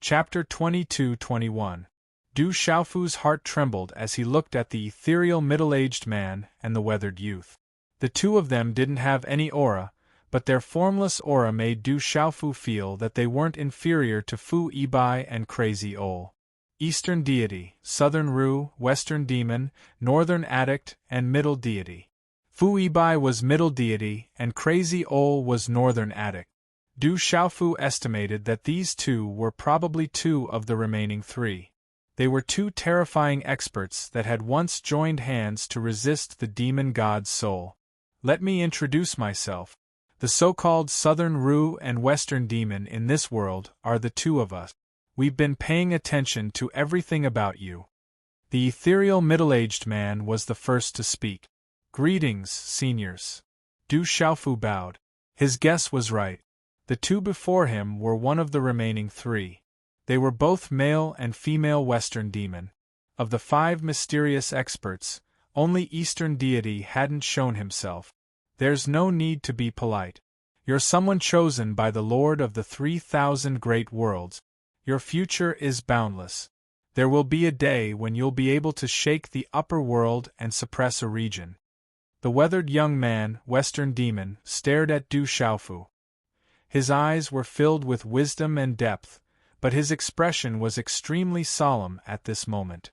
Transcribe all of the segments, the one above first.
Chapter 22-21. Du Xiaofu's heart trembled as he looked at the ethereal middle-aged man and the weathered youth. The two of them didn't have any aura, but their formless aura made Du Xiaofu feel that they weren't inferior to Fu Yibai and Crazy Ol. Eastern deity, Southern Ru, Western demon, Northern addict, and Middle deity. Fu Yibai was Middle deity and Crazy Ol was Northern addict. Du Xiaofu estimated that these two were probably two of the remaining three. They were two terrifying experts that had once joined hands to resist the demon god's soul. Let me introduce myself. The so-called Southern Ru and Western demon in this world are the two of us. We've been paying attention to everything about you. The ethereal middle-aged man was the first to speak. Greetings, seniors. Du Xiaofu bowed. His guess was right. The two before him were one of the remaining three. They were both male and female Western demon. Of the 5 mysterious experts, only Eastern deity hadn't shown himself. There's no need to be polite. You're someone chosen by the Lord of the 3,000 great worlds. Your future is boundless. There will be a day when you'll be able to shake the upper world and suppress a region. The weathered young man, Western demon, stared at Du Xiaofu. His eyes were filled with wisdom and depth, but his expression was extremely solemn at this moment.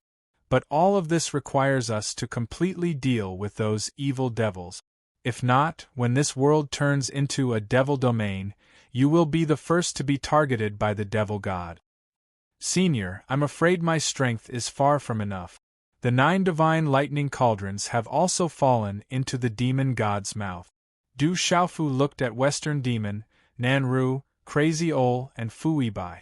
But all of this requires us to completely deal with those evil devils. If not, when this world turns into a devil domain, you will be the first to be targeted by the devil god. Senior, I'm afraid my strength is far from enough. The 9 divine lightning cauldrons have also fallen into the demon god's mouth. Du Xiaofu looked at Western demon, Nanru, Crazy Ol, and Fu Yibai.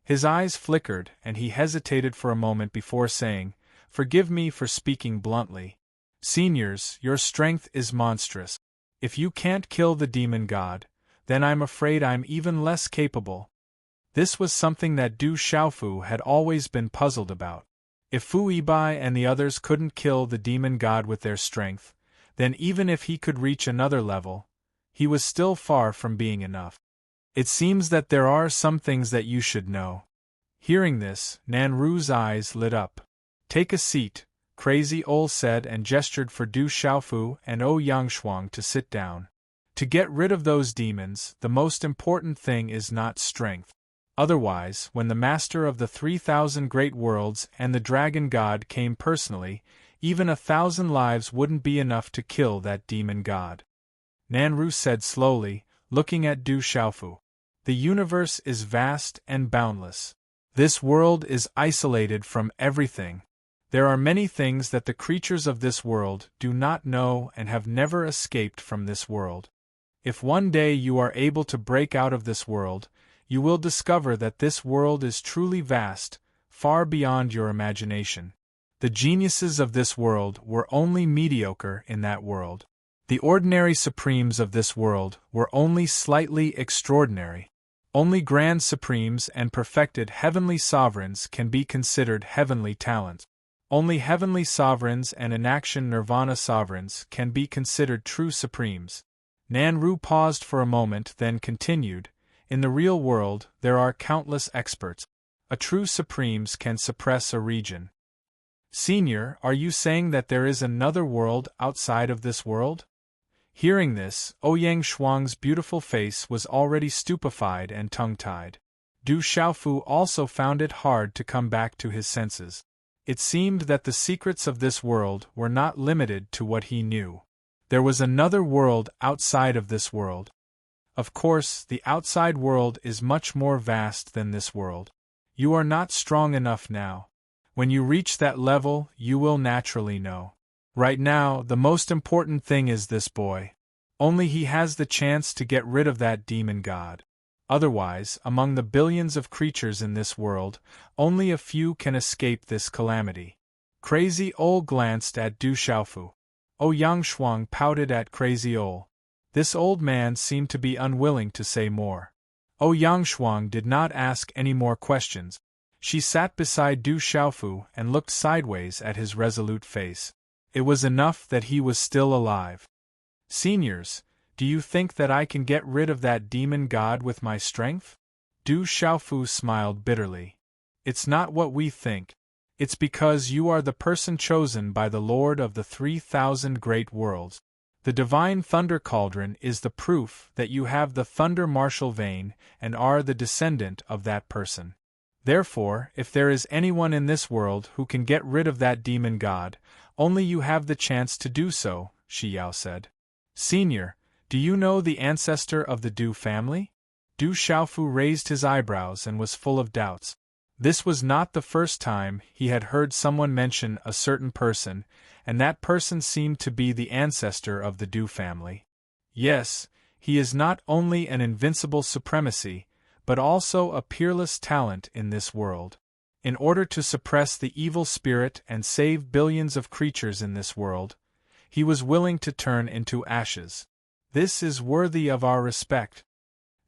His eyes flickered and he hesitated for a moment before saying, "Forgive me for speaking bluntly. Seniors, your strength is monstrous. If you can't kill the demon god, then I'm afraid I'm even less capable." This was something that Du Xiaofu had always been puzzled about. If Fu Yibai and the others couldn't kill the demon god with their strength, then even if he could reach another level, he was still far from being enough. It seems that there are some things that you should know. Hearing this, Nanru's eyes lit up. Take a seat, Crazy Ol said and gestured for Du Xiaofu and Yangshuang to sit down. To get rid of those demons, the most important thing is not strength. Otherwise, when the master of the 3,000 great worlds and the dragon god came personally, even 1,000 lives wouldn't be enough to kill that demon god. Nanru said slowly, looking at Du Xiaofu. The universe is vast and boundless. This world is isolated from everything. There are many things that the creatures of this world do not know and have never escaped from this world. If one day you are able to break out of this world, you will discover that this world is truly vast, far beyond your imagination. The geniuses of this world were only mediocre in that world. The ordinary supremes of this world were only slightly extraordinary. Only grand supremes and perfected heavenly sovereigns can be considered heavenly talents. Only heavenly sovereigns and inaction nirvana sovereigns can be considered true supremes. Nanru paused for a moment, then continued, in the real world, there are countless experts. A true supremes can suppress a region. Senior, are you saying that there is another world outside of this world? Hearing this, Yangshuang's beautiful face was already stupefied and tongue-tied. Du Xiaofu also found it hard to come back to his senses. It seemed that the secrets of this world were not limited to what he knew. There was another world outside of this world. Of course, the outside world is much more vast than this world. You are not strong enough now. When you reach that level, you will naturally know. Right now, the most important thing is this boy. Only he has the chance to get rid of that demon god. Otherwise, among the billions of creatures in this world, only a few can escape this calamity. Crazy Ol glanced at Du Xiaofu. Yangshuang pouted at Crazy Ol. This old man seemed to be unwilling to say more. Yangshuang did not ask any more questions. She sat beside Du Xiaofu and looked sideways at his resolute face. It was enough that he was still alive. Seniors, do you think that I can get rid of that demon god with my strength? Du Xiaofu smiled bitterly. It's not what we think. It's because you are the person chosen by the Lord of the 3,000 great worlds. The divine thunder cauldron is the proof that you have the thunder martial vein and are the descendant of that person. Therefore, if there is anyone in this world who can get rid of that demon god, only you have the chance to do so, Shi Yao said. Senior, do you know the ancestor of the Du family? Du Xiaofu raised his eyebrows and was full of doubts. This was not the first time he had heard someone mention a certain person, and that person seemed to be the ancestor of the Du family. Yes, he is not only an invincible supremacy, but also a peerless talent in this world. In order to suppress the evil spirit and save billions of creatures in this world, he was willing to turn into ashes. This is worthy of our respect.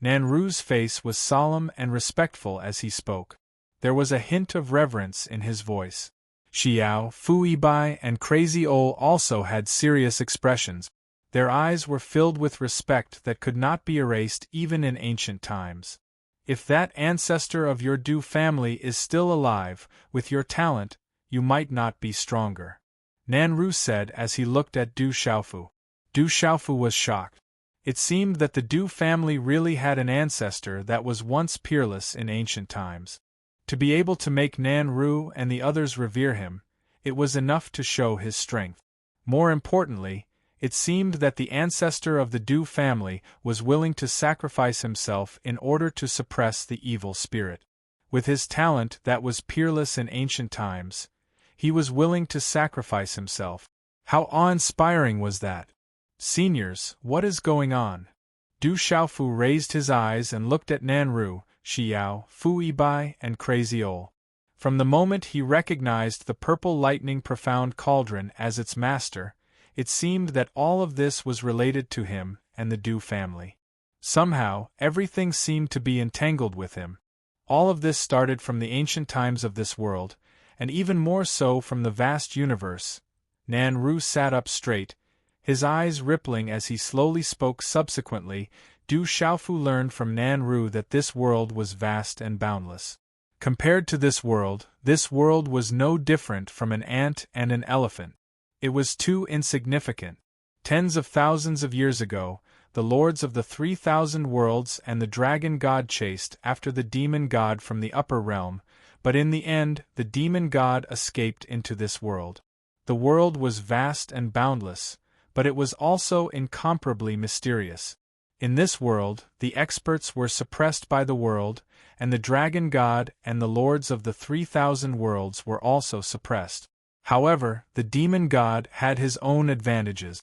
Nanru's face was solemn and respectful as he spoke. There was a hint of reverence in his voice. Xiao, Fu Yibai, and Crazy Ol also had serious expressions. Their eyes were filled with respect that could not be erased even in ancient times. If that ancestor of your Du family is still alive, with your talent, you might not be stronger. Nanru said as he looked at Du Xiaofu. Du Xiaofu was shocked. It seemed that the Du family really had an ancestor that was once peerless in ancient times. To be able to make Nanru and the others revere him, it was enough to show his strength. More importantly, it seemed that the ancestor of the Du family was willing to sacrifice himself in order to suppress the evil spirit. With his talent that was peerless in ancient times, he was willing to sacrifice himself. How awe-inspiring was that! Seniors, what is going on? Du Xiaofu raised his eyes and looked at Nanru, Xiao, Fu Yibai, and Crazy Ol. From the moment he recognized the purple lightning profound cauldron as its master, it seemed that all of this was related to him and the Du family. Somehow, everything seemed to be entangled with him. All of this started from the ancient times of this world, and even more so from the vast universe. Nanru sat up straight, his eyes rippling as he slowly spoke. Subsequently, Du Xiaofu learned from Nanru that this world was vast and boundless. Compared to this world was no different from an ant and an elephant. It was too insignificant. Tens of thousands of years ago, the lords of the 3,000 worlds and the dragon god chased after the demon god from the upper realm, but in the end, the demon god escaped into this world. The world was vast and boundless, but it was also incomparably mysterious. In this world, the experts were suppressed by the world, and the dragon god and the lords of the 3,000 worlds were also suppressed. However, the demon god had his own advantages.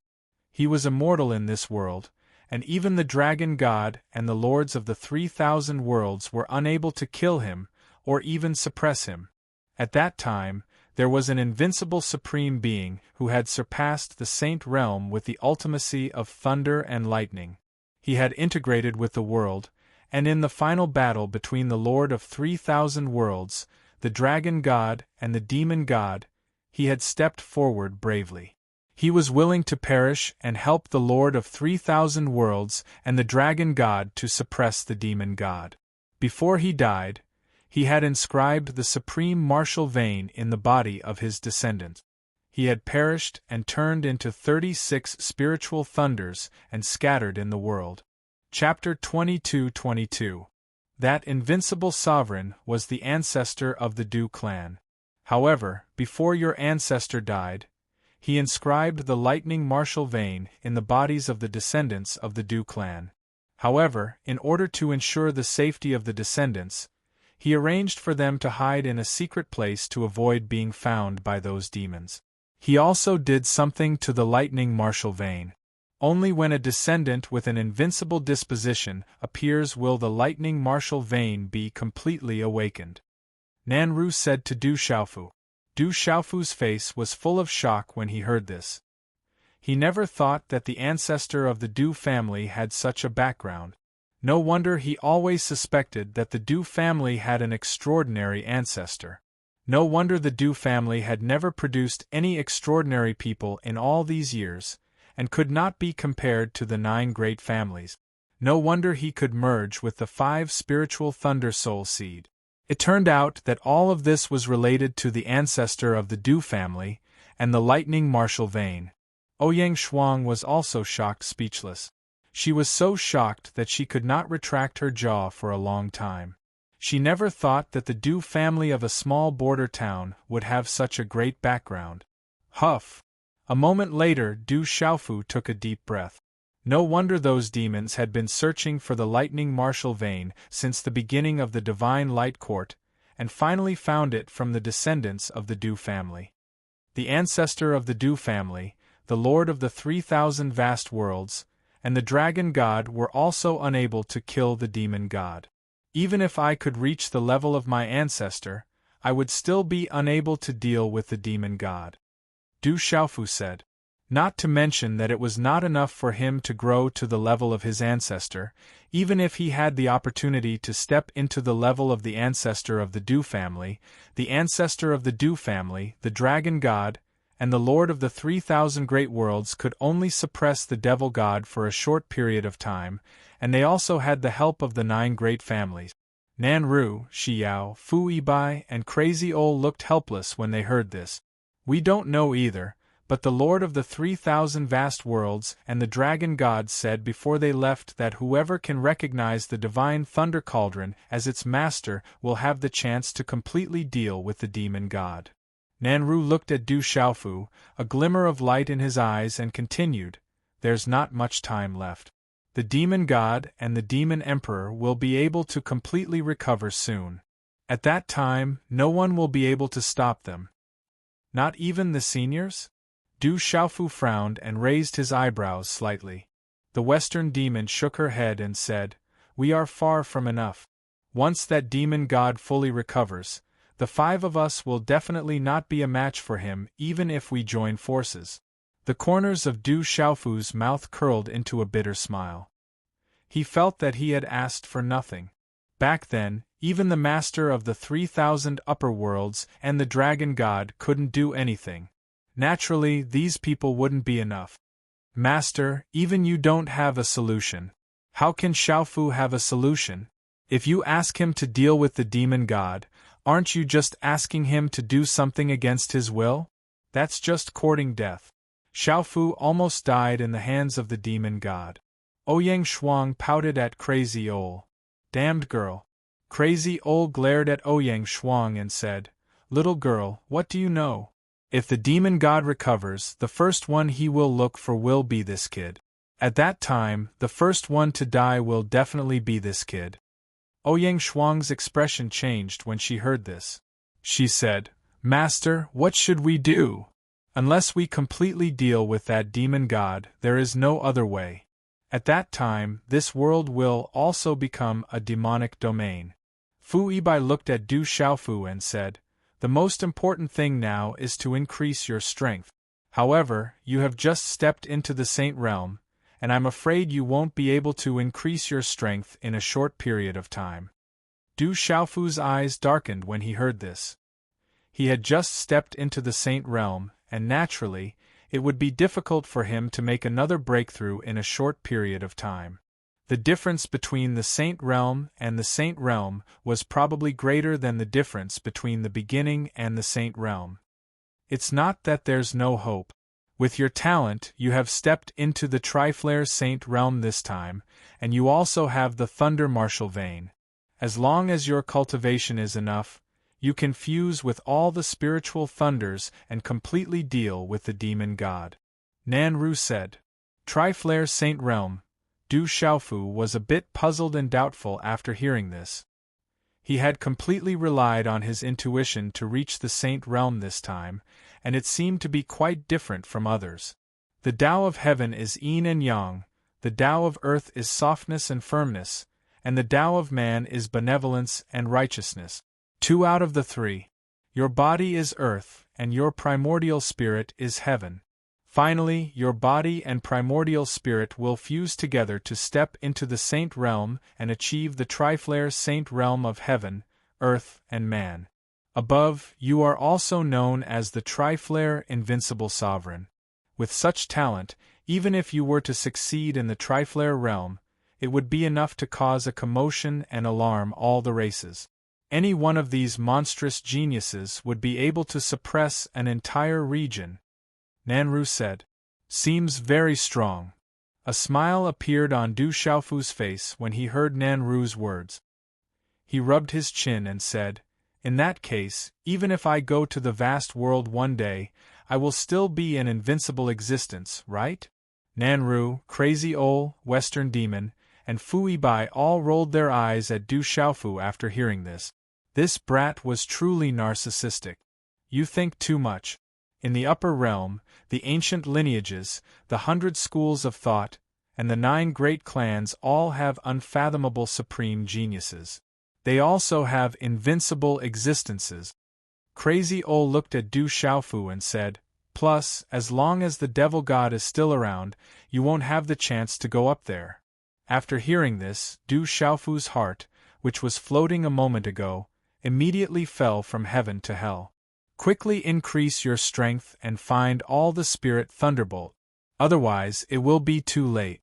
He was immortal in this world, and even the dragon god and the lords of the 3,000 worlds were unable to kill him, or even suppress him. At that time, there was an invincible supreme being who had surpassed the saint realm with the ultimacy of thunder and lightning. He had integrated with the world, and in the final battle between the Lord of 3,000 worlds, the dragon god and the demon god, he had stepped forward bravely. He was willing to perish and help the Lord of 3,000 worlds and the dragon god to suppress the demon god. Before he died, he had inscribed the supreme martial vein in the body of his descendant. He had perished and turned into 36 spiritual thunders and scattered in the world. Chapter 22:22. That invincible sovereign was the ancestor of the Du clan. However, before your ancestor died, he inscribed the lightning martial vein in the bodies of the descendants of the Du clan. However, in order to ensure the safety of the descendants, he arranged for them to hide in a secret place to avoid being found by those demons. He also did something to the lightning martial vein. Only when a descendant with an invincible disposition appears will the lightning martial vein be completely awakened. Nanru said to Du Xiaofu. Du Xiaofu's face was full of shock when he heard this. He never thought that the ancestor of the Du family had such a background. No wonder he always suspected that the Du family had an extraordinary ancestor. No wonder the Du family had never produced any extraordinary people in all these years, and could not be compared to the 9 great families. No wonder he could merge with the 5 spiritual thunder soul seed. It turned out that all of this was related to the ancestor of the Dew family and the lightning martial vein. Ouyang Shuang was also shocked speechless. She was so shocked that she could not retract her jaw for a long time. She never thought that the Dew family of a small border town would have such a great background. Huff! A moment later, Du Xiaofu took a deep breath. No wonder those demons had been searching for the lightning martial vein since the beginning of the Divine Light Court, and finally found it from the descendants of the Dew family. The ancestor of the Dew family, the Lord of the 3,000 vast worlds, and the Dragon God were also unable to kill the demon god. Even if I could reach the level of my ancestor, I would still be unable to deal with the demon god. Du Xiaofu said. Not to mention that it was not enough for him to grow to the level of his ancestor, even if he had the opportunity to step into the level of the ancestor of the Dew family, the ancestor of the Dew family, the Dragon God, and the Lord of the 3,000 great worlds could only suppress the Devil God for a short period of time, and they also had the help of the 9 great families. Nanru, Xiao, Fu Yibai, and Crazy Ol looked helpless when they heard this. We don't know either, but the Lord of the 3,000 vast worlds and the Dragon God said before they left that whoever can recognize the divine Thunder Cauldron as its master will have the chance to completely deal with the demon god. Nanru looked at Du Xiaofu, a glimmer of light in his eyes, and continued, "There's not much time left. The demon god and the demon emperor will be able to completely recover soon. At that time, no one will be able to stop them. Not even the seniors?" Du Xiaofu frowned and raised his eyebrows slightly. The Western demon shook her head and said, "We are far from enough. Once that demon god fully recovers, the 5 of us will definitely not be a match for him even if we join forces." The corners of Du Xiaofu's mouth curled into a bitter smile. He felt that he had asked for nothing. Back then, even the master of the 3,000 upper worlds and the Dragon God couldn't do anything. Naturally, these people wouldn't be enough. "Master, even you don't have a solution. How can Xiaofu have a solution? If you ask him to deal with the demon god, aren't you just asking him to do something against his will? That's just courting death." Xiaofu almost died in the hands of the demon god. Ouyang Shuang pouted at Crazy Ol. "Damned girl." Crazy Ol glared at Ouyang Shuang and said, "Little girl, what do you know? If the demon god recovers, the first one he will look for will be this kid. At that time, the first one to die will definitely be this kid." Ouyang Shuang's expression changed when she heard this. She said, "Master, what should we do? Unless we completely deal with that demon god, there is no other way. At that time, this world will also become a demonic domain." Fu Yibai looked at Du Xiaofu and said, "The most important thing now is to increase your strength. However, you have just stepped into the Saint Realm, and I'm afraid you won't be able to increase your strength in a short period of time." Du Xiaofu's eyes darkened when he heard this. He had just stepped into the Saint Realm, and naturally, it would be difficult for him to make another breakthrough in a short period of time. The difference between the Saint Realm and the Saint Realm was probably greater than the difference between the beginning and the Saint Realm. It's not that there's no hope. With your talent, you have stepped into the Triflare Saint Realm this time, and you also have the Thunder Martial Vein. As long as your cultivation is enough, you can fuse with all the spiritual thunders and completely deal with the demon god." Nanru said. Triflare Saint Realm. Du Xiaofu was a bit puzzled and doubtful after hearing this. He had completely relied on his intuition to reach the Saint Realm this time, and it seemed to be quite different from others. The Tao of heaven is yin and yang, the Tao of earth is softness and firmness, and the Tao of man is benevolence and righteousness. 2 out of the 3. Your body is earth, and your primordial spirit is heaven. Finally, your body and primordial spirit will fuse together to step into the Saint Realm and achieve the Triflare Saint Realm of heaven, earth, and man. Above, you are also known as the Triflare Invincible Sovereign. With such talent, even if you were to succeed in the Triflare realm, it would be enough to cause a commotion and alarm all the races. Any one of these monstrous geniuses would be able to suppress an entire region. Nanru said. Seems very strong. A smile appeared on Du Xiaofu's face when he heard Nanru's words. He rubbed his chin and said, In that case, even if I go to the vast world one day, I will still be an invincible existence, right? Nanru, Crazy Ol, Western Demon, and Fu Yibai all rolled their eyes at Du Xiaofu after hearing this. This brat was truly narcissistic. You think too much. In the upper realm, the ancient lineages, the 100 schools of thought, and the 9 great clans all have unfathomable supreme geniuses. They also have invincible existences. Crazy Ol looked at Du Xiaofu and said, Plus, as long as the devil god is still around, you won't have the chance to go up there. After hearing this, Du Xiaofu's heart, which was floating a moment ago, immediately fell from heaven to hell. Quickly increase your strength and find all the spirit thunderbolt. Otherwise, it will be too late.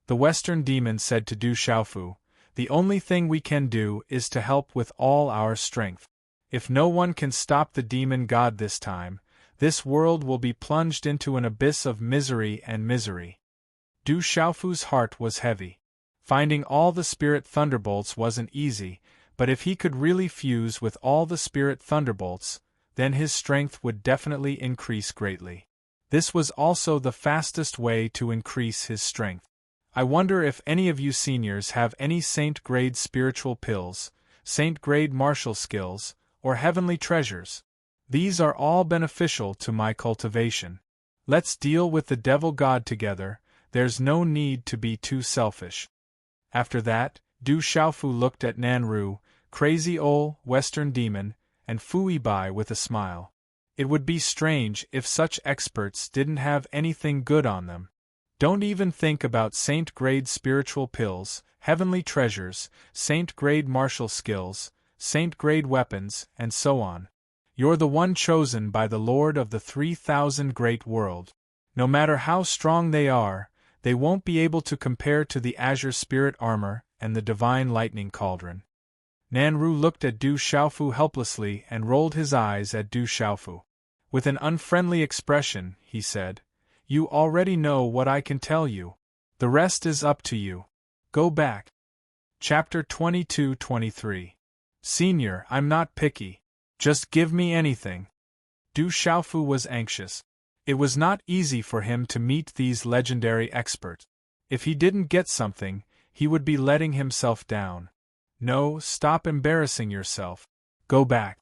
The Western Demon said to Du Xiaofu, The only thing we can do is to help with all our strength. If no one can stop the demon god this time, this world will be plunged into an abyss of misery and misery. Du Xiaofu's heart was heavy. Finding all the spirit thunderbolts wasn't easy, but if he could really fuse with all the spirit thunderbolts, then his strength would definitely increase greatly. This was also the fastest way to increase his strength. I wonder if any of you seniors have any saint-grade spiritual pills, saint-grade martial skills, or heavenly treasures. These are all beneficial to my cultivation. Let's deal with the devil god together, there's no need to be too selfish. After that, Du Xiaofu looked at Nanru, Crazy Ol, Western Demon, and Fu Yibai with a smile. It would be strange if such experts didn't have anything good on them. Don't even think about saint-grade spiritual pills, heavenly treasures, saint-grade martial skills, saint-grade weapons, and so on. You're the one chosen by the Lord of the 3,000 great world. No matter how strong they are, they won't be able to compare to the azure spirit armor and the divine lightning cauldron. Nanru looked at Du Xiaofu helplessly and rolled his eyes at Du Xiaofu. With an unfriendly expression, he said, You already know what I can tell you. The rest is up to you. Go back. Chapter 22-23. Senior, I'm not picky. Just give me anything. Du Xiaofu was anxious. It was not easy for him to meet these legendary experts. If he didn't get something, he would be letting himself down. No, stop embarrassing yourself. Go back.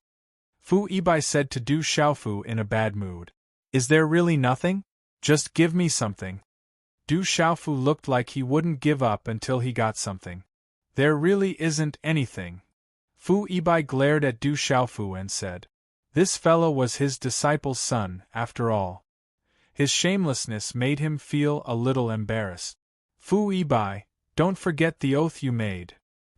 Fu Yibai said to Du Xiaofu in a bad mood. Is there really nothing? Just give me something. Du Xiaofu looked like he wouldn't give up until he got something. There really isn't anything. Fu Yibai glared at Du Xiaofu and said, This fellow was his disciple's son, after all. His shamelessness made him feel a little embarrassed. Fu Yibai, don't forget the oath you made.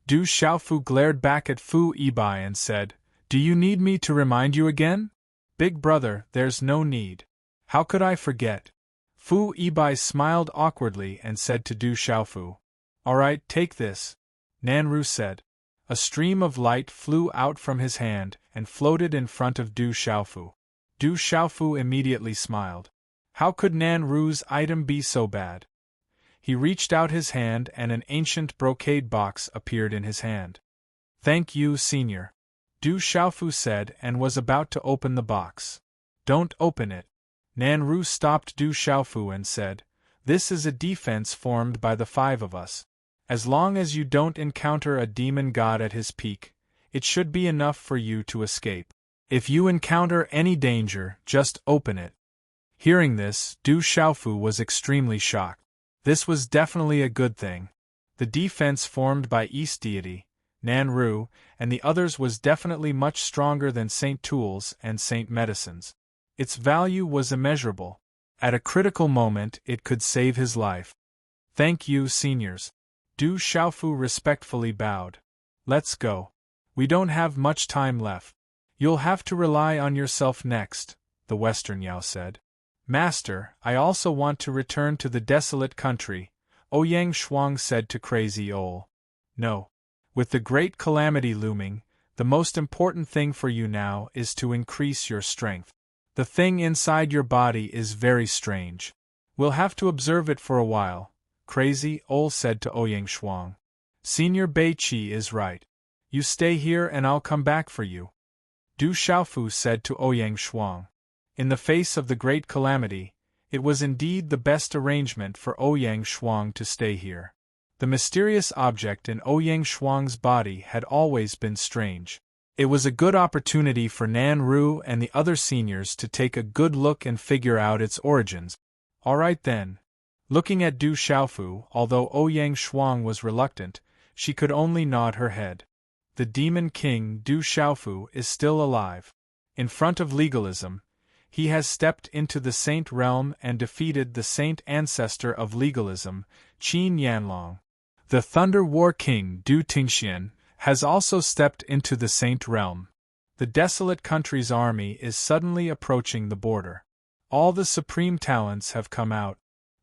Du Xiaofu glared back at Fu Yibai and said, Do you need me to remind you again? Big brother, there's no need. How could I forget? Fu Yibai smiled awkwardly and said to Du Xiaofu, All right, take this. Nanru said. A stream of light flew out from his hand and floated in front of Du Xiaofu. Du Xiaofu immediately smiled. How could Nanru's item be so bad? He reached out his hand and an ancient brocade box appeared in his hand. Thank you, senior. Du Xiaofu said and was about to open the box. Don't open it. Nanru stopped Du Xiaofu and said, This is a defense formed by the 5 of us. As long as you don't encounter a demon god at his peak, it should be enough for you to escape. If you encounter any danger, just open it. Hearing this, Du Xiaofu was extremely shocked. This was definitely a good thing. The defense formed by East Deity, Nanru, and the others was definitely much stronger than Saint Tools and Saint Medicines. Its value was immeasurable. At a critical moment, it could save his life. Thank you, seniors. Du Xiaofu respectfully bowed. Let's go. We don't have much time left. You'll have to rely on yourself next, the Western Yao said. Master, I also want to return to the desolate country, Ouyang Shuang said to Crazy Ole. No. With the great calamity looming, the most important thing for you now is to increase your strength. The thing inside your body is very strange. We'll have to observe it for a while, Crazy Ole said to Ouyang Shuang. Senior Bei Qi is right. You stay here and I'll come back for you, Du Xiaofu said to Ouyang Shuang. In the face of the great calamity, it was indeed the best arrangement for Ouyang Shuang to stay here. The mysterious object in Ouyang Shuang's body had always been strange. It was a good opportunity for Nan Ru and the other seniors to take a good look and figure out its origins. All right then. Looking at Du Xiaofu, although Ouyang Shuang was reluctant, she could only nod her head. The Demon King Du Xiaofu is still alive. In front of legalism, he has stepped into the saint realm and defeated the saint ancestor of legalism, Qin Yanlong. The Thunder War King Du Tingxian has also stepped into the saint realm. The desolate country's army is suddenly approaching the border. All the supreme talents have come out.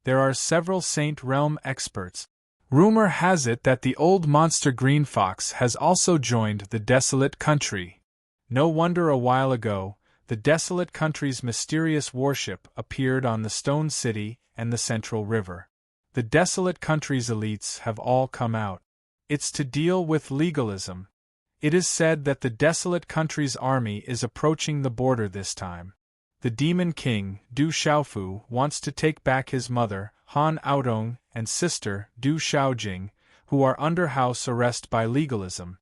There are several saint realm experts. Rumor has it that the old monster Green Fox has also joined the desolate country. No wonder a while ago, the desolate country's mysterious warship appeared on the Stone City and the Central River. The desolate country's elites have all come out. It's to deal with legalism. It is said that the desolate country's army is approaching the border this time. The Demon King, Du Xiaofu, wants to take back his mother, Han Aodong, and sister, Du Xiaojing, who are under house arrest by legalism.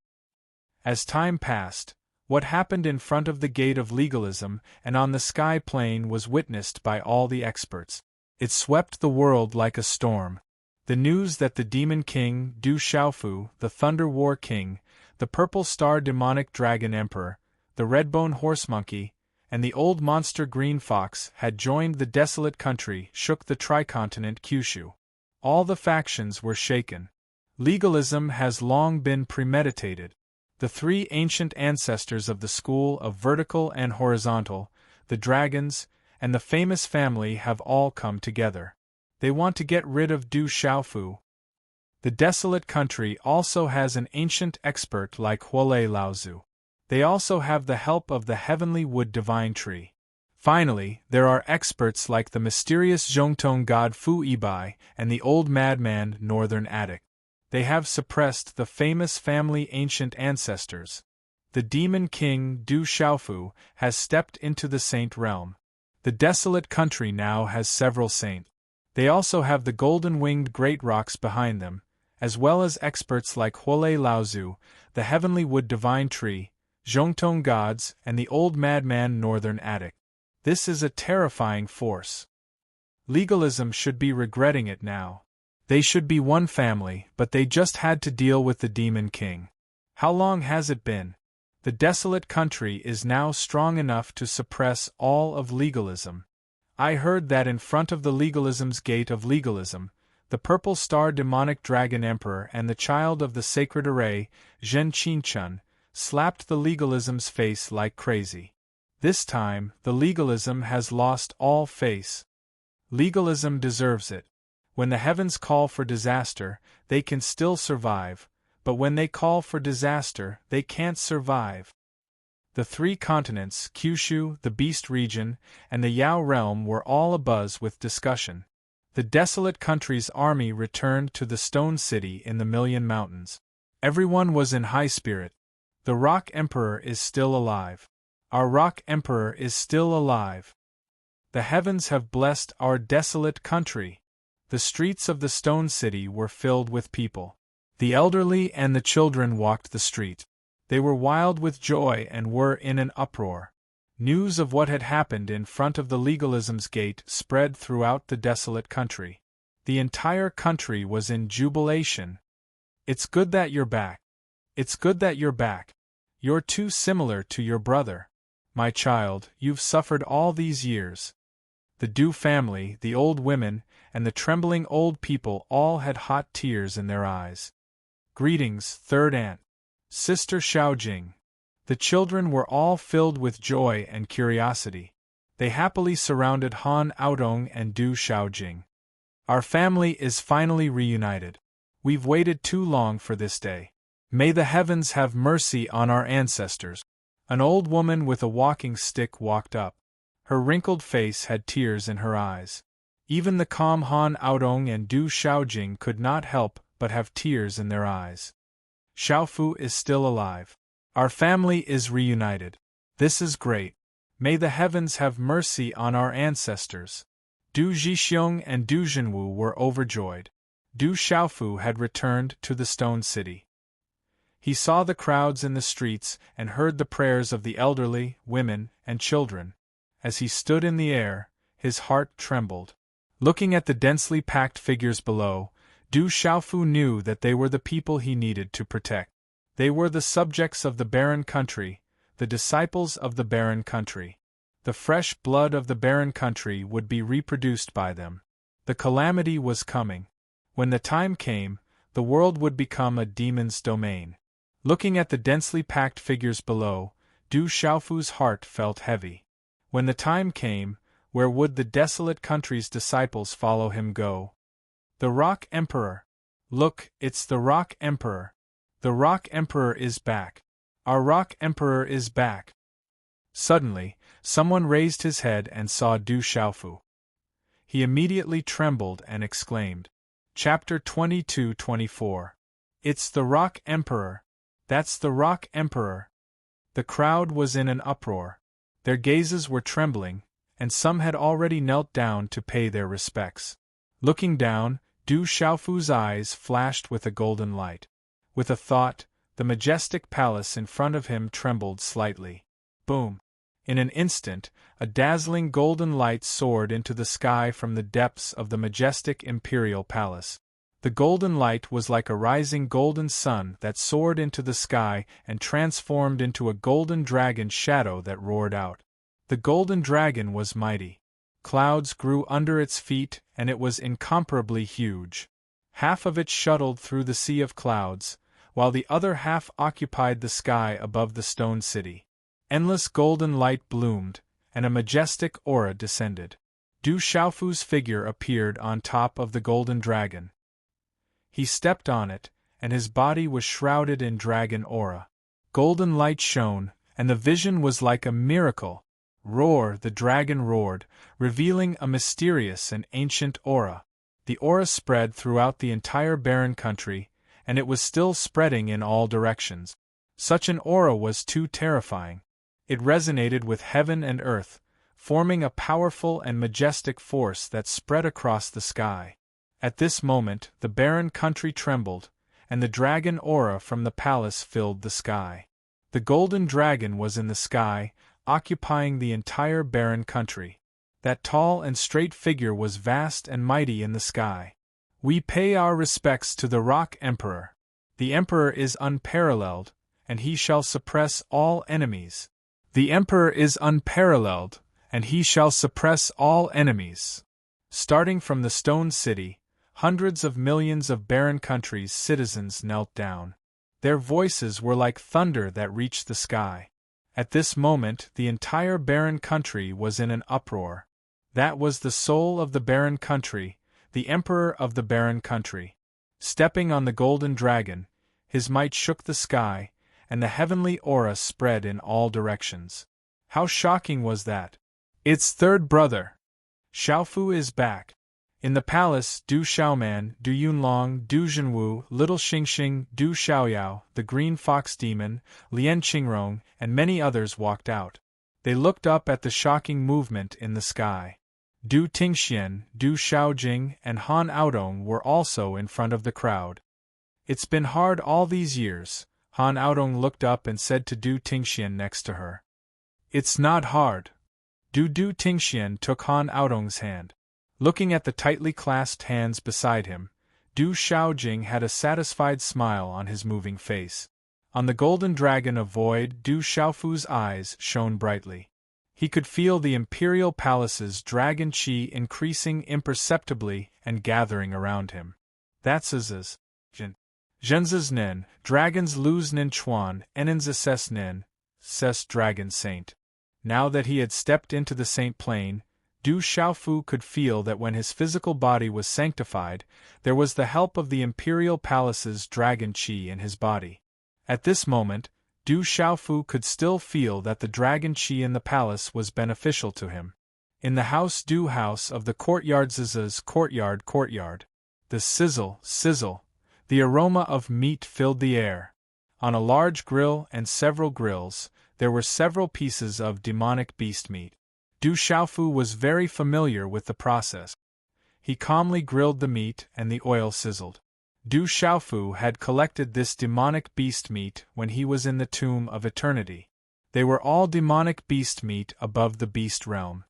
As time passed, what happened in front of the gate of legalism and on the sky plane was witnessed by all the experts. It swept the world like a storm. The news that the Demon King, Du Xiaofu, the Thunder War King, the Purple Star Demonic Dragon Emperor, the Redbone Horse Monkey, and the old monster Green Fox had joined the desolate country shook the tricontinent Kyushu. All the factions were shaken. Legalism has long been premeditated. The three ancient ancestors of the school of vertical and horizontal, the dragons, and the famous family have all come together. They want to get rid of Du Xiaofu. The desolate country also has an ancient expert like Huolei Laozu. They also have the help of the heavenly wood divine tree. Finally, there are experts like the mysterious Zhongtong god Fu Yibai and the old madman Northern Attic. They have suppressed the famous family ancient ancestors. The Demon King Du Xiaofu has stepped into the saint realm. The desolate country now has several saints. They also have the golden-winged great rocks behind them, as well as experts like Huolei Laozu, the heavenly wood divine tree, Zhongtong gods, and the old madman Northern Attic. This is a terrifying force. Legalism should be regretting it now. They should be one family, but they just had to deal with the Demon King. How long has it been? The desolate country is now strong enough to suppress all of legalism. I heard that in front of the legalism's gate of legalism, the Purple Star Demonic Dragon Emperor and the child of the Sacred Array, Zhen Qinchun, slapped the legalism's face like crazy. This time, the legalism has lost all face. Legalism deserves it. When the heavens call for disaster, they can still survive, but when they call for disaster, they can't survive. The three continents, Kyushu, the Beast region, and the Yao realm were all abuzz with discussion. The desolate country's army returned to the Stone City in the Million Mountains. Everyone was in high spirit. The Rock Emperor is still alive. Our Rock Emperor is still alive. The heavens have blessed our desolate country. The streets of the Stone City were filled with people. The elderly and the children walked the street. They were wild with joy and were in an uproar. News of what had happened in front of the legalism's gate spread throughout the desolate country. The entire country was in jubilation. It's good that you're back. It's good that you're back. You're too similar to your brother. My child, you've suffered all these years. The Du family, the old women, and the trembling old people all had hot tears in their eyes. Greetings, third aunt. Sister Xiaojing. The children were all filled with joy and curiosity. They happily surrounded Han Aodong and Du Xiaojing. Our family is finally reunited. We've waited too long for this day. May the heavens have mercy on our ancestors. An old woman with a walking stick walked up. Her wrinkled face had tears in her eyes. Even the calm Han Aodong and Du Xiaojing could not help but have tears in their eyes. Xiaofu is still alive. Our family is reunited. This is great. May the heavens have mercy on our ancestors. Du Zhixiong and Du Zhenwu were overjoyed. Du Xiaofu had returned to the Stone City. He saw the crowds in the streets and heard the prayers of the elderly, women, and children. As he stood in the air, his heart trembled. Looking at the densely packed figures below, Du Xiaofu knew that they were the people he needed to protect. They were the subjects of the barren country, the disciples of the barren country. The fresh blood of the barren country would be reproduced by them. The calamity was coming. When the time came, the world would become a demon's domain. Looking at the densely packed figures below, Du Xiaofu's heart felt heavy. When the time came, where would the desolate country's disciples follow him go? The Rock Emperor. Look, it's the Rock Emperor. The Rock Emperor is back. Our Rock Emperor is back. Suddenly, someone raised his head and saw Du Xiaofu. He immediately trembled and exclaimed. Chapter 22-24. It's the Rock Emperor. That's the Rock Emperor. The crowd was in an uproar. Their gazes were trembling, and some had already knelt down to pay their respects. Looking down, Du Xiaofu's eyes flashed with a golden light. With a thought, the majestic palace in front of him trembled slightly. Boom! In an instant, a dazzling golden light soared into the sky from the depths of the majestic imperial palace. The golden light was like a rising golden sun that soared into the sky and transformed into a golden dragon's shadow that roared out. The golden dragon was mighty. Clouds grew under its feet, and it was incomparably huge. Half of it shuttled through the sea of clouds, while the other half occupied the sky above the stone city. Endless golden light bloomed, and a majestic aura descended. Du Xiaofu's figure appeared on top of the golden dragon. He stepped on it, and his body was shrouded in dragon aura. Golden light shone, and the vision was like a miracle. Roar, the dragon roared, revealing a mysterious and ancient aura. The aura spread throughout the entire barren country, and it was still spreading in all directions. Such an aura was too terrifying. It resonated with heaven and earth, forming a powerful and majestic force that spread across the sky. At this moment, the barren country trembled, and the dragon aura from the palace filled the sky. The golden dragon was in the sky, occupying the entire barren country. That tall and straight figure was vast and mighty in the sky. We pay our respects to the Rock Emperor. The Emperor is unparalleled, and he shall suppress all enemies. The Emperor is unparalleled, and he shall suppress all enemies. Starting from the Stone City, hundreds of millions of barren countries' citizens knelt down. Their voices were like thunder that reached the sky. At this moment, the entire barren country was in an uproar. That was the soul of the barren country, the emperor of the barren country. Stepping on the golden dragon, his might shook the sky, and the heavenly aura spread in all directions. How shocking was that! Its third brother! Xiaofu is back. In the palace, Du Xiaoman, Du Yunlong, Du Zhenwu, Little Xingxing, Du Xiaoyao, the Green Fox Demon, Lian Qingrong, and many others walked out. They looked up at the shocking movement in the sky. Du Tingxian, Du Xiaojing, and Han Aodong were also in front of the crowd. It's been hard all these years, Han Aodong looked up and said to Du Tingxian next to her. It's not hard. Du Tingxian took Han Aodong's hand. Looking at the tightly clasped hands beside him, Du Xiaojing had a satisfied smile on his moving face. On the golden dragon of void, Du Xiaofu's eyes shone brightly. He could feel the imperial palace's dragon qi increasing imperceptibly and gathering around him. That's Z's. Zhenzi's Nen, dragons lose Nen Chuan, Enen's assess Nen, ses dragon saint. Now that he had stepped into the saint plane, Du Xiaofu could feel that when his physical body was sanctified, there was the help of the imperial palace's dragon qi in his body. At this moment, Du Xiaofu could still feel that the dragon qi in the palace was beneficial to him. In the house of the courtyard's courtyard. The sizzle, the aroma of meat filled the air. On a large grill and several grills, there were several pieces of demonic beast meat. Du Xiaofu was very familiar with the process. He calmly grilled the meat and the oil sizzled. Du Xiaofu had collected this demonic beast meat when he was in the Tomb of Eternity. They were all demonic beast meat above the beast realm.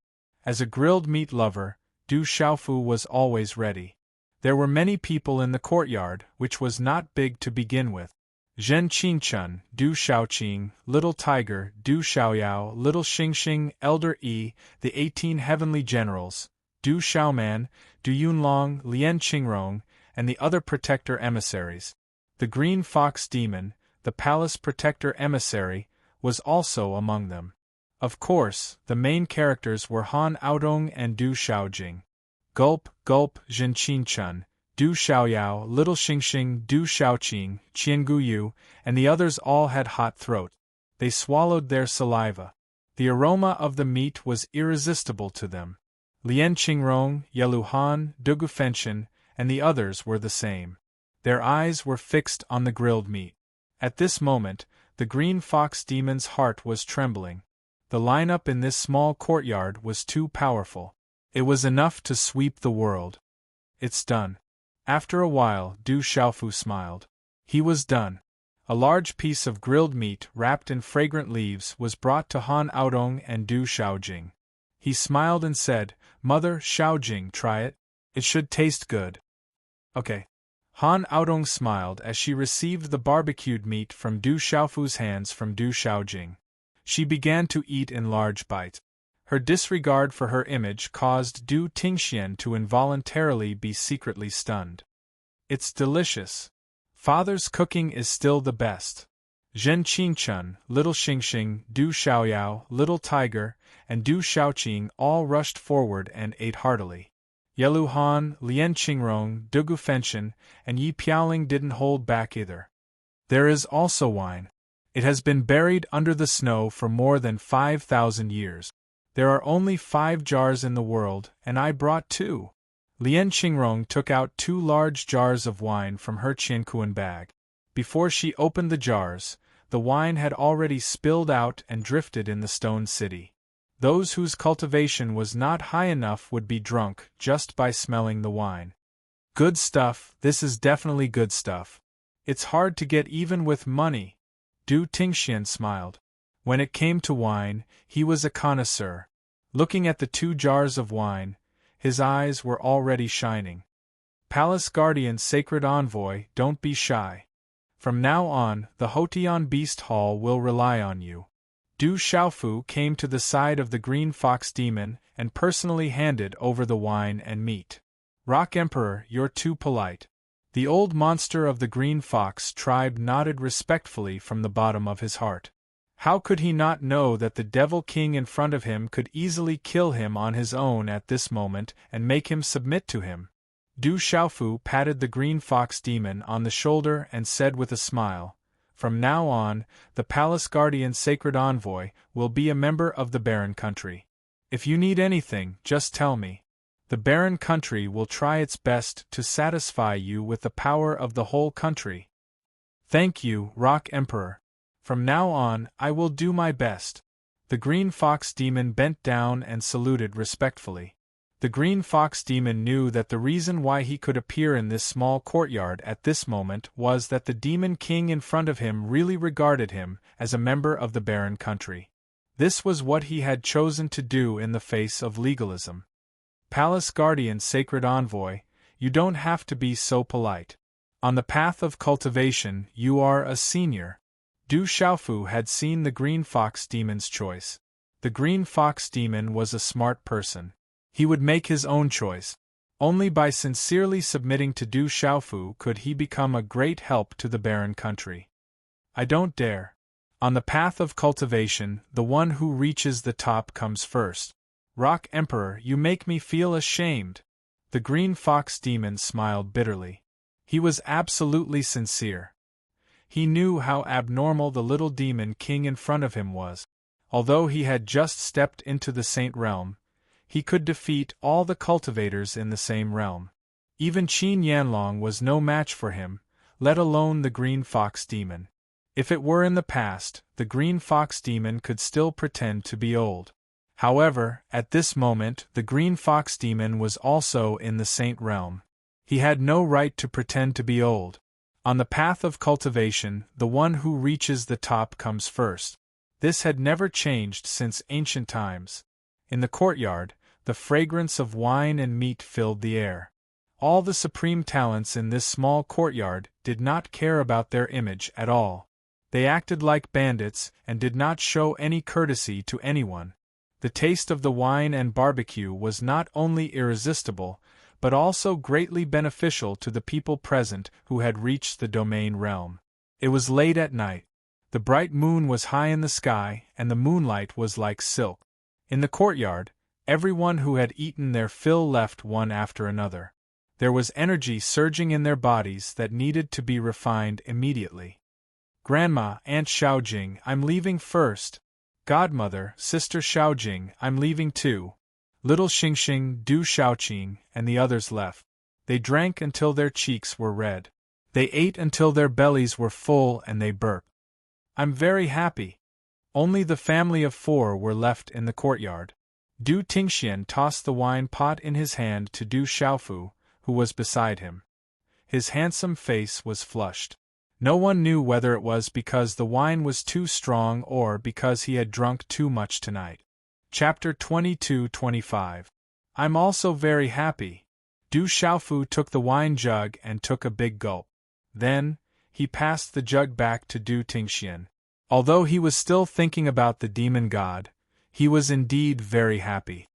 As a grilled meat lover, Du Xiaofu was always ready. There were many people in the courtyard, which was not big to begin with. Zhen Qingchun, Du Xiaoqing, Little Tiger, Du Xiaoyao, Little Xingxing, Elder Yi, the 18 heavenly generals, Du Xiaoman, Du Yunlong, Lian Qingrong, and the other protector emissaries. The Green Fox Demon, the palace protector emissary, was also among them. Of course, the main characters were Han Aodong and Du Xiaojing. Gulp, Zhen Qingchun, Du Xiaoyao, Little Xingxing, Du Xiaoqing, Qianguyu, and the others all had hot throat. They swallowed their saliva. The aroma of the meat was irresistible to them. Lian Qingrong, Yeluhan, Dugu Fenshin, and the others were the same. Their eyes were fixed on the grilled meat. At this moment, the Green Fox Demon's heart was trembling. The lineup in this small courtyard was too powerful. It was enough to sweep the world. It's done. After a while, Du Xiaofu smiled. He was done. A large piece of grilled meat wrapped in fragrant leaves was brought to Han Aodong and Du Xiaojing. He smiled and said, "Mother Xiaojing, try it. It should taste good." Okay. Han Aodong smiled as she received the barbecued meat from Du Xiaofu's hands from Du Xiaojing. She began to eat in large bites. Her disregard for her image caused Du Tingxian to involuntarily be secretly stunned. It's delicious. Father's cooking is still the best. Zhen Qingchun, Little Xingxing, Du Xiaoyao, Little Tiger, and Du Xiaoqing all rushed forward and ate heartily. Yeluhan, Lian Qingrong, Dugu Fenshin, and Yi Piaoling didn't hold back either. There is also wine. It has been buried under the snow for more than 5,000 years. There are only 5 jars in the world, and I brought 2. Lian Qingrong took out 2 large jars of wine from her qiankuan bag. Before she opened the jars, the wine had already spilled out and drifted in the stone city. Those whose cultivation was not high enough would be drunk just by smelling the wine. Good stuff, this is definitely good stuff. It's hard to get even with money. Du Tingxian smiled. When it came to wine, he was a connoisseur. Looking at the 2 jars of wine, his eyes were already shining. Palace Guardian Sacred Envoy, don't be shy. From now on, the Hotian Beast Hall will rely on you. Du Xiaofu came to the side of the Green Fox Demon and personally handed over the wine and meat. Rock Emperor, you're too polite. The old monster of the Green Fox tribe nodded respectfully from the bottom of his heart. How could he not know that the Devil King in front of him could easily kill him on his own at this moment and make him submit to him? Du Xiaofu patted the Green Fox Demon on the shoulder and said with a smile, "From now on, the Palace Guardian Sacred Envoy will be a member of the Barren Country. If you need anything, just tell me. The Barren Country will try its best to satisfy you with the power of the whole country." "Thank you, Rock Emperor. From now on, I will do my best." The Green Fox Demon bent down and saluted respectfully. The Green Fox Demon knew that the reason why he could appear in this small courtyard at this moment was that the Demon King in front of him really regarded him as a member of the Barren Country. This was what he had chosen to do in the face of legalism. Palace Guardian Sacred Envoy, you don't have to be so polite. On the path of cultivation, you are a senior. Du Xiaofu had seen the Green Fox Demon's choice. The Green Fox Demon was a smart person. He would make his own choice. Only by sincerely submitting to Du Xiaofu could he become a great help to the Barren Country. I don't dare. On the path of cultivation, the one who reaches the top comes first. Rock Emperor, you make me feel ashamed. The green fox demon smiled bitterly. He was absolutely sincere. He knew how abnormal the little demon king in front of him was. Although he had just stepped into the Saint realm, he could defeat all the cultivators in the same realm. Even Qin Yanlong was no match for him, let alone the green fox demon. If it were in the past, the green fox demon could still pretend to be old. However, at this moment the green fox demon was also in the Saint realm. He had no right to pretend to be old. On the path of cultivation, the one who reaches the top comes first. This had never changed since ancient times. In the courtyard, the fragrance of wine and meat filled the air. All the supreme talents in this small courtyard did not care about their image at all. They acted like bandits and did not show any courtesy to anyone. The taste of the wine and barbecue was not only irresistible, but also greatly beneficial to the people present who had reached the domain realm. It was late at night. The bright moon was high in the sky, and the moonlight was like silk. In the courtyard, everyone who had eaten their fill left one after another. There was energy surging in their bodies that needed to be refined immediately. Grandma, Aunt Xiaojing, I'm leaving first. Godmother, Sister Xiaojing, I'm leaving too. Little Xingxing, Du Xiaoqing, and the others left. They drank until their cheeks were red. They ate until their bellies were full and they burped. I'm very happy. Only the family of 4 were left in the courtyard. Du Tingxian tossed the wine pot in his hand to Du Xiaofu, who was beside him. His handsome face was flushed. No one knew whether it was because the wine was too strong or because he had drunk too much tonight. Chapter 22-25. I'm also very happy. Du Xiaofu took the wine jug and took a big gulp. Then, he passed the jug back to Du Tingxian. Although he was still thinking about the demon god, he was indeed very happy.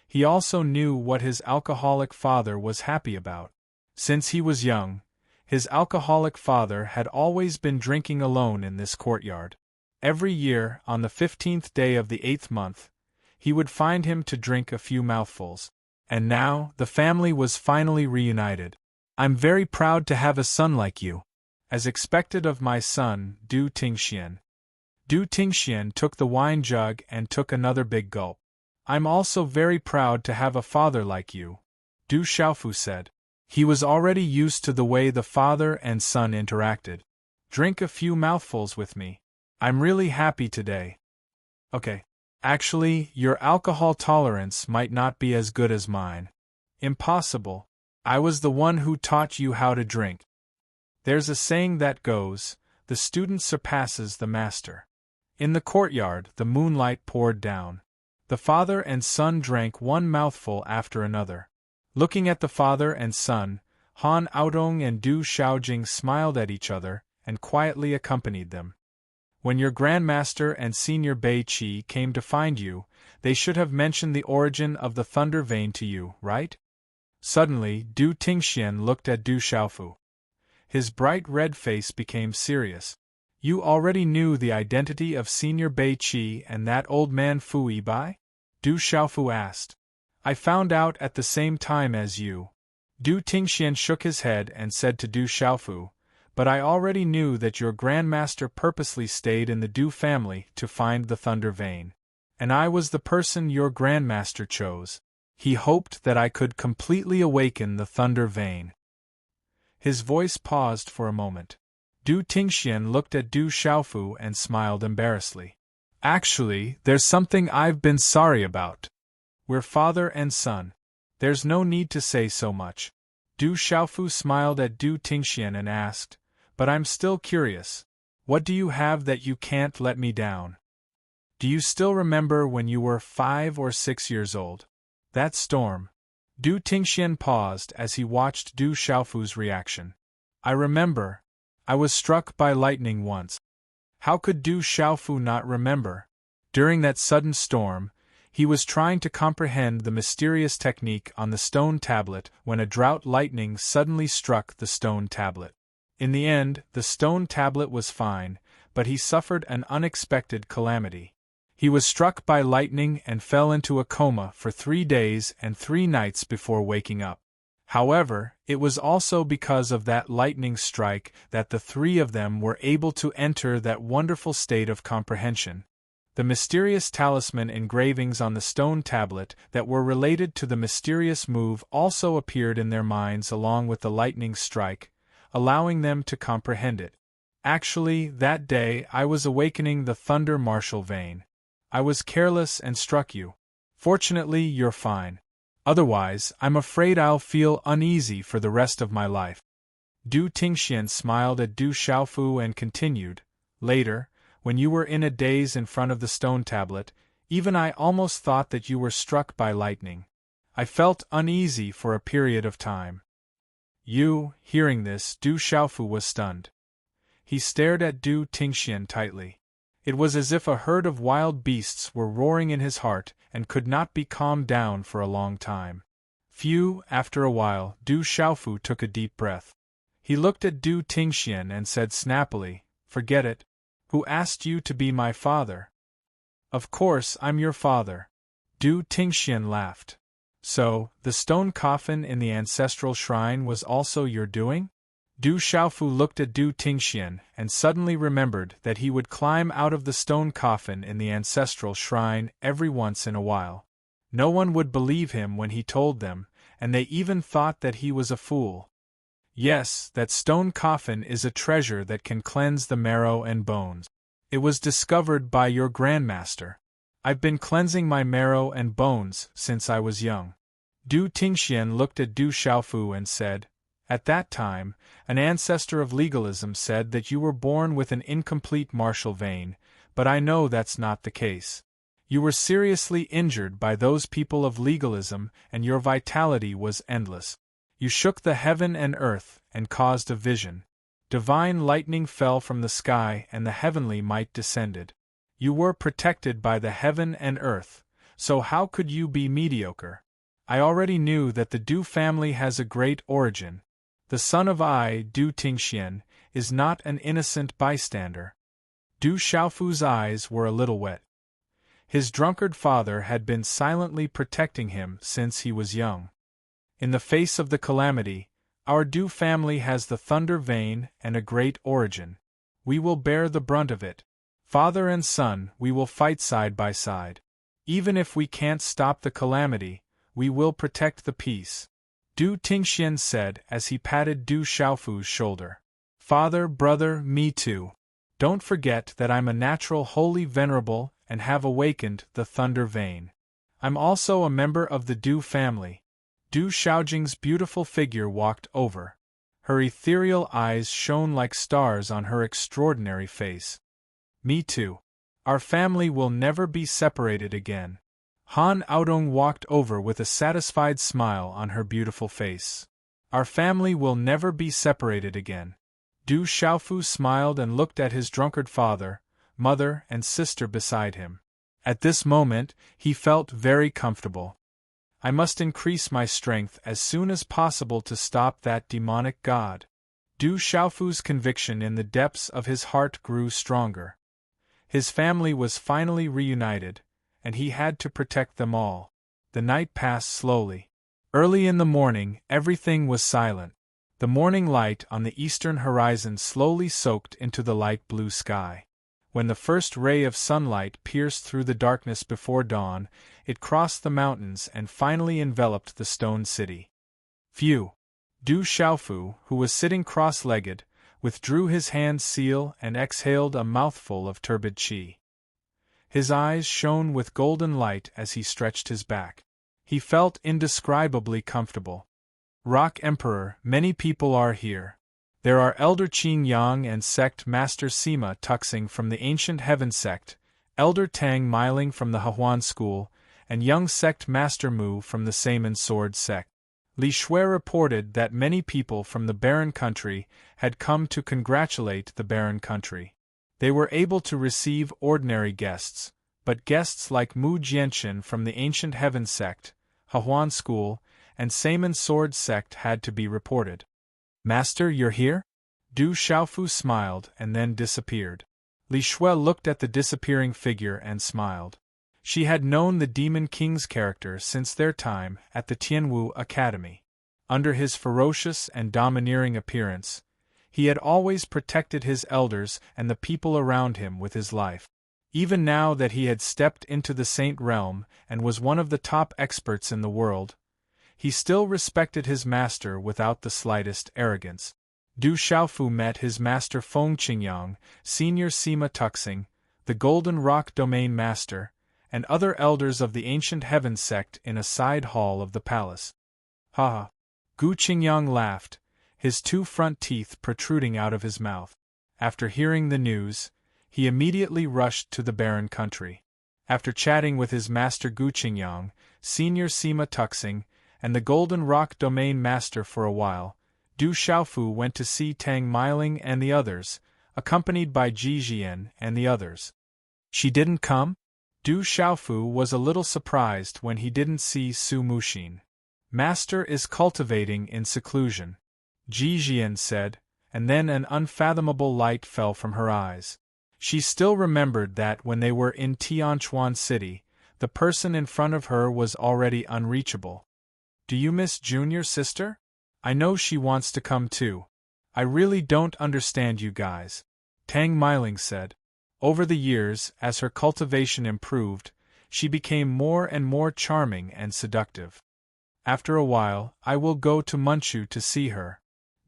He also knew what his alcoholic father was happy about. Since he was young, his alcoholic father had always been drinking alone in this courtyard. Every year, on the 15th day of the 8th month, he would find him to drink a few mouthfuls. And now, the family was finally reunited. I'm very proud to have a son like you. As expected of my son, Du Tingxian. Du Tingxian took the wine jug and took another big gulp. I'm also very proud to have a father like you, Du Xiaofu said. He was already used to the way the father and son interacted. Drink a few mouthfuls with me. I'm really happy today. Okay. Actually, your alcohol tolerance might not be as good as mine. Impossible. I was the one who taught you how to drink. There's a saying that goes, the student surpasses the master. In the courtyard, the moonlight poured down. The father and son drank one mouthful after another. Looking at the father and son, Han Aodong and Du Xiaojing smiled at each other and quietly accompanied them. When your grandmaster and senior Bei Qi came to find you, they should have mentioned the origin of the thunder vein to you, right? Suddenly, Du Tingxian looked at Du Xiaofu. His bright red face became serious. You already knew the identity of senior Bei Qi and that old man Fu Yibai? Du Xiaofu asked. I found out at the same time as you. Du Tingxian shook his head and said to Du Xiaofu, but I already knew that your grandmaster purposely stayed in the Du family to find the thunder vein. And I was the person your grandmaster chose. He hoped that I could completely awaken the thunder vein. His voice paused for a moment. Du Tingxian looked at Du Xiaofu and smiled embarrassedly. Actually, there's something I've been sorry about. We're father and son. There's no need to say so much. Du Xiaofu smiled at Du Tingxian and asked, but I'm still curious. What do you have that you can't let me down? Do you still remember when you were 5 or 6 years old? That storm. Du Tingxian paused as he watched Du Xiaofu's reaction. I remember. I was struck by lightning once. How could Du Xiaofu not remember? During that sudden storm, he was trying to comprehend the mysterious technique on the stone tablet when a drought lightning suddenly struck the stone tablet. In the end, the stone tablet was fine, but he suffered an unexpected calamity. He was struck by lightning and fell into a coma for 3 days and 3 nights before waking up. However, it was also because of that lightning strike that the 3 of them were able to enter that wonderful state of comprehension. The mysterious talisman engravings on the stone tablet that were related to the mysterious move also appeared in their minds along with the lightning strike, allowing them to comprehend it. Actually, that day I was awakening the thunder martial vein. I was careless and struck you. Fortunately, you're fine. Otherwise, I'm afraid I'll feel uneasy for the rest of my life. Du Tingxian smiled at Du Xiaofu and continued, later, when you were in a daze in front of the stone tablet, even I almost thought that you were struck by lightning. I felt uneasy for a period of time. Hearing this, Du Xiaofu was stunned. He stared at Du Tingxian tightly. It was as if a herd of wild beasts were roaring in his heart and could not be calmed down for a long time. After a while, Du Xiaofu took a deep breath. He looked at Du Tingxian and said snappily, "Forget it. Who asked you to be my father?" "Of course I'm your father." Du Tingxian laughed. "So, the stone coffin in the ancestral shrine was also your doing?" Du Xiaofu looked at Du Tingxian and suddenly remembered that he would climb out of the stone coffin in the ancestral shrine every once in a while. No one would believe him when he told them, and they even thought that he was a fool. "Yes, that stone coffin is a treasure that can cleanse the marrow and bones. It was discovered by your grandmaster. I've been cleansing my marrow and bones since I was young." Du Tingxian looked at Du Xiaofu and said, "At that time, an ancestor of legalism said that you were born with an incomplete martial vein, but I know that's not the case. You were seriously injured by those people of legalism and your vitality was endless. You shook the heaven and earth and caused a vision. Divine lightning fell from the sky and the heavenly might descended. You were protected by the heaven and earth, so how could you be mediocre? I already knew that the Du family has a great origin. The son of Du Tingxian, is not an innocent bystander." Du Xiaofu's eyes were a little wet. His drunkard father had been silently protecting him since he was young. In the face of the calamity, our Du family has the thunder vein and a great origin. We will bear the brunt of it. Father and son, we will fight side by side. Even if we can't stop the calamity, we will protect the peace. Du Tingxian said as he patted Du Xiaofu's shoulder. "Father, brother, me too. Don't forget that I'm a natural holy venerable and have awakened the thunder vein. I'm also a member of the Du family." Du Xiaojing's beautiful figure walked over. Her ethereal eyes shone like stars on her extraordinary face. "Me too. Our family will never be separated again." Han Aodong walked over with a satisfied smile on her beautiful face. "Our family will never be separated again." Du Xiaofu smiled and looked at his drunkard father, mother, and sister beside him. At this moment, he felt very comfortable. "I must increase my strength as soon as possible to stop that demonic god." Du Xiaofu's conviction in the depths of his heart grew stronger. His family was finally reunited, and he had to protect them all. The night passed slowly. Early in the morning, everything was silent. The morning light on the eastern horizon slowly soaked into the light blue sky. When the first ray of sunlight pierced through the darkness before dawn, it crossed the mountains and finally enveloped the stone city. Du Xiaofu, who was sitting cross-legged, withdrew his hand seal and exhaled a mouthful of turbid qi. His eyes shone with golden light as he stretched his back. He felt indescribably comfortable. "Rock Emperor, many people are here. There are Elder Qing Yang and Sect Master Sima Tuxing from the Ancient Heaven Sect, Elder Tang Miling from the Hehuan School, and young Sect Master Mu from the Saman Sword Sect." Li Shui reported that many people from the Barren Country had come to congratulate the Barren Country. They were able to receive ordinary guests, but guests like Mu Jianxin from the Ancient Heaven Sect, Hehuan School, and Saman Sword Sect had to be reported. "Master, you're here?" Du Xiaofu smiled and then disappeared. Li Shui looked at the disappearing figure and smiled. She had known the Demon King's character since their time at the Tianwu Academy. Under his ferocious and domineering appearance, he had always protected his elders and the people around him with his life. Even now that he had stepped into the Saint Realm and was one of the top experts in the world, he still respected his master without the slightest arrogance. Du Xiaofu met his master Feng Qingyang, Senior Sima Tuxing, the Golden Rock Domain Master, and other elders of the Ancient Heaven sect in a side hall of the palace. Ha ha! Gu Qingyang laughed, his two front teeth protruding out of his mouth. After hearing the news, he immediately rushed to the barren country. After chatting with his master Gu Qingyang, Senior Sima Tuxing, and the Golden Rock Domain Master for a while, Du Xiaofu went to see Tang Miling and the others, accompanied by Ji Jian and the others. She didn't come? Du Xiaofu was a little surprised when he didn't see Su Muxin. Master is cultivating in seclusion, Ji Jian said, and then an unfathomable light fell from her eyes. She still remembered that when they were in Tianchuan City, the person in front of her was already unreachable. Do you miss Junior Sister? I know she wants to come too. I really don't understand you guys, Tang Miling said. Over the years, as her cultivation improved, she became more and more charming and seductive. After a while, I will go to Munchu to see her.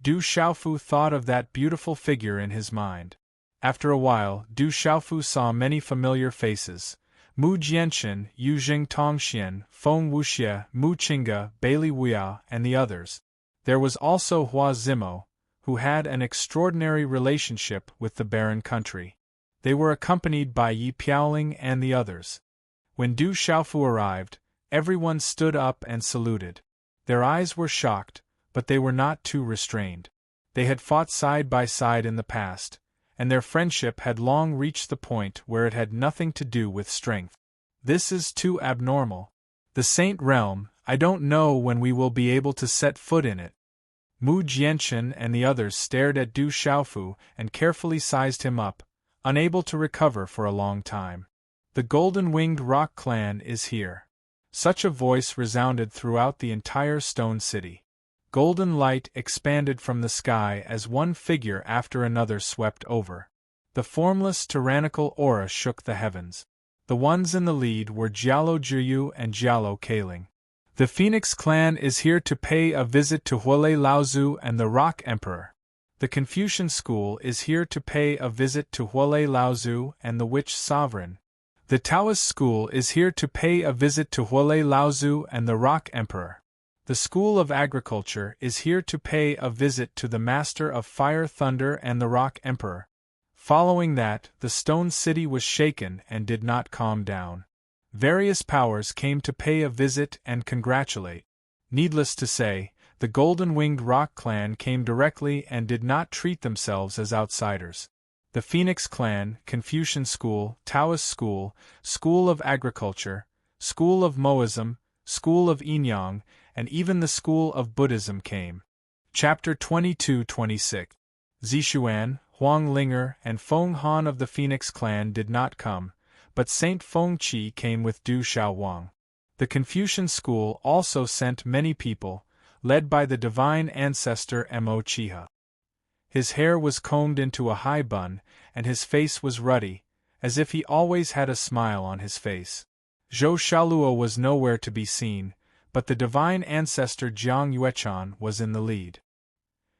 Du Xiaofu thought of that beautiful figure in his mind. After a while, Du Xiaofu saw many familiar faces: Mu Jianchen, Yu Jing Tongxian, Feng Wuxie, Mu Qingge, Bailey Wuya, and the others. There was also Hua Zimo, who had an extraordinary relationship with the barren country. They were accompanied by Yi Piaoling and the others. When Du Xiaofu arrived, everyone stood up and saluted. Their eyes were shocked, but they were not too restrained. They had fought side by side in the past, and their friendship had long reached the point where it had nothing to do with strength. This is too abnormal. The Saint Realm, I don't know when we will be able to set foot in it. Mu Jianchen and the others stared at Du Xiaofu and carefully sized him up, unable to recover for a long time. The Golden-Winged Rock Clan is here. Such a voice resounded throughout the entire stone city. Golden light expanded from the sky as one figure after another swept over. The formless tyrannical aura shook the heavens. The ones in the lead were Jialo Juyu and Jialo Kaling. The Phoenix clan is here to pay a visit to Huolei Laozu and the Rock Emperor. The Confucian school is here to pay a visit to Huolei Laozu and the Witch Sovereign. The Taoist school is here to pay a visit to Huolei Laozu and the Rock Emperor. The School of Agriculture is here to pay a visit to the Master of Fire Thunder and the Rock Emperor. Following that, the Stone City was shaken and did not calm down. Various powers came to pay a visit and congratulate. Needless to say, the Golden-Winged Rock Clan came directly and did not treat themselves as outsiders. The Phoenix Clan, Confucian School, Taoist School, School of Agriculture, School of Moism, School of Inyang, and even the School of Buddhism came. Chapter 22-26. Zixuan, Huang Linger, and Feng Han of the Phoenix Clan did not come, but Saint Feng Qi came with Du Xiaowang. The Confucian school also sent many people, led by the divine ancestor Mo Chiha. His hair was combed into a high bun, and his face was ruddy, as if he always had a smile on his face. Zhou Shaluo was nowhere to be seen, but the divine ancestor Jiang Yuechan was in the lead.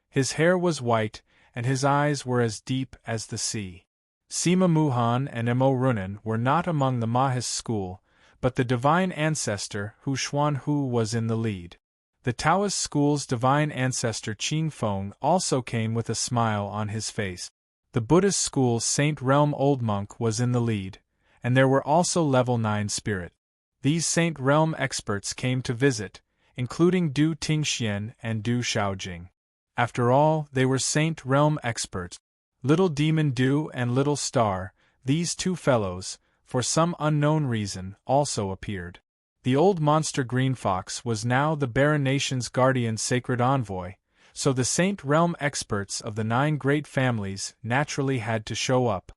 His hair was white, and his eyes were as deep as the sea. Sima Muhan and Mo Runan were not among the Mahis school, but the divine ancestor Hu Xuanhu was in the lead. The Taoist school's divine ancestor Qing Feng also came with a smile on his face. The Buddhist school's Saint Realm Old Monk was in the lead, and there were also level 9 spirit. These Saint Realm experts came to visit, including Du Tingxian and Du Xiaojing. After all, they were Saint Realm experts. Little Demon Du and Little Star, these two fellows, for some unknown reason, also appeared. The old monster Green Fox was now the barren nation's guardian sacred envoy, so the Saint Realm experts of the 9 great families naturally had to show up.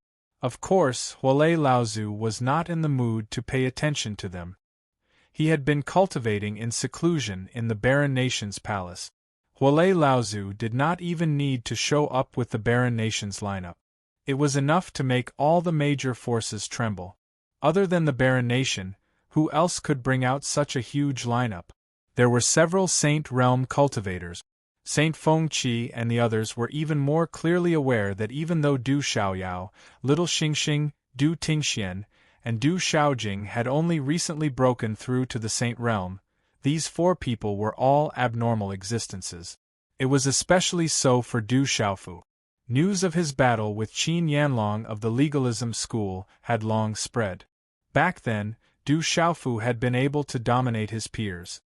Of course, Huolei Laozu was not in the mood to pay attention to them. He had been cultivating in seclusion in the barren nation's palace. Huolei Laozu did not even need to show up with the barren nation's lineup. It was enough to make all the major forces tremble. Other than the barren nation, who else could bring out such a huge lineup? There were several Saint Realm cultivators. Saint Feng Qi and the others were even more clearly aware that even though Du Xiaoyao, Little Xingxing, Du Tingxian, and Du Xiaojing had only recently broken through to the Saint Realm, these four people were all abnormal existences. It was especially so for Du Xiaofu. News of his battle with Qin Yanlong of the legalism school had long spread. Back then, Du Xiaofu had been able to dominate his peers.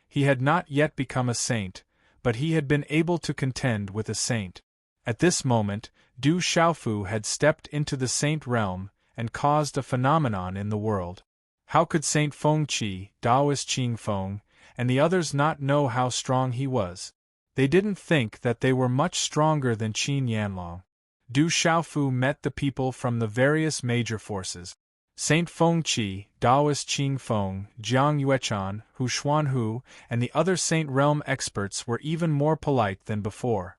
He had not yet become a saint, but he had been able to contend with a saint. At this moment, Du Xiaofu had stepped into the saint realm and caused a phenomenon in the world. How could Saint Feng Qi, Daoist Qing Feng, and the others not know how strong he was? They didn't think that they were much stronger than Qin Yanlong. Du Xiaofu met the people from the various major forces. Saint Feng Qi, Daoist Qing Feng, Jiang Yuechan, Hu Xuanhu, and the other Saint Realm experts were even more polite than before.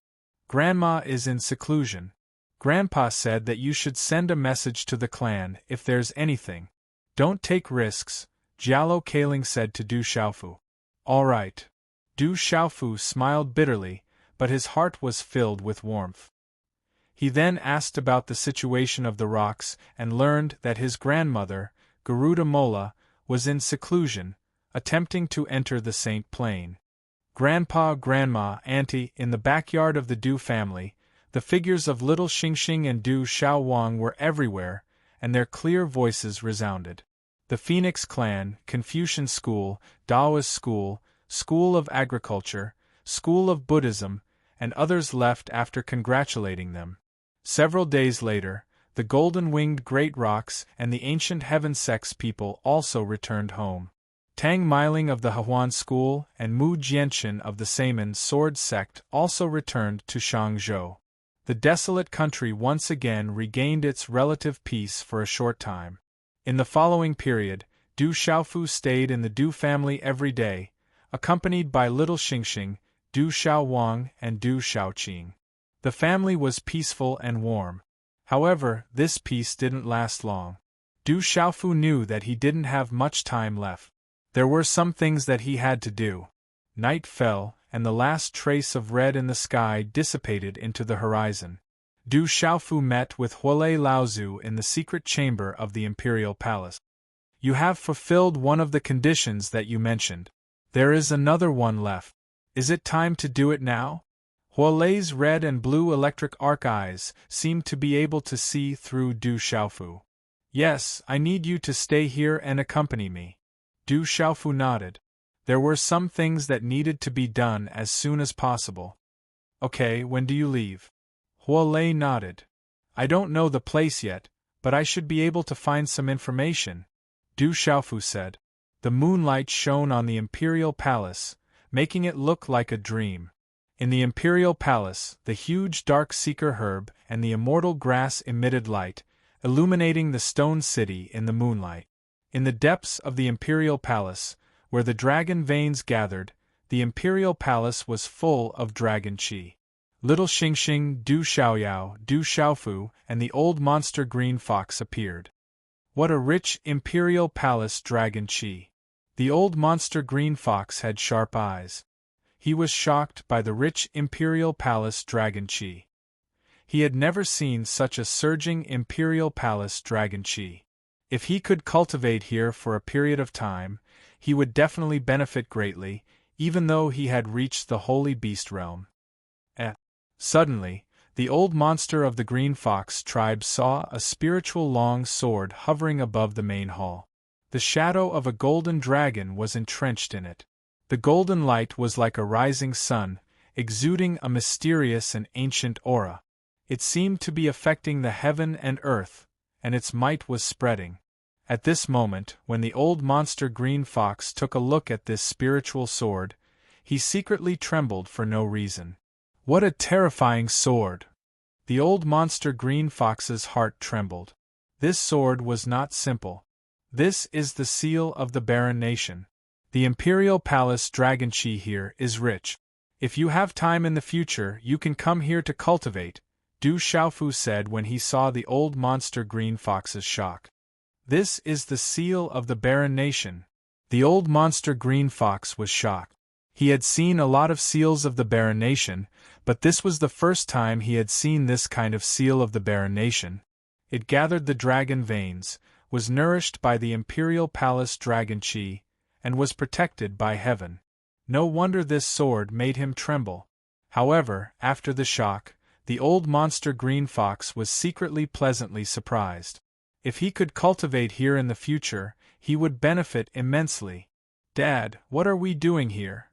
Grandma is in seclusion. Grandpa said that you should send a message to the clan if there's anything. Don't take risks, Jialo Kaling said to Du Xiaofu. All right. Du Xiaofu smiled bitterly, but his heart was filled with warmth. He then asked about the situation of the rocks and learned that his grandmother, Garuda Mola, was in seclusion, attempting to enter the Saint Plain. Grandpa, Grandma, Auntie, in the backyard of the Du family, the figures of Little Xingxing and Du Xiaowang were everywhere, and their clear voices resounded. The Phoenix Clan, Confucian School, Taoist School, School of Agriculture, School of Buddhism, and others left after congratulating them. Several days later, the golden-winged Great Rocks and the ancient Heaven Sex people also returned home. Tang Miling of the Hehuan School and Mu Jianchen of the Saiman Sword Sect also returned to Shangzhou. The desolate country once again regained its relative peace for a short time. In the following period, Du Xiaofu stayed in the Du family every day, accompanied by Little Xingxing, Du Xiaowang, and Du Xiaoqing. The family was peaceful and warm. However, this peace didn't last long. Du Xiaofu knew that he didn't have much time left. There were some things that he had to do. Night fell, and the last trace of red in the sky dissipated into the horizon. Du Xiaofu met with Huolei Laozu in the secret chamber of the imperial palace. You have fulfilled one of the conditions that you mentioned. There is another one left. Is it time to do it now? Huolei's red and blue electric arc eyes seemed to be able to see through Du Xiaofu. Yes, I need you to stay here and accompany me. Du Xiaofu nodded. There were some things that needed to be done as soon as possible. Okay, when do you leave? Huolei nodded. I don't know the place yet, but I should be able to find some information, Du Xiaofu said. The moonlight shone on the imperial palace, making it look like a dream. In the imperial palace, the huge dark seeker herb and the immortal grass emitted light, illuminating the stone city in the moonlight. In the depths of the imperial palace, where the dragon veins gathered, the imperial palace was full of dragon qi. Little Xingxing, Du Xiaoyao, Du Xiaofu, and the old monster green fox appeared. What a rich imperial palace dragon qi! The old monster green fox had sharp eyes. He was shocked by the rich imperial palace dragon qi. He had never seen such a surging imperial palace dragon qi. If he could cultivate here for a period of time, he would definitely benefit greatly, even though he had reached the holy beast realm. Suddenly, the old monster of the green fox tribe saw a spiritual long sword hovering above the main hall. The shadow of a golden dragon was entrenched in it. The golden light was like a rising sun, exuding a mysterious and ancient aura. It seemed to be affecting the heaven and earth, and its might was spreading. At this moment, when the old monster green fox took a look at this spiritual sword, he secretly trembled for no reason. What a terrifying sword! The old monster green fox's heart trembled. This sword was not simple. This is the seal of the barren nation. The imperial palace Dragonchi here is rich. If you have time in the future, you can come here to cultivate, Du Xiaofu said when he saw the old monster green fox's shock. This is the seal of the barren nation. The old monster green fox was shocked. He had seen a lot of seals of the barren nation, but this was the first time he had seen this kind of seal of the barren nation. It gathered the dragon veins, was nourished by the imperial palace dragon chi, and was protected by heaven. No wonder this sword made him tremble. However, after the shock, the old monster green fox was secretly pleasantly surprised. If he could cultivate here in the future, he would benefit immensely. Dad, what are we doing here?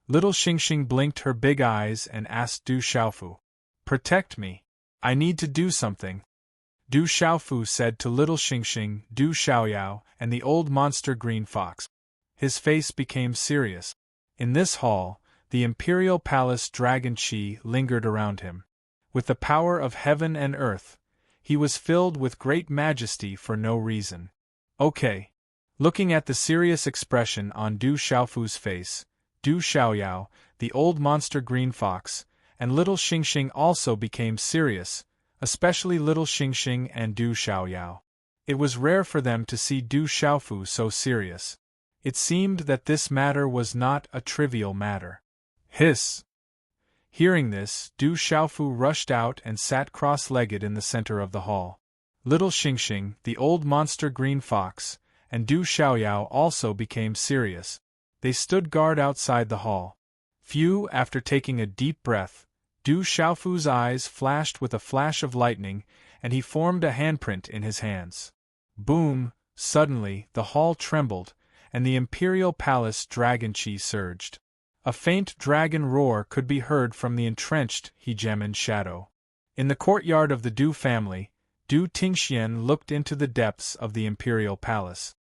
Little Xingxing blinked her big eyes and asked Du Xiaofu. Protect me. I need to do something. Du Xiaofu said to little Xingxing, Du Xiaoyao, and the old monster green fox. His face became serious. In this hall, the imperial palace dragon chi lingered around him. With the power of heaven and earth, he was filled with great majesty for no reason. Okay. Looking at the serious expression on Du Xiaofu's face, Du Xiaoyao, the old monster green fox, and little Xingxing also became serious, especially little Xingxing and Du Xiaoyao. It was rare for them to see Du Xiaofu so serious. It seemed that this matter was not a trivial matter. Hiss! Hearing this, Du Xiaofu rushed out and sat cross-legged in the center of the hall. Little Xingxing, the old monster green fox, and Du Xiaoyao also became serious. They stood guard outside the hall. After taking a deep breath, Du Xiaofu's eyes flashed with a flash of lightning, and he formed a handprint in his hands. Boom! Suddenly, the hall trembled, and the imperial palace dragon chi surged. A faint dragon roar could be heard from the entrenched Hegemon's shadow. In the courtyard of the Du family, Du Tingxian looked into the depths of the imperial palace.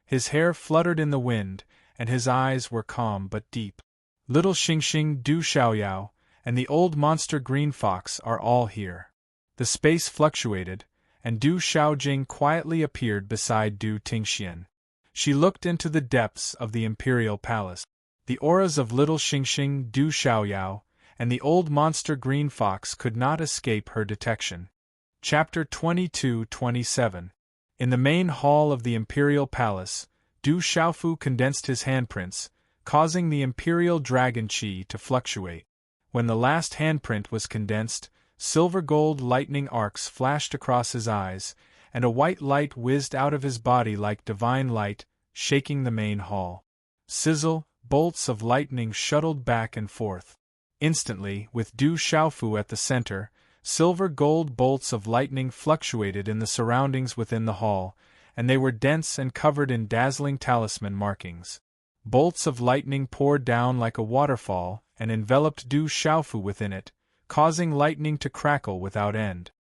His hair fluttered in the wind, and his eyes were calm but deep. Little Xingxing, Du Xiaoyao, and the old monster green fox are all here. The space fluctuated, and Du Xiaojing quietly appeared beside Du Tingxian. She looked into the depths of the imperial palace. The auras of little Xingxing, Du Xiaoyao, and the old monster green fox could not escape her detection. Chapter 22-27. In the main hall of the imperial palace, Du Xiaofu condensed his handprints, causing the imperial dragon chi to fluctuate. When the last handprint was condensed, silver-gold lightning arcs flashed across his eyes, and a white light whizzed out of his body like divine light, shaking the main hall. Sizzle, bolts of lightning shuttled back and forth. Instantly, with Du Xiaofu at the center, silver-gold bolts of lightning fluctuated in the surroundings within the hall, and they were dense and covered in dazzling talisman markings. Bolts of lightning poured down like a waterfall and enveloped Du Xiaofu within it, causing lightning to crackle without end.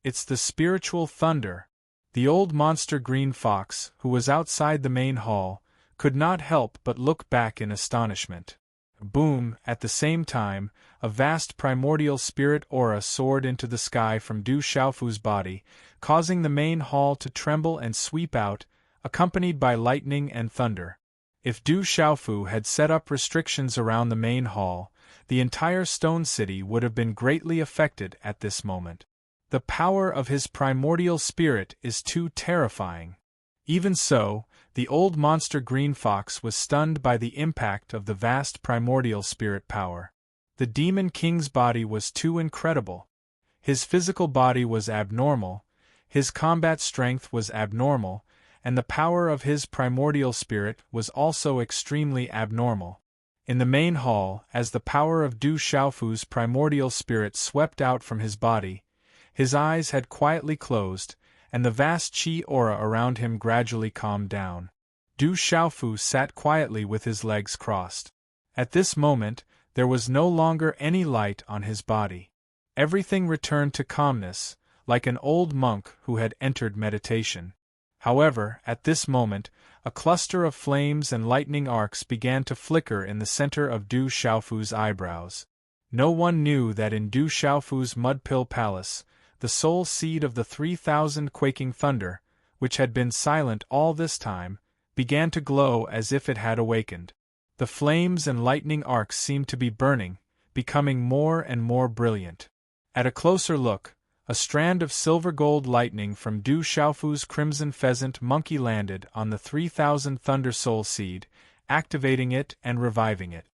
It's the spiritual thunder. The old monster green fox, who was outside the main hall, could not help but look back in astonishment. Boom! At the same time, a vast primordial spirit aura soared into the sky from Du Xiaofu's body, causing the main hall to tremble and sweep out, accompanied by lightning and thunder. If Du Xiaofu had set up restrictions around the main hall, the entire stone city would have been greatly affected at this moment. The power of his primordial spirit is too terrifying. Even so, the old monster green fox was stunned by the impact of the vast primordial spirit power. The demon king's body was too incredible. His physical body was abnormal, his combat strength was abnormal, and the power of his primordial spirit was also extremely abnormal. In the main hall, as the power of Du Xiaofu's primordial spirit swept out from his body, his eyes had quietly closed, and the vast chi aura around him gradually calmed down. Du Xiaofu sat quietly with his legs crossed. At this moment, there was no longer any light on his body. Everything returned to calmness, like an old monk who had entered meditation. However, at this moment, a cluster of flames and lightning arcs began to flicker in the center of Du Xiaofu's eyebrows. No one knew that in Du Xiaofu's mud-pill palace, the soul seed of the 3,000 quaking thunder, which had been silent all this time, began to glow as if it had awakened. The flames and lightning arcs seemed to be burning, becoming more and more brilliant. At a closer look, a strand of silver-gold lightning from Du Xiaofu's crimson pheasant monkey landed on the 3,000 thunder soul seed, activating it and reviving it.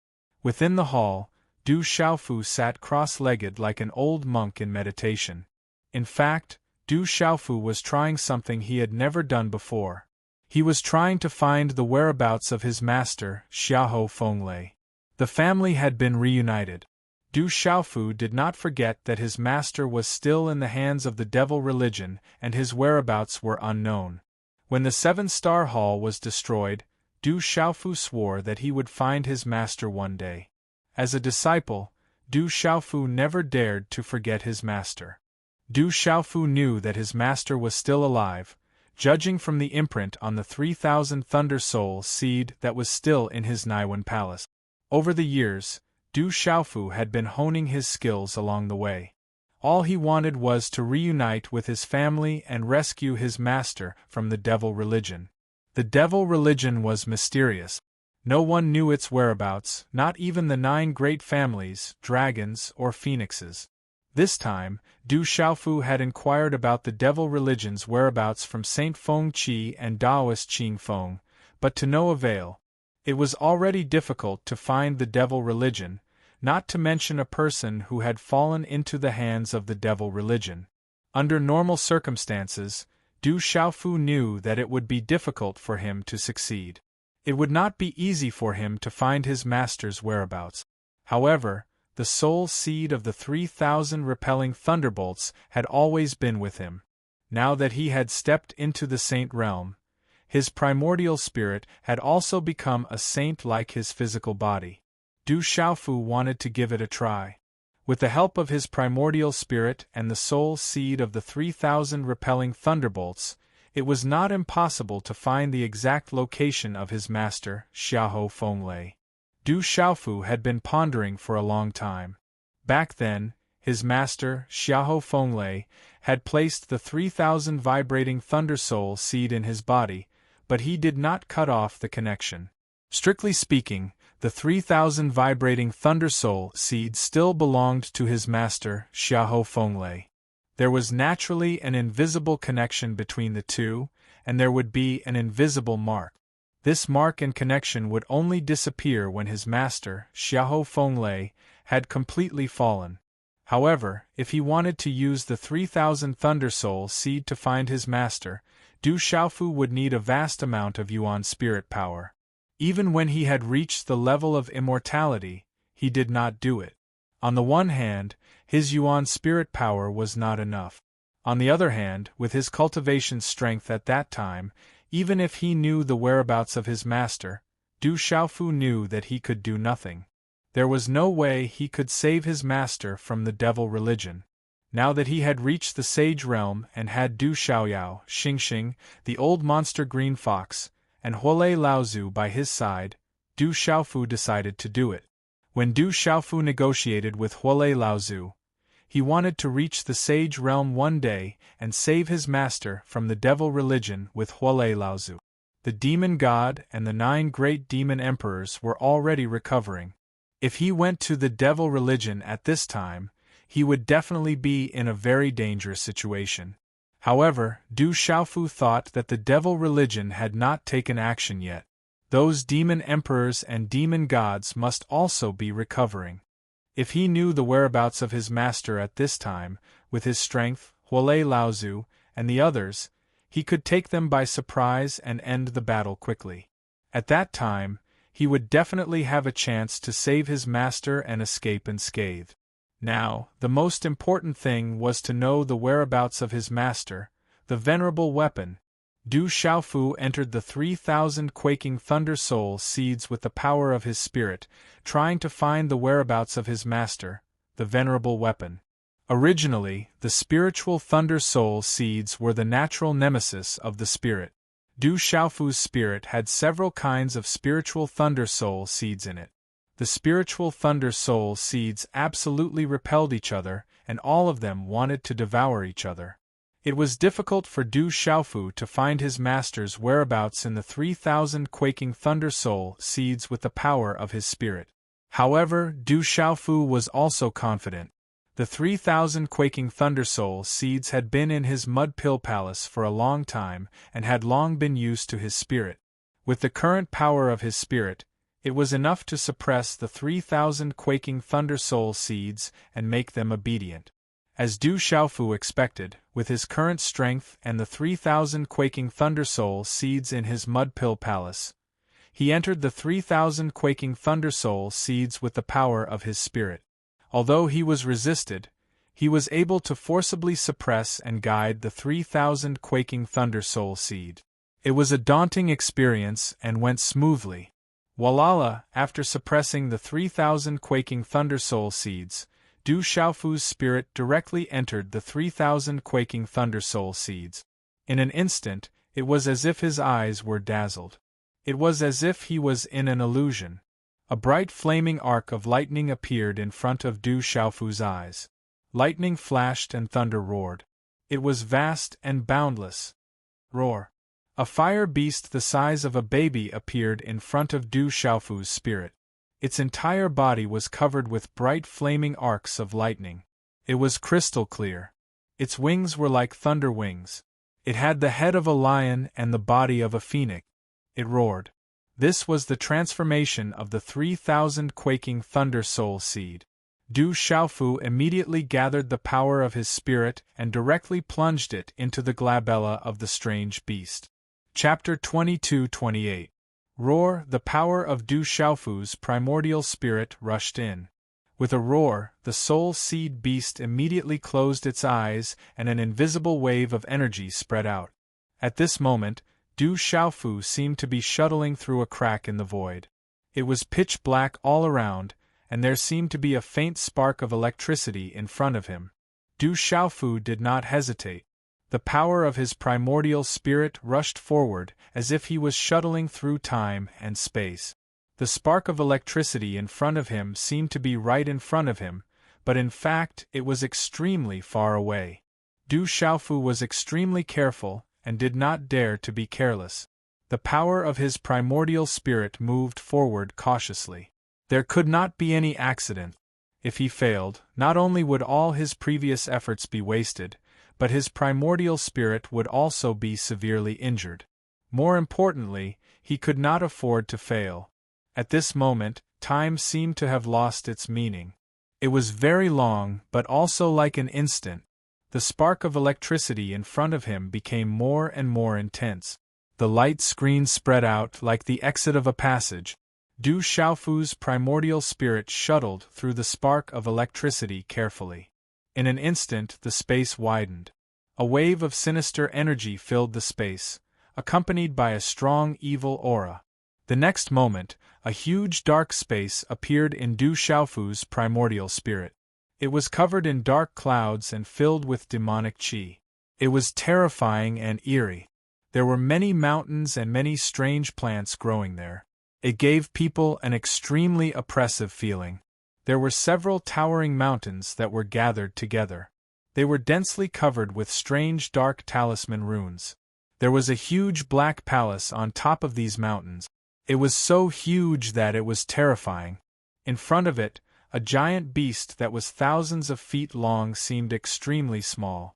Within the hall, Du Xiaofu sat cross-legged like an old monk in meditation. In fact, Du Xiaofu was trying something he had never done before. He was trying to find the whereabouts of his master, Xiahou Fenglei. The family had been reunited. Du Xiaofu did not forget that his master was still in the hands of the devil religion and his whereabouts were unknown. When the 7-star hall was destroyed, Du Xiaofu swore that he would find his master one day. As a disciple, Du Xiaofu never dared to forget his master. Du Xiaofu knew that his master was still alive, judging from the imprint on the 3,000 thunder soul seed that was still in his Naiwan palace. Over the years, Du Xiaofu had been honing his skills along the way. All he wanted was to reunite with his family and rescue his master from the devil religion. The devil religion was mysterious. No one knew its whereabouts, not even the 9 great families, dragons, or phoenixes. This time, Du Xiaofu had inquired about the devil religion's whereabouts from Saint Feng Qi and Taoist Qing Feng, but to no avail. It was already difficult to find the devil religion, not to mention a person who had fallen into the hands of the devil religion. Under normal circumstances, Du Xiaofu knew that it would be difficult for him to succeed. It would not be easy for him to find his master's whereabouts. However, the soul seed of the 3,000 repelling thunderbolts had always been with him. Now that he had stepped into the saint realm, his primordial spirit had also become a saint like his physical body. Du Xiaofu wanted to give it a try. With the help of his primordial spirit and the soul seed of the 3,000 repelling thunderbolts, it was not impossible to find the exact location of his master, Xiahou Fenglei. Du Xiaofu had been pondering for a long time. Back then, his master, Xiahou Fenglei, had placed the 3,000 vibrating thunder soul seed in his body, but he did not cut off the connection. Strictly speaking, the 3,000 vibrating thunder soul seed still belonged to his master, Xiahou Fenglei. There was naturally an invisible connection between the two, and there would be an invisible mark. This mark and connection would only disappear when his master, Xiahou Fenglei, had completely fallen. However, if he wanted to use the 3,000 Thunder Soul seed to find his master, Du Xiaofu would need a vast amount of Yuan spirit power. Even when he had reached the level of immortality, he did not do it. On the one hand, his Yuan spirit power was not enough. On the other hand, with his cultivation strength at that time, even if he knew the whereabouts of his master, Du Xiaofu knew that he could do nothing. There was no way he could save his master from the devil religion. Now that he had reached the sage realm and had Du Xiaoyao, Xingxing, the old monster green fox, and Huolei Laozu by his side, Du Xiaofu decided to do it. When Du Xiaofu negotiated with Huolei Laozu, he wanted to reach the sage realm one day and save his master from the devil religion with Huolei Laozu. The demon god and the 9 great demon emperors were already recovering. If he went to the devil religion at this time, he would definitely be in a very dangerous situation. However, Du Xiaofu thought that the devil religion had not taken action yet. Those demon emperors and demon gods must also be recovering. If he knew the whereabouts of his master at this time, with his strength, Huolei Laozu, and the others, he could take them by surprise and end the battle quickly. At that time, he would definitely have a chance to save his master and escape unscathed. Now, the most important thing was to know the whereabouts of his master, the venerable weapon. Du Xiaofu entered the 3,000 quaking thunder soul seeds with the power of his spirit, trying to find the whereabouts of his master, the venerable weapon. Originally, the spiritual thunder soul seeds were the natural nemesis of the spirit. Du Xiaofu's spirit had several kinds of spiritual thunder soul seeds in it. The spiritual thunder soul seeds absolutely repelled each other, and all of them wanted to devour each other. It was difficult for Du Xiaofu to find his master's whereabouts in the 3,000 quaking thunder soul seeds with the power of his spirit. However, Du Xiaofu was also confident. The 3,000 quaking thunder soul seeds had been in his mud pill palace for a long time and had long been used to his spirit. With the current power of his spirit, it was enough to suppress the 3,000 quaking thunder soul seeds and make them obedient. As Du Xiaofu expected, with his current strength and the 3,000 quaking thunder soul seeds in his mud pill palace, he entered the 3,000 quaking thunder soul seeds with the power of his spirit. Although he was resisted, he was able to forcibly suppress and guide the 3,000 quaking thunder soul seed. It was a daunting experience and went smoothly. Walala, after suppressing the 3,000 quaking thunder soul seeds, Du Xiaofu's spirit directly entered the 3,000 quaking thunder soul seeds. In an instant, it was as if his eyes were dazzled. It was as if he was in an illusion. A bright flaming arc of lightning appeared in front of Du Xiaofu's eyes. Lightning flashed and thunder roared. It was vast and boundless. Roar. A fire beast the size of a baby appeared in front of Du Xiaofu's spirit. Its entire body was covered with bright flaming arcs of lightning. It was crystal clear. Its wings were like thunder wings. It had the head of a lion and the body of a phoenix. It roared. This was the transformation of the 3,000 quaking thunder soul seed. Du Xiaofu immediately gathered the power of his spirit and directly plunged it into the glabella of the strange beast. Chapter 22-28. Roar. The power of Du Xiaofu's primordial spirit rushed in. With a roar, the soul seed beast immediately closed its eyes and an invisible wave of energy spread out. At this moment, Du Xiaofu seemed to be shuttling through a crack in the void. It was pitch black all around, and there seemed to be a faint spark of electricity in front of him. Du Xiaofu did not hesitate. The power of his primordial spirit rushed forward as if he was shuttling through time and space. The spark of electricity in front of him seemed to be right in front of him, but in fact it was extremely far away. Du Xiaofu was extremely careful and did not dare to be careless. The power of his primordial spirit moved forward cautiously. There could not be any accident. If he failed, not only would all his previous efforts be wasted, but his primordial spirit would also be severely injured. More importantly, he could not afford to fail. At this moment, time seemed to have lost its meaning. It was very long, but also like an instant. The spark of electricity in front of him became more and more intense. The light screen spread out like the exit of a passage. Du Xiaofu's primordial spirit shuttled through the spark of electricity carefully. In an instant the space widened. A wave of sinister energy filled the space, accompanied by a strong evil aura. The next moment, a huge dark space appeared in Du Xiaofu's primordial spirit. It was covered in dark clouds and filled with demonic qi. It was terrifying and eerie. There were many mountains and many strange plants growing there. It gave people an extremely oppressive feeling. There were several towering mountains that were gathered together. They were densely covered with strange dark talisman runes. There was a huge black palace on top of these mountains. It was so huge that it was terrifying. In front of it, a giant beast that was thousands of feet long seemed extremely small.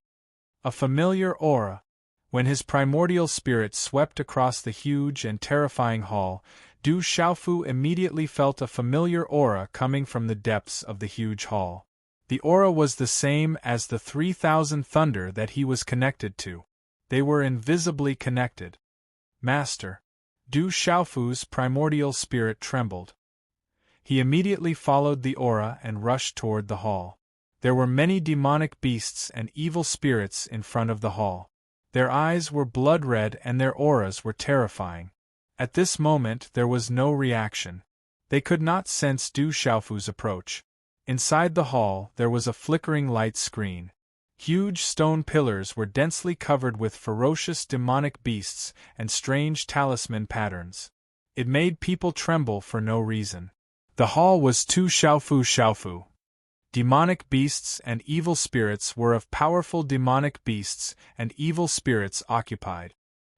A familiar aura. When his primordial spirit swept across the huge and terrifying hall, Du Xiaofu immediately felt a familiar aura coming from the depths of the huge hall. The aura was the same as the 3,000 thunder that he was connected to. They were invisibly connected. Master. Du Xiaofu's primordial spirit trembled. He immediately followed the aura and rushed toward the hall. There were many demonic beasts and evil spirits in front of the hall. Their eyes were blood red and their auras were terrifying. At this moment there was no reaction. They could not sense Du Xiaofu's approach. Inside the hall there was a flickering light screen. Huge stone pillars were densely covered with ferocious demonic beasts and strange talisman patterns. It made people tremble for no reason. The hall was too Xiaofu. Demonic beasts and evil spirits were of powerful demonic beasts and evil spirits occupied.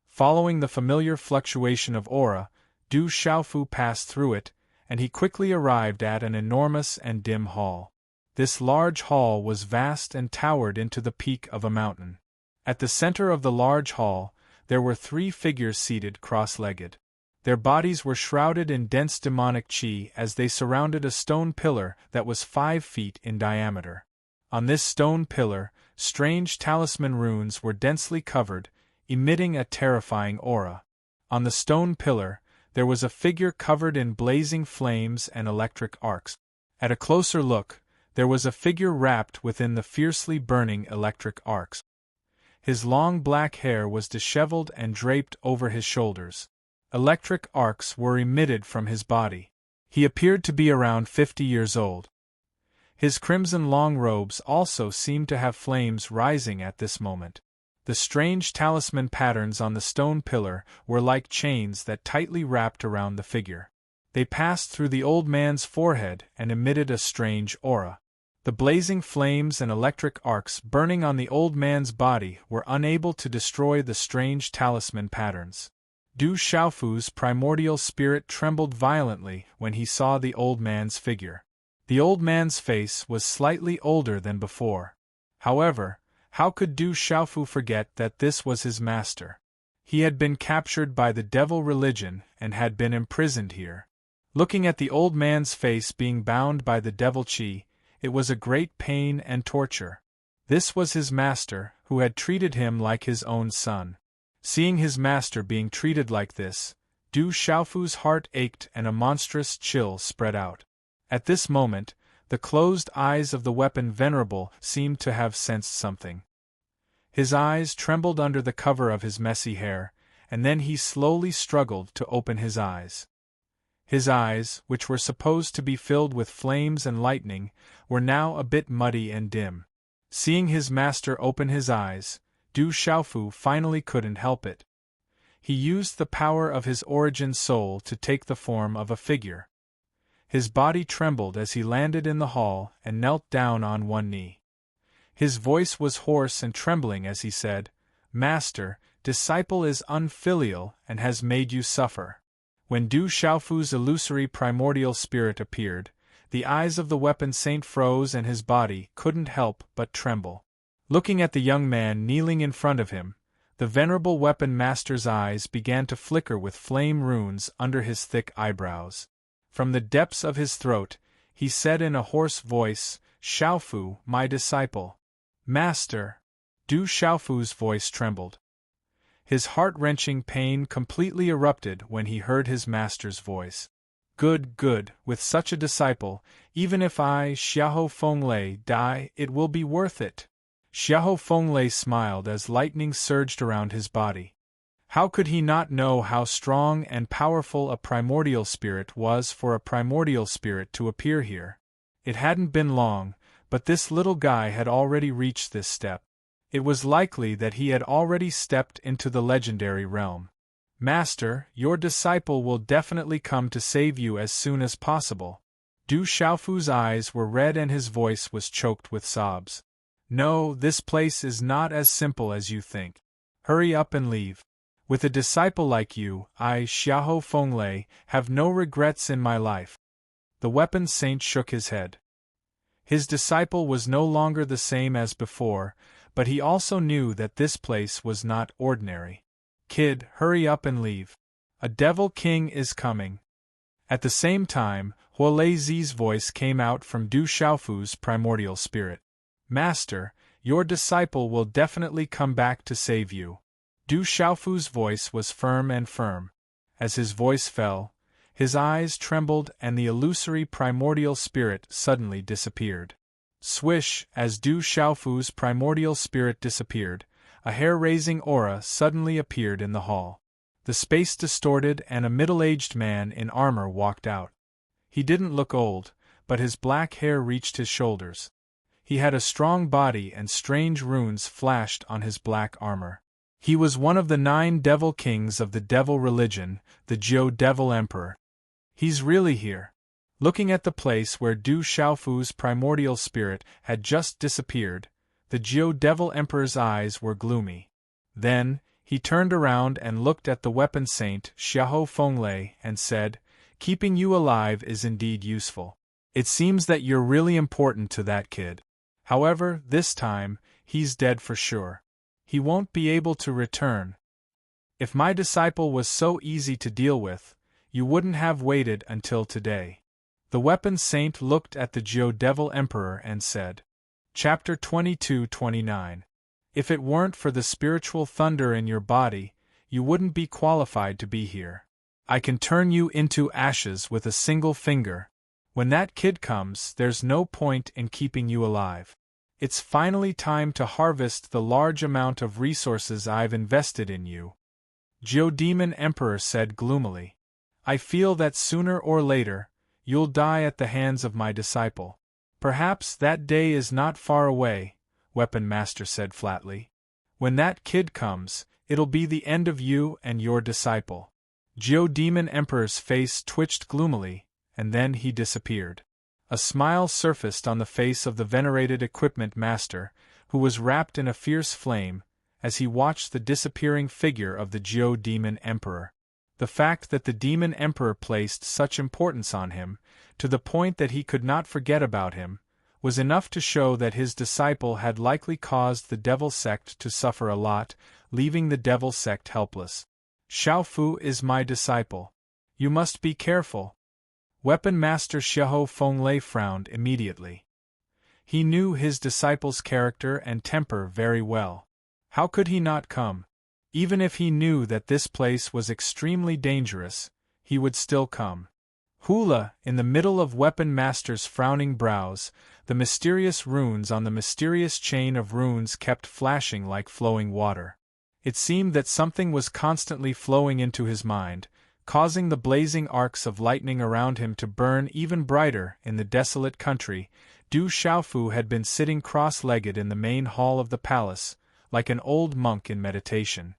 Following the familiar fluctuation of aura, Du Xiaofu passed through it, and he quickly arrived at an enormous and dim hall. This large hall was vast and towered into the peak of a mountain. At the center of the large hall, there were 3 figures seated cross-legged. Their bodies were shrouded in dense demonic qi as they surrounded a stone pillar that was 5 feet in diameter. On this stone pillar, strange talisman runes were densely covered, emitting a terrifying aura. On the stone pillar, there was a figure covered in blazing flames and electric arcs. At a closer look, there was a figure wrapped within the fiercely burning electric arcs. His long black hair was disheveled and draped over his shoulders. Electric arcs were emitted from his body. He appeared to be around 50 years old. His crimson long robes also seemed to have flames rising at this moment. The strange talisman patterns on the stone pillar were like chains that tightly wrapped around the figure. They passed through the old man's forehead and emitted a strange aura. The blazing flames and electric arcs burning on the old man's body were unable to destroy the strange talisman patterns. Du Xiaofu's primordial spirit trembled violently when he saw the old man's figure. The old man's face was slightly older than before. However, how could Du Xiaofu forget that this was his master? He had been captured by the devil religion and had been imprisoned here. Looking at the old man's face being bound by the devil qi, it was a great pain and torture. This was his master, who had treated him like his own son. Seeing his master being treated like this, Du Xiaofu's heart ached and a monstrous chill spread out. At this moment, the closed eyes of the weapon venerable seemed to have sensed something. His eyes trembled under the cover of his messy hair, and then he slowly struggled to open his eyes. His eyes, which were supposed to be filled with flames and lightning, were now a bit muddy and dim. Seeing his master open his eyes, Du Xiaofu finally couldn't help it. He used the power of his origin soul to take the form of a figure. His body trembled as he landed in the hall and knelt down on one knee. His voice was hoarse and trembling as he said, "Master, disciple is unfilial and has made you suffer." When Du Xiaofu's illusory primordial spirit appeared, the eyes of the weapon saint froze and his body couldn't help but tremble. Looking at the young man kneeling in front of him, the venerable weapon master's eyes began to flicker with flame runes under his thick eyebrows. From the depths of his throat, he said in a hoarse voice, "Xiaofu, my disciple." "Master!" Du Xiaofu's voice trembled. His heart-wrenching pain completely erupted when he heard his master's voice. Good, with such a disciple, even if I, Xiahou Fenglei, die, it will be worth it." Xiahou Fenglei smiled as lightning surged around his body. How could he not know how strong and powerful a primordial spirit was for a primordial spirit to appear here? It hadn't been long, but this little guy had already reached this step. It was likely that he had already stepped into the legendary realm. "Master, your disciple will definitely come to save you as soon as possible." Du Xiaofu's eyes were red and his voice was choked with sobs. "No, this place is not as simple as you think. Hurry up and leave. With a disciple like you, I, Xiahou Fenglei, have no regrets in my life." The weapon saint shook his head. His disciple was no longer the same as before, but he also knew that this place was not ordinary. "Kid, hurry up and leave. A devil king is coming." At the same time, Huolei Zi's voice came out from Du Xiaofu's primordial spirit. "Master, your disciple will definitely come back to save you." Du Xiaofu's voice was firm and firm. As his voice fell, his eyes trembled and the illusory primordial spirit suddenly disappeared. Swish, as Du Xiaofu's primordial spirit disappeared, a hair-raising aura suddenly appeared in the hall. The space distorted and a middle-aged man in armor walked out. He didn't look old, but his black hair reached his shoulders. He had a strong body and strange runes flashed on his black armor. He was one of the 9 devil kings of the devil religion, the Jiu Devil Emperor. "He's really here. Looking at the place where Du Xiaofu's primordial spirit had just disappeared, the Jiu Devil Emperor's eyes were gloomy. Then, he turned around and looked at the weapon saint Xiahou Fenglei and said, "Keeping you alive is indeed useful. It seems that you're really important to that kid. However, this time, he's dead for sure. He won't be able to return. If my disciple was so easy to deal with, you wouldn't have waited until today." The weapon saint looked at the Jiu Devil Emperor and said, Chapter 22-29. If it weren't for the spiritual thunder in your body, you wouldn't be qualified to be here. I can turn you into ashes with a single finger. When that kid comes, there's no point in keeping you alive. It's finally time to harvest the large amount of resources I've invested in you. Jiu Demon Emperor said gloomily. I feel that sooner or later, you'll die at the hands of my disciple. Perhaps that day is not far away, Weapon Master said flatly. When that kid comes, it'll be the end of you and your disciple. Jiu Demon Emperor's face twitched gloomily, and then he disappeared. A smile surfaced on the face of the venerated Equipment Master, who was wrapped in a fierce flame, as he watched the disappearing figure of the Jiu Demon Emperor. The fact that the Demon Emperor placed such importance on him, to the point that he could not forget about him, was enough to show that his disciple had likely caused the Devil Sect to suffer a lot, leaving the Devil Sect helpless. Xiaofu is my disciple. You must be careful. Weapon Master Xiahou Fenglei frowned immediately. He knew his disciple's character and temper very well. How could he not come? Even if he knew that this place was extremely dangerous, he would still come. Hula, in the middle of Weapon Master's frowning brows, the mysterious runes on the mysterious chain of runes kept flashing like flowing water. It seemed that something was constantly flowing into his mind, causing the blazing arcs of lightning around him to burn even brighter. In the desolate country, Du Xiaofu had been sitting cross-legged in the main hall of the palace, like an old monk in meditation.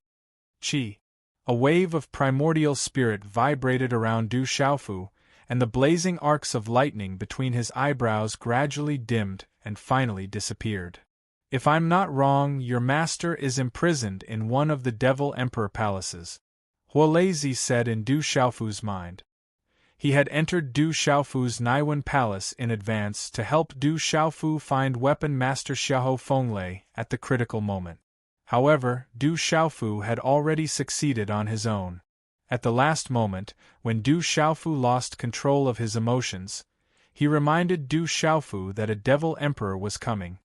Qi. A wave of primordial spirit vibrated around Du Xiaofu, and the blazing arcs of lightning between his eyebrows gradually dimmed and finally disappeared. If I'm not wrong, your master is imprisoned in one of the Devil Emperor palaces, Huolezi said in Du Xiaofu's mind. He had entered Du Xiaofu's Naiwan palace in advance to help Du Xiaofu find Weapon Master Xiahou Fenglei at the critical moment. However, Du Xiaofu had already succeeded on his own. At the last moment, when Du Xiaofu lost control of his emotions, he reminded Du Xiaofu that a Devil Emperor was coming.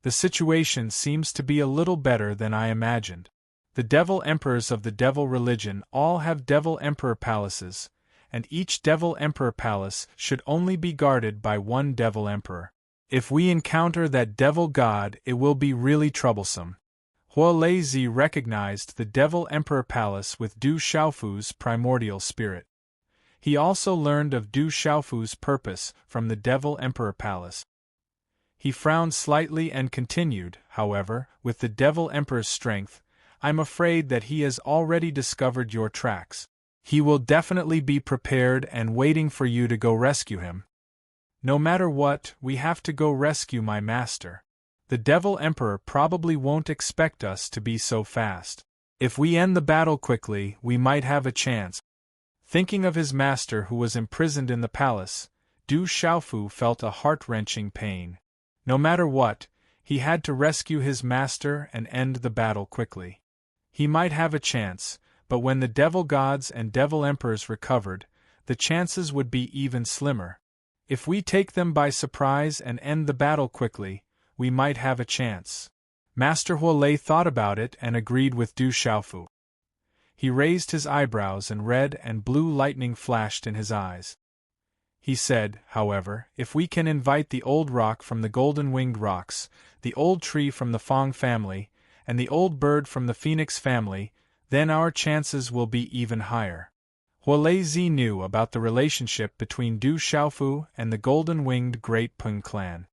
The situation seems to be a little better than I imagined. The Devil Emperors of the Devil religion all have Devil Emperor palaces, and each Devil Emperor palace should only be guarded by one Devil Emperor. If we encounter that Devil God, it will be really troublesome. Huolezi recognized the Devil Emperor palace with Du Xiaofu's primordial spirit. He also learned of Du Xiaofu's purpose from the Devil Emperor palace. He frowned slightly and continued, however, with the Devil Emperor's strength, I'm afraid that he has already discovered your tracks. He will definitely be prepared and waiting for you to go rescue him. No matter what, we have to go rescue my master. The Devil Emperor probably won't expect us to be so fast. If we end the battle quickly, we might have a chance. Thinking of his master who was imprisoned in the palace, Du Xiaofu felt a heart-wrenching pain. No matter what, he had to rescue his master and end the battle quickly. He might have a chance, but when the Devil Gods and Devil Emperors recovered, the chances would be even slimmer. If we take them by surprise and end the battle quickly, we might have a chance. Master Huolei thought about it and agreed with Du Xiaofu. He raised his eyebrows and red and blue lightning flashed in his eyes. He said, however, if we can invite the old rock from the golden-winged rocks, the old tree from the Fong family, and the old bird from the Phoenix family, then our chances will be even higher. Huolezi knew about the relationship between Du Xiaofu and the golden-winged Great Peng clan.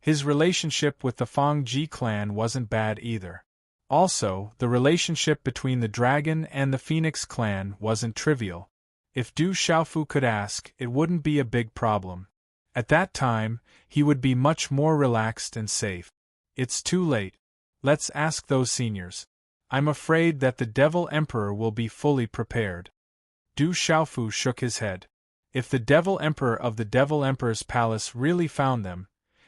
His relationship with the Fong Ji clan wasn't bad either. Also, the relationship between the dragon and the Phoenix clan wasn't trivial. If Du Xiaofu could ask, it wouldn't be a big problem. At that time, he would be much more relaxed and safe. It's too late. Let's ask those seniors. I'm afraid that the Devil Emperor will be fully prepared. Du Xiaofu shook his head. If the Devil Emperor of the Devil Emperor's palace really found them,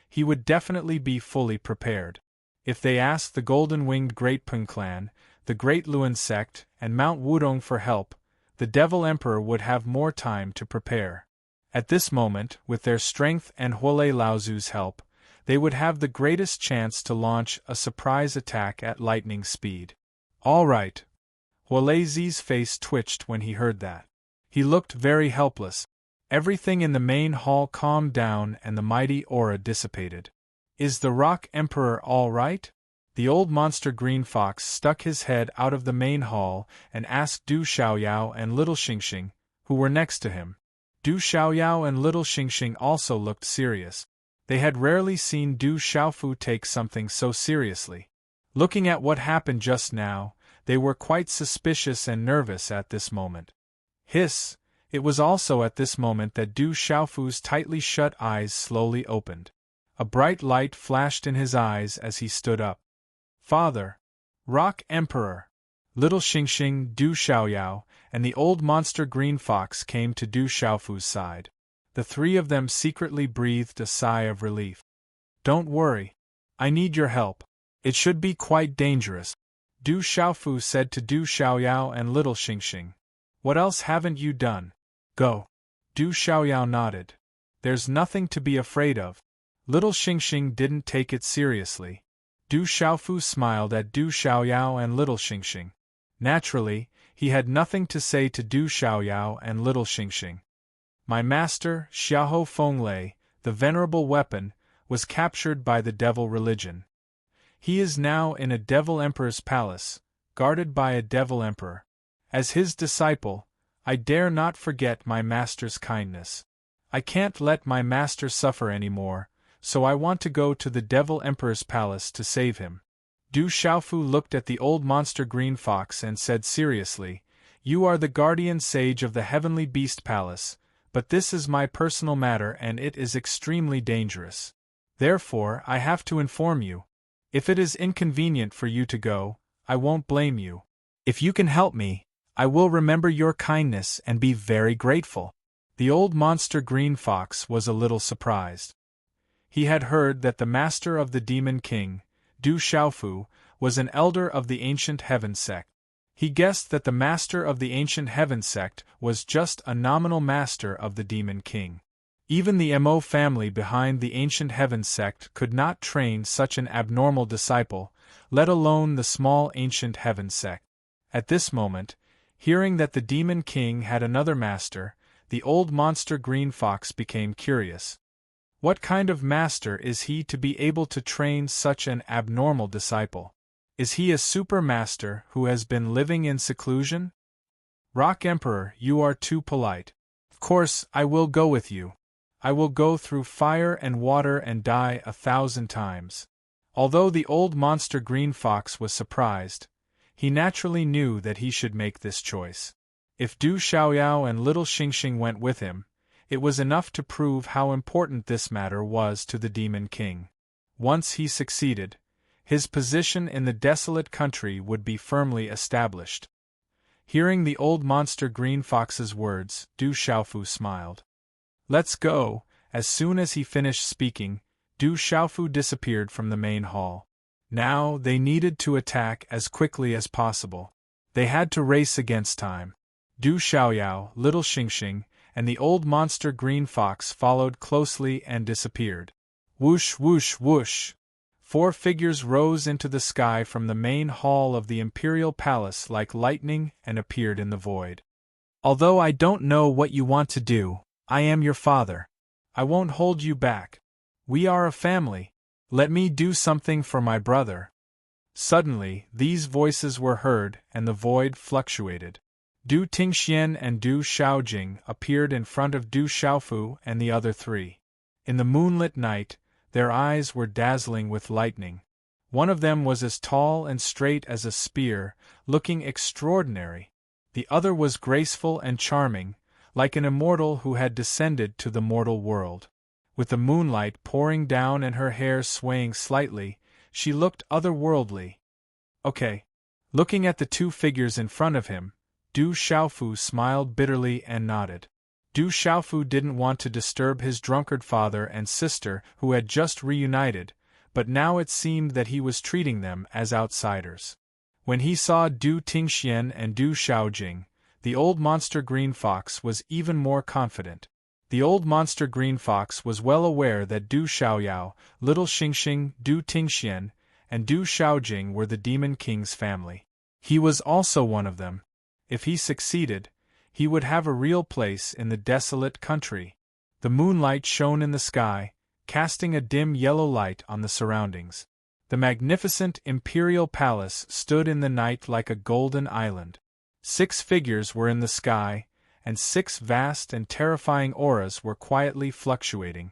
he would definitely be fully prepared. If they asked the Golden-Winged Great Peng clan, the Great Luan sect, and Mount Wudong for help, the Devil Emperor would have more time to prepare. At this moment, with their strength and Huolei Laozu's help, they would have the greatest chance to launch a surprise attack at lightning speed. All right. Huolei Zi's face twitched when he heard that. He looked very helpless. Everything in the main hall calmed down and the mighty aura dissipated. Is the Rock Emperor all right? The old monster Green Fox stuck his head out of the main hall and asked Du Xiaoyao and Little Xingxing, who were next to him. Du Xiaoyao and Little Xingxing also looked serious. They had rarely seen Du Xiaofu take something so seriously. Looking at what happened just now, they were quite suspicious and nervous at this moment. Hiss! It was also at this moment that Du Xiaofu's tightly shut eyes slowly opened. A bright light flashed in his eyes as he stood up. Father! Rock Emperor! Little Xingxing, Du Xiaoyao, and the old monster Green Fox came to Du Xiaofu's side. The three of them secretly breathed a sigh of relief. Don't worry. I need your help. It should be quite dangerous, Du Xiaofu said to Du Xiaoyao and Little Xingxing. What else haven't you done? Go. Du Xiaoyao nodded. There's nothing to be afraid of. Little Xingxing didn't take it seriously. Du Xiaofu smiled at Du Xiaoyao and Little Xingxing. Naturally, he had nothing to say to Du Xiaoyao and Little Xingxing. My master, Xiaoho Fenglei, the venerable weapon, was captured by the devil religion. He is now in a devil emperor's palace, guarded by a devil emperor. As his disciple, I dare not forget my master's kindness. I can't let my master suffer anymore, so I want to go to the devil emperor's palace to save him. Du Xiaofu looked at the old monster Green Fox and said seriously, You are the guardian sage of the heavenly beast palace, but this is my personal matter and it is extremely dangerous. Therefore, I have to inform you. If it is inconvenient for you to go, I won't blame you. If you can help me, I will remember your kindness and be very grateful. The old monster Green Fox was a little surprised. He had heard that the master of the Demon King, Du Xiaofu, was an elder of the Ancient Heaven sect. He guessed that the master of the Ancient Heaven sect was just a nominal master of the Demon King. Even the Mo family behind the Ancient Heaven sect could not train such an abnormal disciple, let alone the small Ancient Heaven sect. At this moment, hearing that the Demon King had another master, the old monster Green Fox became curious. What kind of master is he to be able to train such an abnormal disciple? Is he a super master who has been living in seclusion? Rock Emperor, you are too polite. Of course, I will go with you. I will go through fire and water and die 1,000 times. Although the old monster Green Fox was surprised, he naturally knew that he should make this choice. If Du Xiaoyao and Little Xingxing went with him, it was enough to prove how important this matter was to the Demon King. Once he succeeded, his position in the desolate country would be firmly established. Hearing the old monster Green Fox's words, Du Xiaofu smiled. Let's go. As soon as he finished speaking, Du Xiaofu disappeared from the main hall. Now they needed to attack as quickly as possible. They had to race against time. Du Xiaoyao, Little Xingxing, and the old monster Green Fox followed closely and disappeared. Whoosh, whoosh, whoosh! 4 figures rose into the sky from the main hall of the Imperial Palace like lightning and appeared in the void. Although I don't know what you want to do, I am your father. I won't hold you back. We are a family. Let me do something for my brother. Suddenly, these voices were heard and the void fluctuated. Du Tingxian and Du Xiaojing appeared in front of Du Xiaofu and the other 3. In the moonlit night, their eyes were dazzling with lightning. One of them was as tall and straight as a spear, looking extraordinary. The other was graceful and charming, like an immortal who had descended to the mortal world. With the moonlight pouring down and her hair swaying slightly, she looked otherworldly. Okay. Looking at the two figures in front of him, Du Xiaofu smiled bitterly and nodded. Du Xiaofu didn't want to disturb his drunkard father and sister who had just reunited, but now it seemed that he was treating them as outsiders. When he saw Du Tingxian and Du Xiaojing, the old monster green fox was even more confident. The old monster green fox was well aware that Du Xiaoyao, little Xingxing, Du Tingxian, and Du Xiaojing were the Demon King's family. He was also one of them. If he succeeded, he would have a real place in the desolate country. The moonlight shone in the sky, casting a dim yellow light on the surroundings. The magnificent imperial palace stood in the night like a golden island. 6 figures were in the sky, and 6 vast and terrifying auras were quietly fluctuating.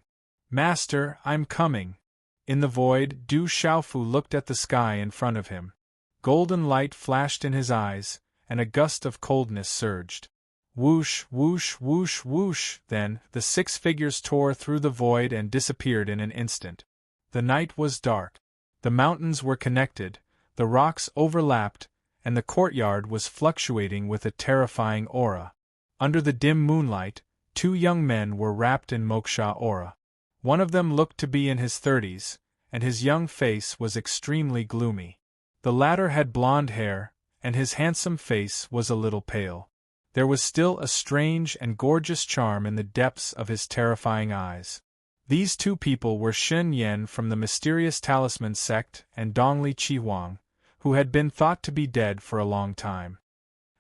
"Master, I'm coming." In the void, Du Xiaofu looked at the sky in front of him. Golden light flashed in his eyes, and a gust of coldness surged. Whoosh, whoosh, whoosh, whoosh, then, the 6 figures tore through the void and disappeared in an instant. The night was dark. The mountains were connected, the rocks overlapped, and the courtyard was fluctuating with a terrifying aura. Under the dim moonlight, 2 young men were wrapped in moksha aura. One of them looked to be in his 30s, and his young face was extremely gloomy. The latter had blonde hair, and his handsome face was a little pale. There was still a strange and gorgeous charm in the depths of his terrifying eyes. These 2 people were Shen Yan from the mysterious talisman sect and Dongli Qihuang, who had been thought to be dead for a long time.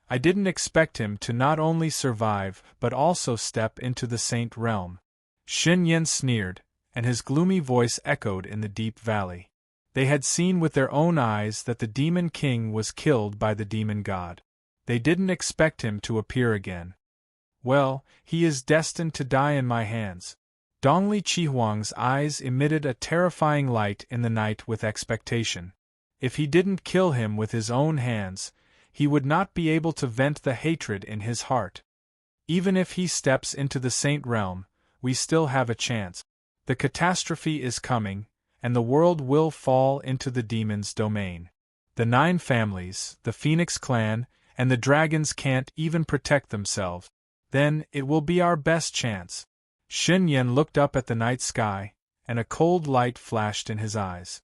I didn't expect him to not only survive but also step into the saint realm. Shen Yan sneered, and his gloomy voice echoed in the deep valley. They had seen with their own eyes that the Demon King was killed by the Demon God. They didn't expect him to appear again. Well, he is destined to die in my hands. Dongli Qihuang's eyes emitted a terrifying light in the night with expectation. If he didn't kill him with his own hands, he would not be able to vent the hatred in his heart. Even if he steps into the saint realm, we still have a chance. The catastrophe is coming, and the world will fall into the demon's domain. The 9 families, the Phoenix clan, and the dragons can't even protect themselves. Then it will be our best chance. Shen Yan looked up at the night sky, and a cold light flashed in his eyes.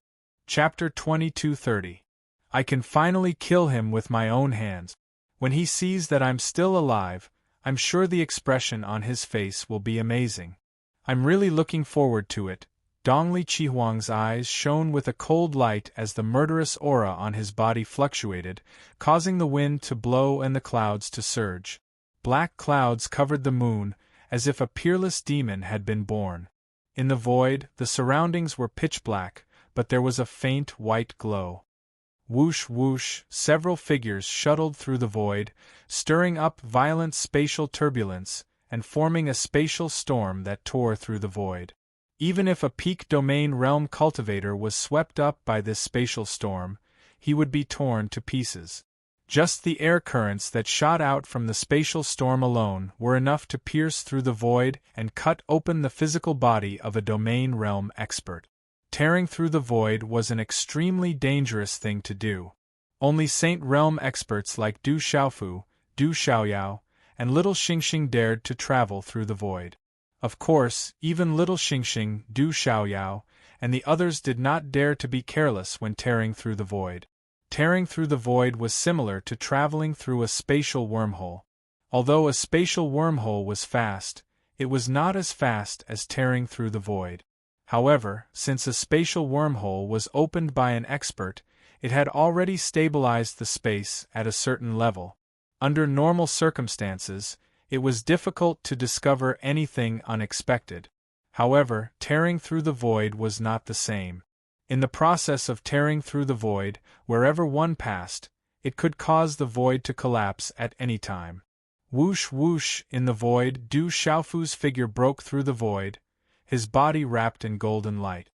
Chapter 22:30. I can finally kill him with my own hands. When he sees that I'm still alive, I'm sure the expression on his face will be amazing. I'm really looking forward to it. Dongli Qihuang's eyes shone with a cold light as the murderous aura on his body fluctuated, causing the wind to blow and the clouds to surge. Black clouds covered the moon, as if a peerless demon had been born. In the void, the surroundings were pitch black, but there was a faint white glow. Whoosh whoosh, several figures shuttled through the void, stirring up violent spatial turbulence, and forming a spatial storm that tore through the void. Even if a peak domain realm cultivator was swept up by this spatial storm, he would be torn to pieces. Just the air currents that shot out from the spatial storm alone were enough to pierce through the void and cut open the physical body of a domain realm expert. Tearing through the void was an extremely dangerous thing to do. Only Saint Realm experts like Du Xiaofu, Du Xiaoyao, and Little Xingxing dared to travel through the void. Of course, even Little Xingxing, Du Xiaoyao, and the others did not dare to be careless when tearing through the void. Tearing through the void was similar to traveling through a spatial wormhole. Although a spatial wormhole was fast, it was not as fast as tearing through the void. However, since a spatial wormhole was opened by an expert, it had already stabilized the space at a certain level. Under normal circumstances, it was difficult to discover anything unexpected. However, tearing through the void was not the same. In the process of tearing through the void, wherever one passed, it could cause the void to collapse at any time. Whoosh whoosh, in the void, Du Xiaofu's figure broke through the void, his body wrapped in golden light.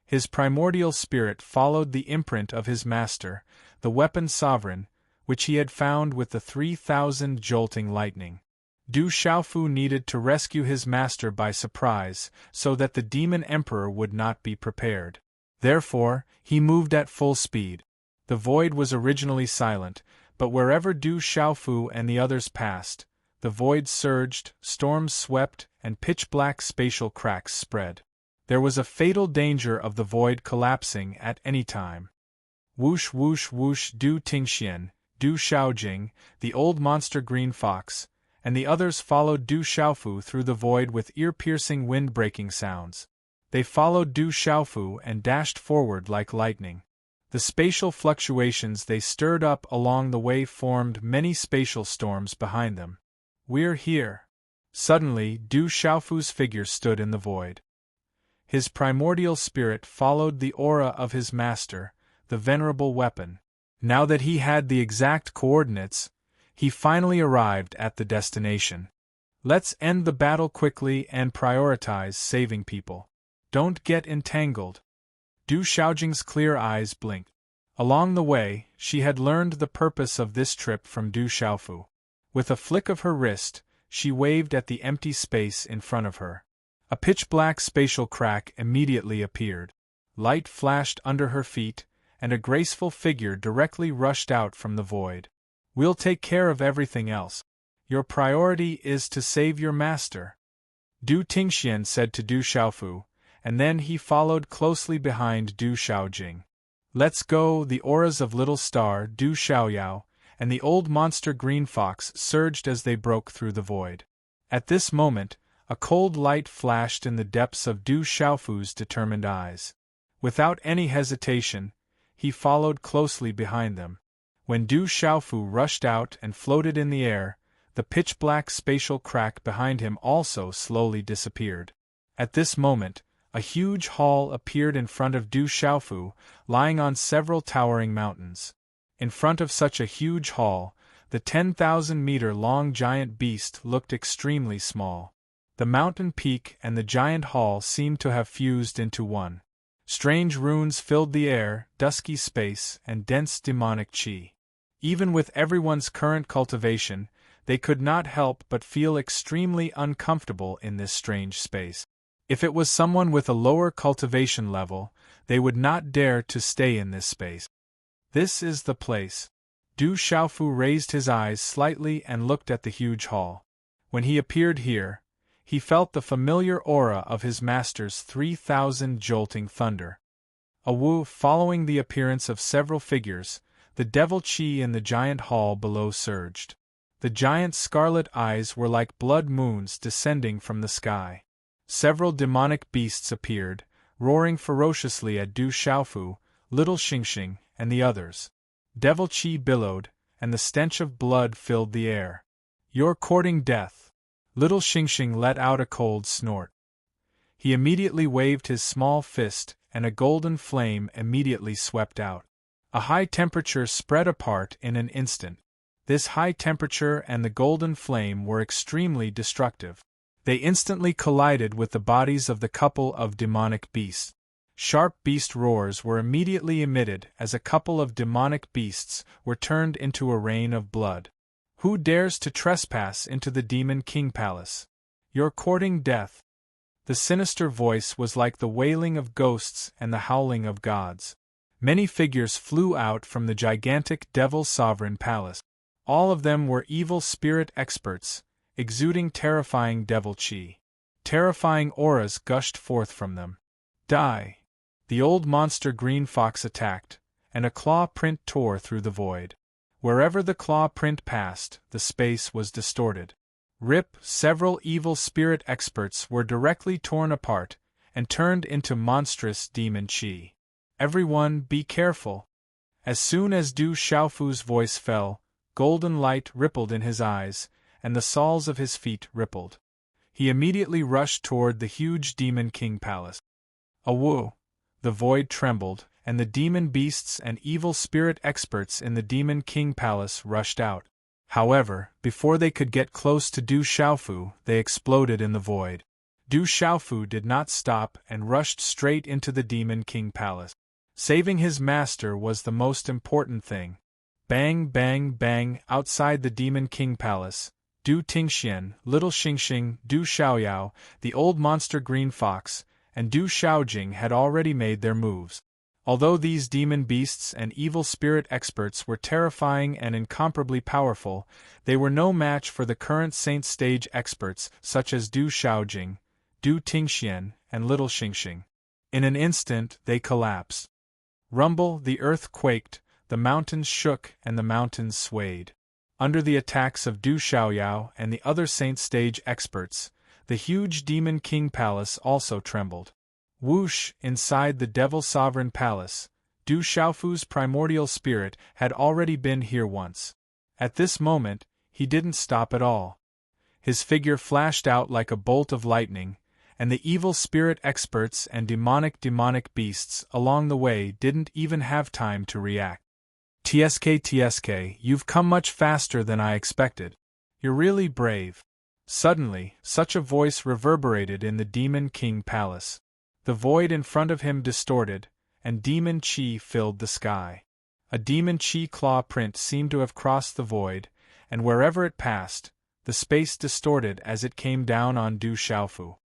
His primordial spirit followed the imprint of his master, the weapon sovereign, which he had found with the 3,000 jolting lightning. Du Xiaofu needed to rescue his master by surprise, so that the demon emperor would not be prepared. Therefore, he moved at full speed. The void was originally silent, but wherever Du Xiaofu and the others passed, the void surged, storms swept, and pitch-black spatial cracks spread. There was a fatal danger of the void collapsing at any time. Whoosh whoosh whoosh Du Tingxian, Du Xiaojing, the old monster green fox, and the others followed Du Xiaofu through the void with ear-piercing wind-breaking sounds. They followed Du Xiaofu and dashed forward like lightning. The spatial fluctuations they stirred up along the way formed many spatial storms behind them. "We're here." Suddenly, Du Xiaofu's figure stood in the void. His primordial spirit followed the aura of his master, the venerable weapon. Now that he had the exact coordinates, he finally arrived at the destination. Let's end the battle quickly and prioritize saving people. Don't get entangled. Du Xiaojing's clear eyes blinked. Along the way, she had learned the purpose of this trip from Du Xiaofu. With a flick of her wrist, she waved at the empty space in front of her. A pitch-black spatial crack immediately appeared. Light flashed under her feet, and a graceful figure directly rushed out from the void. "We'll take care of everything else. Your priority is to save your master," Du Tingxian said to Du Xiaofu, and then he followed closely behind Du Xiaojing. "Let's go!" The auras of Little Star, Du Xiaoyao, and the old monster green fox surged as they broke through the void. At this moment, a cold light flashed in the depths of Du Xiaofu's determined eyes. Without any hesitation, he followed closely behind them. When Du Xiaofu rushed out and floated in the air, the pitch-black spatial crack behind him also slowly disappeared. At this moment, a huge hall appeared in front of Du Xiaofu, lying on several towering mountains. In front of such a huge hall, the 10,000-meter-long giant beast looked extremely small. The mountain peak and the giant hall seemed to have fused into one. Strange runes filled the air, dusky space, and dense demonic qi. Even with everyone's current cultivation, they could not help but feel extremely uncomfortable in this strange space. If it was someone with a lower cultivation level, they would not dare to stay in this space. "This is the place." Du Xiaofu raised his eyes slightly and looked at the huge hall. When he appeared here, he felt the familiar aura of his master's 3,000 jolting thunder. Following the appearance of several figures, the devil qi in the giant hall below surged. The giant's scarlet eyes were like blood moons descending from the sky. Several demonic beasts appeared, roaring ferociously at Du Xiaofu, Little Xingxing, and the others. Devil qi billowed, and the stench of blood filled the air. "You're courting death." Little Xingxing let out a cold snort. He immediately waved his small fist, and a golden flame immediately swept out. A high temperature spread apart in an instant. This high temperature and the golden flame were extremely destructive. They instantly collided with the bodies of the couple of demonic beasts. Sharp beast roars were immediately emitted as a couple of demonic beasts were turned into a rain of blood. "Who dares to trespass into the Demon King Palace? You're courting death." The sinister voice was like the wailing of ghosts and the howling of gods. Many figures flew out from the gigantic Devil Sovereign Palace. All of them were evil spirit experts, exuding terrifying devil qi. Terrifying auras gushed forth from them. "Die!" The old monster green fox attacked, and a claw print tore through the void. Wherever the claw print passed, the space was distorted. Several evil spirit experts were directly torn apart and turned into monstrous demon qi. "Everyone be careful." As soon as Du Xiaofu's voice fell, golden light rippled in his eyes, and the soles of his feet rippled. He immediately rushed toward the huge Demon King Palace. The void trembled, and the demon beasts and evil spirit experts in the Demon King Palace rushed out. However, before they could get close to Du Xiaofu, they exploded in the void. Du Xiaofu did not stop and rushed straight into the Demon King Palace. Saving his master was the most important thing. Bang, bang, bang, outside the Demon King Palace, Du Tingxian, Little Xingxing, Du Xiaoyao, the old monster green fox, and Du Xiaojing had already made their moves. Although these demon beasts and evil spirit experts were terrifying and incomparably powerful, they were no match for the current Saint Stage experts such as Du Xiaojing, Du Tingxian, and Little Xingxing. In an instant, they collapsed. Rumble, the earth quaked, the mountains shook, and the mountains swayed. Under the attacks of Du Xiaoyao and the other Saint Stage experts, the huge Demon King Palace also trembled. Whoosh, inside the Devil Sovereign Palace, Du Xiaofu's primordial spirit had already been here once. At this moment, he didn't stop at all. His figure flashed out like a bolt of lightning, and the evil spirit experts and demonic beasts along the way didn't even have time to react. TSK, you've come much faster than I expected. You're really brave. Suddenly, such a voice reverberated in the Demon King Palace. The void in front of him distorted, and demon chi filled the sky. A demon chi claw print seemed to have crossed the void, and wherever it passed, the space distorted as it came down on Du Xiaofu.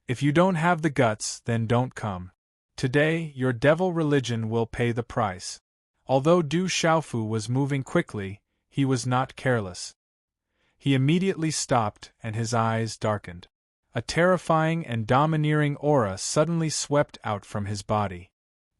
If you don't have the guts, then don't come. Today, your devil religion will pay the price. Although Du Xiaofu was moving quickly, he was not careless. He immediately stopped and his eyes darkened. A terrifying and domineering aura suddenly swept out from his body.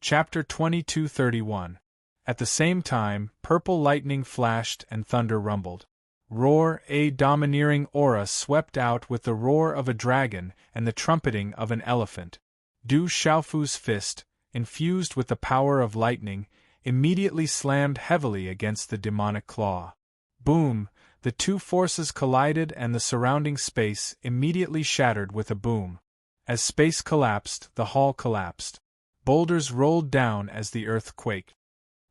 Chapter 2231. At the same time, purple lightning flashed and thunder rumbled. Roar, a domineering aura swept out with the roar of a dragon and the trumpeting of an elephant. Du Xiaofu's fist, infused with the power of lightning, immediately slammed heavily against the demonic claw. Boom! The two forces collided and the surrounding space immediately shattered with a boom. As space collapsed, the hall collapsed. Boulders rolled down as the earth quaked.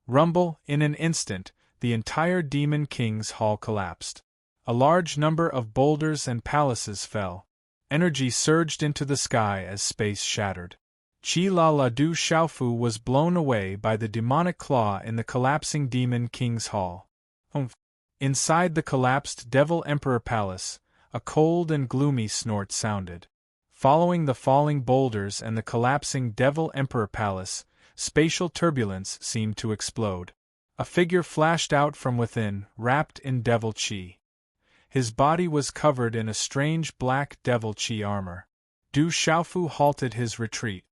Rumble, in an instant, the entire Demon King's hall collapsed. A large number of boulders and palaces fell. Energy surged into the sky as space shattered. Chi-la-la Du Xiaofu was blown away by the demonic claw in the collapsing Demon King's hall. Inside the collapsed Devil Emperor Palace, a cold and gloomy snort sounded. Following the falling boulders and the collapsing Devil Emperor Palace, spatial turbulence seemed to explode. A figure flashed out from within, wrapped in devil chi. His body was covered in a strange black devil chi armor. Du Xiaofu halted his retreat.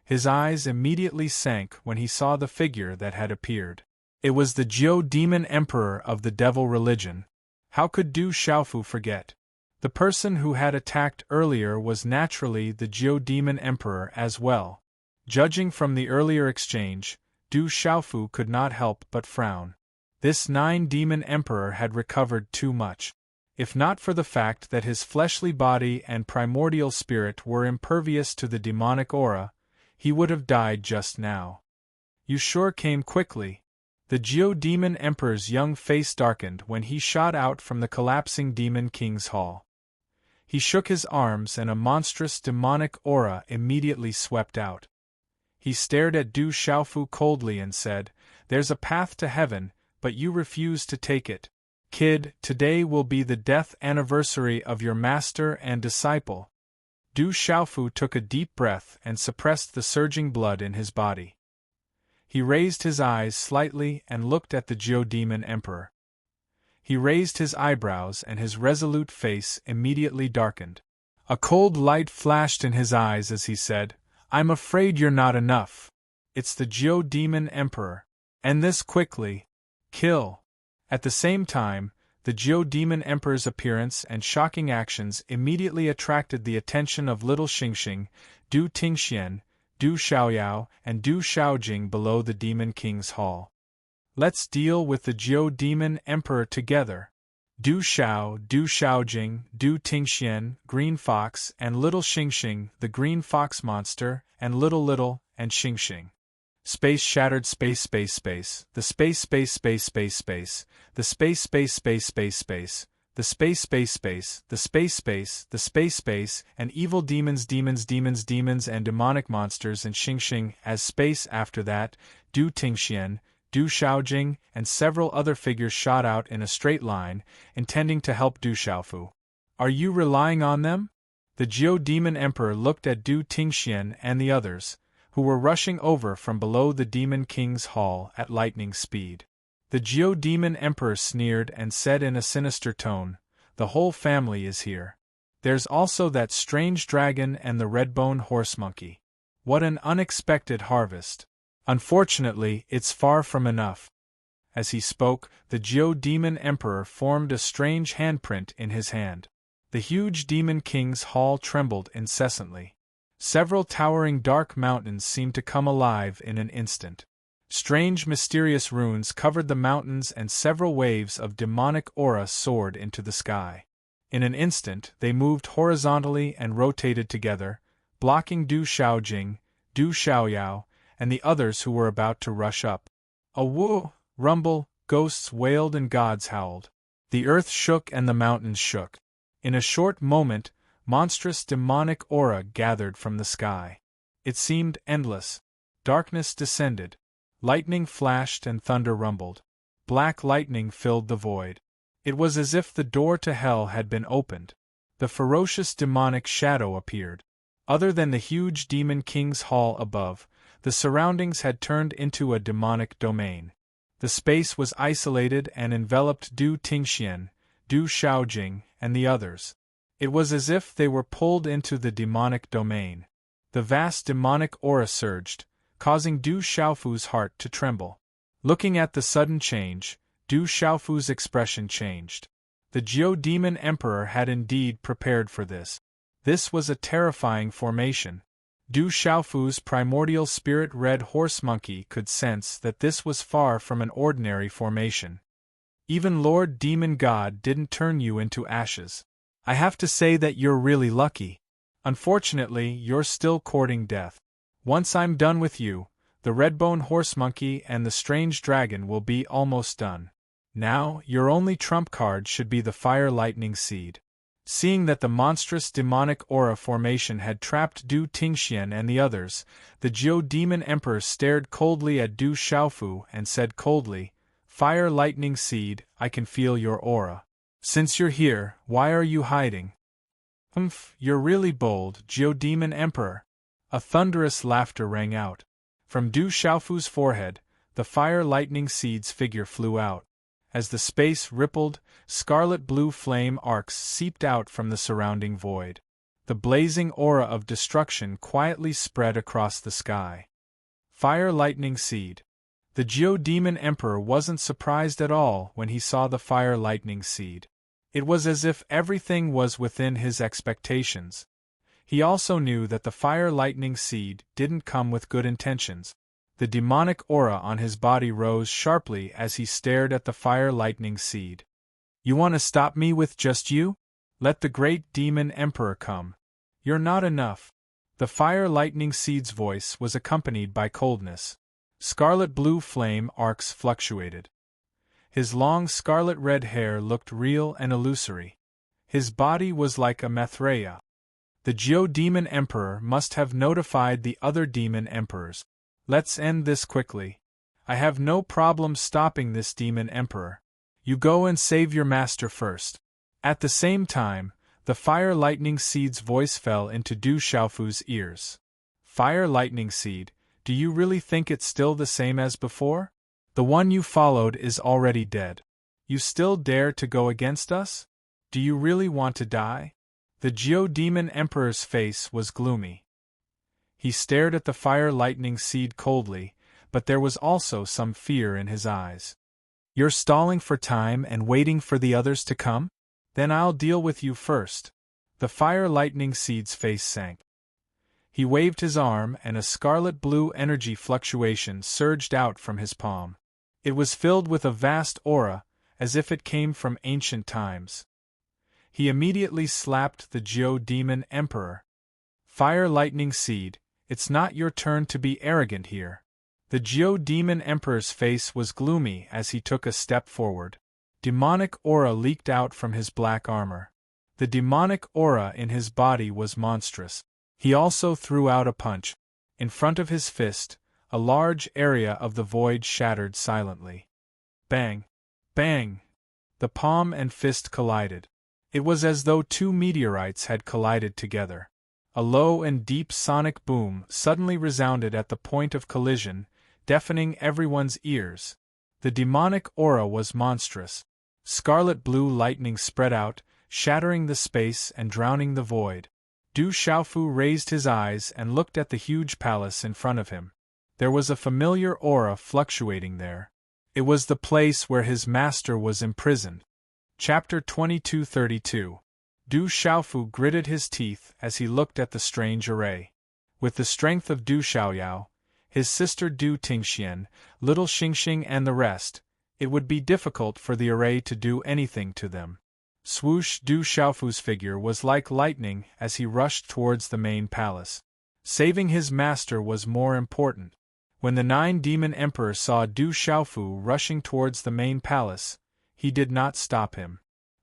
His eyes immediately sank when he saw the figure that had appeared. It was the Jiu Demon Emperor of the Devil Religion. How could Du Xiaofu forget? The person who had attacked earlier was naturally the Jiu Demon Emperor as well. Judging from the earlier exchange, Du Xiaofu could not help but frown. This Demon Emperor had recovered too much. If not for the fact that his fleshly body and primordial spirit were impervious to the demonic aura, he would have died just now. You sure came quickly. The Jiu Demon Emperor's young face darkened when he shot out from the collapsing Demon King's hall. He shook his arms and a monstrous demonic aura immediately swept out. He stared at Du Xiaofu coldly and said, "There's a path to heaven, but you refuse to take it. Kid, today will be the death anniversary of your master and disciple." Du Xiaofu took a deep breath and suppressed the surging blood in his body. He raised his eyes slightly and looked at the Jiu Demon Emperor. He raised his eyebrows and his resolute face immediately darkened. A cold light flashed in his eyes as he said, "I'm afraid you're not enough. It's the Jiu Demon Emperor. End this quickly. Kill." At the same time, the Jiu Demon Emperor's appearance and shocking actions immediately attracted the attention of Little Xingxing, Du Tingxian, Du Xiaoyao, and Du Xiaojing below the Demon King's hall. Let's deal with the Jiu Demon Emperor together. Du Xiao, Du Xiaojing, Du Tingxian, Green Fox, and Little Xingxing, the Green Fox Monster, and Little, and Xingxing. Space shattered space, the space, the space, the space, the space, the space, and evil demons, and demonic monsters and Xingxing as space. After that, Du Tingxian, Du Shaojing, and several other figures shot out in a straight line, intending to help Du Xiaofu. Are you relying on them? The Demon Emperor looked at Du Tingxian and the others, who were rushing over from below the Demon King's hall at lightning speed. The Demon Emperor sneered and said in a sinister tone, "The whole family is here. There's also that strange dragon and the red-bone horse monkey. What an unexpected harvest. Unfortunately, it's far from enough." As he spoke, the Demon Emperor formed a strange handprint in his hand. The huge Demon King's hall trembled incessantly. Several towering dark mountains seemed to come alive in an instant. Strange mysterious runes covered the mountains and several waves of demonic aura soared into the sky. In an instant, they moved horizontally and rotated together, blocking Du Shaojing, Du Xiaoyao, and the others who were about to rush up. A woo, rumble, ghosts wailed and gods howled. The earth shook and the mountains shook. In a short moment, monstrous demonic aura gathered from the sky. It seemed endless. Darkness descended. Lightning flashed and thunder rumbled. Black lightning filled the void. It was as if the door to hell had been opened. The ferocious demonic shadow appeared. Other than the huge Demon King's hall above, the surroundings had turned into a demonic domain. The space was isolated and enveloped Du Tingxian, Du Shaojing, and the others. It was as if they were pulled into the demonic domain. The vast demonic aura surged, causing Du Xiaofu's heart to tremble. Looking at the sudden change, Du Xiaofu's expression changed. The Demon Emperor had indeed prepared for this. This was a terrifying formation. Du Xiaofu's primordial spirit red horse monkey could sense that this was far from an ordinary formation. Even Lord Demon God didn't turn you into ashes. I have to say that you're really lucky. Unfortunately, you're still courting death. Once I'm done with you, the red-bone horse monkey and the strange dragon will be almost done. Now, your only trump card should be the fire lightning seed. Seeing that the monstrous demonic aura formation had trapped Du Tingxian and the others, the Demon Emperor stared coldly at Du Xiaofu and said coldly, "Fire lightning seed, I can feel your aura. Since you're here, why are you hiding?" You're really bold, Demon Emperor." A thunderous laughter rang out. From Du Xiaofu's forehead, the fire lightning seed's figure flew out. As the space rippled, scarlet-blue flame arcs seeped out from the surrounding void. The blazing aura of destruction quietly spread across the sky. Fire lightning seed. The Demon Emperor wasn't surprised at all when he saw the fire lightning seed. It was as if everything was within his expectations. He also knew that the fire lightning seed didn't come with good intentions. The demonic aura on his body rose sharply as he stared at the fire lightning seed. "You want to stop me with just you? Let the great Demon Emperor come. You're not enough." The fire lightning seed's voice was accompanied by coldness. Scarlet-blue flame arcs fluctuated. His long scarlet-red hair looked real and illusory. His body was like a Maitreya. The Demon Emperor must have notified the other Demon Emperors. "Let's end this quickly. I have no problem stopping this Demon Emperor. You go and save your master first." At the same time, the fire lightning seed's voice fell into Du Xiaofu's ears. "Fire lightning seed, do you really think it's still the same as before? The one you followed is already dead. You still dare to go against us? Do you really want to die?" The Demon Emperor's face was gloomy. He stared at the fire lightning seed coldly, but there was also some fear in his eyes. "You're stalling for time and waiting for the others to come? Then I'll deal with you first." The fire lightning seed's face sank. He waved his arm and a scarlet-blue energy fluctuation surged out from his palm. It was filled with a vast aura, as if it came from ancient times. He immediately slapped the Demon Emperor. "Fire lightning seed, it's not your turn to be arrogant here." The Demon Emperor's face was gloomy as he took a step forward. Demonic aura leaked out from his black armor. The demonic aura in his body was monstrous. He also threw out a punch. In front of his fist, a large area of the void shattered silently. Bang! Bang! The palm and fist collided. It was as though two meteorites had collided together. A low and deep sonic boom suddenly resounded at the point of collision, deafening everyone's ears. The demonic aura was monstrous. Scarlet-blue lightning spread out, shattering the space and drowning the void. Du Xiaofu raised his eyes and looked at the huge palace in front of him. There was a familiar aura fluctuating there. It was the place where his master was imprisoned. Chapter 2232. Du Xiaofu gritted his teeth as he looked at the strange array. With the strength of Du Xiaoyao, his sister Du Tingxian, little Xingxing and the rest, it would be difficult for the array to do anything to them. Swoosh! Du Xiaofu's figure was like lightning as he rushed towards the main palace. Saving his master was more important. When the 9 demon emperors saw Du Xiaofu rushing towards the main palace, he did not stop him.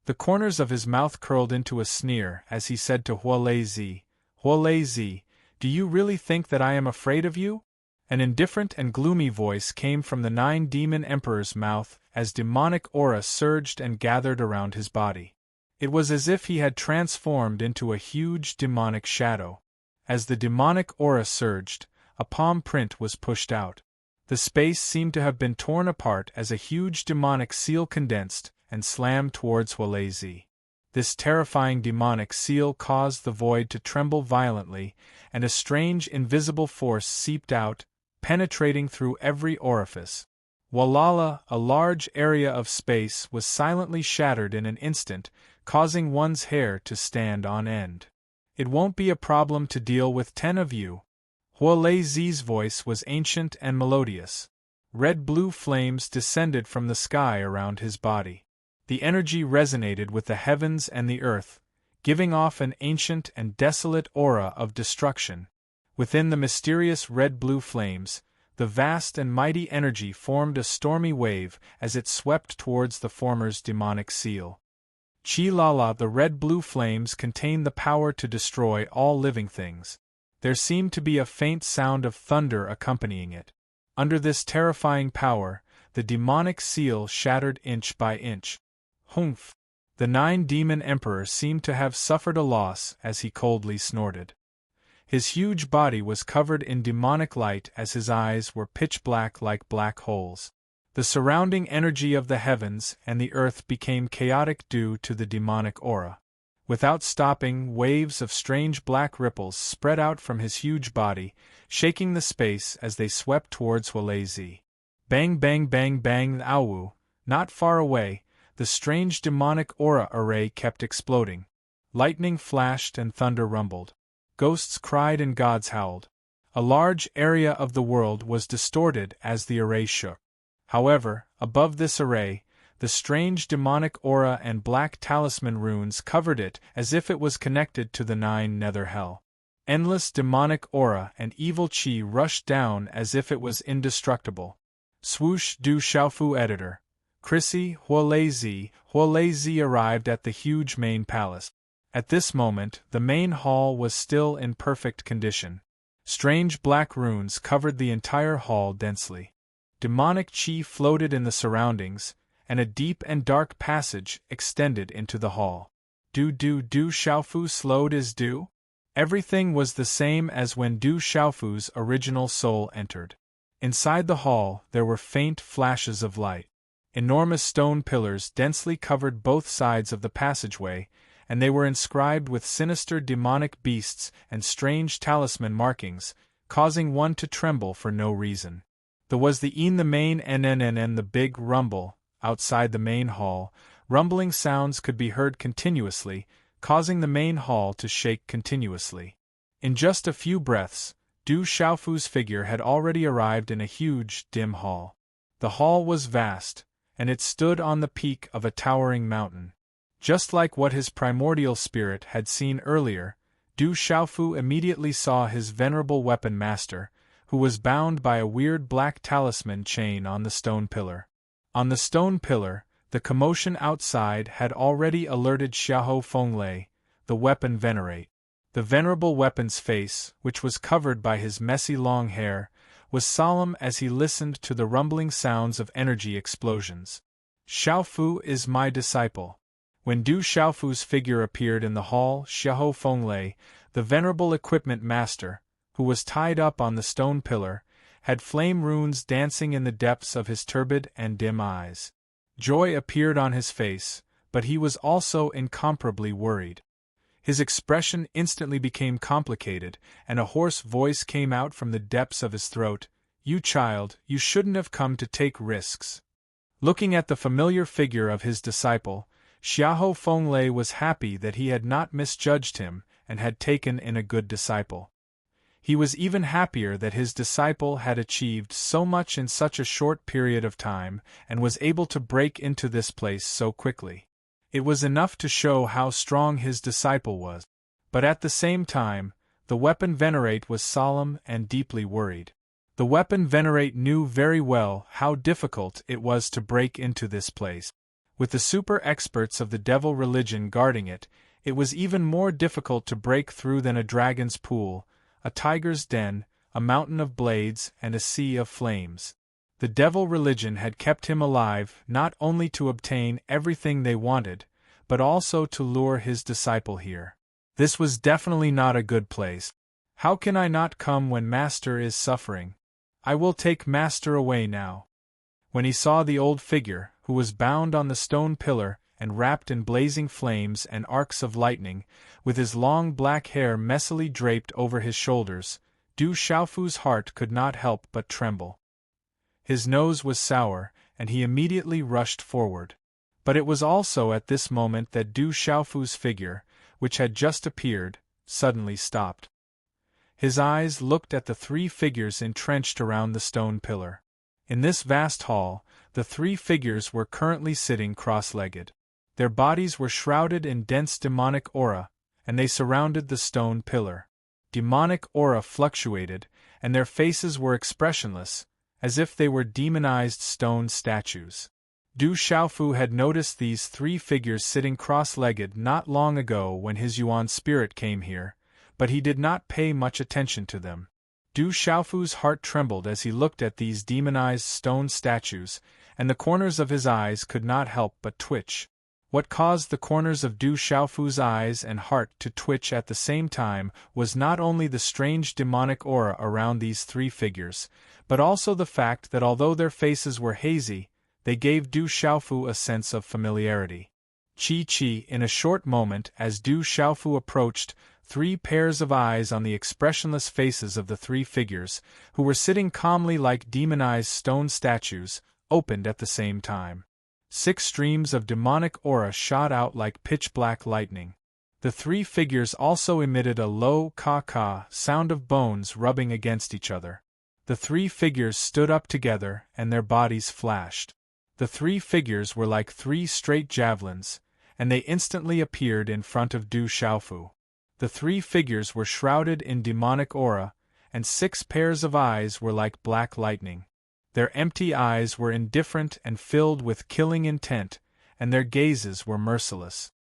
The corners of his mouth curled into a sneer as he said to Huolei, "Huolei, do you really think that I am afraid of you?" An indifferent and gloomy voice came from the 9 demon emperor's mouth as demonic aura surged and gathered around his body. It was as if he had transformed into a huge demonic shadow. As the demonic aura surged, a palm print was pushed out. The space seemed to have been torn apart as a huge demonic seal condensed and slammed towards Huolei. This terrifying demonic seal caused the void to tremble violently, and a strange invisible force seeped out, penetrating through every orifice. Walala, a large area of space was silently shattered in an instant, causing one's hair to stand on end. "It won't be a problem to deal with 10 of you." Huolei's voice was ancient and melodious. Red-blue flames descended from the sky around his body. The energy resonated with the heavens and the earth, giving off an ancient and desolate aura of destruction. Within the mysterious red-blue flames, the vast and mighty energy formed a stormy wave as it swept towards the former's demonic seal. Chi-la-la, the red-blue flames contained the power to destroy all living things. There seemed to be a faint sound of thunder accompanying it. Under this terrifying power, the demonic seal shattered inch by inch. Humph! The 9 demon emperor seemed to have suffered a loss as he coldly snorted. His huge body was covered in demonic light as his eyes were pitch black like black holes. The surrounding energy of the heavens and the earth became chaotic due to the demonic aura. Without stopping, waves of strange black ripples spread out from his huge body, shaking the space as they swept towards Huolei. Bang bang bang bang Aowu, not far away, the strange demonic aura array kept exploding. Lightning flashed and thunder rumbled. Ghosts cried and gods howled. A large area of the world was distorted as the array shook. However, above this array, the strange demonic aura and black talisman runes covered it as if it was connected to the 9 nether hell. Endless demonic aura and evil chi rushed down as if it was indestructible. Swoosh! Du Xiaofu editor. Chrissy, Huolei arrived at the huge main palace. At this moment, the main hall was still in perfect condition. Strange black runes covered the entire hall densely. Demonic chi floated in the surroundings, and a deep and dark passage extended into the hall. Du Xiaofu slowed as Du? Everything was the same as when Du Xiaofu's original soul entered. Inside the hall, there were faint flashes of light. Enormous stone pillars densely covered both sides of the passageway, and they were inscribed with sinister demonic beasts and strange talisman markings, causing one to tremble for no reason. There was the main and the big rumble. Outside the main hall, rumbling sounds could be heard continuously, causing the main hall to shake continuously. In just a few breaths, Du Xiaofu's figure had already arrived in a huge, dim hall. The hall was vast, and it stood on the peak of a towering mountain. Just like what his primordial spirit had seen earlier, Du Xiaofu immediately saw his venerable weapon master, who was bound by a weird black talisman chain on the stone pillar. On the stone pillar, the commotion outside had already alerted Xiahou Fenglei, the weapon venerate. The venerable weapon's face, which was covered by his messy long hair, was solemn as he listened to the rumbling sounds of energy explosions. Xiaofu is my disciple. When Du Xiaofu's figure appeared in the hall, Xiahou Fenglei, the venerable equipment master, who was tied up on the stone pillar, had flame runes dancing in the depths of his turbid and dim eyes. Joy appeared on his face, but he was also incomparably worried. His expression instantly became complicated, and a hoarse voice came out from the depths of his throat. "You child, you shouldn't have come to take risks." Looking at the familiar figure of his disciple, Xiahou Fenglei was happy that he had not misjudged him and had taken in a good disciple. He was even happier that his disciple had achieved so much in such a short period of time and was able to break into this place so quickly. It was enough to show how strong his disciple was. But at the same time, the weapon venerate was solemn and deeply worried. The weapon venerate knew very well how difficult it was to break into this place. With the super experts of the devil religion guarding it, it was even more difficult to break through than a dragon's pool, a tiger's den, a mountain of blades, and a sea of flames. The devil religion had kept him alive not only to obtain everything they wanted, but also to lure his disciple here. This was definitely not a good place. How can I not come when Master is suffering? I will take Master away now. When he saw the old figure, who was bound on the stone pillar and wrapped in blazing flames and arcs of lightning, with his long black hair messily draped over his shoulders, Du Xiaofu's heart could not help but tremble. His nose was sour, and he immediately rushed forward. But it was also at this moment that Du Xiaofu's figure, which had just appeared, suddenly stopped. His eyes looked at the three figures entrenched around the stone pillar. In this vast hall, the three figures were currently sitting cross-legged. Their bodies were shrouded in dense demonic aura, and they surrounded the stone pillar. Demonic aura fluctuated, and their faces were expressionless, as if they were demonized stone statues. Du Xiaofu had noticed these three figures sitting cross-legged not long ago when his Yuan spirit came here, but he did not pay much attention to them. Du Xiaofu's heart trembled as he looked at these demonized stone statues, and the corners of his eyes could not help but twitch. What caused the corners of Du Xiaofu's eyes and heart to twitch at the same time was not only the strange demonic aura around these three figures, but also the fact that although their faces were hazy, they gave Du Xiaofu a sense of familiarity. Chi, in a short moment as Du Xiaofu approached, three pairs of eyes on the expressionless faces of the three figures, who were sitting calmly like demonized stone statues, opened at the same time. 6 streams of demonic aura shot out like pitch-black lightning. The three figures also emitted a low ka-ka sound of bones rubbing against each other. The three figures stood up together and their bodies flashed. The three figures were like 3 straight javelins, and they instantly appeared in front of Du Xiaofu. The three figures were shrouded in demonic aura, and 6 pairs of eyes were like black lightning. Their empty eyes were indifferent and filled with killing intent, and their gazes were merciless.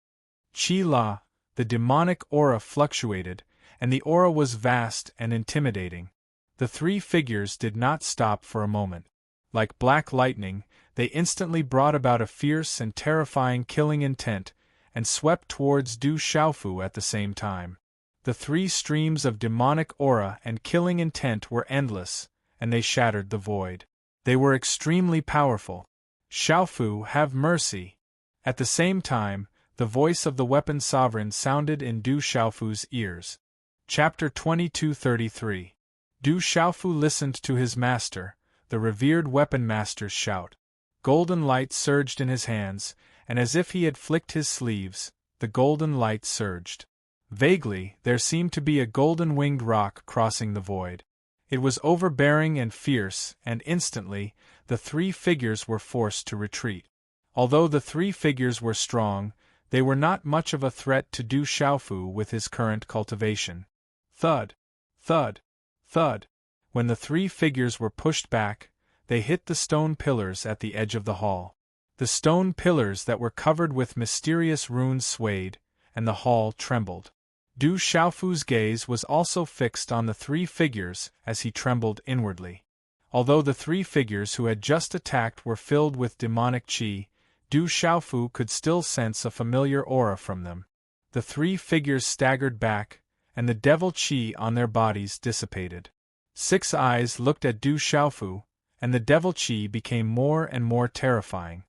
Chi-la, the demonic aura fluctuated, and the aura was vast and intimidating. The three figures did not stop for a moment. Like black lightning, they instantly brought about a fierce and terrifying killing intent, and swept towards Du Xiaofu at the same time. The 3 streams of demonic aura and killing intent were endless, and they shattered the void. They were extremely powerful. "Xiaofu, have mercy!" At the same time, the voice of the weapon sovereign sounded in Du Xiaofu's ears. Chapter 2233. Du Xiaofu listened to his master, the revered weapon master's shout. Golden light surged in his hands, and as if he had flicked his sleeves, the golden light surged. Vaguely, there seemed to be a golden-winged rock crossing the void. It was overbearing and fierce, and instantly, the three figures were forced to retreat. Although the three figures were strong, they were not much of a threat to Du Xiaofu with his current cultivation. Thud! Thud! Thud! When the three figures were pushed back, they hit the stone pillars at the edge of the hall. The stone pillars that were covered with mysterious runes swayed, and the hall trembled. Du Xiaofu's gaze was also fixed on the three figures as he trembled inwardly. Although the three figures who had just attacked were filled with demonic qi, Du Xiaofu could still sense a familiar aura from them. The three figures staggered back, and the devil qi on their bodies dissipated. 6 eyes looked at Du Xiaofu, and the devil qi became more and more terrifying.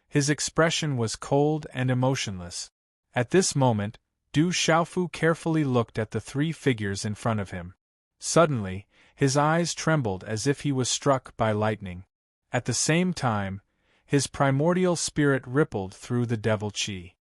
His expression was cold and emotionless. At this moment, Du Xiaofu carefully looked at the three figures in front of him. Suddenly, his eyes trembled as if he was struck by lightning. At the same time, his primordial spirit rippled through the devil qi.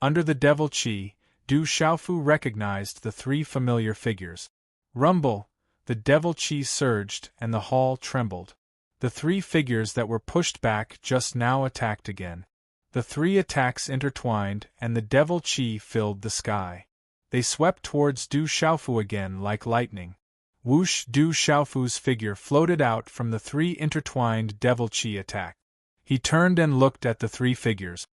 Under the devil qi, Du Xiaofu recognized the three familiar figures. Rumble! The devil qi surged and the hall trembled. The three figures that were pushed back just now attacked again. The three attacks intertwined and the devil qi filled the sky. They swept towards Du Xiaofu again like lightning. Whoosh! Du Xiaofu's figure floated out from the three intertwined devil qi attack. He turned and looked at the three figures.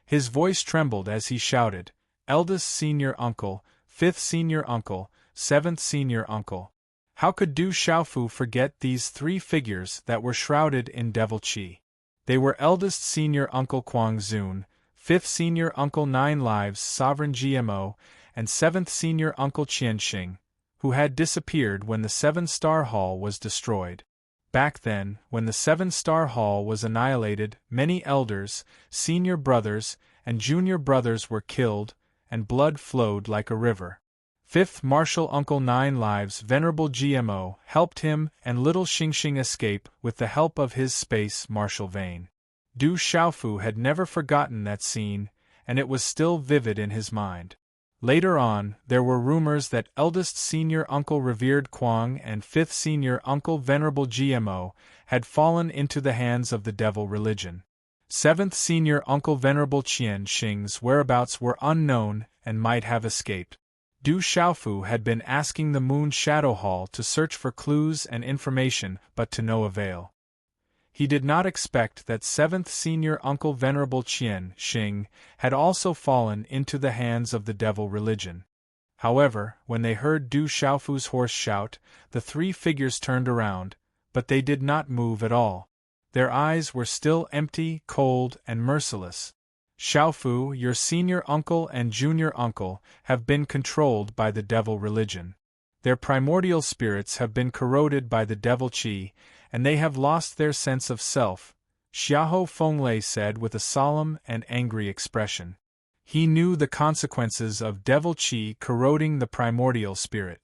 His voice trembled as he shouted, "Eldest senior uncle, 5th senior uncle, 7th senior uncle." How could Du Xiaofu forget these three figures that were shrouded in devil qi? They were eldest senior uncle Kuang Zun, 5th senior uncle 9 Lives Sovereign GMO, and 7th senior uncle Qian Xing, who had disappeared when the 7-star hall was destroyed. Back then, when the 7-star hall was annihilated, many elders, senior brothers, and junior brothers were killed, and blood flowed like a river. 5th Martial Uncle 9 Lives Venerable GMO helped him and little Xingxing escape with the help of his space martial vein. Du Xiaofu had never forgotten that scene, and it was still vivid in his mind. Later on, there were rumors that eldest senior uncle Revered Kuang and 5th senior uncle Venerable GMO had fallen into the hands of the devil religion. 7th senior uncle Venerable Qian Xing's whereabouts were unknown and might have escaped. Du Xiaofu had been asking the Moon Shadow Hall to search for clues and information, but to no avail. He did not expect that 7th senior uncle Venerable Qian Xing had also fallen into the hands of the devil religion. However, when they heard Du Xiaofu's hoarse shout, the three figures turned around, but they did not move at all. Their eyes were still empty, cold, and merciless. Xiaofu, your senior uncle and junior uncle have been controlled by the devil religion. Their primordial spirits have been corroded by the devil qi, and they have lost their sense of self, Xiahou Fenglei said with a solemn and angry expression. He knew the consequences of devil qi corroding the primordial spirit.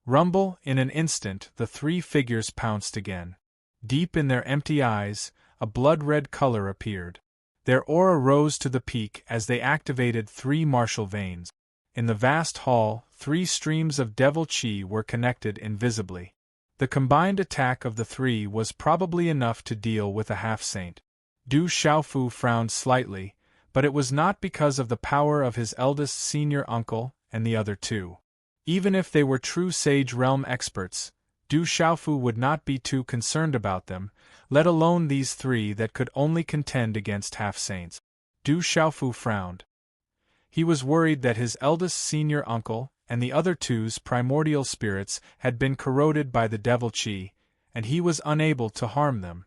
Rumble! In an instant the three figures pounced again. Deep in their empty eyes, a blood-red color appeared. Their aura rose to the peak as they activated three martial veins. In the vast hall, three streams of devil qi were connected invisibly. The combined attack of the three was probably enough to deal with a half-saint. Du Xiaofu frowned slightly, but it was not because of the power of his eldest senior uncle and the other two. Even if they were true Sage Realm experts, Du Xiaofu would not be too concerned about them, let alone these three that could only contend against half-saints. Du Xiaofu frowned. He was worried that his eldest senior uncle and the other two's primordial spirits had been corroded by the devil qi, and he was unable to harm them.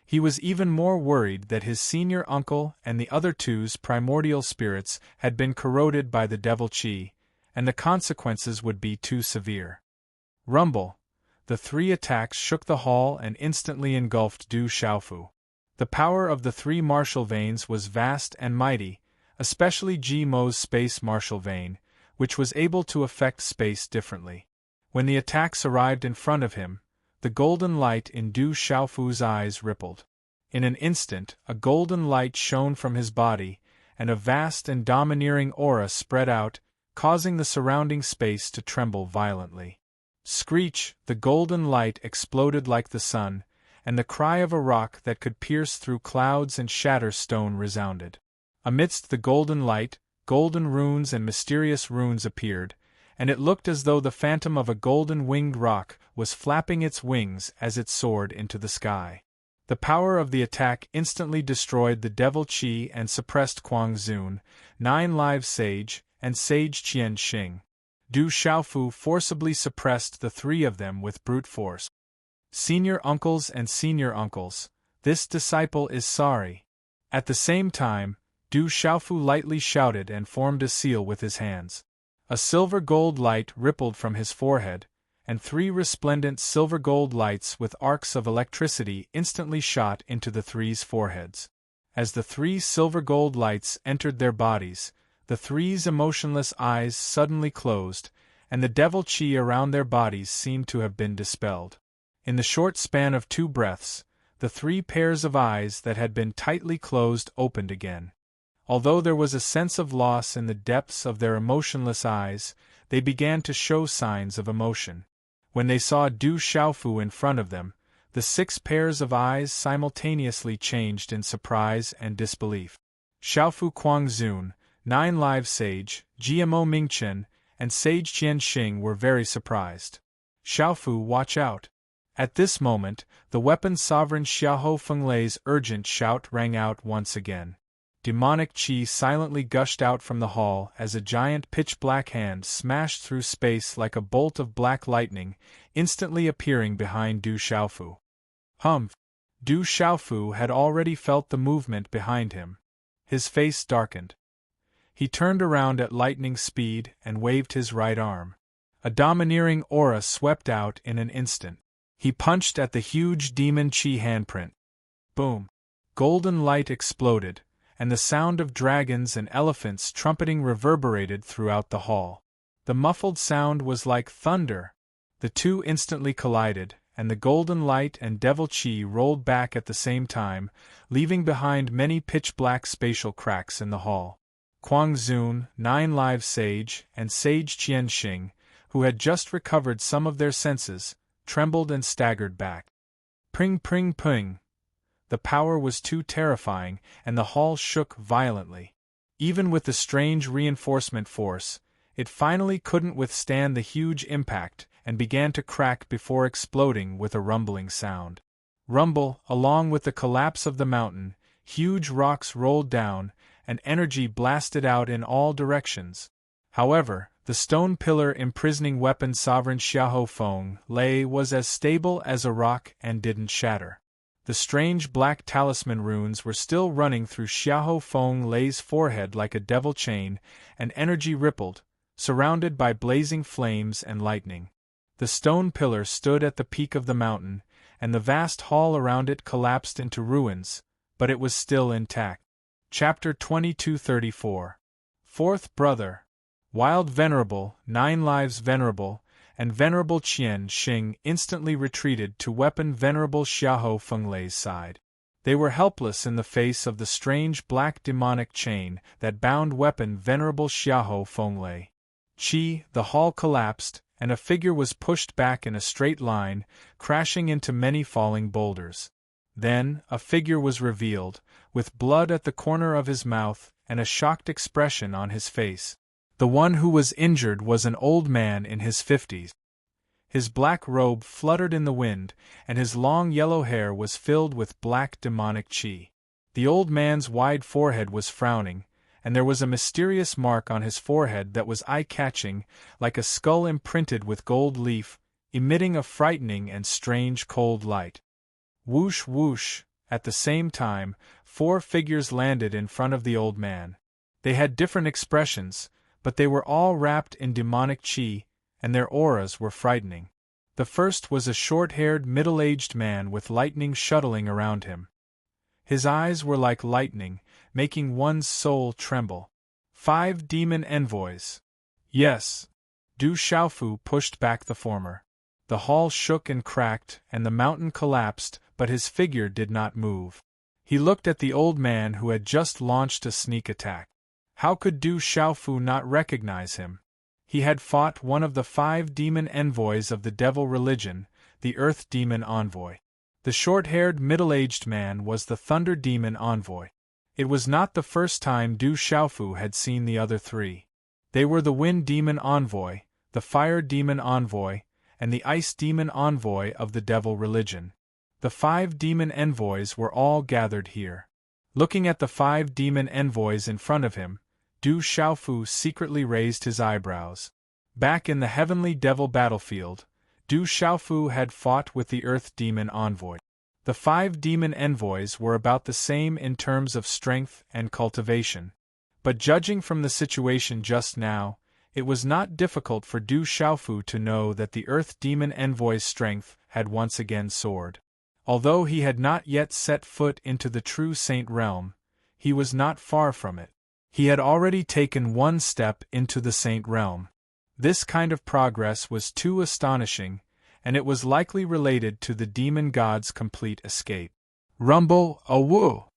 He was even more worried that his senior uncle and the other two's primordial spirits had been corroded by the devil qi, and the consequences would be too severe. Rumble! The three attacks shook the hall and instantly engulfed Du Xiaofu. The power of the three martial veins was vast and mighty, especially Ji Mo's space martial vein, which was able to affect space differently. When the attacks arrived in front of him, the golden light in Du Xiaofu's eyes rippled. In an instant, a golden light shone from his body, and a vast and domineering aura spread out, causing the surrounding space to tremble violently. Screech! The golden light exploded like the sun, and the cry of a rock that could pierce through clouds and shatter stone resounded. Amidst the golden light, golden runes and mysterious runes appeared, and it looked as though the phantom of a golden-winged rock was flapping its wings as it soared into the sky. The power of the attack instantly destroyed the devil qi and suppressed Kuang Zun, 9 Lives Sage, and Sage Qian Xing. Du Xiaofu forcibly suppressed the three of them with brute force. Senior uncles and senior uncles, this disciple is sorry. At the same time, Du Xiaofu lightly shouted and formed a seal with his hands. A silver-gold light rippled from his forehead, and 3 resplendent silver-gold lights with arcs of electricity instantly shot into the 3's foreheads. As the 3 silver-gold lights entered their bodies, the 3's emotionless eyes suddenly closed, and the devil chi around their bodies seemed to have been dispelled. In the short span of 2 breaths, the 3 pairs of eyes that had been tightly closed opened again. Although there was a sense of loss in the depths of their emotionless eyes, they began to show signs of emotion. When they saw Du Xiaofu in front of them, the 6 pairs of eyes simultaneously changed in surprise and disbelief. Xiaofu Kuangzun, 9 Live Sage, GMO Mingchen, and Sage Qianxing were very surprised. Xiaofu, watch out! At this moment, the weapon sovereign Xiaoho Fenglei's urgent shout rang out once again. Demonic qi silently gushed out from the hall as a giant pitch-black hand smashed through space like a bolt of black lightning, instantly appearing behind Du Xiaofu. Humph! Du Xiaofu had already felt the movement behind him. His face darkened. He turned around at lightning speed and waved his right arm. A domineering aura swept out in an instant. He punched at the huge demon qi handprint. Boom! Golden light exploded, and the sound of dragons and elephants trumpeting reverberated throughout the hall. The muffled sound was like thunder. The 2 instantly collided, and the golden light and devil chi rolled back at the same time, leaving behind many pitch-black spatial cracks in the hall. Kuangzun, 9 Live Sage, and Sage Qianxing, who had just recovered some of their senses, trembled and staggered back. Pring pring pring! The power was too terrifying, and the hall shook violently. Even with the strange reinforcement force, it finally couldn't withstand the huge impact and began to crack before exploding with a rumbling sound. Rumble, along with the collapse of the mountain, huge rocks rolled down, and energy blasted out in all directions. However, the stone pillar imprisoning weapon sovereign Xiaoho Fenglei was as stable as a rock and didn't shatter. The strange black talisman runes were still running through Xiaoho Fenglei's forehead like a devil chain, and energy rippled, surrounded by blazing flames and lightning. The stone pillar stood at the peak of the mountain, and the vast hall around it collapsed into ruins, but it was still intact. Chapter 2234. Fourth Brother. Wild Venerable, 9 Lives Venerable, and Venerable Qianxing instantly retreated to weapon Venerable Xiaoho Fenglei's side. They were helpless in the face of the strange black demonic chain that bound weapon Venerable Xiaoho Fenglei. The hall collapsed, and a figure was pushed back in a straight line, crashing into many falling boulders. Then, a figure was revealed, with blood at the corner of his mouth and a shocked expression on his face. The one who was injured was an old man in his 50s. His black robe fluttered in the wind, and his long yellow hair was filled with black demonic qi. The old man's wide forehead was frowning, and there was a mysterious mark on his forehead that was eye-catching, like a skull imprinted with gold leaf, emitting a frightening and strange cold light. Whoosh whoosh! At the same time, 4 figures landed in front of the old man. They had different expressions, but they were all wrapped in demonic qi, and their auras were frightening. The first was a short-haired middle-aged man with lightning shuttling around him. His eyes were like lightning, making one's soul tremble. 5 demon envoys. Yes. Du Xiaofu pushed back the former. The hall shook and cracked, and the mountain collapsed, but his figure did not move. He looked at the old man who had just launched a sneak attack. How could Du Xiaofu not recognize him? He had fought one of the 5 demon envoys of the devil religion, the Earth Demon Envoy. The short-haired middle-aged man was the Thunder Demon Envoy. It was not the first time Du Xiaofu had seen the other 3. They were the Wind Demon Envoy, the Fire Demon Envoy, and the Ice Demon Envoy of the devil religion. The 5 demon envoys were all gathered here. Looking at the 5 demon envoys in front of him, Du Xiaofu secretly raised his eyebrows. Back in the heavenly devil battlefield, Du Xiaofu had fought with the Earth Demon Envoy. The 5 demon envoys were about the same in terms of strength and cultivation. But judging from the situation just now, it was not difficult for Du Xiaofu to know that the Earth Demon Envoy's strength had once again soared. Although he had not yet set foot into the true Saint Realm, he was not far from it. He had already taken one step into the Saint Realm. This kind of progress was too astonishing, and it was likely related to the demon god's complete escape. Rumble, awoo!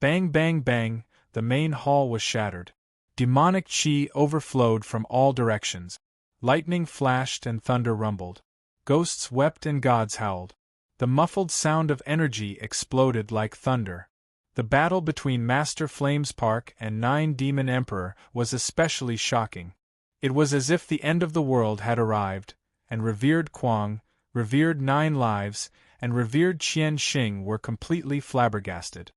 Bang bang bang, the main hall was shattered. Demonic chi overflowed from all directions. Lightning flashed and thunder rumbled. Ghosts wept and gods howled. The muffled sound of energy exploded like thunder. The battle between Master Flames Park and 9 Demon Emperor was especially shocking. It was as if the end of the world had arrived, and revered Kuang, revered 9 Lives, and revered Qian Xing were completely flabbergasted.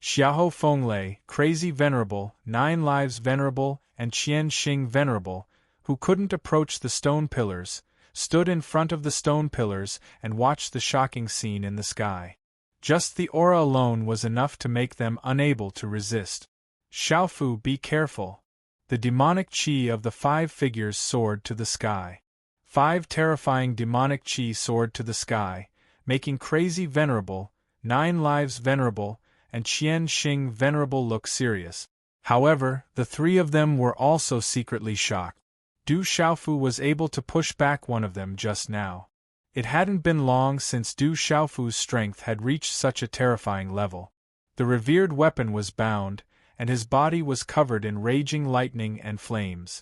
Xiaoho Fenglei, Crazy Venerable, 9 Lives Venerable, and Qian Xing Venerable, who couldn't approach the stone pillars, stood in front of the stone pillars and watched the shocking scene in the sky. Just the aura alone was enough to make them unable to resist. Xiaofu, be careful. The demonic chi of the 5 figures soared to the sky. 5 terrifying demonic chi soared to the sky, making Crazy Venerable, 9 Lives Venerable, and Qian Xing Venerable look serious. However, the 3 of them were also secretly shocked. Du Xiaofu was able to push back one of them just now. It hadn't been long since Du Xiaofu's strength had reached such a terrifying level. The revered weapon was bound, and his body was covered in raging lightning and flames.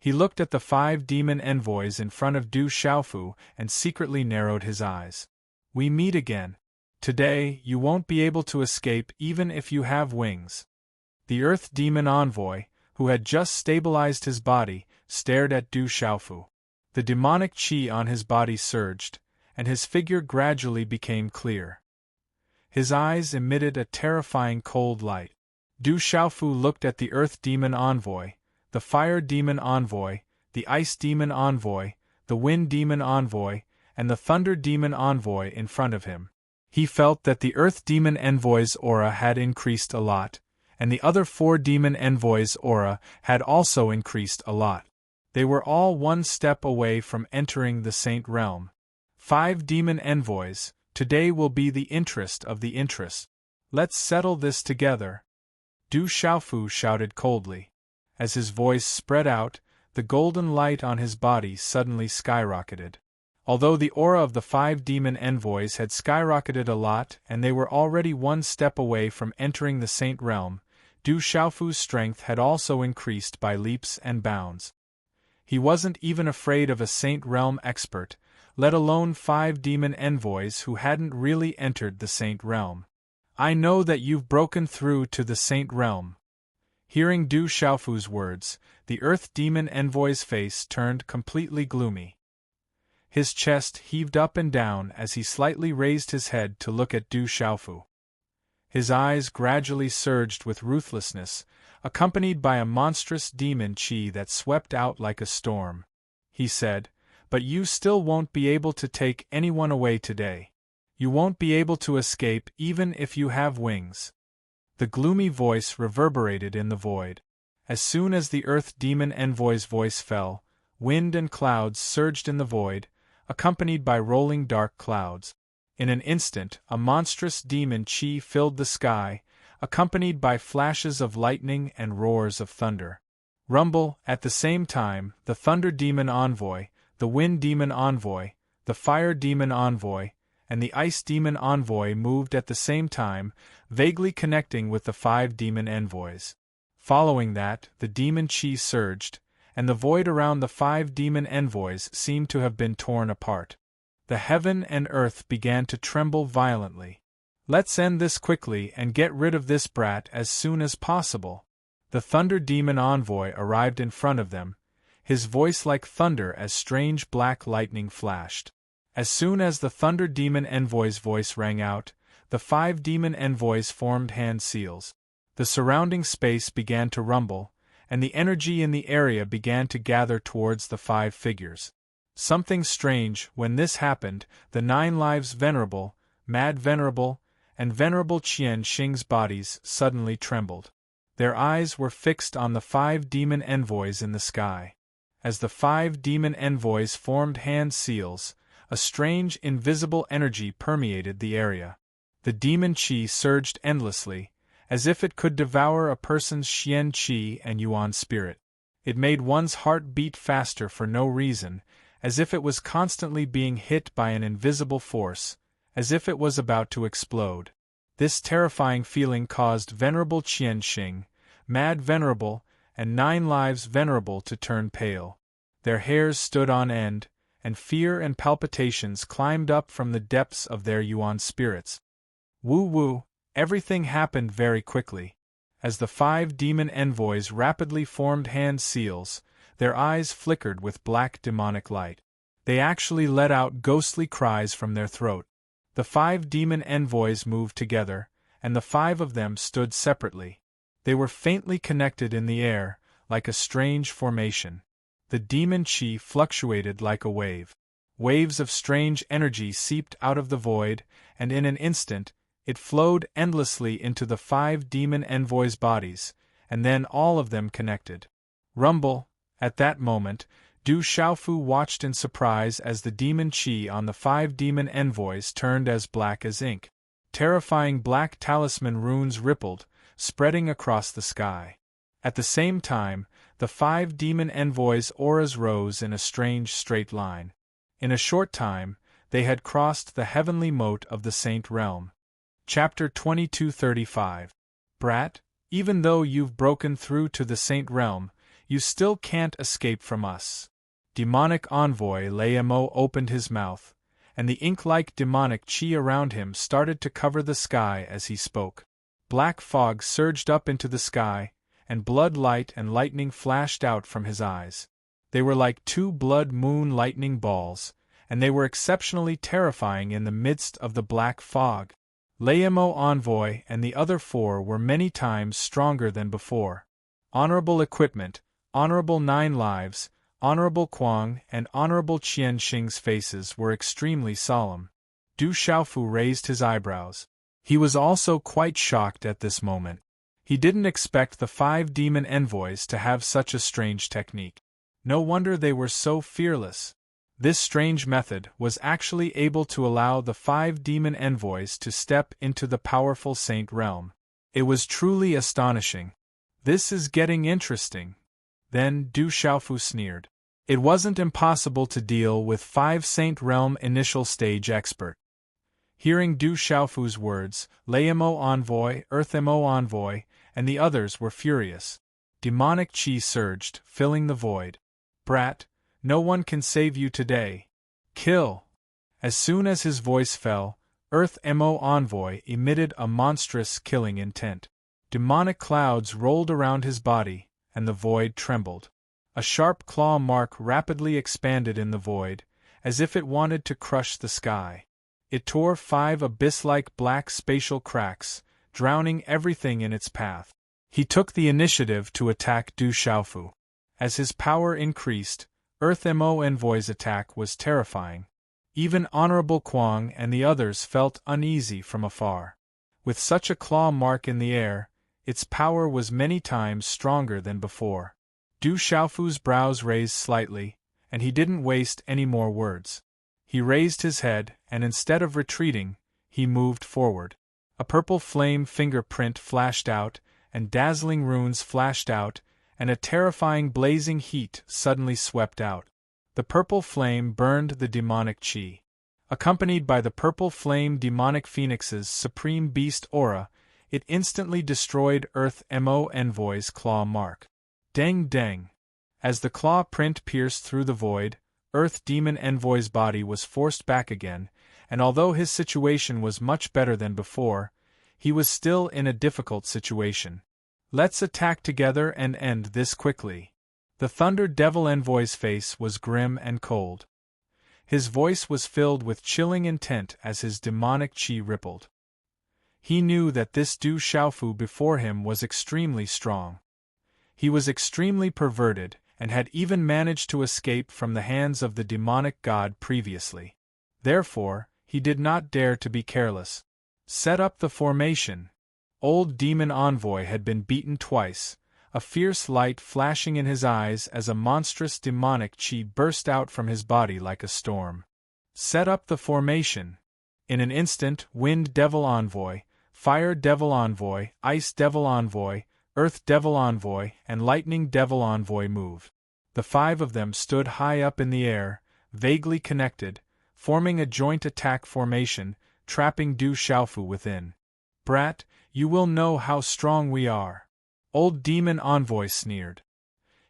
He looked at the 5 demon envoys in front of Du Xiaofu and secretly narrowed his eyes. We meet again. Today, you won't be able to escape even if you have wings. The Earth Demon Envoy, who had just stabilized his body, stared at Du Xiaofu. The demonic chi on his body surged, and his figure gradually became clear. His eyes emitted a terrifying cold light. Du Xiaofu looked at the Earth Demon Envoy, the Fire Demon Envoy, the Ice Demon Envoy, the Wind Demon Envoy, and the Thunder Demon Envoy in front of him. He felt that the Earth Demon Envoy's aura had increased a lot, and the other 4 Demon Envoys' aura had also increased a lot. They were all one step away from entering the Saint Realm. 5 Demon Envoys, today will be the interest of the interest. Let's settle this together. Du Xiaofu shouted coldly. As his voice spread out, the golden light on his body suddenly skyrocketed. Although the aura of the 5 demon envoys had skyrocketed a lot and they were already one step away from entering the Saint Realm, Du Xiaofu's strength had also increased by leaps and bounds. He wasn't even afraid of a Saint Realm expert, let alone 5 demon envoys who hadn't really entered the Saint Realm. I know that you've broken through to the Saint Realm. Hearing Du Xiaofu's words, the Earth Demon Envoy's face turned completely gloomy. His chest heaved up and down as he slightly raised his head to look at Du Xiaofu. His eyes gradually surged with ruthlessness, accompanied by a monstrous demon chi that swept out like a storm. He said, "But you still won't be able to take anyone away today. You won't be able to escape even if you have wings." The gloomy voice reverberated in the void. As soon as the Earth Demon Envoy's voice fell, wind and clouds surged in the void, accompanied by rolling dark clouds. In an instant, a monstrous demon chi filled the sky, accompanied by flashes of lightning and roars of thunder. Rumble, at the same time, the Thunder Demon Envoy, the Wind Demon Envoy, the Fire Demon Envoy, and the Ice Demon Envoy moved at the same time, vaguely connecting with the 5 demon envoys. Following that, the demon chi surged, and the void around the 5 demon envoys seemed to have been torn apart. The heaven and earth began to tremble violently. Let's end this quickly and get rid of this brat as soon as possible. The Thunder Demon Envoy arrived in front of them, his voice like thunder as strange black lightning flashed. As soon as the Thunder Demon Envoy's voice rang out, the 5 demon envoys formed hand seals. The surrounding space began to rumble, and the energy in the area began to gather towards the 5 figures. Something strange. When this happened, the 9 lives Venerable, Mad Venerable, and Venerable Qian Xing's bodies suddenly trembled. Their eyes were fixed on the 5 demon envoys in the sky. As the 5 demon envoys formed hand seals, a strange invisible energy permeated the area. The demon qi surged endlessly, as if it could devour a person's xian qi and yuan spirit. It made one's heart beat faster for no reason, as if it was constantly being hit by an invisible force, as if it was about to explode. This terrifying feeling caused Venerable Qian Xing, Mad Venerable, and 9 lives Venerable to turn pale. Their hairs stood on end, and fear and palpitations climbed up from the depths of their yuan spirits. Woo-woo, everything happened very quickly. As the 5 demon envoys rapidly formed hand seals, their eyes flickered with black demonic light. They actually let out ghostly cries from their throat. The 5 demon envoys moved together, and the 5 of them stood separately. They were faintly connected in the air, like a strange formation. The demon qi fluctuated like a wave. Waves of strange energy seeped out of the void, and in an instant, it flowed endlessly into the 5 demon envoys' bodies, and then all of them connected. Rumble. At that moment, Du Xiaofu watched in surprise as the demon qi on the 5 demon envoys turned as black as ink. Terrifying black talisman runes rippled, spreading across the sky. At the same time, the 5 demon envoys' auras rose in a strange straight line. In a short time, they had crossed the heavenly moat of the Saint Realm. Chapter 2235. Brat, even though you've broken through to the Saint Realm, you still can't escape from us. Demonic envoy Mo opened his mouth, and the ink-like demonic qi around him started to cover the sky as he spoke. Black fog surged up into the sky, and blood light and lightning flashed out from his eyes. They were like 2 blood moon lightning balls, and they were exceptionally terrifying in the midst of the black fog. Mo envoy and the other 4 were many times stronger than before. Honorable equipment, Honorable 9 lives, Honorable Kuang and Honorable Qian Xing's faces were extremely solemn. Du Xiaofu raised his eyebrows. He was also quite shocked at this moment. He didn't expect the 5 demon envoys to have such a strange technique. No wonder they were so fearless. This strange method was actually able to allow the 5 demon envoys to step into the powerful Saint Realm. It was truly astonishing. This is getting interesting. Then Du Xiaofu sneered. It wasn't impossible to deal with 5 Saint Realm initial stage expert. Hearing Du Xiaofu's words, Mo envoy, Mo envoy, and the others were furious. Demonic qi surged, filling the void. Brat, no one can save you today. Kill! As soon as his voice fell, Mo envoy emitted a monstrous killing intent. Demonic clouds rolled around his body, and the void trembled. A sharp claw mark rapidly expanded in the void, as if it wanted to crush the sky. It tore 5 abyss-like black spatial cracks, drowning everything in its path. He took the initiative to attack Du Xiaofu. As his power increased, Mo envoy's attack was terrifying. Even Honorable Kuang and the others felt uneasy from afar. With such a claw mark in the air, its power was many times stronger than before. Du Xiaofu's brows raised slightly, and he didn't waste any more words. He raised his head, and instead of retreating, he moved forward. A purple flame fingerprint flashed out, and dazzling runes flashed out, and a terrifying blazing heat suddenly swept out. The purple flame burned the demonic qi. Accompanied by the purple flame demonic phoenix's supreme beast aura, it instantly destroyed Mo envoy's claw mark. Deng deng! As the claw print pierced through the void, Demon Envoy's body was forced back again, and although his situation was much better than before, he was still in a difficult situation. Let's attack together and end this quickly. The Thunder Devil Envoy's face was grim and cold. His voice was filled with chilling intent as his demonic qi rippled. He knew that this Du Xiaofu before him was extremely strong. He was extremely perverted, and had even managed to escape from the hands of the demonic god previously. Therefore, he did not dare to be careless. Set up the formation. Old demon envoy had been beaten twice, a fierce light flashing in his eyes as a monstrous demonic chi burst out from his body like a storm. Set up the formation. In an instant, Wind Devil Envoy, Fire Devil Envoy, Ice Devil Envoy, Earth Devil Envoy, and Lightning Devil Envoy moved. The 5 of them stood high up in the air, vaguely connected, forming a joint attack formation, trapping Du Xiaofu within. "Brat, you will know how strong we are," Old Demon Envoy sneered.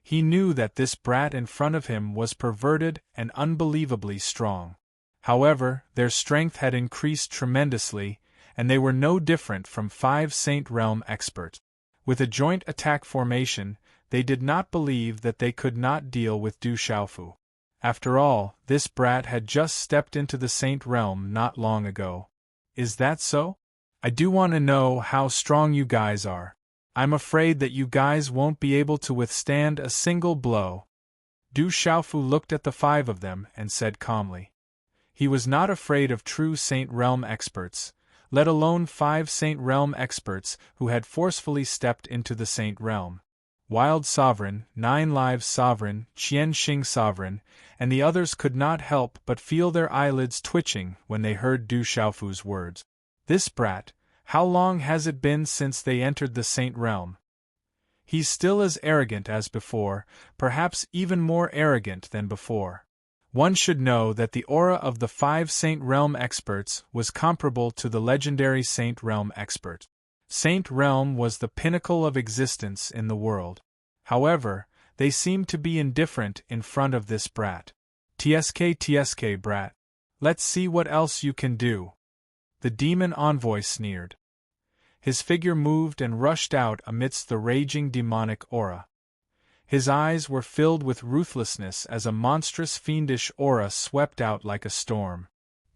He knew that this brat in front of him was perverted and unbelievably strong. However, their strength had increased tremendously, and they were no different from 5 Saint Realm experts. With a joint attack formation, they did not believe that they could not deal with Du Xiaofu. After all, this brat had just stepped into the Saint Realm not long ago. Is that so? I do want to know how strong you guys are. I'm afraid that you guys won't be able to withstand a single blow. Du Xiaofu looked at the 5 of them and said calmly. He was not afraid of true Saint Realm experts, let alone 5 Saint Realm experts who had forcefully stepped into the Saint Realm. Wild Sovereign, 9 Lives Sovereign, Qian Xing Sovereign, and the others could not help but feel their eyelids twitching when they heard Du Xiaofu's words. This brat, how long has it been since they entered the Saint Realm? He's still as arrogant as before, perhaps even more arrogant than before. One should know that the aura of the 5 Saint Realm experts was comparable to the legendary Saint Realm expert. Saint Realm was the pinnacle of existence in the world. However, they seemed to be indifferent in front of this brat. TSK brat. Let's see what else you can do. The demon envoy sneered. His figure moved and rushed out amidst the raging demonic aura. His eyes were filled with ruthlessness as a monstrous fiendish aura swept out like a storm.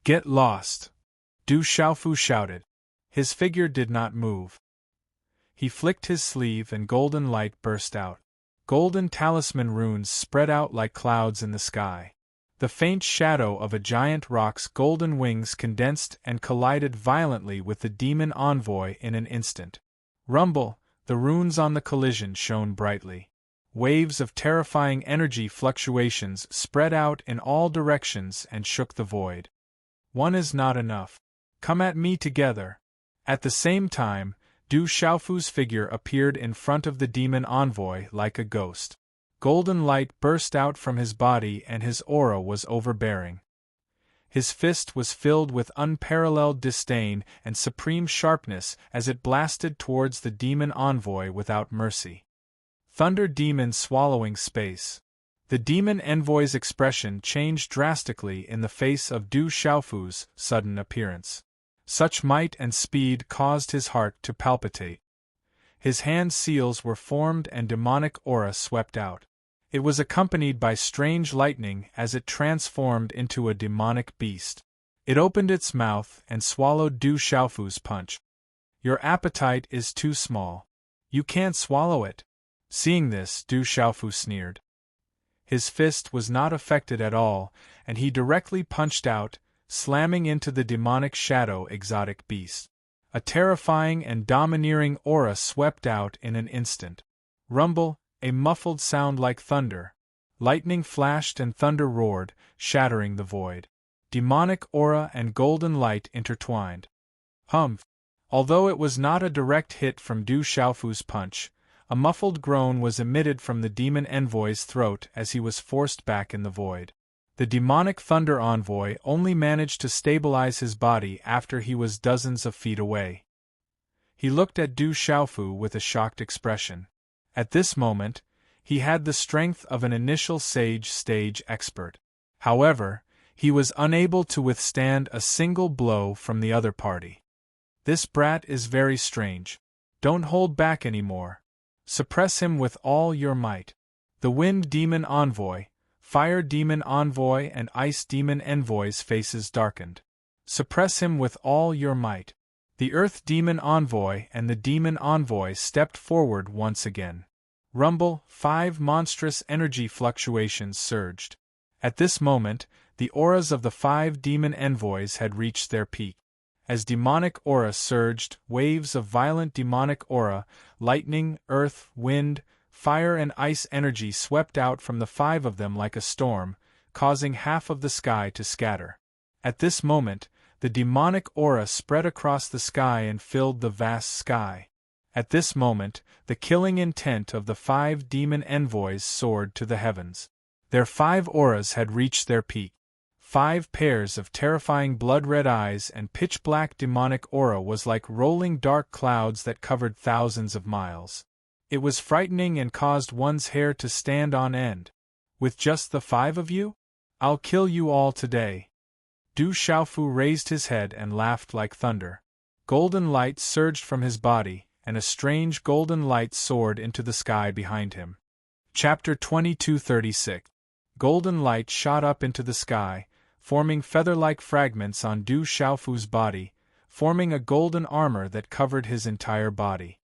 Get lost! Du Xiaofu shouted. His figure did not move. He flicked his sleeve and golden light burst out. Golden talisman runes spread out like clouds in the sky. The faint shadow of a giant rock's golden wings condensed and collided violently with the demon envoy in an instant. Rumble, the runes on the collision shone brightly. Waves of terrifying energy fluctuations spread out in all directions and shook the void. One is not enough. Come at me together. At the same time, Du Xiaofu's figure appeared in front of the demon envoy like a ghost. Golden light burst out from his body and his aura was overbearing. His fist was filled with unparalleled disdain and supreme sharpness as it blasted towards the demon envoy without mercy. Thunder demon swallowing space. The demon envoy's expression changed drastically in the face of Du Xiaofu's sudden appearance. Such might and speed caused his heart to palpitate. His hand seals were formed and demonic aura swept out. It was accompanied by strange lightning as it transformed into a demonic beast. It opened its mouth and swallowed Du Xiaofu's punch. Your appetite is too small. You can't swallow it. Seeing this, Du Xiaofu sneered. His fist was not affected at all, and he directly punched out, slamming into the demonic shadow exotic beast. A terrifying and domineering aura swept out in an instant. Rumble, a muffled sound like thunder. Lightning flashed and thunder roared, shattering the void. Demonic aura and golden light intertwined. Humph! Although it was not a direct hit from Du Xiaofu's punch, a muffled groan was emitted from the demon envoy's throat as he was forced back in the void. The demonic thunder envoy only managed to stabilize his body after he was dozens of feet away. He looked at Du Xiaofu with a shocked expression. At this moment, he had the strength of an initial sage stage expert. However, he was unable to withstand a single blow from the other party. This brat is very strange. Don't hold back anymore. Suppress him with all your might. The Wind Demon Envoy, Fire Demon Envoy and Ice Demon Envoy's faces darkened. Suppress him with all your might. The Earth Demon Envoy and the Demon Envoy stepped forward once again. Rumble, 5 monstrous energy fluctuations surged. At this moment, the auras of the 5 demon envoys had reached their peak. As demonic aura surged, waves of violent demonic aura, lightning, earth, wind, fire and ice energy swept out from the 5 of them like a storm, causing half of the sky to scatter. At this moment, the demonic aura spread across the sky and filled the vast sky. At this moment, the killing intent of the 5 demon envoys soared to the heavens. Their 5 auras had reached their peak. 5 pairs of terrifying blood-red eyes and pitch-black demonic aura was like rolling dark clouds that covered thousands of miles. It was frightening and caused one's hair to stand on end. With just the 5 of you? I'll kill you all today. Du Xiaofu raised his head and laughed like thunder. Golden light surged from his body, and a strange golden light soared into the sky behind him. Chapter 2236. Golden light shot up into the sky, forming feather-like fragments on Du Xiaofu's body, forming a golden armor that covered his entire body.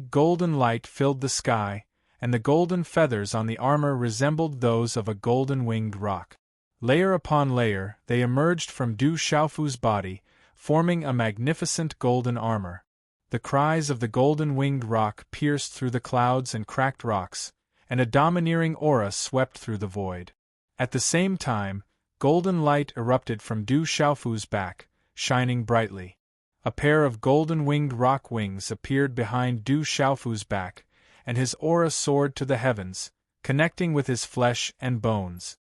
Golden light filled the sky, and the golden feathers on the armor resembled those of a golden-winged rock. Layer upon layer, they emerged from Du Xiaofu's body, forming a magnificent golden armor. The cries of the golden-winged rock pierced through the clouds and cracked rocks, and a domineering aura swept through the void. At the same time, golden light erupted from Du Xiaofu's back, shining brightly. A pair of golden-winged rock wings appeared behind Du Xiaofu's back, and his aura soared to the heavens, connecting with his flesh and bones.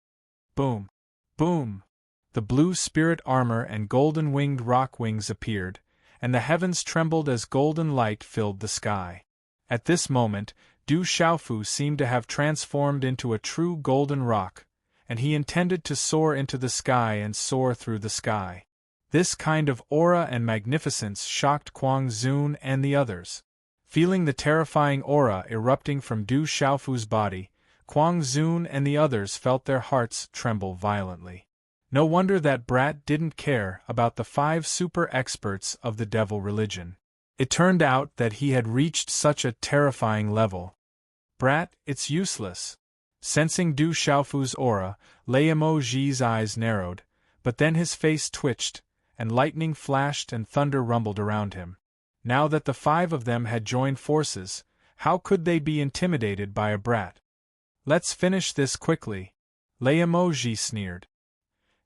Boom! Boom! The blue spirit armor and golden-winged rock wings appeared, and the heavens trembled as golden light filled the sky. At this moment, Du Xiaofu seemed to have transformed into a true golden rock, and he intended to soar into the sky and soar through the sky. This kind of aura and magnificence shocked Kuang Zun and the others. Feeling the terrifying aura erupting from Du Xiaofu's body, Kuang Zun and the others felt their hearts tremble violently. No wonder that Brat didn't care about the 5 super experts of the devil religion. It turned out that he had reached such a terrifying level. Brat, it's useless. Sensing Du Xiaofu's aura, Lei Emoji's eyes narrowed, but then his face twitched, and lightning flashed and thunder rumbled around him. Now that the 5 of them had joined forces, how could they be intimidated by a brat? Let's finish this quickly, Lei Emoji sneered.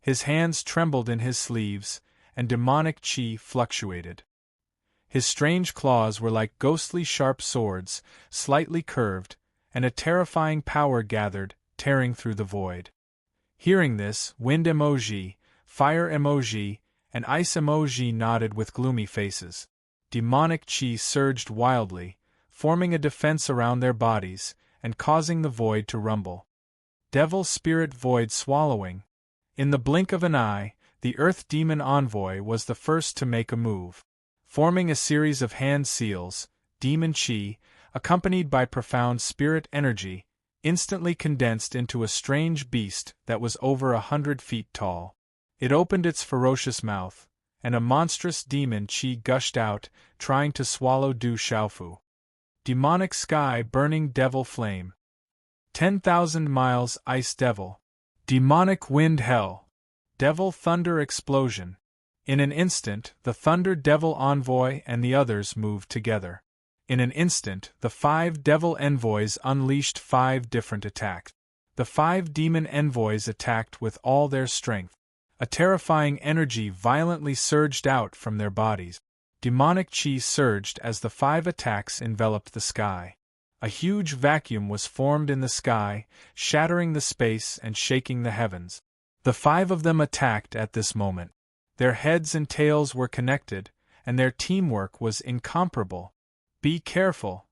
His hands trembled in his sleeves, and demonic chi fluctuated. His strange claws were like ghostly sharp swords, slightly curved, and a terrifying power gathered, tearing through the void. Hearing this, Wind Emoji, Fire Emoji, and Ice Emoji nodded with gloomy faces. Demonic chi surged wildly, forming a defense around their bodies, and causing the void to rumble. Devil Spirit Void swallowing. In the blink of an eye, the Earth Demon Envoy was the first to make a move. Forming a series of hand seals, demon chi, accompanied by profound spirit energy, instantly condensed into a strange beast that was over 100 feet tall. It opened its ferocious mouth, and a monstrous demon chi gushed out, trying to swallow Du Xiaofu. Demonic Sky Burning Devil Flame. 10,000 Miles Ice Devil. Demonic Wind Hell. Devil Thunder Explosion. In an instant, the Thunder Devil Envoy and the others moved together. In an instant, the 5 devil envoys unleashed 5 different attacks. The 5 demon envoys attacked with all their strength. A terrifying energy violently surged out from their bodies. Demonic chi surged as the 5 attacks enveloped the sky. A huge vacuum was formed in the sky, shattering the space and shaking the heavens. The 5 of them attacked at this moment. Their heads and tails were connected, and their teamwork was incomparable. Be careful.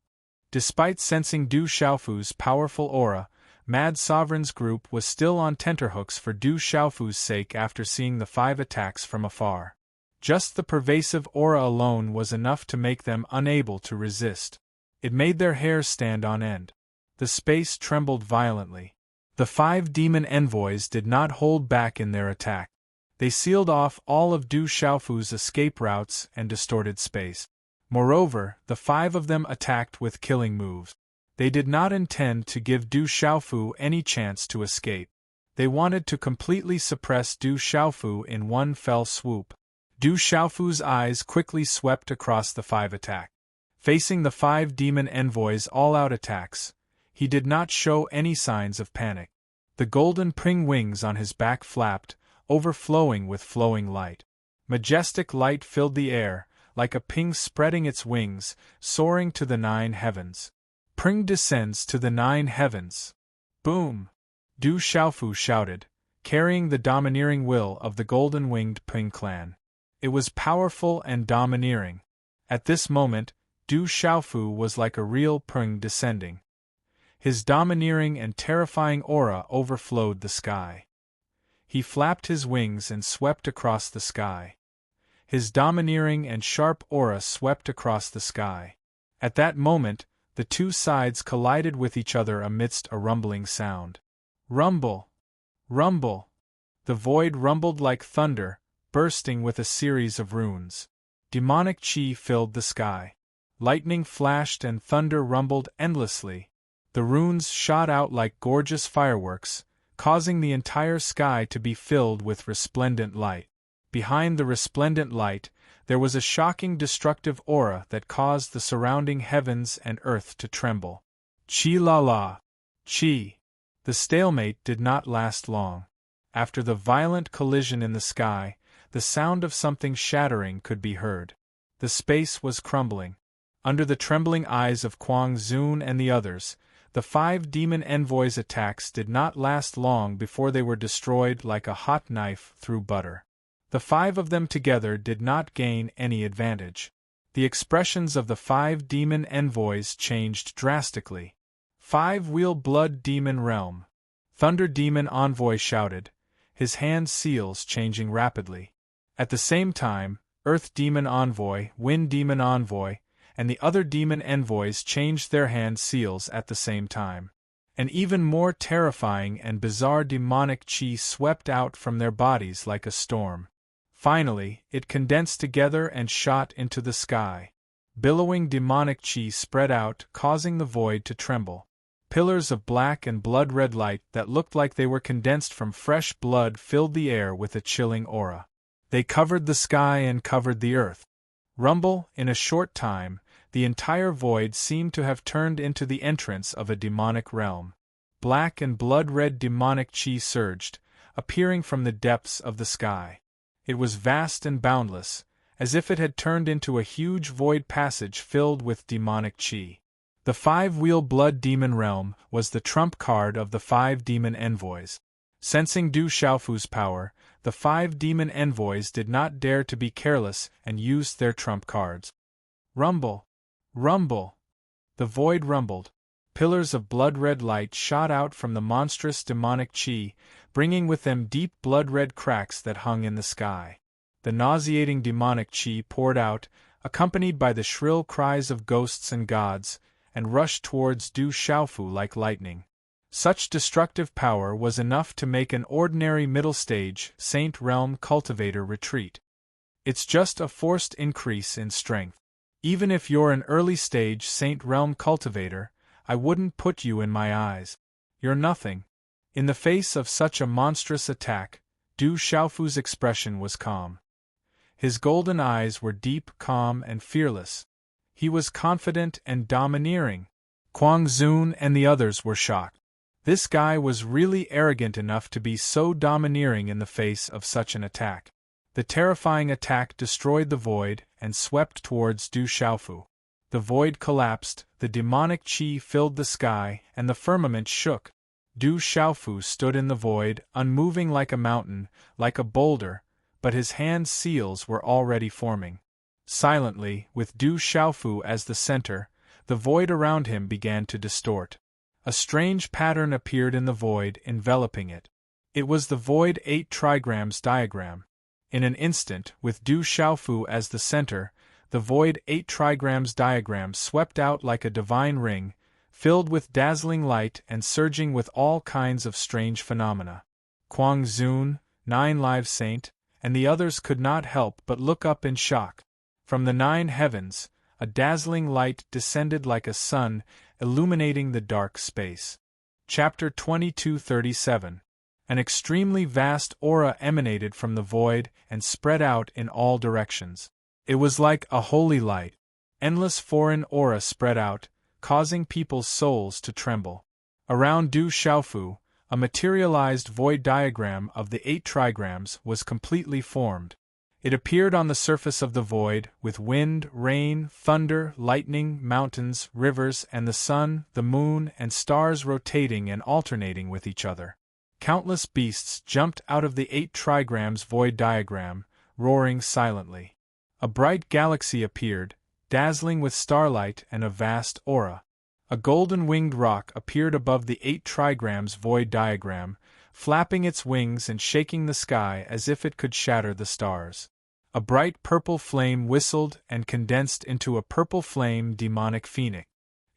Despite sensing Du Xiaofu's powerful aura, Mad Sovereign's group was still on tenterhooks for Du Xiaofu's sake after seeing the 5 attacks from afar. Just the pervasive aura alone was enough to make them unable to resist. It made their hair stand on end. The space trembled violently. The 5 demon envoys did not hold back in their attack. They sealed off all of Du Xiaofu's escape routes and distorted space. Moreover, the 5 of them attacked with killing moves. They did not intend to give Du Xiaofu any chance to escape. They wanted to completely suppress Du Xiaofu in one fell swoop. Du Xiaofu's eyes quickly swept across the 5 attack. Facing the 5 demon envoys' all-out attacks, he did not show any signs of panic. The golden ping wings on his back flapped, overflowing with flowing light. Majestic light filled the air, like a ping spreading its wings, soaring to the 9 heavens. Ping descends to the 9 heavens. Boom! Du Xiaofu shouted, carrying the domineering will of the golden-winged Ping clan. It was powerful and domineering. At this moment, Du Xiaofu was like a real Ping descending. His domineering and terrifying aura overflowed the sky. He flapped his wings and swept across the sky. His domineering and sharp aura swept across the sky. At that moment, the 2 sides collided with each other amidst a rumbling sound. Rumble! Rumble! The void rumbled like thunder, bursting with a series of runes. Demonic chi filled the sky. Lightning flashed and thunder rumbled endlessly. The runes shot out like gorgeous fireworks, causing the entire sky to be filled with resplendent light. Behind the resplendent light, there was a shocking destructive aura that caused the surrounding heavens and earth to tremble. Chi la la! Chi! The stalemate did not last long. After the violent collision in the sky, the sound of something shattering could be heard. The space was crumbling. Under the trembling eyes of Kuang Zun and the others, the 5 demon envoys' attacks did not last long before they were destroyed like a hot knife through butter. The 5 of them together did not gain any advantage. The expressions of the 5 demon envoys changed drastically. 5 Wheel Blood Demon Realm. Thunder Demon Envoy shouted, his hand seals changing rapidly. At the same time, Earth Demon Envoy, Wind Demon Envoy, and the other demon envoys changed their hand seals at the same time. An even more terrifying and bizarre demonic chi swept out from their bodies like a storm. Finally, it condensed together and shot into the sky. Billowing demonic chi spread out, causing the void to tremble. Pillars of black and blood-red light that looked like they were condensed from fresh blood filled the air with a chilling aura. They covered the sky and covered the earth. Rumble, in a short time, the entire void seemed to have turned into the entrance of a demonic realm. Black and blood-red demonic chi surged, appearing from the depths of the sky. It was vast and boundless, as if it had turned into a huge void passage filled with demonic chi. The 5-wheel blood demon realm was the trump card of the 5 demon envoys. Sensing Du Xiaofu's power, the 5 demon envoys did not dare to be careless and used their trump cards. Rumble! Rumble! The void rumbled. Pillars of blood-red light shot out from the monstrous demonic chi, bringing with them deep blood-red cracks that hung in the sky. The nauseating demonic chi poured out, accompanied by the shrill cries of ghosts and gods, and rushed towards Du Xiaofu like lightning. Such destructive power was enough to make an ordinary middle-stage Saint Realm cultivator retreat. It's just a forced increase in strength. Even if you're an early-stage Saint Realm cultivator, I wouldn't put you in my eyes. You're nothing. In the face of such a monstrous attack, Du Xiaofu's expression was calm. His golden eyes were deep, calm, and fearless. He was confident and domineering. Kuang Zun and the others were shocked. This guy was really arrogant enough to be so domineering in the face of such an attack. The terrifying attack destroyed the void and swept towards Du Xiaofu. The void collapsed, the demonic chi filled the sky, and the firmament shook. Du Xiaofu stood in the void, unmoving like a mountain, like a boulder, but his hand seals were already forming. Silently, with Du Xiaofu as the center, the void around him began to distort. A strange pattern appeared in the void, enveloping it. It was the void 8 trigrams diagram. In an instant, with Du Xiaofu as the center, the void 8 trigrams diagram swept out like a divine ring, filled with dazzling light and surging with all kinds of strange phenomena. Kuang Zun, 9 Live Saint, and the others could not help but look up in shock. From the 9 heavens, a dazzling light descended like a sun, illuminating the dark space. Chapter 2237. An extremely vast aura emanated from the void and spread out in all directions. It was like a holy light. Endless foreign aura spread out, causing people's souls to tremble. Around Du Xiaofu, a materialized void diagram of the 8 trigrams was completely formed. It appeared on the surface of the void, with wind, rain, thunder, lightning, mountains, rivers, and the sun, the moon, and stars rotating and alternating with each other. Countless beasts jumped out of the 8 trigrams void diagram, roaring silently. A bright galaxy appeared, dazzling with starlight and a vast aura. A golden-winged rock appeared above the 8 trigrams void diagram, flapping its wings and shaking the sky as if it could shatter the stars. A bright purple flame whistled and condensed into a purple flame demonic phoenix.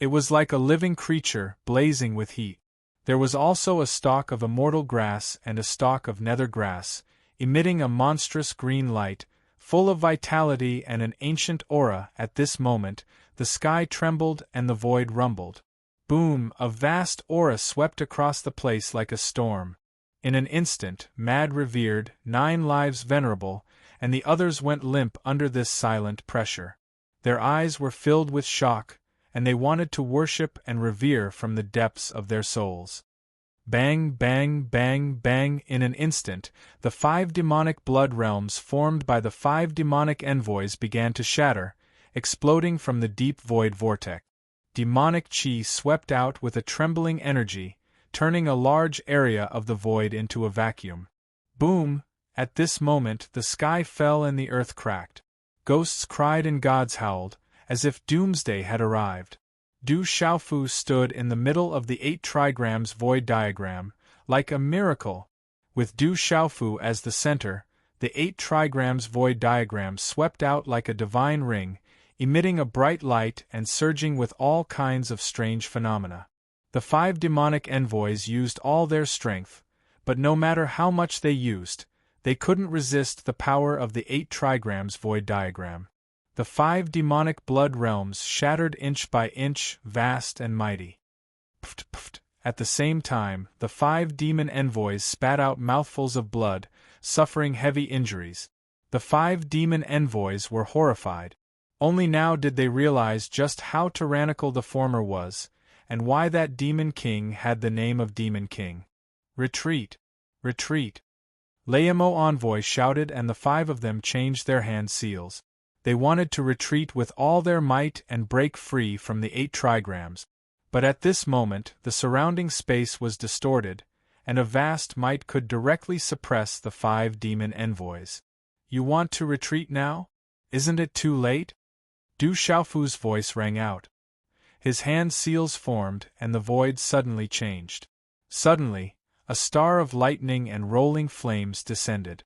It was like a living creature, blazing with heat. There was also a stalk of immortal grass and a stalk of nether grass, emitting a monstrous green light, full of vitality and an ancient aura. At this moment, the sky trembled and the void rumbled. Boom! A vast aura swept across the place like a storm. In an instant, Mad revered, 9 lives venerable, and the others went limp under this silent pressure. Their eyes were filled with shock, and they wanted to worship and revere from the depths of their souls. Bang, bang, bang, bang! In an instant, the 5 demonic blood realms formed by the 5 demonic envoys began to shatter, exploding from the deep void vortex. Demonic chi swept out with a trembling energy, turning a large area of the void into a vacuum. Boom! At this moment the sky fell and the earth cracked. Ghosts cried and gods howled, as if doomsday had arrived. Du Xiaofu stood in the middle of the 8 trigrams void diagram, like a miracle. With Du Xiaofu as the center, the 8 trigrams void diagram swept out like a divine ring, emitting a bright light and surging with all kinds of strange phenomena. The 5 demonic envoys used all their strength, but no matter how much they used, they couldn't resist the power of the 8 trigrams void diagram. The 5 demonic blood realms shattered inch by inch, vast and mighty. Pft, pft. At the same time, the 5 demon envoys spat out mouthfuls of blood, suffering heavy injuries. The 5 demon envoys were horrified. Only now did they realize just how tyrannical the former was, and why that demon king had the name of Demon King. Retreat! Retreat! Layamo envoy shouted, and the 5 of them changed their hand seals. They wanted to retreat with all their might and break free from the 8 trigrams. But at this moment, the surrounding space was distorted, and a vast might could directly suppress the 5 demon envoys. You want to retreat now? Isn't it too late? Du Xiaofu's voice rang out. His hand seals formed, and the void suddenly changed. Suddenly, a star of lightning and rolling flames descended.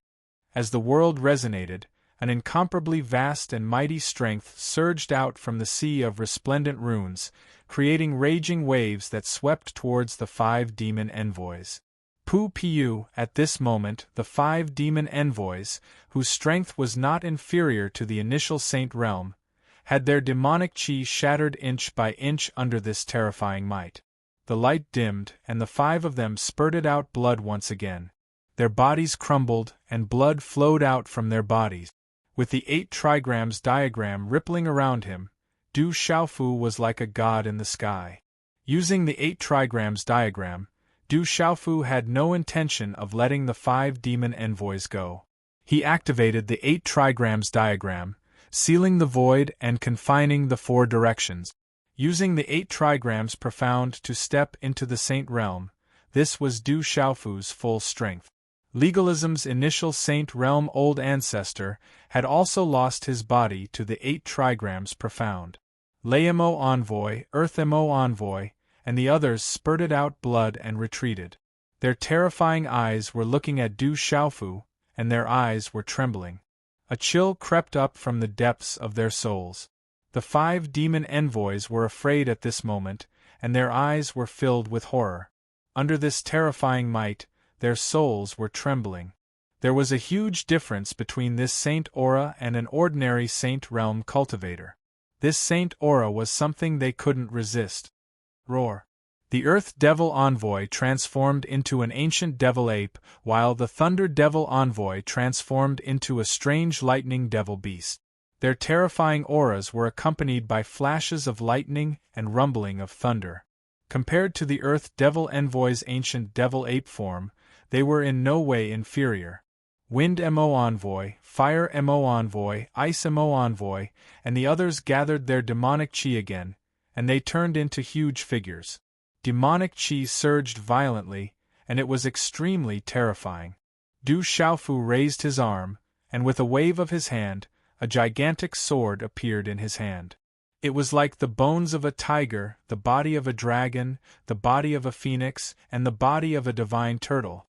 As the world resonated, an incomparably vast and mighty strength surged out from the sea of resplendent runes, creating raging waves that swept towards the 5 demon envoys. Pu Piu! At this moment, the 5 demon envoys, whose strength was not inferior to the initial saint realm, had their demonic chi shattered inch by inch under this terrifying might. The light dimmed, and the 5 of them spurted out blood once again. Their bodies crumbled, and blood flowed out from their bodies. With the 8 trigrams diagram rippling around him, Du Xiaofu was like a god in the sky. Using the 8 trigrams diagram, Du Xiaofu had no intention of letting the 5 demon envoys go. He activated the 8 trigrams diagram, sealing the void and confining the 4 directions. Using the 8 trigrams profound to step into the saint realm, this was Du Xiaofu's full strength. Legalism's initial saint realm old ancestor had also lost his body to the 8 trigrams profound. Layamo envoy, Earthamo envoy, and the others spurted out blood and retreated. Their terrifying eyes were looking at Du Xiaofu, and their eyes were trembling. A chill crept up from the depths of their souls. The 5 demon envoys were afraid at this moment, and their eyes were filled with horror. Under this terrifying might, their souls were trembling. There was a huge difference between this saint aura and an ordinary saint realm cultivator. This saint aura was something they couldn't resist. Roar. The Earth Devil Envoy transformed into an ancient devil ape, while the Thunder Devil Envoy transformed into a strange lightning devil beast. Their terrifying auras were accompanied by flashes of lightning and rumbling of thunder. Compared to the Earth Devil Envoy's ancient devil ape form, they were in no way inferior. Wind Mo Envoy, Fire Mo Envoy, Ice Mo Envoy, and the others gathered their demonic chi again, and they turned into huge figures. Demonic chi surged violently, and it was extremely terrifying. Du Xiaofu raised his arm, and with a wave of his hand, a gigantic sword appeared in his hand. It was like the bones of a tiger, the body of a dragon, the body of a phoenix, and the body of a divine turtle.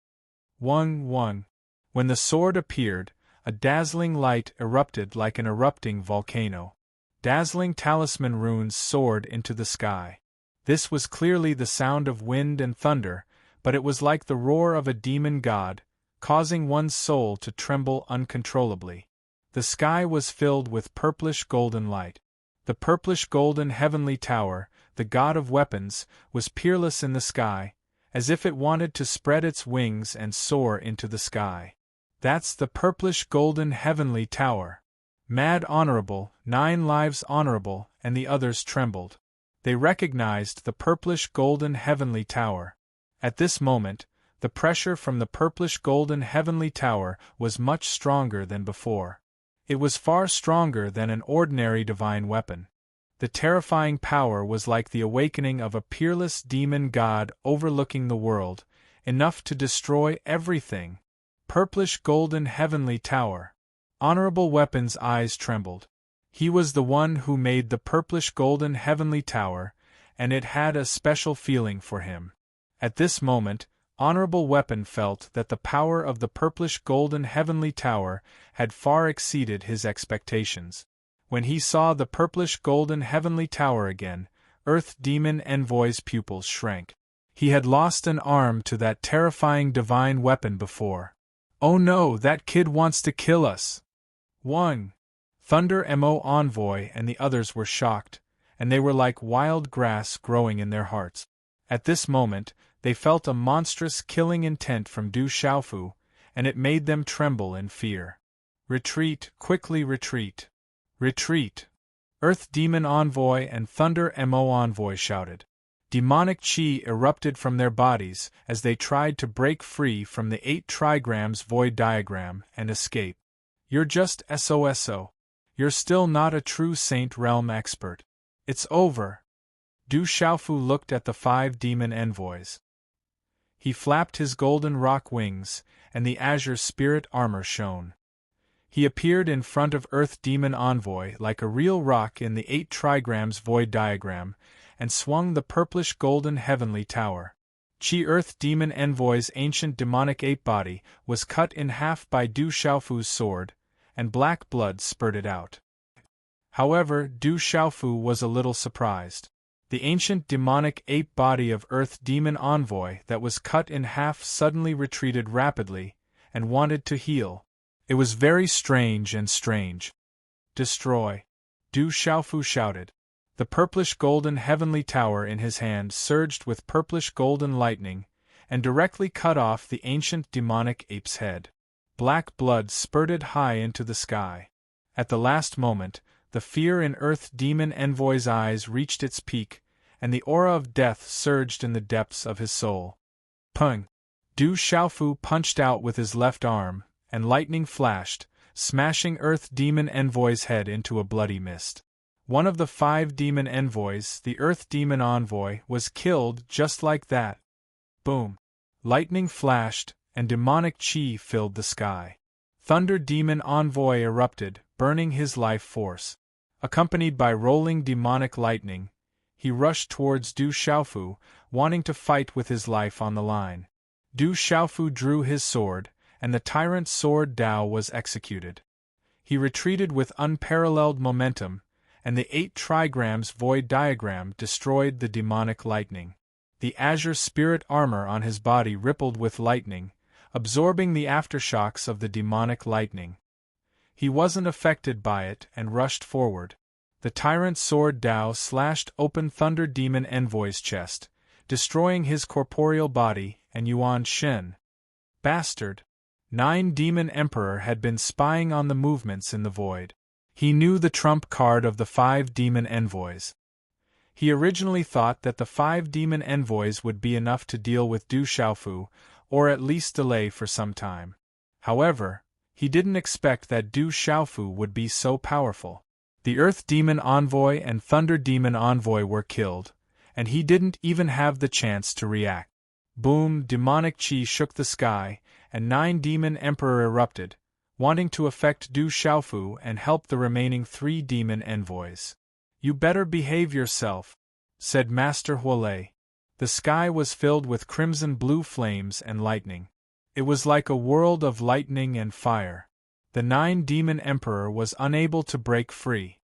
Wung. When the sword appeared, a dazzling light erupted like an erupting volcano. Dazzling talisman runes soared into the sky. This was clearly the sound of wind and thunder, but it was like the roar of a demon god, causing one's soul to tremble uncontrollably. The sky was filled with purplish-golden light. The purplish-golden heavenly tower, the god of weapons, was peerless in the sky, as if it wanted to spread its wings and soar into the sky. That's the purplish-golden heavenly tower. Mad Honorable, 9 Lives Honorable, and the others trembled. They recognized the purplish-golden heavenly tower. At this moment, the pressure from the purplish-golden heavenly tower was much stronger than before. It was far stronger than an ordinary divine weapon. The terrifying power was like the awakening of a peerless demon god overlooking the world, enough to destroy everything. Purplish-golden heavenly tower. Honorable Weapon's eyes trembled. He was the one who made the purplish-golden heavenly tower, and it had a special feeling for him. At this moment, Honorable Weapon felt that the power of the purplish-golden heavenly tower had far exceeded his expectations. When he saw the purplish-golden heavenly tower again, Earth Demon Envoy's pupils shrank. He had lost an arm to that terrifying divine weapon before. Oh no, that kid wants to kill us! Wung! Thunder Mo Envoy and the others were shocked, and they were like wild grass growing in their hearts. At this moment, they felt a monstrous killing intent from Du Xiaofu, and it made them tremble in fear. Retreat, quickly retreat! Retreat! Earth Demon Envoy and Thunder Mo Envoy shouted. Demonic chi erupted from their bodies as they tried to break free from the 8 trigrams void diagram and escape. You're just SOSO. You're still not a true Saint Realm expert. It's over. Du Xiaofu looked at the 5 demon envoys. He flapped his golden rock wings, and the azure spirit armor shone. He appeared in front of Earth Demon Envoy like a real rock in the 8 trigrams void diagram, and swung the purplish-golden heavenly tower. Earth Demon Envoy's ancient demonic ape body was cut in half by Du Xiaofu's sword, and black blood spurted out. However, Du Xiaofu was a little surprised. The ancient demonic ape body of Earth Demon Envoy that was cut in half suddenly retreated rapidly, and wanted to heal. It was very strange and strange. Destroy! Du Xiaofu shouted. The purplish-golden heavenly tower in his hand surged with purplish-golden lightning, and directly cut off the ancient demonic ape's head. Black blood spurted high into the sky. At the last moment, the fear in Earth Demon Envoy's eyes reached its peak, and the aura of death surged in the depths of his soul. Pung! Du Xiaofu punched out with his left arm, and lightning flashed, smashing Earth Demon Envoy's head into a bloody mist. One of the 5 demon envoys, the Earth Demon Envoy, was killed just like that. Boom! Lightning flashed, and demonic chi filled the sky. Thunder Demon Envoy erupted, burning his life force. Accompanied by rolling demonic lightning, he rushed towards Du Xiaofu, wanting to fight with his life on the line. Du Xiaofu drew his sword, and the tyrant's sword Dao was executed. He retreated with unparalleled momentum, and the 8 trigrams void diagram destroyed the demonic lightning. The azure spirit armor on his body rippled with lightning, absorbing the aftershocks of the demonic lightning. He wasn't affected by it and rushed forward. The tyrant sword Dao slashed open Thunder Demon Envoy's chest, destroying his corporeal body, and Yuan Shen. Bastard! 9 Demon Emperor had been spying on the movements in the void. He knew the trump card of the 5 Demon Envoys. He originally thought that the 5 Demon Envoys would be enough to deal with Du Xiaofu, or at least delay for some time. However, he didn't expect that Du Xiaofu would be so powerful. The Earth Demon Envoy and Thunder Demon Envoy were killed, and he didn't even have the chance to react. Boom! Demonic chi shook the sky, and 9 Demon Emperor erupted, wanting to affect Du Xiaofu and help the remaining 3 Demon Envoys. "You better behave yourself," said Master Huolei. The sky was filled with crimson-blue flames and lightning. It was like a world of lightning and fire. The 9 Demon Emperor was unable to break free.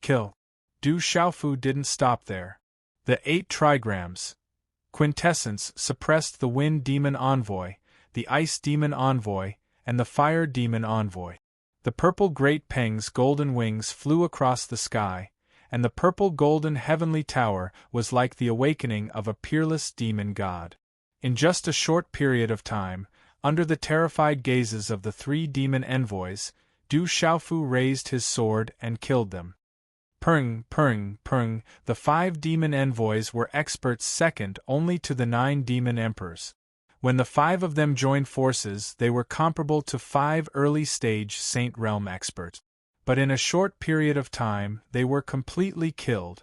Kill. Du Xiaofu didn't stop there. The 8 trigrams, quintessence, suppressed the Wind Demon Envoy, the Ice Demon Envoy, and the Fire Demon Envoy. The purple Great Peng's golden wings flew across the sky, and the purple golden heavenly tower was like the awakening of a peerless demon god. In just a short period of time, under the terrified gazes of the 3 demon envoys, Du Xiaofu raised his sword and killed them. Purring, purring, purring, the 5 demon envoys were experts second only to the 9 demon emperors. When the 5 of them joined forces, they were comparable to 5 early-stage Saint Realm experts. But in a short period of time, they were completely killed.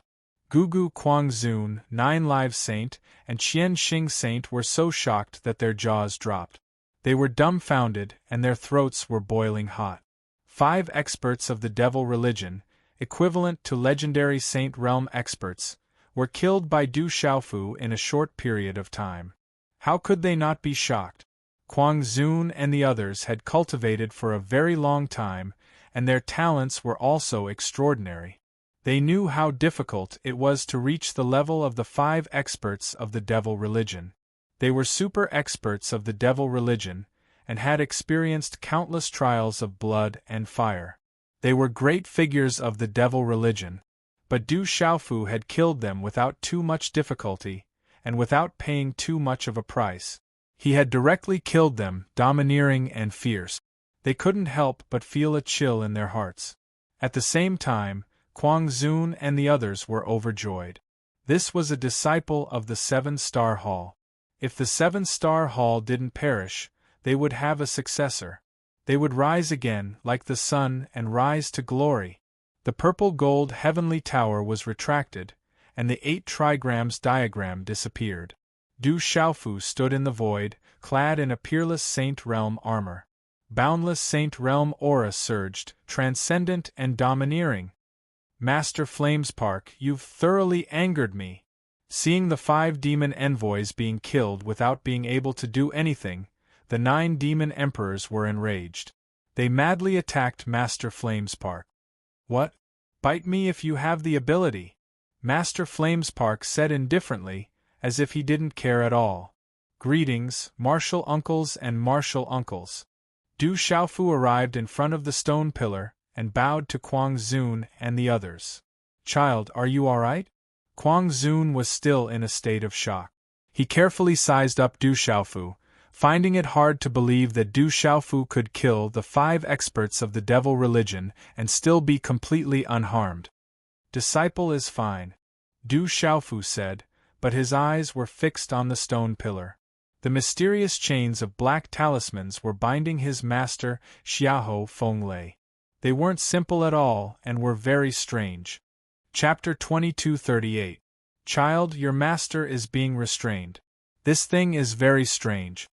Gugu Quangzun, 9 Live Saint, and Qian Xing Saint were so shocked that their jaws dropped. They were dumbfounded, and their throats were boiling hot. 5 experts of the devil religion, equivalent to legendary Saint Realm experts, were killed by Du Xiaofu in a short period of time. How could they not be shocked? Quangzun and the others had cultivated for a very long time, and their talents were also extraordinary. They knew how difficult it was to reach the level of the 5 experts of the devil religion. They were super experts of the devil religion, and had experienced countless trials of blood and fire. They were great figures of the devil religion, but Du Xiaofu had killed them without too much difficulty, and without paying too much of a price. He had directly killed them, domineering and fierce. They couldn't help but feel a chill in their hearts. At the same time, Quangzun and the others were overjoyed. This was a disciple of the 7-Star Hall. If the 7-Star Hall didn't perish, they would have a successor. They would rise again like the sun and rise to glory. The purple gold heavenly tower was retracted, and the 8 trigrams diagram disappeared. Du Xiaofu stood in the void, clad in a peerless Saint Realm armor. Boundless Saint Realm aura surged, transcendent and domineering. Master Flamespark, you've thoroughly angered me. Seeing the 5 demon envoys being killed without being able to do anything, the 9 demon emperors were enraged. They madly attacked Master Flamespark. What? Bite me if you have the ability, Master Flamespark said indifferently, as if he didn't care at all. Greetings, martial uncles and martial uncles. Du Xiaofu arrived in front of the stone pillar, and bowed to Quangzun and the others. Child, are you alright? Quangzun was still in a state of shock. He carefully sized up Du Xiaofu, finding it hard to believe that Du Xiaofu could kill the 5 experts of the devil religion and still be completely unharmed. Disciple is fine, Du Xiaofu said, but his eyes were fixed on the stone pillar. The mysterious chains of black talismans were binding his master, Xiahou Fenglei. They weren't simple at all and were very strange. Chapter 2238. Child, your master is being restrained. This thing is very strange.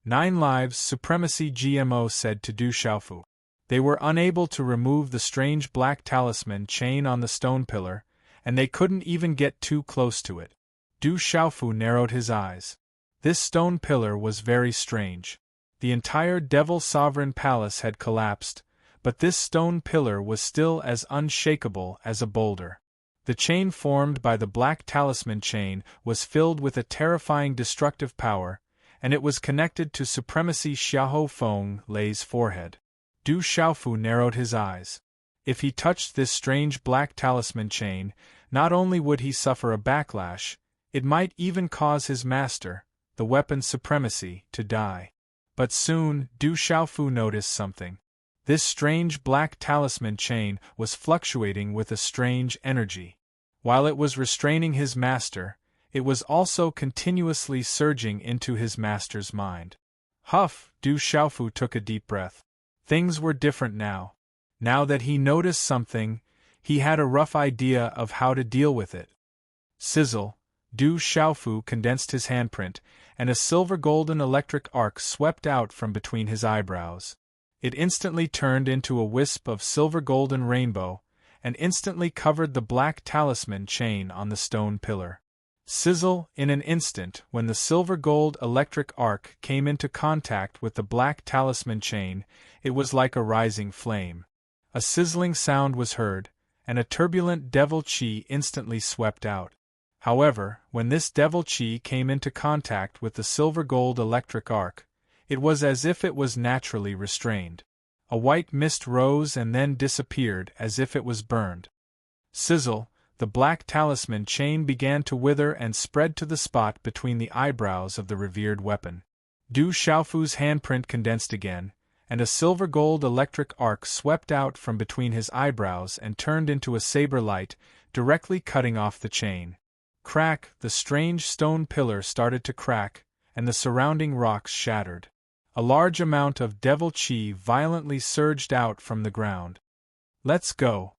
9 lives supremacy GMO said to Du Xiaofu. They were unable to remove the strange black talisman chain on the stone pillar, and they couldn't even get too close to it. Du Xiaofu narrowed his eyes. This stone pillar was very strange. The entire Devil Sovereign Palace had collapsed, but this stone pillar was still as unshakable as a boulder. The chain formed by the black talisman chain was filled with a terrifying destructive power, and it was connected to Supremacy Xiahou Fenglei's forehead. Du Xiaofu narrowed his eyes. If he touched this strange black talisman chain, not only would he suffer a backlash, it might even cause his master, the weapon's supremacy, to die. But soon, Du Xiaofu noticed something. This strange black talisman chain was fluctuating with a strange energy. While it was restraining his master, it was also continuously surging into his master's mind. Huff! Du Xiaofu took a deep breath. Things were different now. Now that he noticed something, he had a rough idea of how to deal with it. Sizzle! Du Xiaofu condensed his handprint, and a silver-golden electric arc swept out from between his eyebrows. It instantly turned into a wisp of silver-golden rainbow, and instantly covered the black talisman chain on the stone pillar. Sizzle! In an instant, when the silver-gold electric arc came into contact with the black talisman chain, it was like a rising flame. A sizzling sound was heard, and a turbulent devil chi instantly swept out. However, when this devil chi came into contact with the silver-gold electric arc, it was as if it was naturally restrained. A white mist rose and then disappeared as if it was burned. Sizzle! The black talisman chain began to wither and spread to the spot between the eyebrows of the revered weapon. Du Xiaofu's handprint condensed again, and a silver-gold electric arc swept out from between his eyebrows and turned into a saber light, directly cutting off the chain. Crack! The strange stone pillar started to crack, and the surrounding rocks shattered. A large amount of devil chi violently surged out from the ground. Let's go!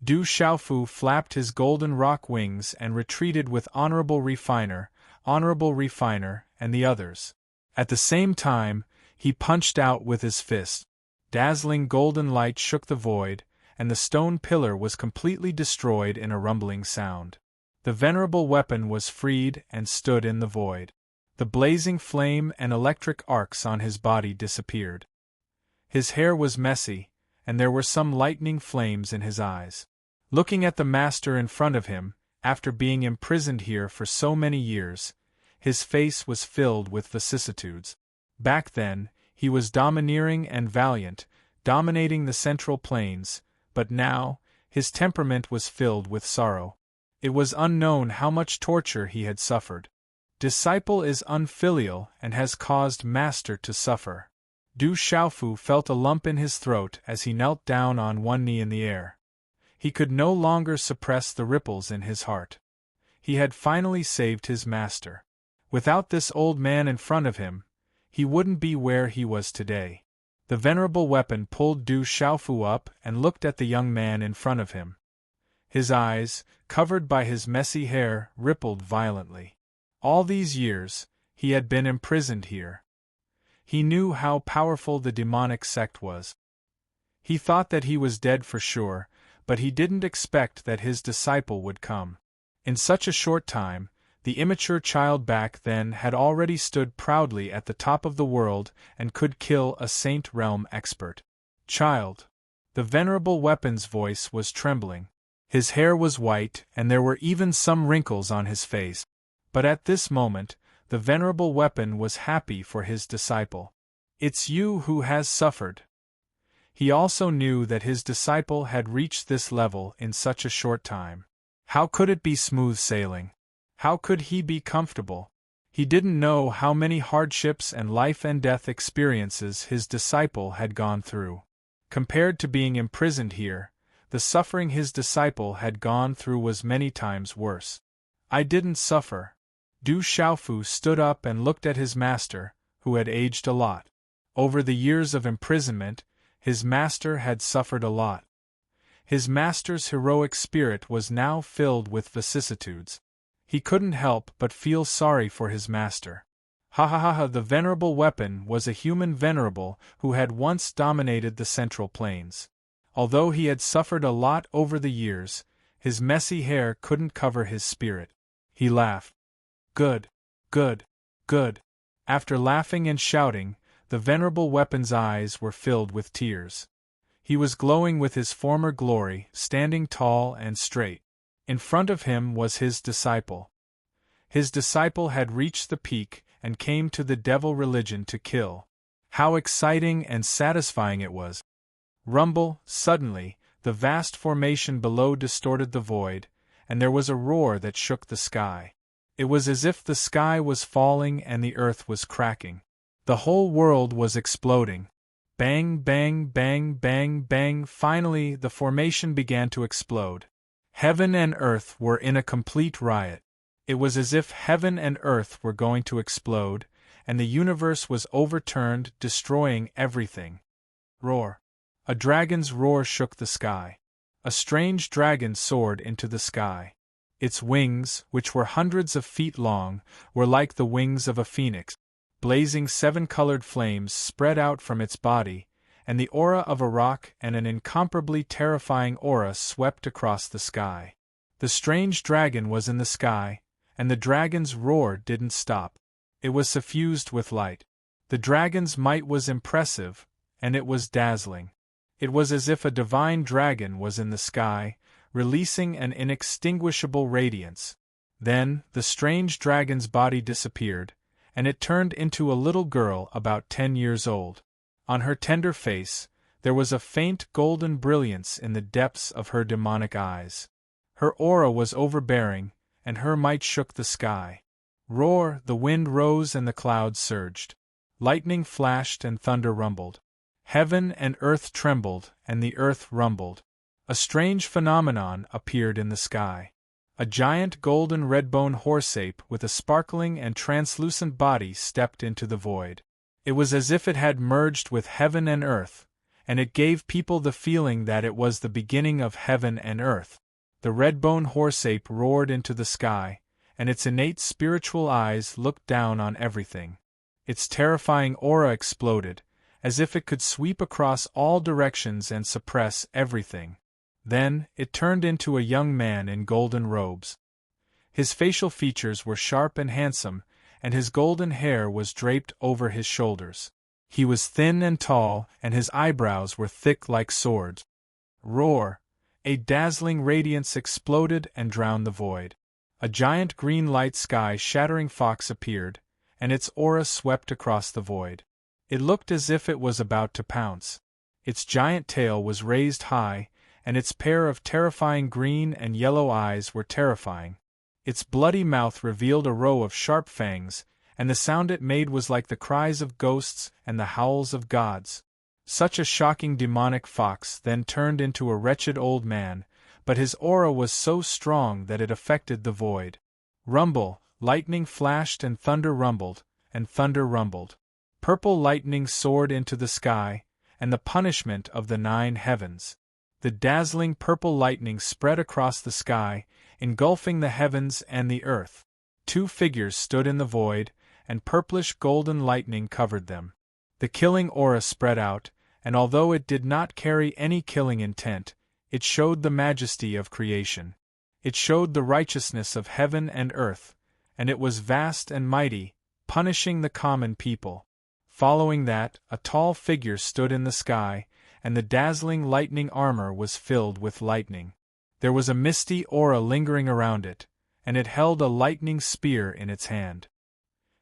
Du Xiaofu flapped his golden rock wings and retreated with Honorable Refiner, and the others. At the same time, he punched out with his fist. Dazzling golden light shook the void, and the stone pillar was completely destroyed in a rumbling sound. The venerable weapon was freed and stood in the void. The blazing flame and electric arcs on his body disappeared. His hair was messy, and there were some lightning flames in his eyes. Looking at the master in front of him, after being imprisoned here for so many years, his face was filled with vicissitudes. Back then, he was domineering and valiant, dominating the Central Plains, but now, his temperament was filled with sorrow. It was unknown how much torture he had suffered. Disciple is unfilial and has caused master to suffer. Du Xiaofu felt a lump in his throat as he knelt down on one knee in the air. He could no longer suppress the ripples in his heart. He had finally saved his master. Without this old man in front of him, he wouldn't be where he was today. The venerable weapon pulled Du Xiaofu up and looked at the young man in front of him. His eyes, covered by his messy hair, rippled violently. All these years, he had been imprisoned here. He knew how powerful the demonic sect was. He thought that he was dead for sure, but he didn't expect that his disciple would come. In such a short time, the immature child back then had already stood proudly at the top of the world and could kill a Saint Realm expert. Child. The venerable weapon's voice was trembling. His hair was white and there were even some wrinkles on his face. But at this moment, the venerable weapon was happy for his disciple. It's you who has suffered. He also knew that his disciple had reached this level in such a short time. How could it be smooth sailing? How could he be comfortable? He didn't know how many hardships and life-and-death experiences his disciple had gone through. Compared to being imprisoned here, the suffering his disciple had gone through was many times worse. I didn't suffer. Du Xiaofu stood up and looked at his master, who had aged a lot. Over the years of imprisonment, his master had suffered a lot. His master's heroic spirit was now filled with vicissitudes. He couldn't help but feel sorry for his master. Ha ha ha ha! The venerable weapon was a human venerable who had once dominated the Central Plains. Although he had suffered a lot over the years, his messy hair couldn't cover his spirit. He laughed. Good, good, good. After laughing and shouting, the venerable weapon's eyes were filled with tears. He was glowing with his former glory, standing tall and straight. In front of him was his disciple. His disciple had reached the peak and came to the devil religion to kill. How exciting and satisfying it was! Rumble! Suddenly, The vast formation below distorted the void, and there was a roar that shook the sky. It was as if the sky was falling and the earth was cracking. The whole world was exploding. Bang, bang, bang, bang, bang. Finally, the formation began to explode. Heaven and earth were in a complete riot. It was as if heaven and earth were going to explode, and the universe was overturned, destroying everything. Roar. A dragon's roar shook the sky. A strange dragon soared into the sky. Its wings, which were hundreds of feet long, were like the wings of a phoenix. Blazing seven-colored flames spread out from its body, and the aura of a rock and an incomparably terrifying aura swept across the sky. The strange dragon was in the sky, and the dragon's roar didn't stop. It was suffused with light. The dragon's might was impressive, and it was dazzling. It was as if a divine dragon was in the sky, releasing an inextinguishable radiance. Then, the strange dragon's body disappeared, and it turned into a little girl about 10 years old. On her tender face, there was a faint golden brilliance in the depths of her demonic eyes. Her aura was overbearing, and her might shook the sky. Roar, the wind rose and the clouds surged. Lightning flashed and thunder rumbled. Heaven and earth trembled, and the earth rumbled. A strange phenomenon appeared in the sky. A giant golden red-bone horse-ape with a sparkling and translucent body stepped into the void. It was as if it had merged with heaven and earth, and it gave people the feeling that it was the beginning of heaven and earth. The red-bone horse-ape roared into the sky, and its innate spiritual eyes looked down on everything. Its terrifying aura exploded, as if it could sweep across all directions and suppress everything. Then, it turned into a young man in golden robes. His facial features were sharp and handsome, and his golden hair was draped over his shoulders. He was thin and tall, and his eyebrows were thick like swords. Roar! A dazzling radiance exploded and drowned the void. A giant green light sky-shattering fox appeared, and its aura swept across the void. It looked as if it was about to pounce. Its giant tail was raised high, and its pair of terrifying green and yellow eyes were terrifying. Its bloody mouth revealed a row of sharp fangs, and the sound it made was like the cries of ghosts and the howls of gods. Such a shocking demonic fox then turned into a wretched old man, but his aura was so strong that it affected the void. Rumble, lightning flashed and thunder rumbled, and thunder rumbled. Purple lightning soared into the sky, and the punishment of the 9 heavens. The dazzling purple lightning spread across the sky, engulfing the heavens and the earth. 2 figures stood in the void, and purplish golden lightning covered them. The killing aura spread out, and although it did not carry any killing intent, it showed the majesty of creation. It showed the righteousness of heaven and earth, and it was vast and mighty, punishing the common people. Following that, a tall figure stood in the sky, and the dazzling lightning armor was filled with lightning. There was a misty aura lingering around it, and it held a lightning spear in its hand.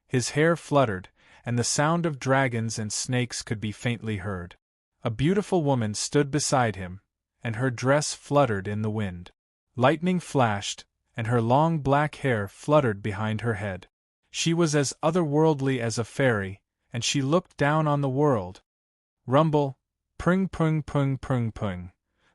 His hair fluttered, and the sound of dragons and snakes could be faintly heard. A beautiful woman stood beside him, and her dress fluttered in the wind. Lightning flashed, and her long black hair fluttered behind her head. She was as otherworldly as a fairy, and she looked down on the world. Rumble, pung pung pung pung pung.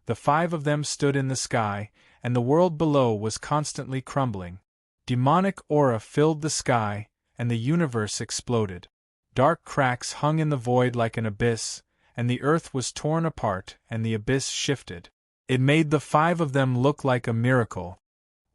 The 5 of them stood in the sky, and the world below was constantly crumbling. Demonic aura filled the sky, and the universe exploded. Dark cracks hung in the void like an abyss, and the earth was torn apart and the abyss shifted. It made the 5 of them look like a miracle.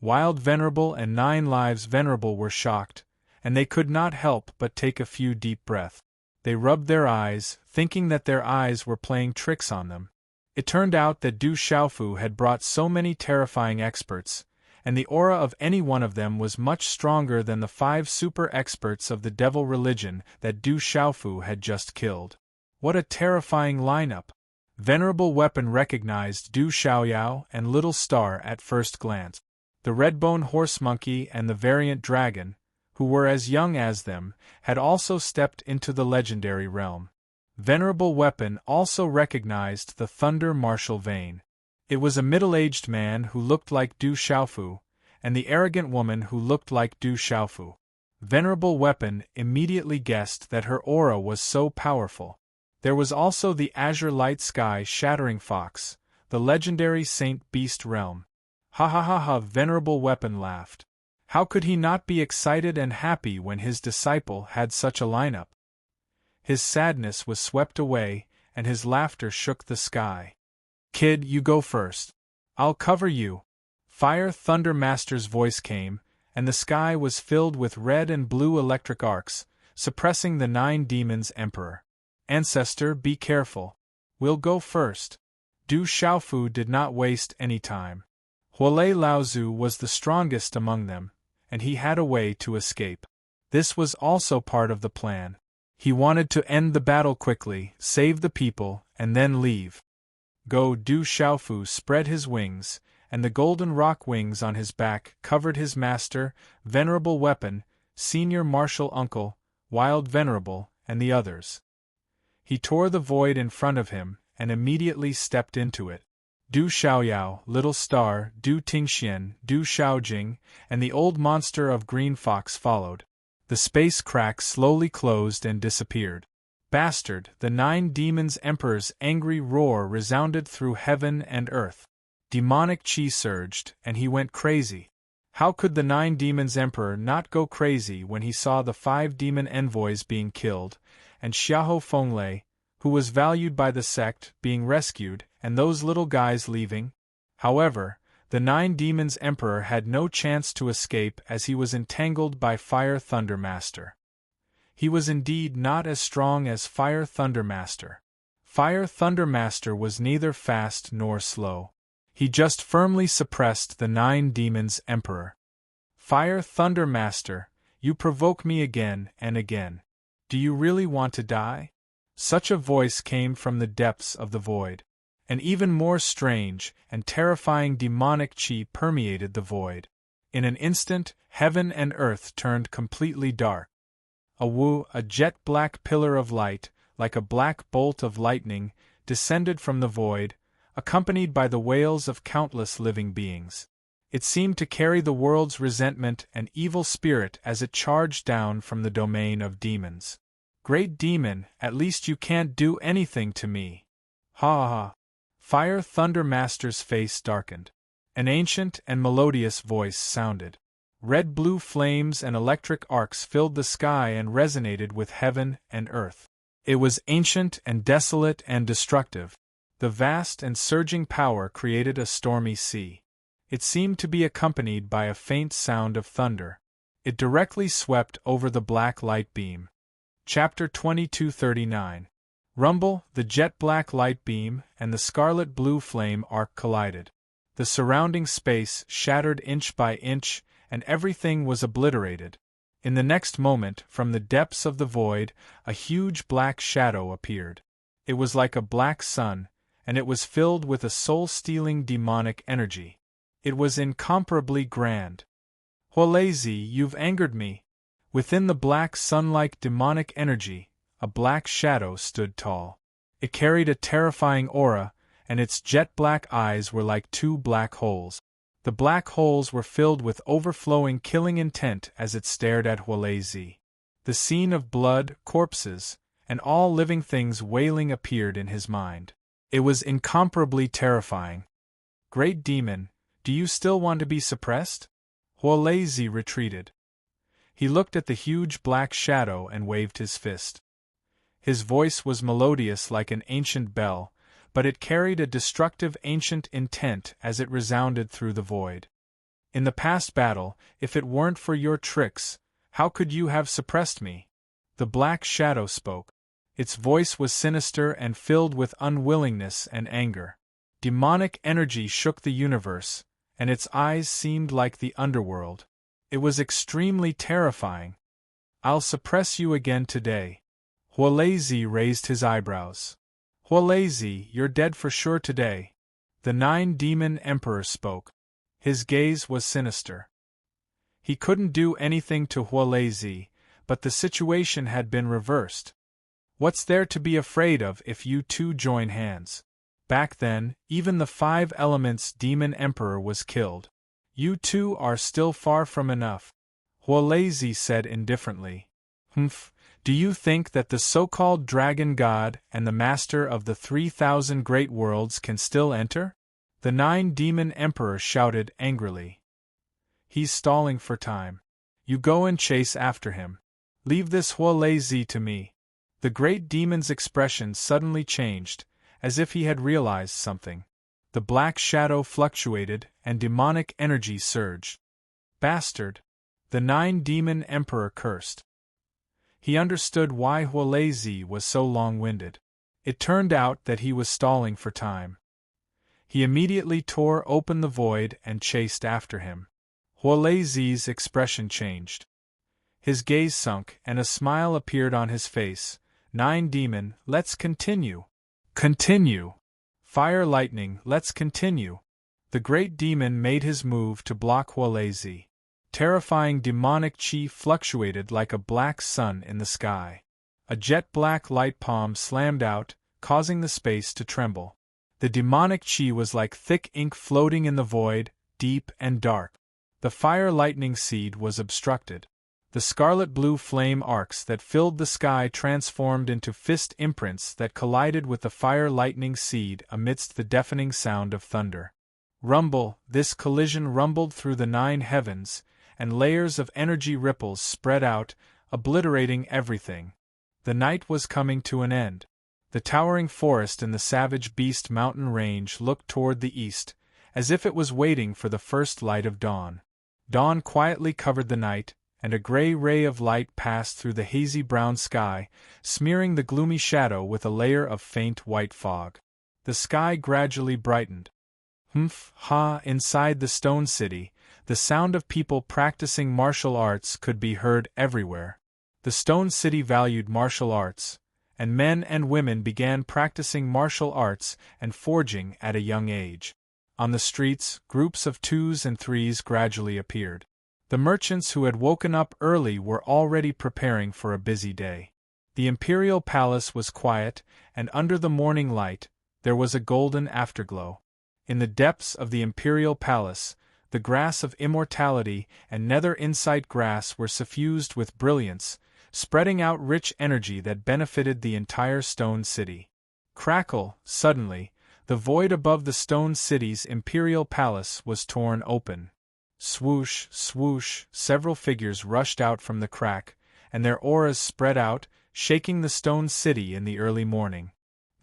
Wild Venerable and 9 Lives Venerable were shocked, and they could not help but take a few deep breaths. They rubbed their eyes, thinking that their eyes were playing tricks on them. It turned out that Du Xiaofu had brought so many terrifying experts, and the aura of any one of them was much stronger than the 5 super experts of the devil religion that Du Xiaofu had just killed. What a terrifying lineup! Venerable Weapon recognized Du Xiaoyao and Little Star at first glance. The red-bone horse monkey and the variant dragon, who were as young as them, had also stepped into the legendary realm. Venerable Weapon also recognized the Thunder Martial Vane. It was a middle-aged man who looked like Du Xiaofu, and the arrogant woman who looked like Du Xiaofu. Venerable Weapon immediately guessed that her aura was so powerful. There was also the azure light sky shattering fox, the legendary Saint Beast realm. Ha ha ha ha! Venerable Weapon laughed. How could he not be excited and happy when his disciple had such a lineup? His sadness was swept away, and his laughter shook the sky. Kid, you go first. I'll cover you. Fire Thunder Master's voice came, and the sky was filled with red and blue electric arcs, suppressing the 9 demons' emperor. Ancestor, be careful. We'll go first. Du Xiaofu did not waste any time. Huolei Laozu was the strongest among them, and he had a way to escape. This was also part of the plan. He wanted to end the battle quickly, save the people, and then leave. Go! Du Xiaofu spread his wings, and the golden rock wings on his back covered his master, Venerable Weapon, Senior Martial Uncle, Wild Venerable, and the others. He tore the void in front of him, and immediately stepped into it. Du Xiaoyao, Little Star, Du Tingxian, Du Xiaojing, and the old monster of Green Fox followed. The space crack slowly closed and disappeared. Bastard! The 9 demons' emperor's angry roar resounded through heaven and earth. Demonic chi surged, and he went crazy. How could the 9 demons' emperor not go crazy when he saw the 5 demon envoys being killed, and Xiahou Fenglei, who was valued by the sect, being rescued, and those little guys leaving? However, the 9 demons' emperor had no chance to escape as he was entangled by Fire Thunder Master. He was indeed not as strong as Fire Thunder Master. Fire Thunder Master was neither fast nor slow. He just firmly suppressed the 9 demons' emperor. Fire Thunder Master, you provoke me again and again. Do you really want to die? Such a voice came from the depths of the void. An even more strange and terrifying demonic chi permeated the void. In an instant, heaven and earth turned completely dark. A jet-black pillar of light, like a black bolt of lightning, descended from the void, accompanied by the wails of countless living beings. It seemed to carry the world's resentment and evil spirit as it charged down from the domain of demons. Great demon, at least you can't do anything to me. Ha ha ha. Fire Thunder Master's face darkened. An ancient and melodious voice sounded. Red-blue flames and electric arcs filled the sky and resonated with heaven and earth. It was ancient and desolate and destructive. The vast and surging power created a stormy sea. It seemed to be accompanied by a faint sound of thunder. It directly swept over the black light beam. Chapter 2239. Rumble, the jet-black light beam, and the scarlet-blue flame arc collided. The surrounding space shattered inch by inch, and everything was obliterated. In the next moment, from the depths of the void, a huge black shadow appeared. It was like a black sun, and it was filled with a soul-stealing demonic energy. It was incomparably grand. Huolei, you've angered me. Within the black sun-like demonic energy, a black shadow stood tall. It carried a terrifying aura, and its jet-black eyes were like 2 black holes. The black holes were filled with overflowing killing intent as it stared at Huolei. The scene of blood, corpses, and all living things wailing appeared in his mind. It was incomparably terrifying. Great demon, do you still want to be suppressed? Huolei retreated. He looked at the huge black shadow and waved his fist. His voice was melodious like an ancient bell, but it carried a destructive ancient intent as it resounded through the void. In the past battle, if it weren't for your tricks, how could you have suppressed me? The black shadow spoke. Its voice was sinister and filled with unwillingness and anger. Demonic energy shook the universe, and its eyes seemed like the underworld. It was extremely terrifying. I'll suppress you again today. Huolei raised his eyebrows. Huolei, you're dead for sure today. The 9 demon emperor spoke. His gaze was sinister. He couldn't do anything to Huolei, but the situation had been reversed. What's there to be afraid of if you two join hands? Back then, even the 5 elements demon emperor was killed. You two are still far from enough, Huolezi said indifferently. Humph, do you think that the so-called dragon god and the master of the 3,000 great worlds can still enter? The 9 demon emperor shouted angrily. He's stalling for time. You go and chase after him. Leave this Huolezi to me. The great demon's expression suddenly changed, as if he had realized something. The black shadow fluctuated, and demonic energy surged. Bastard! The 9 demon emperor cursed. He understood why Huolezi was so long-winded. It turned out that he was stalling for time. He immediately tore open the void and chased after him. Huolezi's expression changed. His gaze sunk, and a smile appeared on his face. 9 demon, let's continue. Continue. Fire lightning, let's continue. The great demon made his move to block Huolezi. Terrifying demonic chi fluctuated like a black sun in the sky. A jet-black light palm slammed out, causing the space to tremble. The demonic chi was like thick ink floating in the void, deep and dark. The fire lightning seed was obstructed. The scarlet-blue flame arcs that filled the sky transformed into fist imprints that collided with the fire lightning seed amidst the deafening sound of thunder. Rumble, this collision rumbled through the 9 heavens, and layers of energy ripples spread out, obliterating everything. The night was coming to an end. The towering forest and the savage beast mountain range looked toward the east, as if it was waiting for the first light of dawn. Dawn quietly covered the night, and a gray ray of light passed through the hazy brown sky, smearing the gloomy shadow with a layer of faint white fog. The sky gradually brightened. Humph, ha! Inside the stone city, the sound of people practicing martial arts could be heard everywhere. The stone city valued martial arts, and men and women began practicing martial arts and forging at a young age. On the streets, groups of 2s and 3s gradually appeared. The merchants who had woken up early were already preparing for a busy day. The imperial palace was quiet, and under the morning light, there was a golden afterglow. In the depths of the imperial palace, the grass of immortality and nether insight grass were suffused with brilliance, spreading out rich energy that benefited the entire stone city. Crackle, suddenly, the void above the stone city's imperial palace was torn open. Swoosh, swoosh, several figures rushed out from the crack, and their auras spread out, shaking the stone city in the early morning.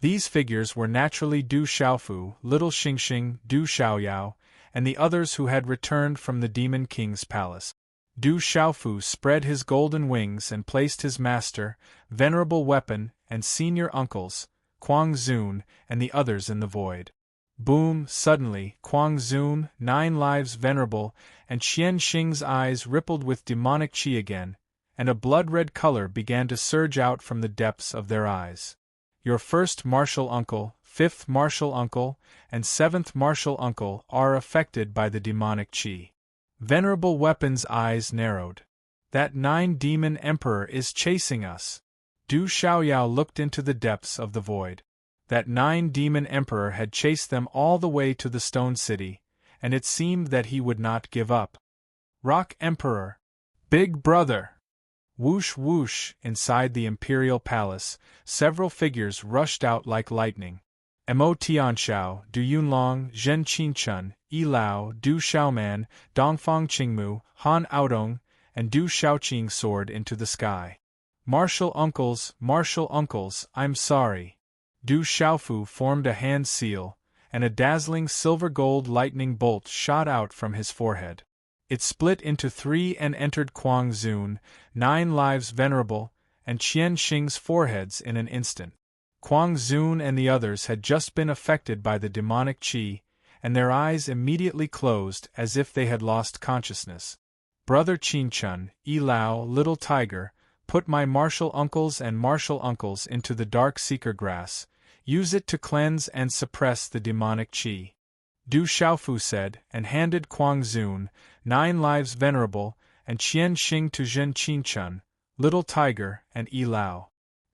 These figures were naturally Du Xiaofu, Little Xingxing, Du Xiaoyao, and the others who had returned from the Demon King's palace. Du Xiaofu spread his golden wings and placed his master, venerable weapon, and senior uncles, Kuang Zun, and the others in the void. Boom! Suddenly, Kuang Zun, 9 lives venerable, and Qian Xing's eyes rippled with demonic qi again, and a blood-red color began to surge out from the depths of their eyes. Your first martial uncle, 5th martial uncle, and 7th martial uncle are affected by the demonic qi. Venerable Weapon's eyes narrowed. That 9 demon emperor is chasing us. Du Xiaoyao looked into the depths of the void. That 9 demon emperor had chased them all the way to the stone city, and it seemed that he would not give up. Rock Emperor! Big Brother! Whoosh whoosh! Inside the imperial palace, several figures rushed out like lightning. Mo Tianxiao, Du Yunlong, Zhen Qinchun, Yi Lao, Du Xiaoman, Dongfang Qingmu, Han Aodong, and Du Xiaoqing soared into the sky. Martial uncles, I'm sorry. Du Xiaofu formed a hand seal, and a dazzling silver-gold lightning bolt shot out from his forehead. It split into 3 and entered Kuang Zun, 9 lives venerable, and Qian Xing's foreheads in an instant. Kuang Zun and the others had just been affected by the demonic qi, and their eyes immediately closed as if they had lost consciousness. Brother Qinchun, Yi Lao, Little Tiger, put my martial uncles into the dark seeker grass. Use it to cleanse and suppress the demonic qi. Du Xiaofu said, and handed Kuang Zun, 9 lives venerable, and Qian Xing to Zhen Qinchun, Little Tiger, and Yi Lao.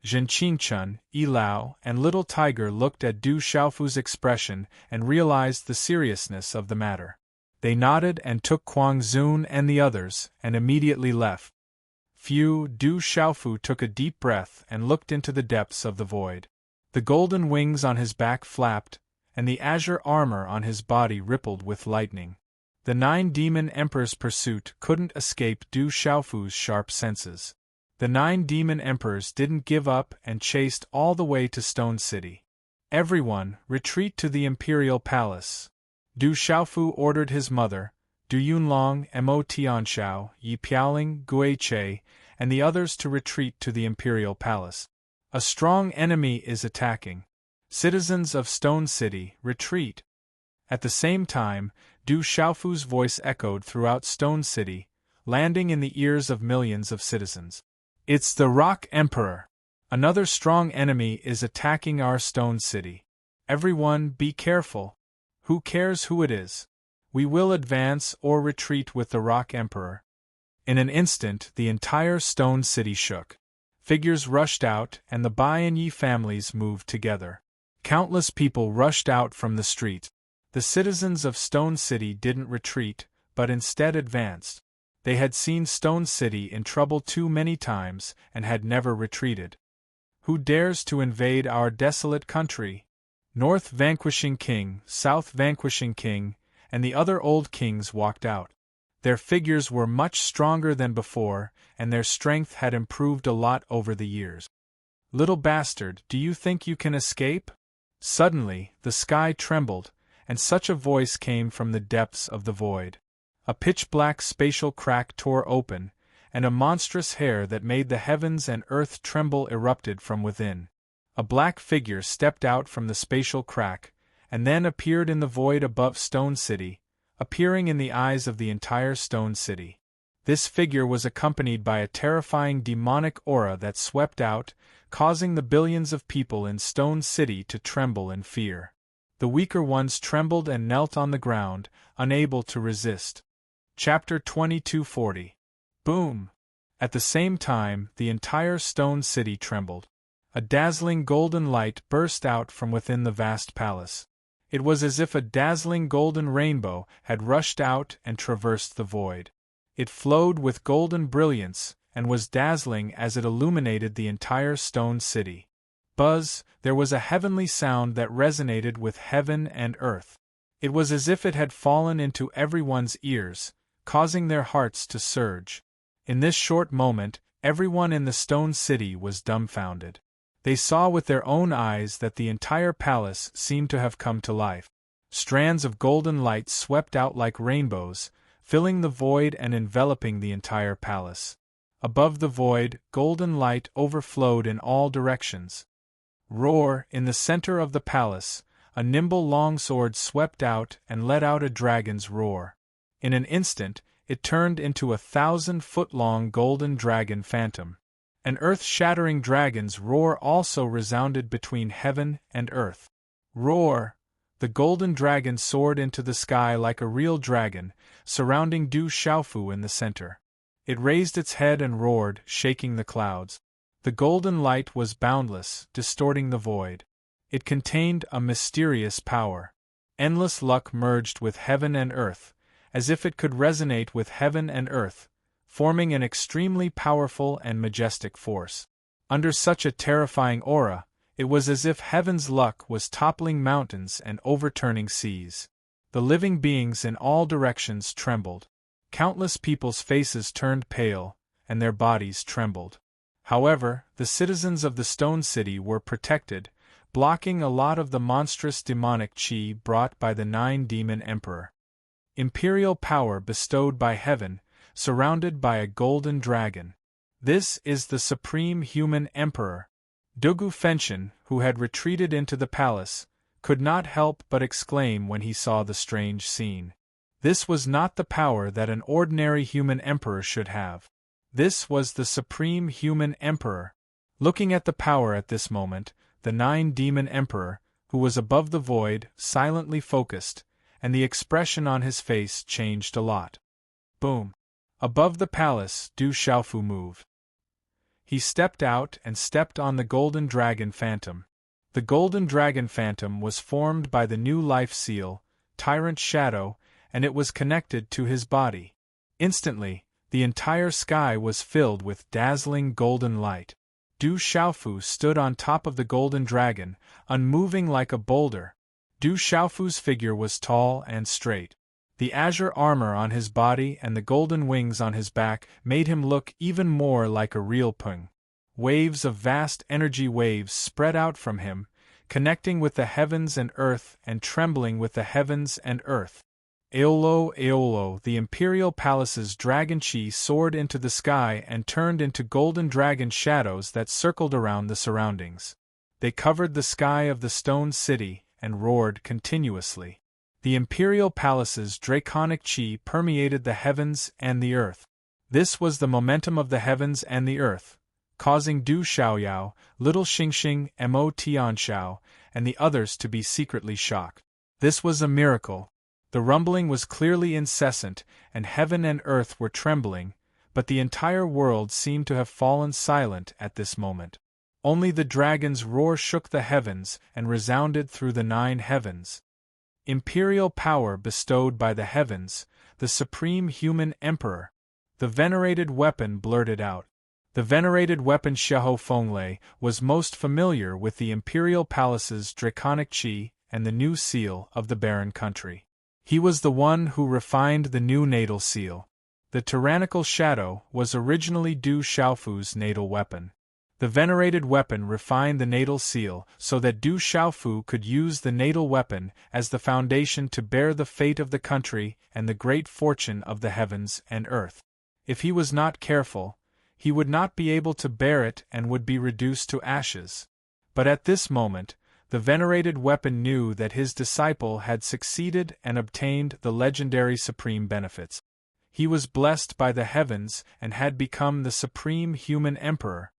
Zhenqingchun, Yilao, and Little Tiger looked at Du Xiaofu's expression and realized the seriousness of the matter. They nodded and took Kuang Zun and the others, and immediately left. Du Xiaofu took a deep breath and looked into the depths of the void. The golden wings on his back flapped, and the azure armor on his body rippled with lightning. The 9 demon emperors' pursuit couldn't escape Du Xiaofu's sharp senses. The 9 demon emperors didn't give up and chased all the way to Stone City. Everyone, retreat to the imperial palace. Du Xiaofu ordered his mother, Du Yunlong, Mo Tianxiao, Yi Piaoling, Guiche, and the others to retreat to the imperial palace. A strong enemy is attacking. Citizens of Stone City, retreat. At the same time, Du Xiaofu's voice echoed throughout Stone City, landing in the ears of millions of citizens. It's the Rock Emperor. Another strong enemy is attacking our Stone City. Everyone, be careful. Who cares who it is? We will advance or retreat with the Rock Emperor. In an instant, the entire Stone City shook. Figures rushed out, and the Bai and Yi families moved together. Countless people rushed out from the street. The citizens of Stone City didn't retreat, but instead advanced. They had seen Stone City in trouble too many times and had never retreated. Who dares to invade our desolate country? North vanquishing king, South vanquishing king, and the other old kings walked out. Their figures were much stronger than before, and their strength had improved a lot over the years. Little bastard, do you think you can escape? Suddenly, the sky trembled, and such a voice came from the depths of the void. A pitch-black spatial crack tore open, and a monstrous hair that made the heavens and earth tremble erupted from within. A black figure stepped out from the spatial crack, and then appeared in the void above Stone City, appearing in the eyes of the entire Stone City. This figure was accompanied by a terrifying demonic aura that swept out, causing the billions of people in Stone City to tremble in fear. The weaker ones trembled and knelt on the ground, unable to resist. Chapter 2240. Boom! At the same time, the entire Stone City trembled. A dazzling golden light burst out from within the vast palace. It was as if a dazzling golden rainbow had rushed out and traversed the void. It flowed with golden brilliance, and was dazzling as it illuminated the entire Stone City. Buzz, there was a heavenly sound that resonated with heaven and earth. It was as if it had fallen into everyone's ears, causing their hearts to surge. In this short moment, everyone in the Stone City was dumbfounded. They saw with their own eyes that the entire palace seemed to have come to life. Strands of golden light swept out like rainbows, filling the void and enveloping the entire palace. Above the void, golden light overflowed in all directions. Roar! In the center of the palace, a nimble longsword swept out and let out a dragon's roar. In an instant, it turned into a 1,000-foot-long golden dragon phantom. An earth-shattering dragon's roar also resounded between heaven and earth. Roar! The golden dragon soared into the sky like a real dragon, surrounding Du Xiaofu in the center. It raised its head and roared, shaking the clouds. The golden light was boundless, distorting the void. It contained a mysterious power. Endless luck merged with heaven and earth, as if it could resonate with heaven and earth, forming an extremely powerful and majestic force. Under such a terrifying aura, it was as if heaven's luck was toppling mountains and overturning seas. The living beings in all directions trembled. Countless people's faces turned pale, and their bodies trembled. However, the citizens of the Stone City were protected, blocking a lot of the monstrous demonic chi brought by the 9 demon emperor. Imperial power bestowed by heaven, surrounded by a golden dragon. This is the supreme human emperor. Dugu Fenshin, who had retreated into the palace, could not help but exclaim when he saw the strange scene. This was not the power that an ordinary human emperor should have. This was the supreme human emperor. Looking at the power at this moment, the 9 demon emperor, who was above the void, silently focused, and the expression on his face changed a lot. Boom! Above the palace, Du Xiaofu moved. He stepped out and stepped on the golden dragon phantom. The golden dragon phantom was formed by the new life seal, Tyrant Shadow, and it was connected to his body. Instantly, the entire sky was filled with dazzling golden light. Du Xiaofu stood on top of the golden dragon, unmoving like a boulder. Du Xiaofu's figure was tall and straight. The azure armor on his body and the golden wings on his back made him look even more like a real peng. Waves of vast energy waves spread out from him, connecting with the heavens and earth and trembling with the heavens and earth. Aolo, Aolo, the imperial palace's dragon chi soared into the sky and turned into golden dragon shadows that circled around the surroundings. They covered the sky of the stone city and roared continuously. The imperial palace's draconic chi permeated the heavens and the earth. This was the momentum of the heavens and the earth, causing Du Xiaoyao, Little Xingxing, Mo Tianxiao, and the others to be secretly shocked. This was a miracle. The rumbling was clearly incessant, and heaven and earth were trembling, but the entire world seemed to have fallen silent at this moment. Only the dragon's roar shook the heavens and resounded through the 9 heavens. Imperial power bestowed by the heavens, the supreme human emperor. The venerated weapon blurted out. The venerated weapon Xiahou Fenglei was most familiar with the imperial palace's draconic chi and the new seal of the barren country. He was the one who refined the new natal seal. The tyrannical shadow was originally Du Xiaofu's natal weapon. The venerated weapon refined the natal seal so that Du Xiaofu could use the natal weapon as the foundation to bear the fate of the country and the great fortune of the heavens and earth. If he was not careful, he would not be able to bear it and would be reduced to ashes. But at this moment, the venerated weapon knew that his disciple had succeeded and obtained the legendary supreme benefits. He was blessed by the heavens and had become the supreme human emperor.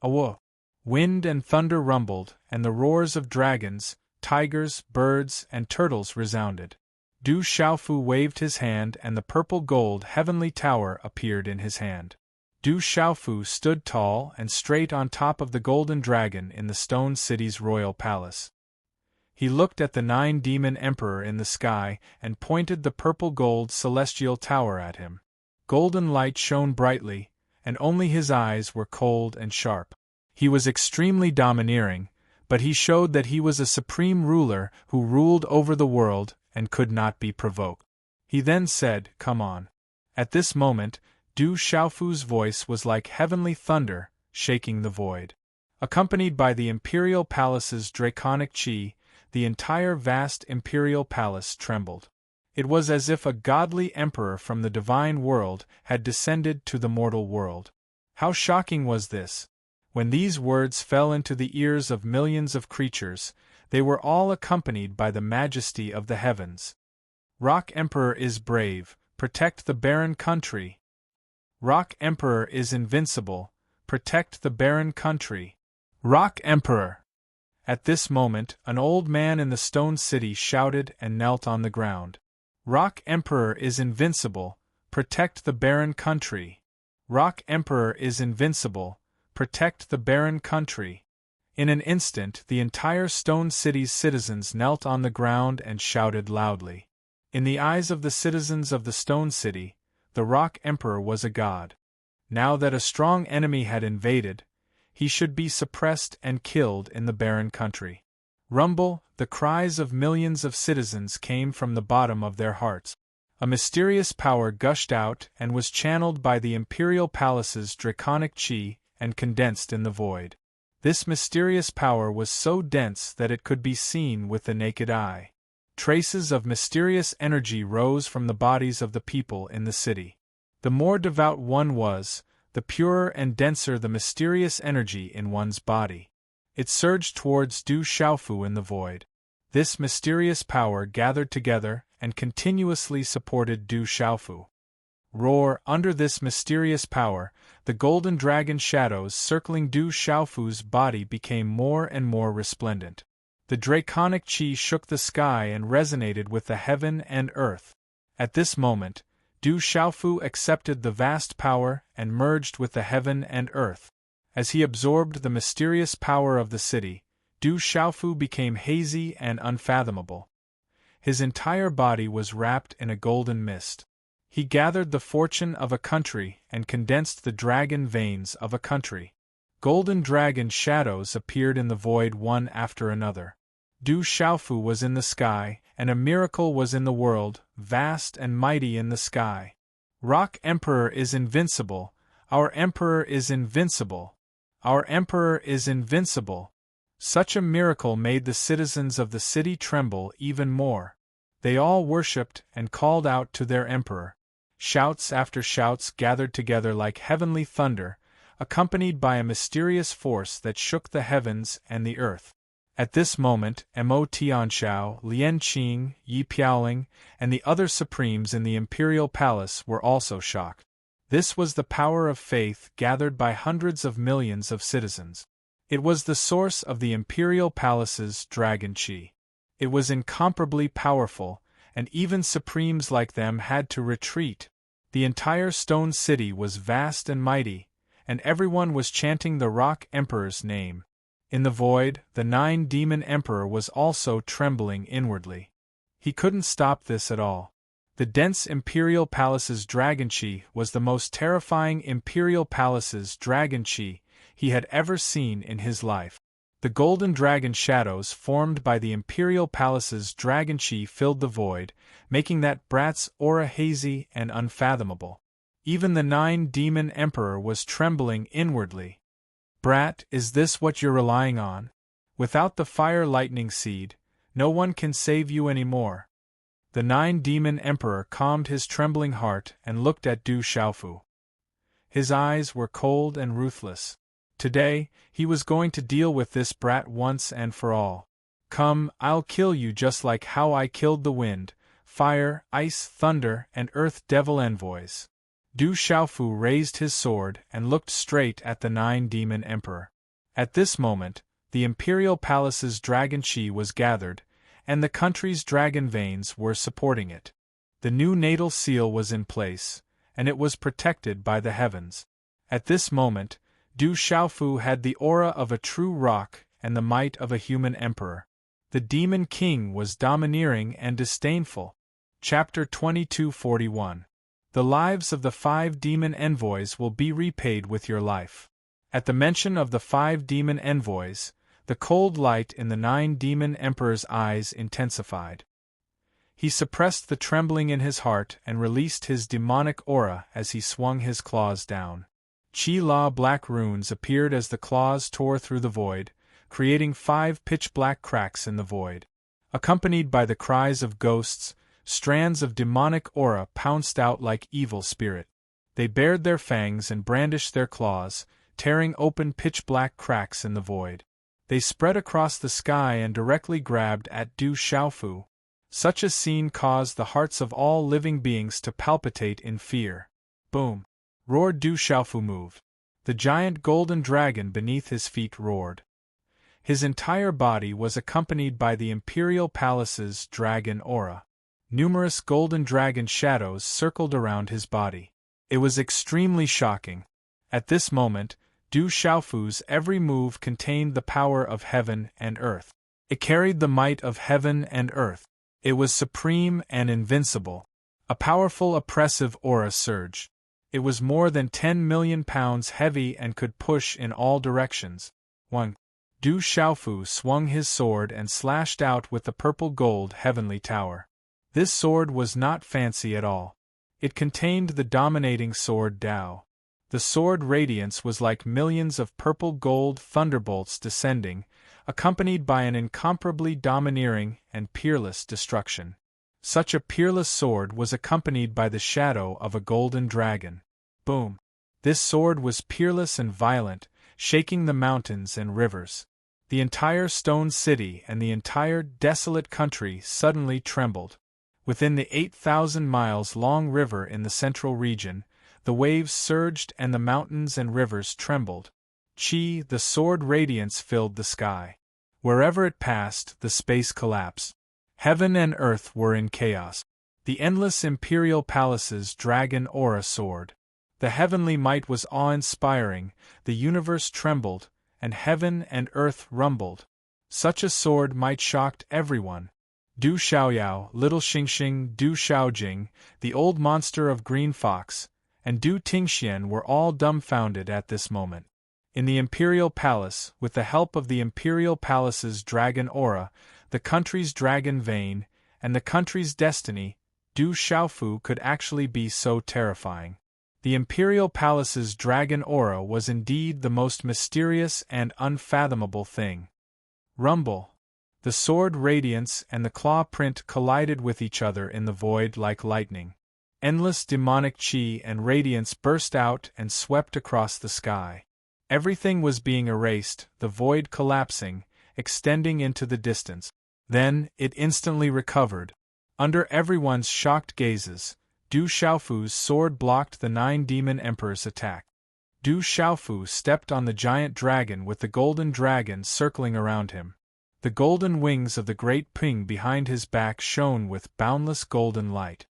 Awo! Wind and thunder rumbled, and the roars of dragons, tigers, birds, and turtles resounded. Du Xiaofu waved his hand and the purple-gold heavenly tower appeared in his hand. Du Xiaofu stood tall and straight on top of the golden dragon in the stone city's royal palace. He looked at the 9 demon emperor in the sky and pointed the purple-gold celestial tower at him. Golden light shone brightly, and only his eyes were cold and sharp. He was extremely domineering, but he showed that he was a supreme ruler who ruled over the world and could not be provoked. He then said, "Come on." At this moment, Du Xiaofu's voice was like heavenly thunder, shaking the void. Accompanied by the imperial palace's draconic chi, the entire vast imperial palace trembled. It was as if a godly emperor from the divine world had descended to the mortal world. How shocking was this! When these words fell into the ears of millions of creatures, they were all accompanied by the majesty of the heavens. Rock Emperor is brave, protect the barren country. Rock Emperor is invincible, protect the barren country. Rock Emperor! At this moment, an old man in the stone city shouted and knelt on the ground. Rock Emperor is invincible, protect the barren country. Rock Emperor is invincible, protect the barren country. In an instant, the entire stone city's citizens knelt on the ground and shouted loudly. In the eyes of the citizens of the stone city, the Rock Emperor was a god. Now that a strong enemy had invaded, he should be suppressed and killed in the barren country. Rumble, the cries of millions of citizens came from the bottom of their hearts. A mysterious power gushed out and was channeled by the imperial palace's draconic chi and condensed in the void. This mysterious power was so dense that it could be seen with the naked eye. Traces of mysterious energy rose from the bodies of the people in the city. The more devout one was, the purer and denser the mysterious energy in one's body. It surged towards Du Xiaofu in the void. This mysterious power gathered together and continuously supported Du Xiaofu. Roar! Under this mysterious power, the golden dragon shadows circling Du Xiaofu's body became more and more resplendent. The draconic chi shook the sky and resonated with the heaven and earth. At this moment, Du Xiaofu accepted the vast power and merged with the heaven and earth. As he absorbed the mysterious power of the city, Du Xiaofu became hazy and unfathomable. His entire body was wrapped in a golden mist. He gathered the fortune of a country and condensed the dragon veins of a country. Golden dragon shadows appeared in the void one after another. Du Xiaofu was in the sky, and a miracle was in the world, vast and mighty in the sky. Rock Emperor is invincible, our Emperor is invincible, our Emperor is invincible. Such a miracle made the citizens of the city tremble even more. They all worshipped and called out to their Emperor. Shouts after shouts gathered together like heavenly thunder, accompanied by a mysterious force that shook the heavens and the earth. At this moment, Mo Tianxiao, Lian Qing, Yi Piaoling, and the other supremes in the imperial palace were also shocked. This was the power of faith gathered by hundreds of millions of citizens. It was the source of the imperial palace's dragon qi. It was incomparably powerful, and even supremes like them had to retreat. The entire stone city was vast and mighty, and everyone was chanting the Rock Emperor's name. In the void, the Nine-Demon Emperor was also trembling inwardly. He couldn't stop this at all. The dense Imperial Palace's dragon qi was the most terrifying Imperial Palace's dragon qi he had ever seen in his life. The golden dragon shadows formed by the Imperial Palace's dragon qi filled the void, making that brat's aura hazy and unfathomable. Even the Nine-Demon Emperor was trembling inwardly. Brat, is this what you're relying on? Without the fire lightning seed, no one can save you anymore. The Nine-Demon Emperor calmed his trembling heart and looked at Du Xiaofu. His eyes were cold and ruthless. Today, he was going to deal with this brat once and for all. Come, I'll kill you just like how I killed the wind, fire, ice, thunder, and earth devil envoys. Du Xiaofu raised his sword and looked straight at the Nine-Demon Emperor. At this moment, the Imperial Palace's dragon qi was gathered, and the country's dragon veins were supporting it. The new natal seal was in place, and it was protected by the heavens. At this moment, Du Xiaofu had the aura of a true rock and the might of a human emperor. The Demon King was domineering and disdainful. Chapter 2241. The lives of the 5 demon envoys will be repaid with your life. At the mention of the 5 demon envoys, the cold light in the 9-demon emperor's eyes intensified. He suppressed the trembling in his heart and released his demonic aura as he swung his claws down. Qi-La black runes appeared as the claws tore through the void, creating 5 pitch-black cracks in the void. Accompanied by the cries of ghosts, strands of demonic aura pounced out like evil spirit. They bared their fangs and brandished their claws, tearing open pitch-black cracks in the void. They spread across the sky and directly grabbed at Du Xiaofu. Such a scene caused the hearts of all living beings to palpitate in fear. Boom! Roared Du Xiaofu moved. The giant golden dragon beneath his feet roared. His entire body was accompanied by the Imperial Palace's dragon aura. Numerous golden dragon shadows circled around his body. It was extremely shocking. At this moment, Du Xiaofu's every move contained the power of heaven and earth. It carried the might of heaven and earth. It was supreme and invincible. A powerful oppressive aura surged. It was more than 10 million pounds heavy and could push in all directions. 1. Du Xiaofu swung his sword and slashed out with the purple gold heavenly tower. This sword was not fancy at all. It contained the dominating sword Dao. The sword radiance was like millions of purple gold thunderbolts descending, accompanied by an incomparably domineering and peerless destruction. Such a peerless sword was accompanied by the shadow of a golden dragon. Boom! This sword was peerless and violent, shaking the mountains and rivers. The entire stone city and the entire desolate country suddenly trembled. Within the 8,000 miles long river in the central region, the waves surged and the mountains and rivers trembled. Qi, the sword radiance filled the sky. Wherever it passed, the space collapsed. Heaven and earth were in chaos. The endless imperial palace's dragon aura soared. The heavenly might was awe-inspiring, the universe trembled, and heaven and earth rumbled. Such a sword might shocked everyone. Du Xiaoyao, little Xingxing, Du Xiaojing, the old monster of Green Fox, and Du Tingxian were all dumbfounded at this moment. In the Imperial Palace, with the help of the Imperial Palace's dragon aura, the country's dragon vein, and the country's destiny, Du Xiaofu could actually be so terrifying. The Imperial Palace's dragon aura was indeed the most mysterious and unfathomable thing. Rumble. The sword radiance and the claw print collided with each other in the void like lightning. Endless demonic chi and radiance burst out and swept across the sky. Everything was being erased, the void collapsing, extending into the distance. Then, it instantly recovered. Under everyone's shocked gazes, Du Xiaofu's sword blocked the 9 demon emperors' attack. Du Xiaofu stepped on the giant dragon with the golden dragon circling around him. The golden wings of the great Ping behind his back shone with boundless golden light.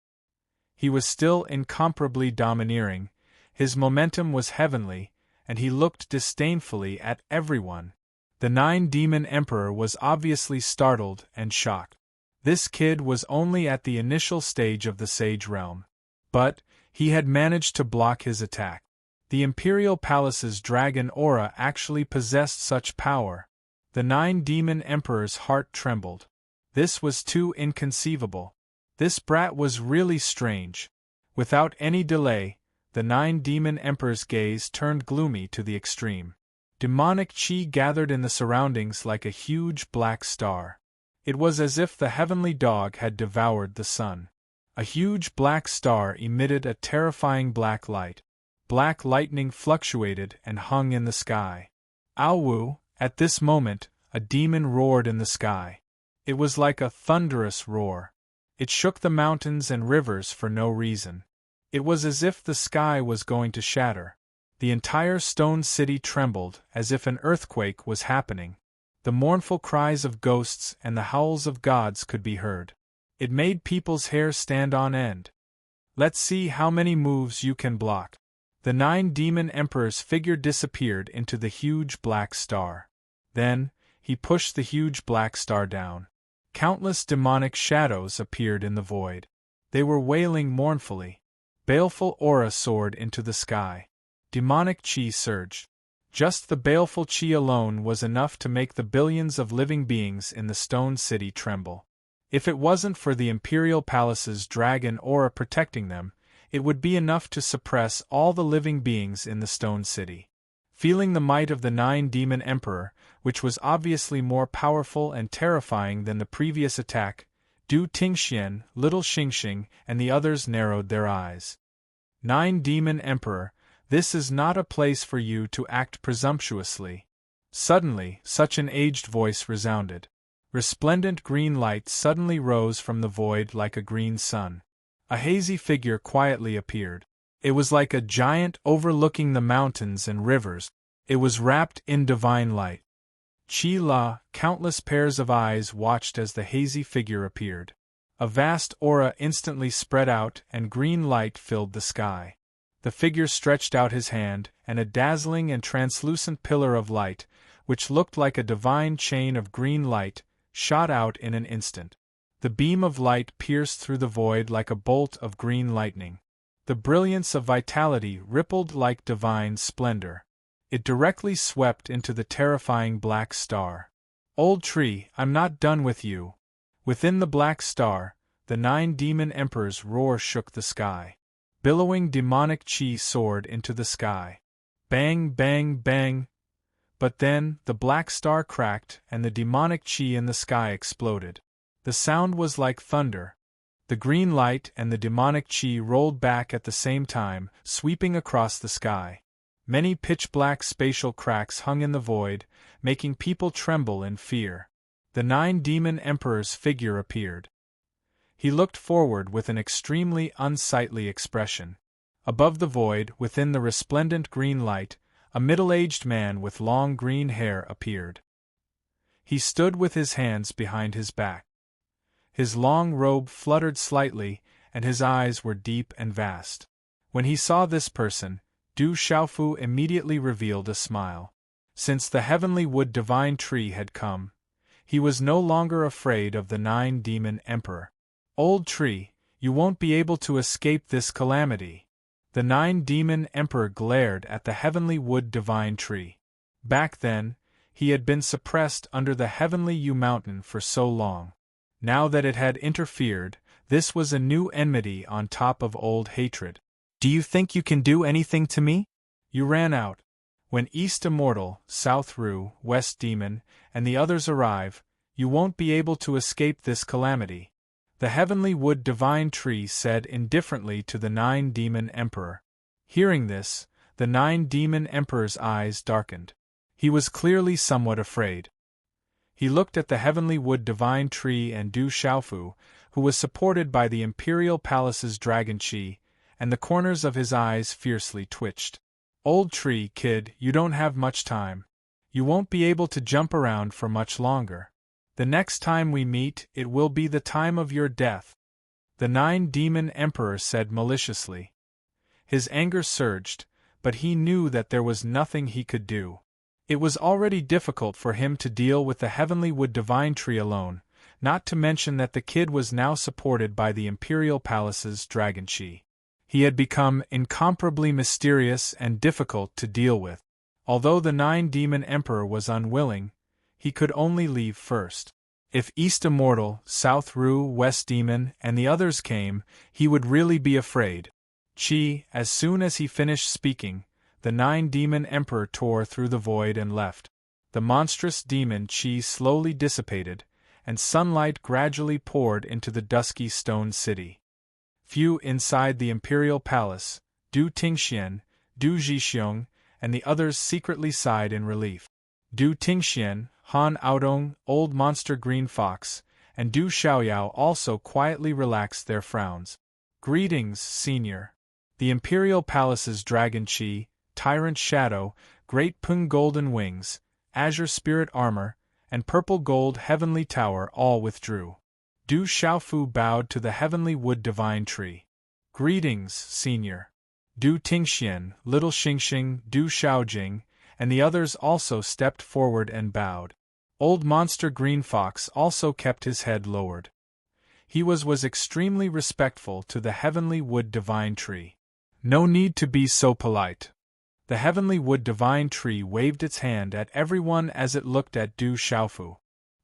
He was still incomparably domineering, his momentum was heavenly, and he looked disdainfully at everyone. The 9 demon emperor was obviously startled and shocked. This kid was only at the initial stage of the sage realm. But, he had managed to block his attack. The Imperial Palace's dragon aura actually possessed such power. The 9 demon emperor's heart trembled. This was too inconceivable. This brat was really strange. Without any delay, the 9 demon emperor's gaze turned gloomy to the extreme. Demonic chi gathered in the surroundings like a huge black star. It was as if the heavenly dog had devoured the sun. A huge black star emitted a terrifying black light. Black lightning fluctuated and hung in the sky. Aowu, at this moment, a demon roared in the sky. It was like a thunderous roar. It shook the mountains and rivers for no reason. It was as if the sky was going to shatter. The entire stone city trembled, as if an earthquake was happening. The mournful cries of ghosts and the howls of gods could be heard. It made people's hair stand on end. Let's see how many moves you can block. The 9 demon emperor's figure disappeared into the huge black star. Then, he pushed the huge black star down. Countless demonic shadows appeared in the void. They were wailing mournfully. Baleful aura soared into the sky. Demonic chi surged. Just the baleful chi alone was enough to make the billions of living beings in the stone city tremble. If it wasn't for the Imperial Palace's dragon aura protecting them, it would be enough to suppress all the living beings in the stone city. Feeling the might of the 9 demon emperor, which was obviously more powerful and terrifying than the previous attack, Du Tingxian, little Xingxing, and the others narrowed their eyes. 9 demon emperor, this is not a place for you to act presumptuously. Suddenly, such an aged voice resounded. Resplendent green light suddenly rose from the void like a green sun. A hazy figure quietly appeared. It was like a giant overlooking the mountains and rivers. It was wrapped in divine light. Chi-La, countless pairs of eyes watched as the hazy figure appeared. A vast aura instantly spread out and green light filled the sky. The figure stretched out his hand, and a dazzling and translucent pillar of light, which looked like a divine chain of green light, shot out in an instant. The beam of light pierced through the void like a bolt of green lightning. The brilliance of vitality rippled like divine splendor. It directly swept into the terrifying black star. Old tree, I'm not done with you. Within the black star, the 9 demon emperors' roar shook the sky. Billowing demonic chi soared into the sky. Bang, bang, bang. But then, the black star cracked and the demonic chi in the sky exploded. The sound was like thunder. The green light and the demonic chi rolled back at the same time, sweeping across the sky. Many pitch-black spatial cracks hung in the void, making people tremble in fear. The 9 demon emperor's figure appeared. He looked forward with an extremely unsightly expression. Above the void, within the resplendent green light, a middle-aged man with long green hair appeared. He stood with his hands behind his back. His long robe fluttered slightly, and his eyes were deep and vast. When he saw this person, Du Xiaofu immediately revealed a smile. Since the heavenly wood divine tree had come, he was no longer afraid of the 9-demon emperor. Old tree, you won't be able to escape this calamity. The 9-demon emperor glared at the heavenly wood divine tree. Back then, he had been suppressed under the heavenly Yu mountain for so long. Now that it had interfered, this was a new enmity on top of old hatred. Do you think you can do anything to me? You ran out. When East Immortal, South Ru, West Demon, and the others arrive, you won't be able to escape this calamity. The heavenly wood divine tree said indifferently to the 9-demon emperor. Hearing this, the 9-demon emperor's eyes darkened. He was clearly somewhat afraid. He looked at the heavenly wood divine tree and Du Xiaofu, who was supported by the imperial palace's dragon chi, and the corners of his eyes fiercely twitched. Old tree, kid, you don't have much time. You won't be able to jump around for much longer. The next time we meet, it will be the time of your death. The 9-demon emperor said maliciously. His anger surged, but he knew that there was nothing he could do. It was already difficult for him to deal with the heavenly wood divine tree alone, not to mention that the kid was now supported by the imperial palace's dragon chi. He had become incomparably mysterious and difficult to deal with. Although the 9-demon emperor was unwilling, he could only leave first. If East Immortal, South Ru, West Demon, and the others came, he would really be afraid. As soon as he finished speaking, the 9-demon emperor tore through the void and left. The monstrous demon Qi slowly dissipated, and sunlight gradually poured into the dusky stone city. Few inside the imperial palace, Du Tingxian, Du Zhixiong, and the others secretly sighed in relief. Du Tingxian, Han Aodong, Old Monster Green Fox, and Du Xiaoyao also quietly relaxed their frowns. Greetings, senior. The imperial palace's dragon chi, Tyrant Shadow, Great Pung Golden Wings, Azure Spirit Armor, and Purple Gold Heavenly Tower all withdrew. Du Xiaofu bowed to the heavenly wood divine tree. Greetings, senior. Du Tingxian, Little Xingxing, Du Xiaojing, and the others also stepped forward and bowed. Old Monster Green Fox also kept his head lowered. He was extremely respectful to the heavenly wood divine tree. No need to be so polite. The heavenly wood divine tree waved its hand at everyone as it looked at Du Xiaofu.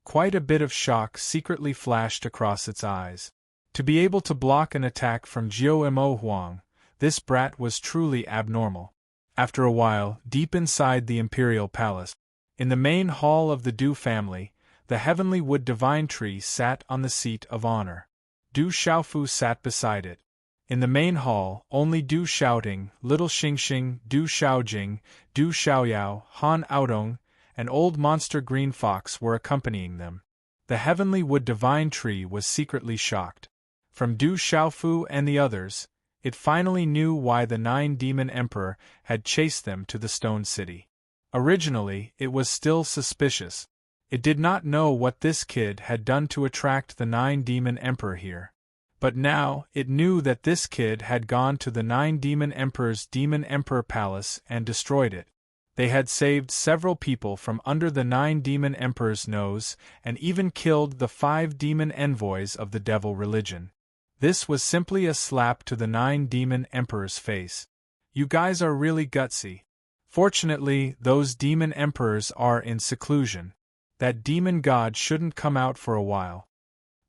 Quite a bit of shock secretly flashed across its eyes. To be able to block an attack from Jiao Mo Huang, this brat was truly abnormal. After a while, deep inside the imperial palace, in the main hall of the Du family, the heavenly wood divine tree sat on the seat of honor. Du Xiaofu sat beside it. In the main hall, only Du Xiaoting, Little Xingxing, Du Xiaojing, Du Xiaoyao, Han Aodong, and Old Monster Green Fox were accompanying them. The heavenly wood divine tree was secretly shocked. From Du Xiaofu and the others, it finally knew why the 9-demon emperor had chased them to the stone city. Originally, it was still suspicious. It did not know what this kid had done to attract the 9-demon emperor here. But now, it knew that this kid had gone to the 9-demon emperor's demon emperor palace and destroyed it. They had saved several people from under the 9-demon emperor's nose and even killed the 5 demon envoys of the devil religion. This was simply a slap to the 9-demon emperor's face. You guys are really gutsy. Fortunately, those demon emperors are in seclusion. That demon god shouldn't come out for a while.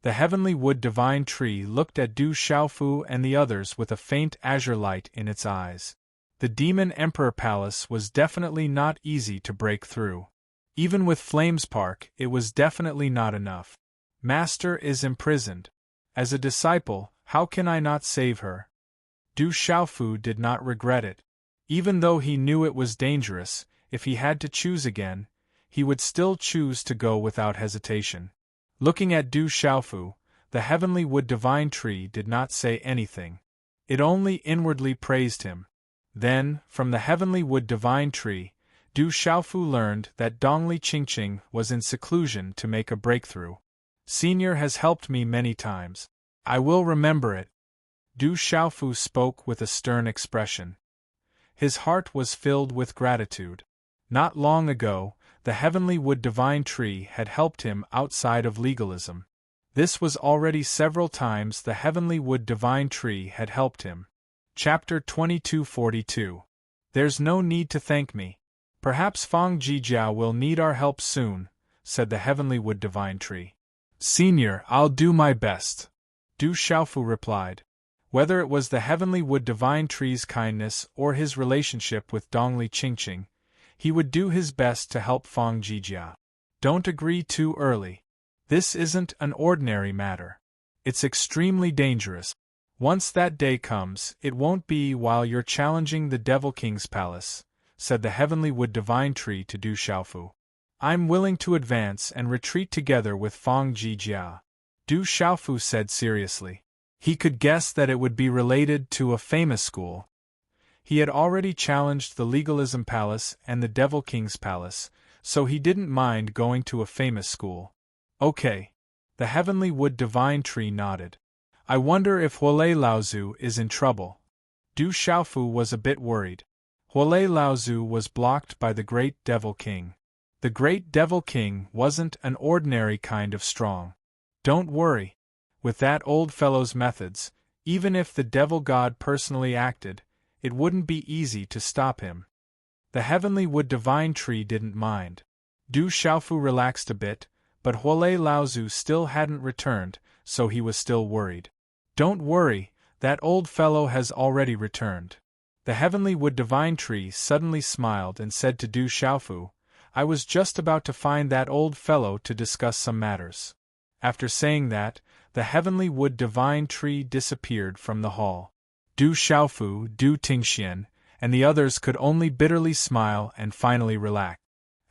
The heavenly wood divine tree looked at Du Xiaofu and the others with a faint azure light in its eyes. The demon emperor palace was definitely not easy to break through. Even with Flames Park, it was definitely not enough. Master is imprisoned. As a disciple, how can I not save her? Du Xiaofu did not regret it. Even though he knew it was dangerous, if he had to choose again, he would still choose to go without hesitation. Looking at Du Xiaofu, the heavenly wood divine tree did not say anything. It only inwardly praised him. Then, from the heavenly wood divine tree, Du Xiaofu learned that Dongli Qingqing was in seclusion to make a breakthrough. Senior has helped me many times. I will remember it. Du Xiaofu spoke with a stern expression. His heart was filled with gratitude. Not long ago, the heavenly wood divine tree had helped him outside of legalism. This was already several times the heavenly wood divine tree had helped him. Chapter 2242. There's no need to thank me. Perhaps Fang Jijiao will need our help soon, said the heavenly wood divine tree. Senior, I'll do my best, Du Xiaofu replied. Whether it was the heavenly wood divine tree's kindness or his relationship with Dongli Qingqing, he would do his best to help Fang Jijiao. Don't agree too early. This isn't an ordinary matter. It's extremely dangerous. Once that day comes, it won't be while you're challenging the Devil King's palace, said the heavenly wood divine tree to Du Xiaofu. I'm willing to advance and retreat together with Fang Jijiao, Du Xiaofu said seriously. He could guess that it would be related to a famous school. He had already challenged the Legalism Palace and the Devil King's palace, so he didn't mind going to a famous school. Okay. The heavenly wood divine tree nodded. I wonder if Huolei Laozu is in trouble. Du Xiaofu was a bit worried. Huolei Laozu was blocked by the Great Devil King. The Great Devil King wasn't an ordinary kind of strong. Don't worry. With that old fellow's methods, even if the Devil God personally acted, it wouldn't be easy to stop him. The heavenly wood divine tree didn't mind. Du Xiaofu relaxed a bit, but Huolei Laozu still hadn't returned, so he was still worried. Don't worry, that old fellow has already returned. The heavenly wood divine tree suddenly smiled and said to Du Xiaofu, I was just about to find that old fellow to discuss some matters. After saying that, the heavenly wood divine tree disappeared from the hall. Du Xiaofu, Du Tingxian, and the others could only bitterly smile and finally relax.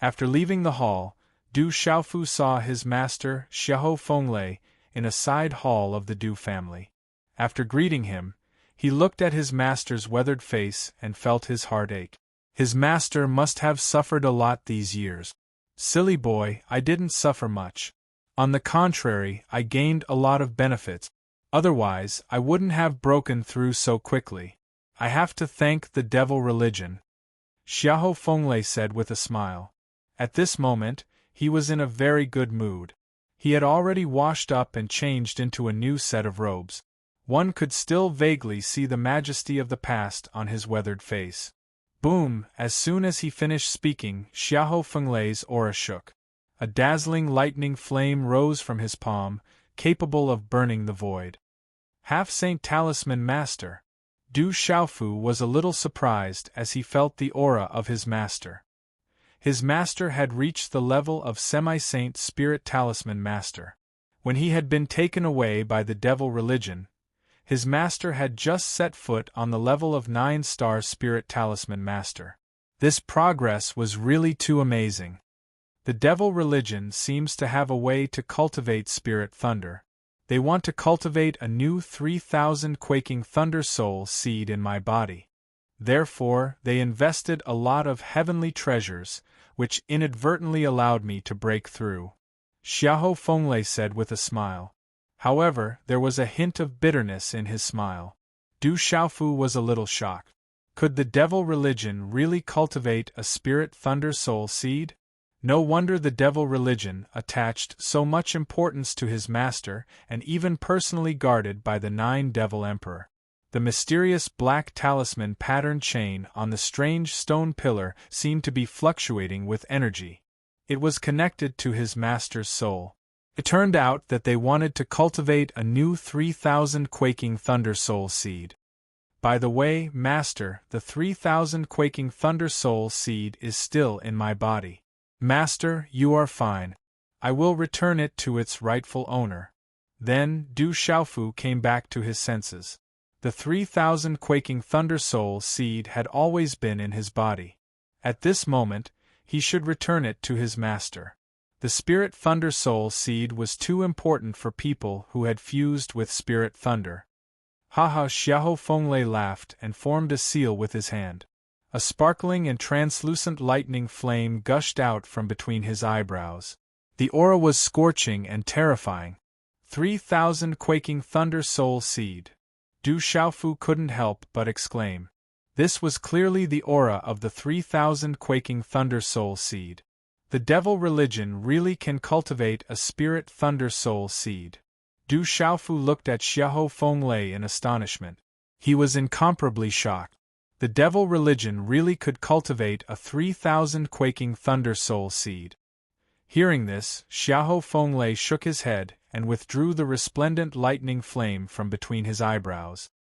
After leaving the hall, Du Xiaofu saw his master, Xiahou Fenglei, in a side hall of the Du family. After greeting him, he looked at his master's weathered face and felt his heart ache. His master must have suffered a lot these years. Silly boy, I didn't suffer much. On the contrary, I gained a lot of benefits. Otherwise, I wouldn't have broken through so quickly. I have to thank the devil religion, Xiahou Fenglei said with a smile. At this moment, he was in a very good mood. He had already washed up and changed into a new set of robes. One could still vaguely see the majesty of the past on his weathered face. Boom! As soon as he finished speaking, Xiahou Fenglei's aura shook. A dazzling lightning flame rose from his palm, capable of burning the void. Half-Saint Talisman Master. Du Xiaofu was a little surprised as he felt the aura of his master. His master had reached the level of Semi-Saint Spirit Talisman Master. When he had been taken away by the devil religion, his master had just set foot on the level of 9-star Spirit Talisman Master. This progress was really too amazing. The devil religion seems to have a way to cultivate spirit thunder. They want to cultivate a new 3,000 quaking thunder soul seed in my body. Therefore, they invested a lot of heavenly treasures, which inadvertently allowed me to break through, Xiahou Fenglei said with a smile. However, there was a hint of bitterness in his smile. Du Xiaofu was a little shocked. Could the devil religion really cultivate a spirit thunder soul seed? No wonder the devil religion attached so much importance to his master and even personally guarded by the 9 Devil Emperor. The mysterious black talisman pattern chain on the strange stone pillar seemed to be fluctuating with energy. It was connected to his master's soul. It turned out that they wanted to cultivate a new 3,000 quaking thunder soul seed. By the way, Master, the 3,000 quaking thunder soul seed is still in my body. Master, you are fine. I will return it to its rightful owner. Then, Du Xiaofu came back to his senses. The 3,000 quaking thunder soul seed had always been in his body. At this moment, he should return it to his master. The spirit thunder soul seed was too important for people who had fused with spirit thunder. Haha! Xiahou Fenglei laughed and formed a seal with his hand. A sparkling and translucent lightning flame gushed out from between his eyebrows. The aura was scorching and terrifying. 3,000 quaking thunder soul seed. Du Xiaofu couldn't help but exclaim. This was clearly the aura of the 3,000 quaking thunder soul seed. The devil religion really can cultivate a spirit thunder soul seed. Du Xiaofu looked at Xiahou Fenglei in astonishment. He was incomparably shocked. The devil religion really could cultivate a 3,000 quaking thunder soul seed. Hearing this, Xiahou Fenglei shook his head and withdrew the resplendent lightning flame from between his eyebrows.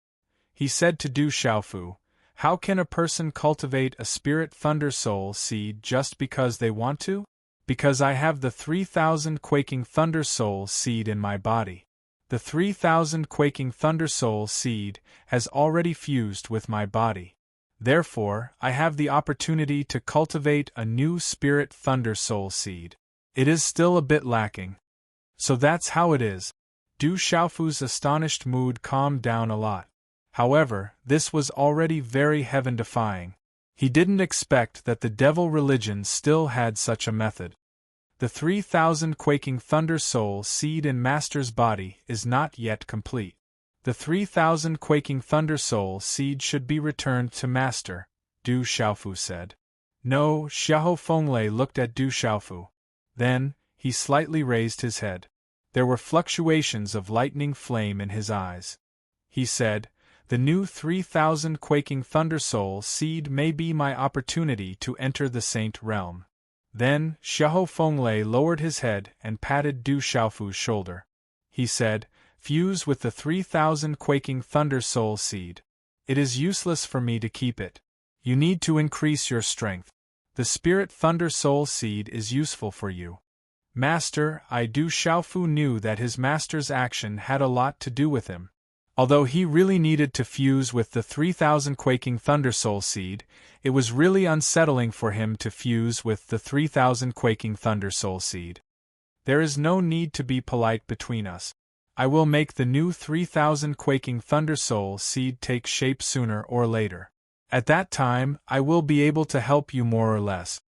He said to Du Xiaofu, "How can a person cultivate a spirit thunder soul seed just because they want to? Because I have the 3,000 quaking thunder soul seed in my body. The 3,000 quaking thunder soul seed has already fused with my body. Therefore, I have the opportunity to cultivate a new spirit thunder soul seed. It is still a bit lacking." So that's how it is. Du Xiaofu's astonished mood calmed down a lot. However, this was already very heaven-defying. He didn't expect that the devil religion still had such a method. The 3,000 quaking thunder soul seed in Master's body is not yet complete. The 3,000 quaking thunder soul seed should be returned to Master, Du Xiaofu said. No, Xiahou Fenglei looked at Du Xiaofu. Then, he slightly raised his head. There were fluctuations of lightning flame in his eyes. He said, "The new 3,000 quaking thunder soul seed may be my opportunity to enter the saint realm." Then, Xiahou Fenglei lowered his head and patted Du Xiaofu's shoulder. He said, "Fuse with the 3,000 quaking thunder soul seed. It is useless for me to keep it. You need to increase your strength. The spirit thunder soul seed is useful for you." Master, Du Xiaofu knew that his master's action had a lot to do with him. Although he really needed to fuse with the 3,000 quaking thunder soul seed, it was really unsettling for him to fuse with the 3,000 quaking thunder soul seed. "There is no need to be polite between us. I will make the new 3,000 quaking thunder soul seed take shape sooner or later. At that time, I will be able to help you more or less."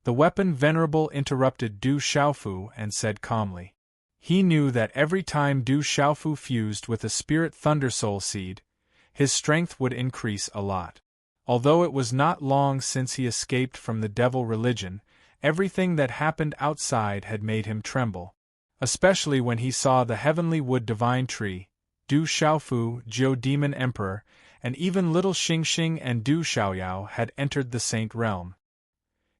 The weapon venerable interrupted Du Xiaofu and said calmly. He knew that every time Du Xiaofu fused with a spirit thunder soul seed, his strength would increase a lot. Although it was not long since he escaped from the devil religion, everything that happened outside had made him tremble. Especially when he saw the heavenly wood divine tree, Du Xiaofu, Jiu Demon Emperor, and even little Xingxing and Du Xiaoyao had entered the saint realm.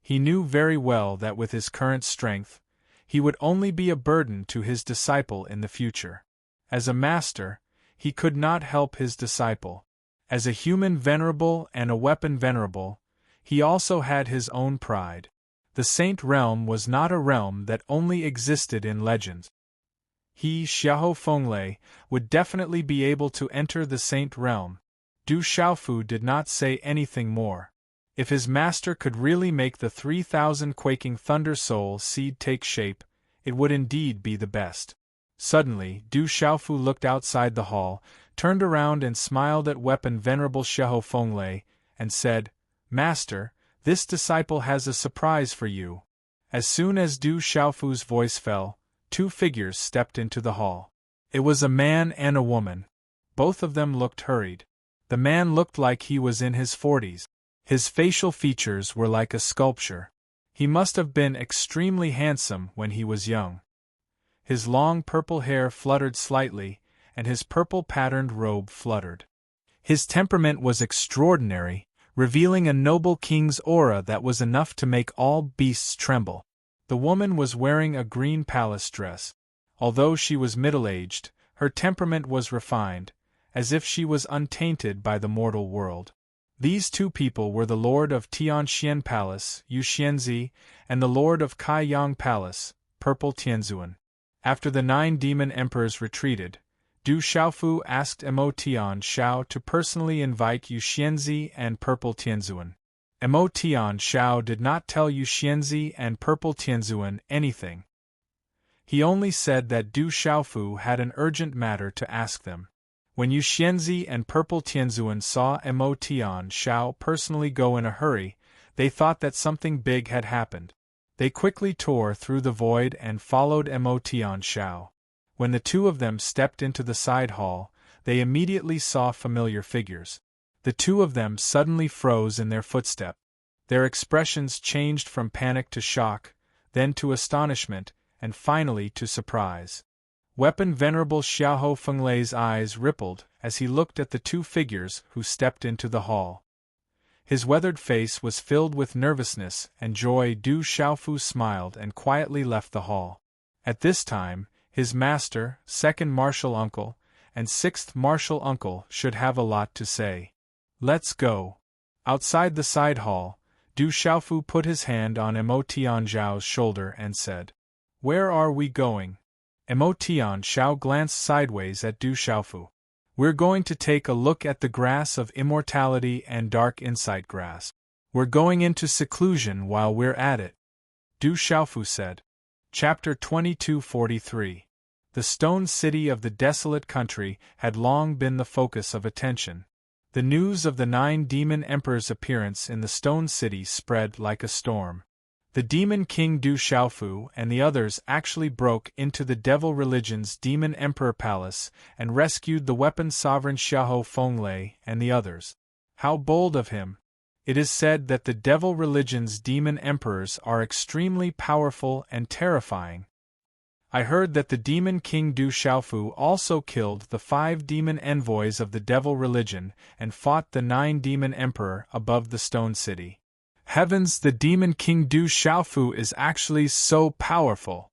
He knew very well that with his current strength, he would only be a burden to his disciple in the future. As a master, he could not help his disciple. As a human venerable and a weapon venerable, he also had his own pride. The saint realm was not a realm that only existed in legends. He, Xiahou Fenglei, would definitely be able to enter the saint realm. Du Xiaofu did not say anything more. If his master could really make the 3,000 quaking thunder soul seed take shape, it would indeed be the best. Suddenly, Du Xiaofu looked outside the hall, turned around and smiled at weapon venerable Xiahou Fenglei, and said, "Master, this disciple has a surprise for you." As soon as Du Xiaofu's voice fell, two figures stepped into the hall. It was a man and a woman. Both of them looked hurried. The man looked like he was in his 40s. His facial features were like a sculpture. He must have been extremely handsome when he was young. His long purple hair fluttered slightly, and his purple-patterned robe fluttered. His temperament was extraordinary, revealing a noble king's aura that was enough to make all beasts tremble. The woman was wearing a green palace dress. Although she was middle-aged, her temperament was refined, as if she was untainted by the mortal world. These two people were the Lord of Tianxian Palace, Yu Xianzi, and the Lord of Kaiyang Palace, Purple Tianzuan. After the 9 demon emperors retreated, Du Xiaofu asked Mo Tian Shao to personally invite Yu Xianzi and Purple Tianzuan. Mo Tian Shao did not tell Yu Xianzi and Purple Tianzuan anything. He only said that Du Xiaofu had an urgent matter to ask them. When Yu Xianzi and Purple Tianzuan saw Mo Tian Shao personally go in a hurry, they thought that something big had happened. They quickly tore through the void and followed Mo Tian Shao. When the two of them stepped into the side hall, they immediately saw familiar figures. The two of them suddenly froze in their footstep. Their expressions changed from panic to shock, then to astonishment, and finally to surprise. Weapon Venerable Xiahou Fenglei's eyes rippled as he looked at the two figures who stepped into the hall. His weathered face was filled with nervousness and joy. Du Xiaofu smiled and quietly left the hall. At this time, his master, second martial uncle, and sixth martial uncle should have a lot to say. Let's go. Outside the side hall, Du Xiaofu put his hand on Mo Tianzhao's shoulder and said, "Where are we going?" Mo Tianzhao glanced sideways at Du Xiaofu. "We're going to take a look at the grass of immortality and dark insight grass. We're going into seclusion while we're at it," Du Xiaofu said. Chapter 2243. The stone city of the desolate country had long been the focus of attention. The news of the 9 demon emperors' appearance in the stone city spread like a storm. The demon king Du Xiaofu and the others actually broke into the devil religion's demon emperor palace and rescued the weapon sovereign Xiahou Fenglei and the others. How bold of him! It is said that the devil religion's demon emperors are extremely powerful and terrifying. I heard that the demon king Du Xiaofu also killed the 5 demon envoys of the devil religion and fought the 9 demon emperor above the stone city. Heavens, the demon king Du Xiaofu is actually so powerful!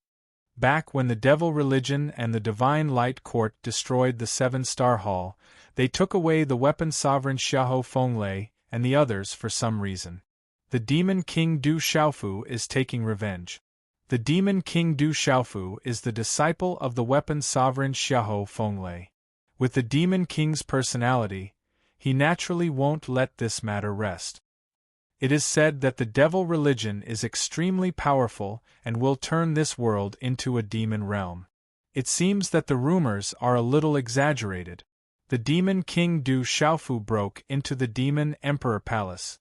Back when the devil religion and the divine light court destroyed the 7-star hall, they took away the weapon sovereign Xiahou Fenglei and the others for some reason. The demon king Du Xiaofu is taking revenge. The demon king Du Xiaofu is the disciple of the weapon sovereign Xiahou Fenglei. With the demon king's personality, he naturally won't let this matter rest. It is said that the devil religion is extremely powerful and will turn this world into a demon realm. It seems that the rumors are a little exaggerated. The demon king Du Xiaofu broke into the demon emperor palace.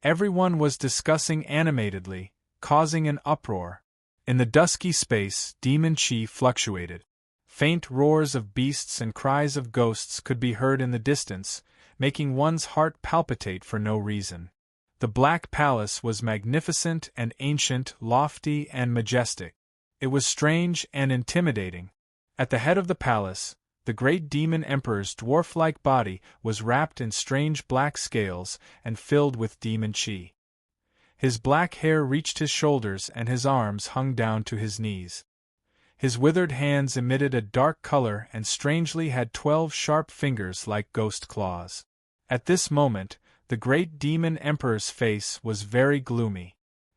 Everyone was discussing animatedly, causing an uproar. In the dusky space, demon chi fluctuated. Faint roars of beasts and cries of ghosts could be heard in the distance, making one's heart palpitate for no reason. The Black Palace was magnificent and ancient, lofty and majestic. It was strange and intimidating. At the head of the palace, the great demon emperor's dwarf-like body was wrapped in strange black scales and filled with demon chi. His black hair reached his shoulders and his arms hung down to his knees. His withered hands emitted a dark color and strangely had 12 sharp fingers like ghost claws. At this moment, the great demon emperor's face was very gloomy.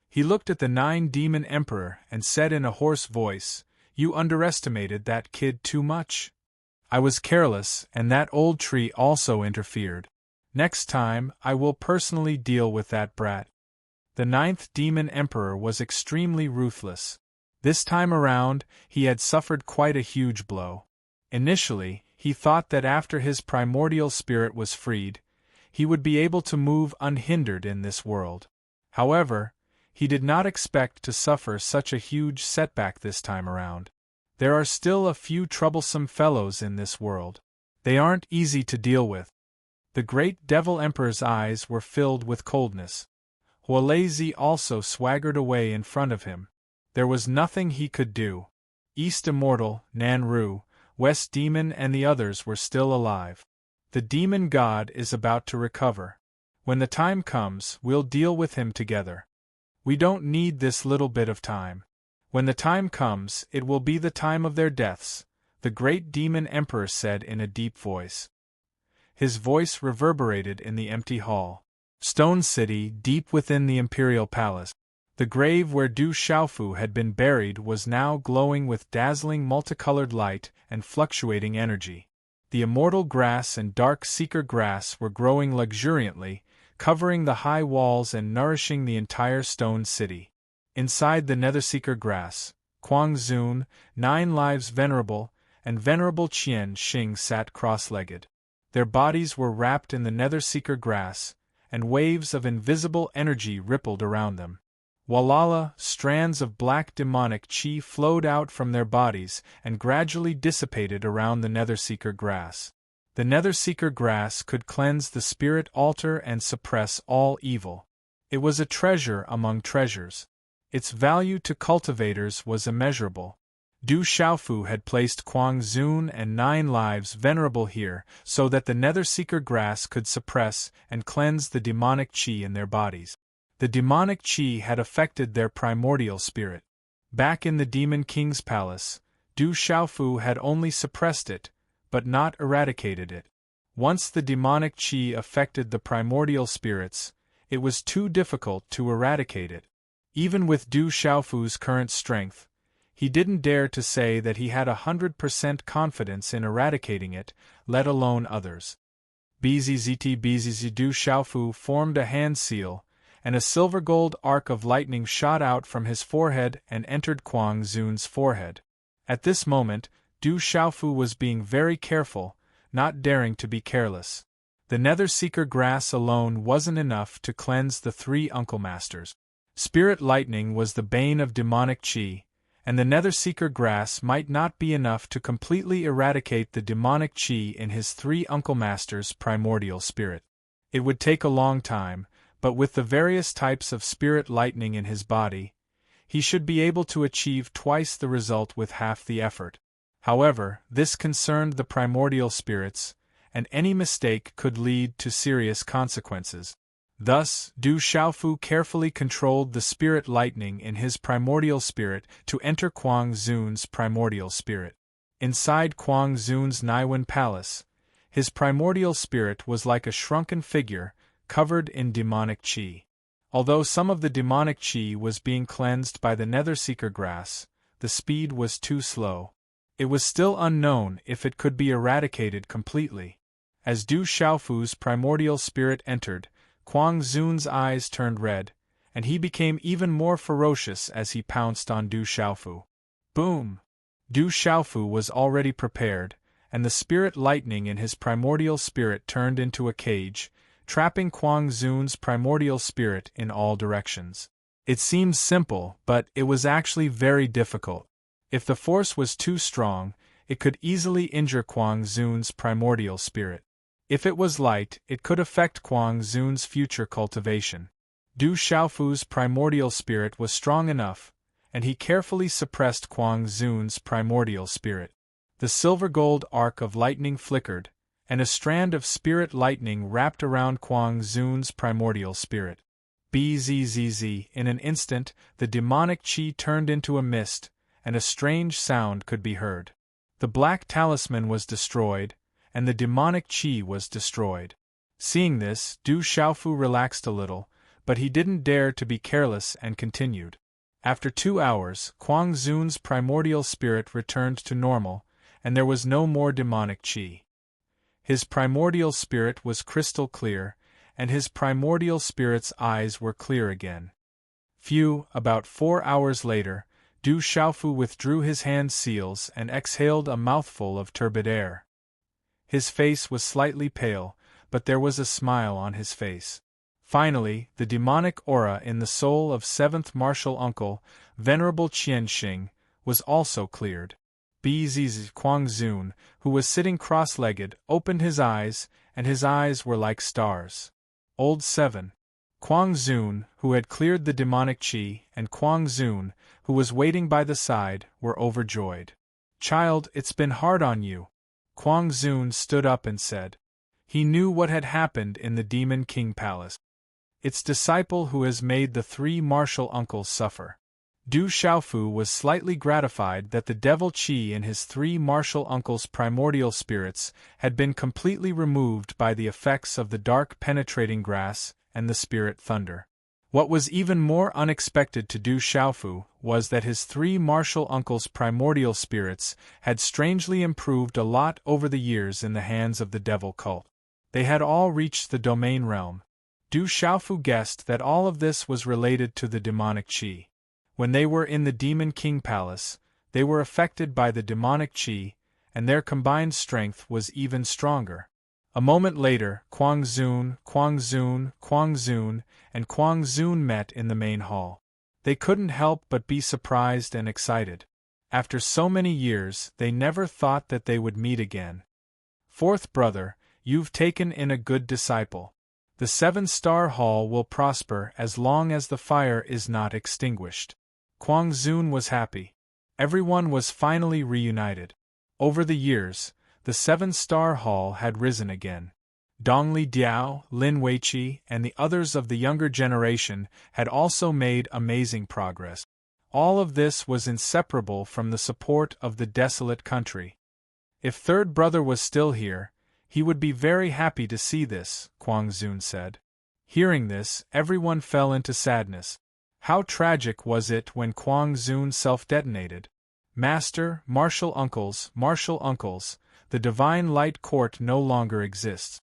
He looked at the 9 demon emperor and said in a hoarse voice, "You underestimated that kid too much. I was careless, and that old tree also interfered. Next time, I will personally deal with that brat." The 9th demon emperor was extremely ruthless. This time around, he had suffered quite a huge blow. Initially, he thought that after his primordial spirit was freed, he would be able to move unhindered in this world. However, he did not expect to suffer such a huge setback this time around. There are still a few troublesome fellows in this world. They aren't easy to deal with. The great devil emperor's eyes were filled with coldness. Huolezi also swaggered away in front of him. There was nothing he could do. East Immortal, Nanru, West Demon and the others were still alive. The demon god is about to recover. When the time comes, we'll deal with him together. We don't need this little bit of time. When the time comes, it will be the time of their deaths, the great demon emperor said in a deep voice. His voice reverberated in the empty hall. Stone City, deep within the imperial palace. The grave where Du Xiaofu had been buried was now glowing with dazzling multicolored light and fluctuating energy. The immortal grass and dark seeker grass were growing luxuriantly, covering the high walls and nourishing the entire stone city. Inside the netherseeker grass, Kuang Zun, 9 lives venerable, and venerable Qian Xing sat cross-legged. Their bodies were wrapped in the netherseeker grass, and waves of invisible energy rippled around them. Walala, strands of black demonic chi flowed out from their bodies and gradually dissipated around the netherseeker grass. The Netherseeker grass could cleanse the spirit altar and suppress all evil. It was a treasure among treasures. Its value to cultivators was immeasurable. Du Xiaofu had placed Kuang Zun and 9 lives venerable here so that the Netherseeker grass could suppress and cleanse the demonic qi in their bodies. The demonic qi had affected their primordial spirit. Back in the Demon King's palace, Du Xiaofu had only suppressed it, but not eradicated it. Once the demonic qi affected the primordial spirits, it was too difficult to eradicate it. Even with Du Xiaofu's current strength, he didn't dare to say that he had 100% confidence in eradicating it, let alone others. Bzzzt Du Xiaofu formed a hand seal, and a silver-gold arc of lightning shot out from his forehead and entered Kuang Zun's forehead. At this moment, Du Xiaofu was being very careful, not daring to be careless. The Netherseeker grass alone wasn't enough to cleanse the 3 Uncle Masters. Spirit lightning was the bane of demonic qi, and the Netherseeker grass might not be enough to completely eradicate the demonic qi in his 3 Uncle Masters' primordial spirit. It would take a long time, but with the various types of spirit lightning in his body, he should be able to achieve twice the result with half the effort. However, this concerned the primordial spirits, and any mistake could lead to serious consequences. Thus, Du Xiaofu carefully controlled the spirit lightning in his primordial spirit to enter Kuang Zun's primordial spirit. Inside Kuang Zun's Naiwan palace, his primordial spirit was like a shrunken figure, covered in demonic qi. Although some of the demonic qi was being cleansed by the Netherseeker grass, the speed was too slow. It was still unknown if it could be eradicated completely. As Du Xiaofu's primordial spirit entered, Kuang Zun's eyes turned red, and he became even more ferocious as he pounced on Du Xiaofu. Boom! Du Xiaofu was already prepared, and the spirit lightning in his primordial spirit turned into a cage, trapping Kuang Zun's primordial spirit in all directions. It seems simple, but it was actually very difficult. If the force was too strong, it could easily injure Kuang Zun's primordial spirit. If it was light, it could affect Kuang Zun's future cultivation. Du Xiaofu's primordial spirit was strong enough, and he carefully suppressed Kuang Zun's primordial spirit. The silver-gold arc of lightning flickered, and a strand of spirit lightning wrapped around Kuang Zun's primordial spirit. Bzzz, in an instant, the demonic qi turned into a mist, and a strange sound could be heard. The black talisman was destroyed, and the demonic qi was destroyed. Seeing this, Du Xiaofu relaxed a little, but he didn't dare to be careless and continued. After 2 hours, Kuang Zun's primordial spirit returned to normal, and there was no more demonic qi. His primordial spirit was crystal clear, and his primordial spirit's eyes were clear again. About 4 hours later, Du Xiaofu withdrew his hand seals and exhaled a mouthful of turbid air. His face was slightly pale, but there was a smile on his face. Finally, the demonic aura in the soul of 7th Martial Uncle, Venerable Qianxing, was also cleared. Bzzz Kuang Zun, who was sitting cross-legged, opened his eyes, and his eyes were like stars. Old 7. Kuang Zun, who had cleared the demonic qi, and Kuang Zun, who was waiting by the side, were overjoyed. "Child, it's been hard on you." Kuang Zun stood up and said. He knew what had happened in the Demon King Palace. Its disciple who has made the 3 martial uncles suffer. Du Xiaofu was slightly gratified that the devil qi in his 3 martial uncles' primordial spirits had been completely removed by the effects of the dark penetrating grass and the spirit thunder. What was even more unexpected to Du Xiaofu was that his 3 martial uncles' primordial spirits had strangely improved a lot over the years in the hands of the devil cult. They had all reached the domain realm. Du Xiaofu guessed that all of this was related to the demonic qi. When they were in the Demon King Palace, they were affected by the demonic qi, and their combined strength was even stronger. A moment later, Kuang Zun, and Kuang Zun met in the main hall. They couldn't help but be surprised and excited. After so many years, they never thought that they would meet again. Fourth brother, you've taken in a good disciple. The 7-star hall will prosper as long as the fire is not extinguished. Kwang Zun was happy. Everyone was finally reunited. Over the years, the 7-star hall had risen again. Dongli Diao, Lin Weiqi, and the others of the younger generation had also made amazing progress. All of this was inseparable from the support of the desolate country. If third brother was still here, he would be very happy to see this, Kwang Zun said. Hearing this, everyone fell into sadness. How tragic was it when Kwang Zun self-detonated? Master, martial uncles, the divine light court no longer exists.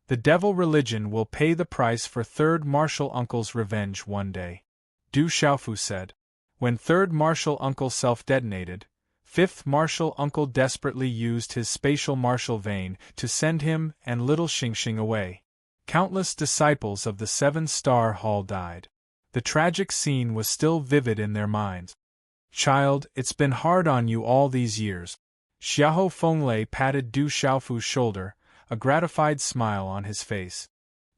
The devil religion will pay the price for third martial uncle's revenge one day. Du Xiaofu said. When third martial uncle self-detonated, fifth martial uncle desperately used his spatial martial vein to send him and little Xingxing away. Countless disciples of the 7-star hall died. The tragic scene was still vivid in their minds. Child, it's been hard on you all these years. Xiahou Fenglei patted Du Xiaofu's shoulder, a gratified smile on his face.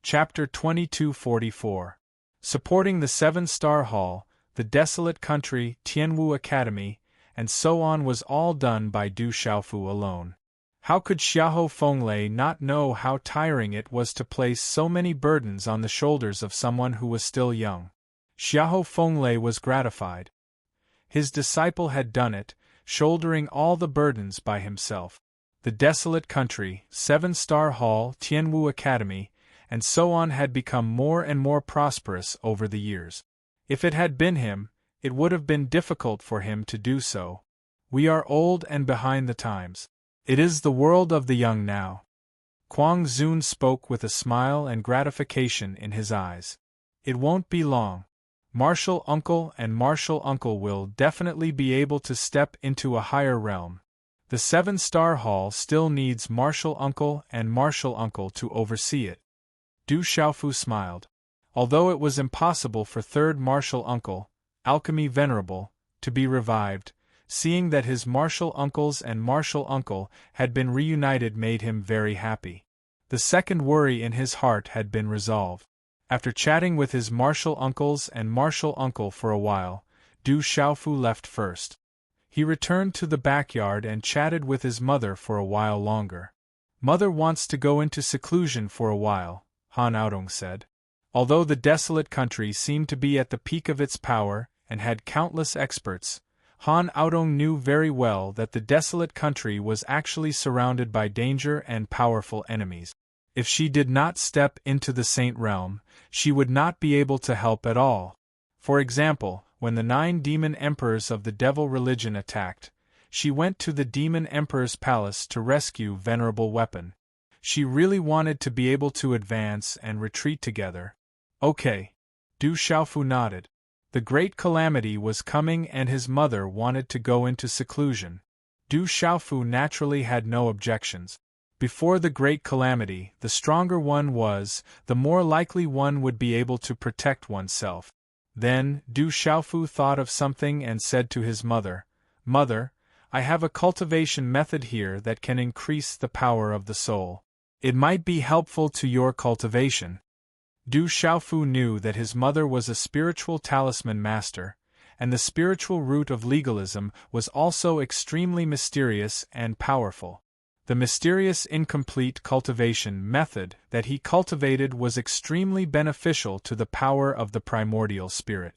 Chapter 2244. Supporting the 7-star hall, the desolate country, Tianwu Academy, and so on was all done by Du Xiaofu alone. How could Xiahou Fenglei not know how tiring it was to place so many burdens on the shoulders of someone who was still young? Xiahou Fenglei was gratified. His disciple had done it, shouldering all the burdens by himself. The desolate country, 7-star hall, Tianwu Academy, and so on had become more and more prosperous over the years. If it had been him, it would have been difficult for him to do so. We are old and behind the times. It is the world of the young now. Kwang Zun spoke with a smile and gratification in his eyes. It won't be long. Martial uncle and martial uncle will definitely be able to step into a higher realm. The 7-star hall still needs martial uncle and martial uncle to oversee it. Du Xiaofu smiled. Although it was impossible for third martial uncle, Alchemy Venerable, to be revived, seeing that his martial uncles and martial uncle had been reunited made him very happy. The second worry in his heart had been resolved. After chatting with his martial uncles and martial uncle for a while, Du Xiaofu left first. He returned to the backyard and chatted with his mother for a while longer. Mother wants to go into seclusion for a while, Han Aodong said. Although the desolate country seemed to be at the peak of its power and had countless experts, Han Aodong knew very well that the desolate country was actually surrounded by danger and powerful enemies. If she did not step into the saint realm, she would not be able to help at all. For example, when the 9 demon emperors of the devil religion attacked, she went to the demon emperor's palace to rescue Venerable Weapon. She really wanted to be able to advance and retreat together. Okay. Du Xiaofu nodded. The great calamity was coming and his mother wanted to go into seclusion. Du Xiaofu naturally had no objections. Before the great calamity, the stronger one was, the more likely one would be able to protect oneself. Then, Du Xiaofu thought of something and said to his mother, Mother, I have a cultivation method here that can increase the power of the soul. It might be helpful to your cultivation. Du Xiaofu knew that his mother was a spiritual talisman master, and the spiritual root of legalism was also extremely mysterious and powerful. The mysterious incomplete cultivation method that he cultivated was extremely beneficial to the power of the primordial spirit.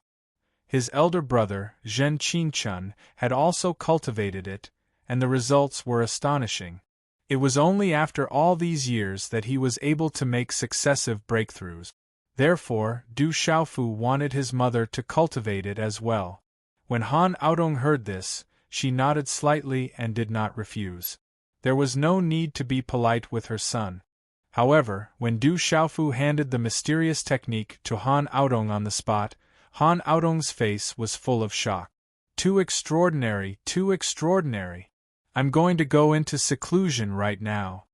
His elder brother, Zhen Qinchun, had also cultivated it, and the results were astonishing. It was only after all these years that he was able to make successive breakthroughs. Therefore, Du Xiaofu wanted his mother to cultivate it as well. When Han Aodong heard this, she nodded slightly and did not refuse. There was no need to be polite with her son. However, when Du Xiaofu handed the mysterious technique to Han Aodong on the spot, Han Aodong's face was full of shock. Too extraordinary, too extraordinary. I'm going to go into seclusion right now.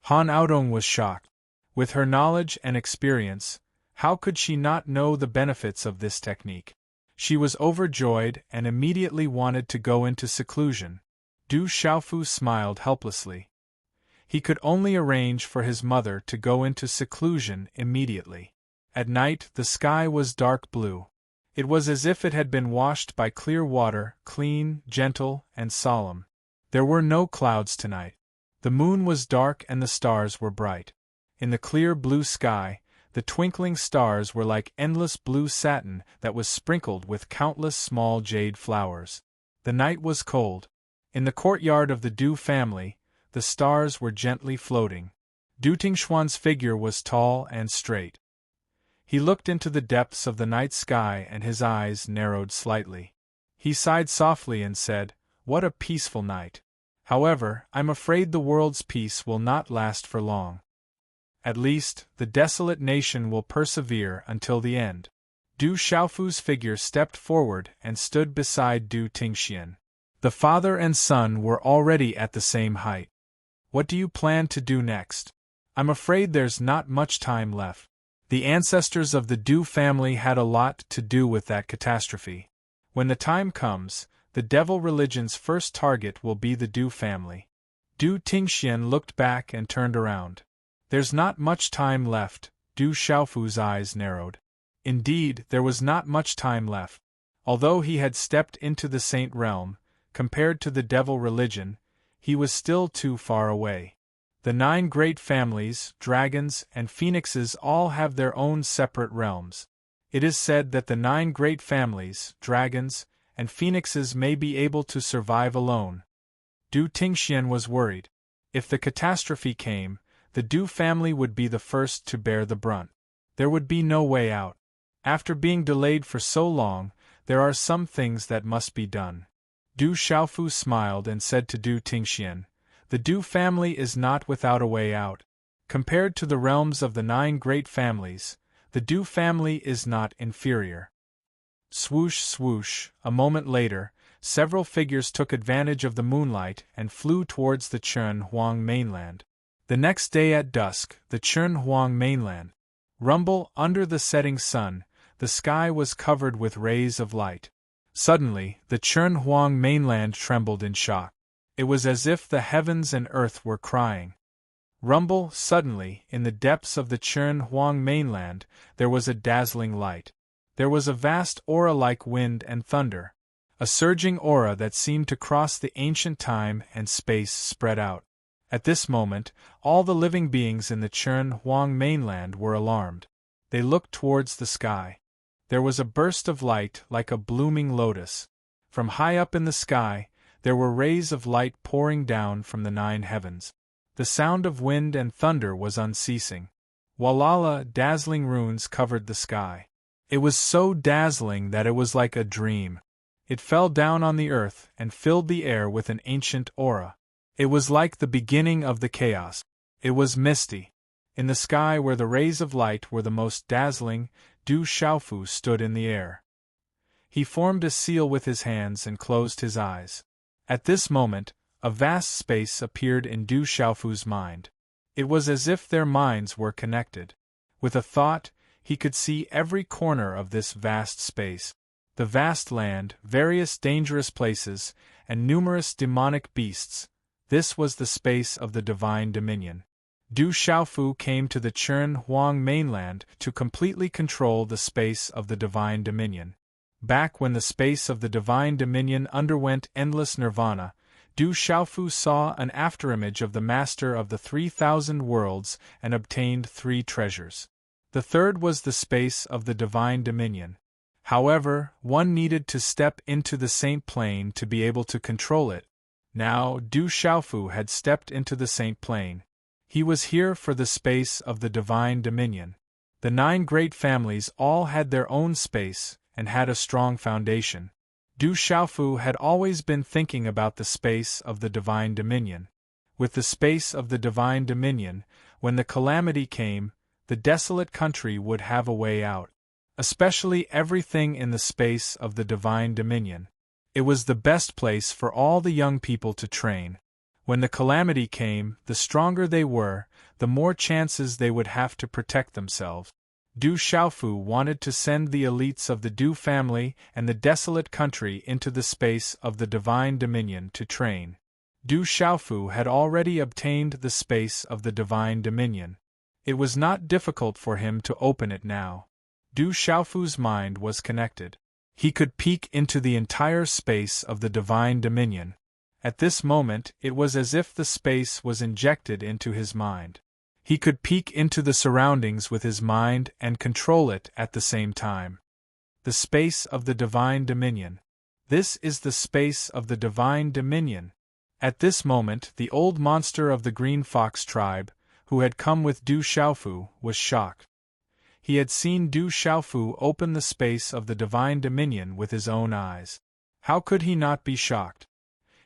Han Aodong was shocked. With her knowledge and experience, how could she not know the benefits of this technique? She was overjoyed and immediately wanted to go into seclusion. Du Xiaofu smiled helplessly. He could only arrange for his mother to go into seclusion immediately. At night the sky was dark blue. It was as if it had been washed by clear water, clean, gentle, and solemn. There were no clouds tonight. The moon was dark and the stars were bright. In the clear blue sky, the twinkling stars were like endless blue satin that was sprinkled with countless small jade flowers. The night was cold. In the courtyard of the Du family, the stars were gently floating. Du Tingxuan's figure was tall and straight. He looked into the depths of the night sky and his eyes narrowed slightly. He sighed softly and said, "What a peaceful night. However, I'm afraid the world's peace will not last for long. At least, the desolate nation will persevere until the end." Du Xiaofu's figure stepped forward and stood beside Du Tingxian. The father and son were already at the same height. "What do you plan to do next? I'm afraid there's not much time left. The ancestors of the Du family had a lot to do with that catastrophe. When the time comes, the devil religion's first target will be the Du family." Du Tingxian looked back and turned around. "There's not much time left." Du Xiaofu's eyes narrowed. Indeed, there was not much time left. Although he had stepped into the saint realm, compared to the devil religion, he was still too far away. The 9 great families, dragons, and phoenixes all have their own separate realms. It is said that the 9 great families, dragons, and phoenixes may be able to survive alone. Du Tingxian was worried. If the catastrophe came, the Du family would be the first to bear the brunt. There would be no way out. After being delayed for so long, there are some things that must be done. Du Xiaofu smiled and said to Du Tingxian, "The Du family is not without a way out. Compared to the realms of the 9 great families, the Du family is not inferior." Swoosh swoosh, a moment later, several figures took advantage of the moonlight and flew towards the Chun Huang mainland. The next day at dusk, the Chun Huang mainland. Rumble, under the setting sun, the sky was covered with rays of light. Suddenly, the Chun Huang mainland trembled in shock. It was as if the heavens and earth were crying. Rumble, suddenly, in the depths of the Chun Huang mainland, there was a dazzling light. There was a vast aura like wind and thunder. A surging aura that seemed to cross the ancient time and space spread out. At this moment, all the living beings in the Chun Huang mainland were alarmed. They looked towards the sky. There was a burst of light like a blooming lotus. From high up in the sky, there were rays of light pouring down from the 9 heavens. The sound of wind and thunder was unceasing. Walala, dazzling runes covered the sky. It was so dazzling that it was like a dream. It fell down on the earth and filled the air with an ancient aura. It was like the beginning of the chaos. It was misty. In the sky where the rays of light were the most dazzling, Du Xiaofu stood in the air. He formed a seal with his hands and closed his eyes. At this moment, a vast space appeared in Du Xiaofu's mind. It was as if their minds were connected. With a thought, he could see every corner of this vast space. The vast land, various dangerous places, and numerous demonic beasts. This was the space of the divine dominion. Du Xiaofu came to the Chun Huang mainland to completely control the space of the divine dominion. Back when the space of the divine dominion underwent endless nirvana, Du Xiaofu saw an afterimage of the master of the 3,000 worlds and obtained 3 treasures. The third was the space of the divine dominion. However, one needed to step into the saint plane to be able to control it. Now, Du Xiaofu had stepped into the saint plane. He was here for the space of the divine dominion. The 9 great families all had their own space and had a strong foundation. Du Xiaofu had always been thinking about the space of the divine dominion. With the space of the divine dominion, when the calamity came, the desolate country would have a way out. Especially everything in the space of the divine dominion. It was the best place for all the young people to train. When the calamity came, the stronger they were, the more chances they would have to protect themselves. Du Xiaofu wanted to send the elites of the Du family and the desolate country into the space of the divine dominion to train. Du Xiaofu had already obtained the space of the divine dominion. It was not difficult for him to open it now. Du Xiaofu's mind was connected. He could peek into the entire space of the divine dominion. At this moment, it was as if the space was injected into his mind. He could peek into the surroundings with his mind and control it at the same time. The space of the divine dominion. This is the space of the divine dominion. At this moment, the old monster of the green fox tribe, who had come with Du Xiaofu, was shocked. He had seen Du Xiaofu open the space of the divine dominion with his own eyes. How could he not be shocked?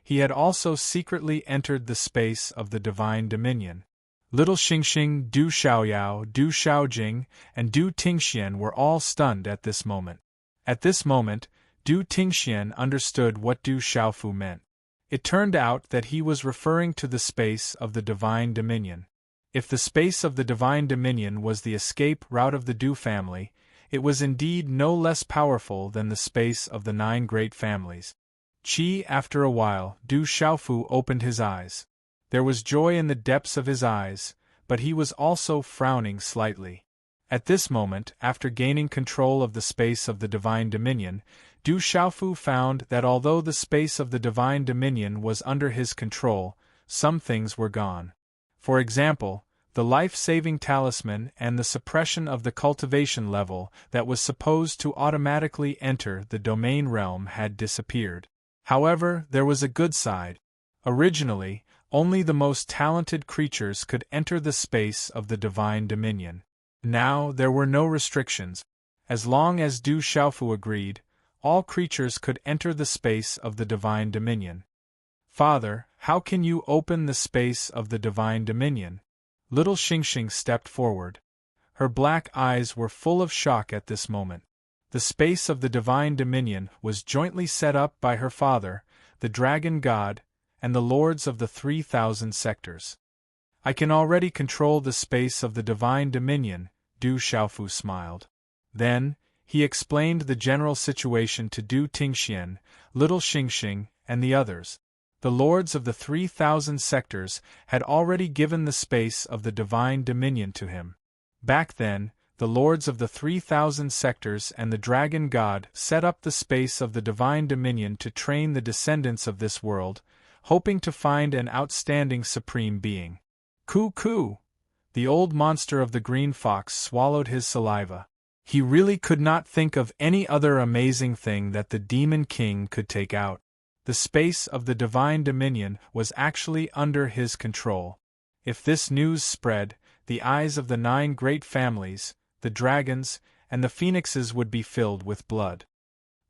He had also secretly entered the space of the divine dominion. Little Xingxing, Du Xiaoyao, Du Xiaojing, and Du Tingxian were all stunned at this moment. At this moment, Du Tingxian understood what Du Xiaofu meant. It turned out that he was referring to the space of the divine dominion. If the space of the divine dominion was the escape route of the Du family, it was indeed no less powerful than the space of the 9 great families. After a while, Du Xiaofu opened his eyes. There was joy in the depths of his eyes, but he was also frowning slightly. At this moment, after gaining control of the space of the divine dominion, Du Xiaofu found that although the space of the divine dominion was under his control, some things were gone. For example, the life-saving talisman and the suppression of the cultivation level that was supposed to automatically enter the domain realm had disappeared. However, there was a good side. Originally, only the most talented creatures could enter the space of the divine dominion. Now there were no restrictions. As long as Du Xiaofu agreed, all creatures could enter the space of the divine dominion. Father, how can you open the space of the divine dominion? Little Xingxing stepped forward. Her black eyes were full of shock at this moment. The space of the divine dominion was jointly set up by her father, the dragon god, and the lords of the 3,000 sectors. I can already control the space of the divine dominion, Du Xiaofu smiled. Then, he explained the general situation to Du Tingxian, Little Xingxing, and the others. The lords of the 3,000 sectors had already given the space of the divine dominion to him. Back then, the lords of the 3,000 sectors and the dragon god set up the space of the divine dominion to train the descendants of this world, hoping to find an outstanding supreme being. Coo! The old monster of the green fox swallowed his saliva. He really could not think of any other amazing thing that the Demon King could take out. The space of the divine dominion was actually under his control. If this news spread, the eyes of the 9 great families, the dragons, and the phoenixes would be filled with blood.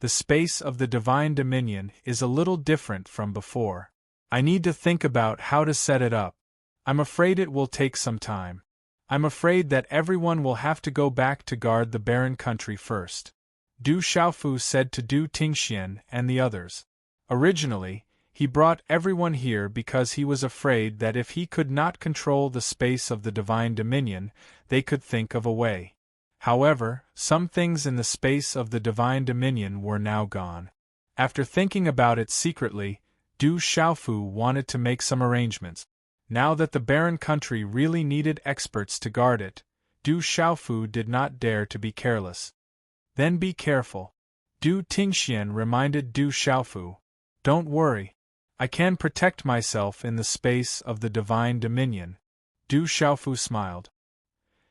The space of the divine dominion is a little different from before. I need to think about how to set it up. I'm afraid it will take some time. I'm afraid that everyone will have to go back to guard the barren country first. Du Xiaofu said to Du Tingxian and the others. Originally, he brought everyone here because he was afraid that if he could not control the space of the divine dominion, they could think of a way. However, some things in the space of the divine dominion were now gone. After thinking about it secretly, Du Xiaofu wanted to make some arrangements. Now that the barren country really needed experts to guard it, Du Xiaofu did not dare to be careless. Then be careful. Du Tingxian reminded Du Xiaofu. Don't worry. I can protect myself in the space of the divine dominion. Du Xiaofu smiled.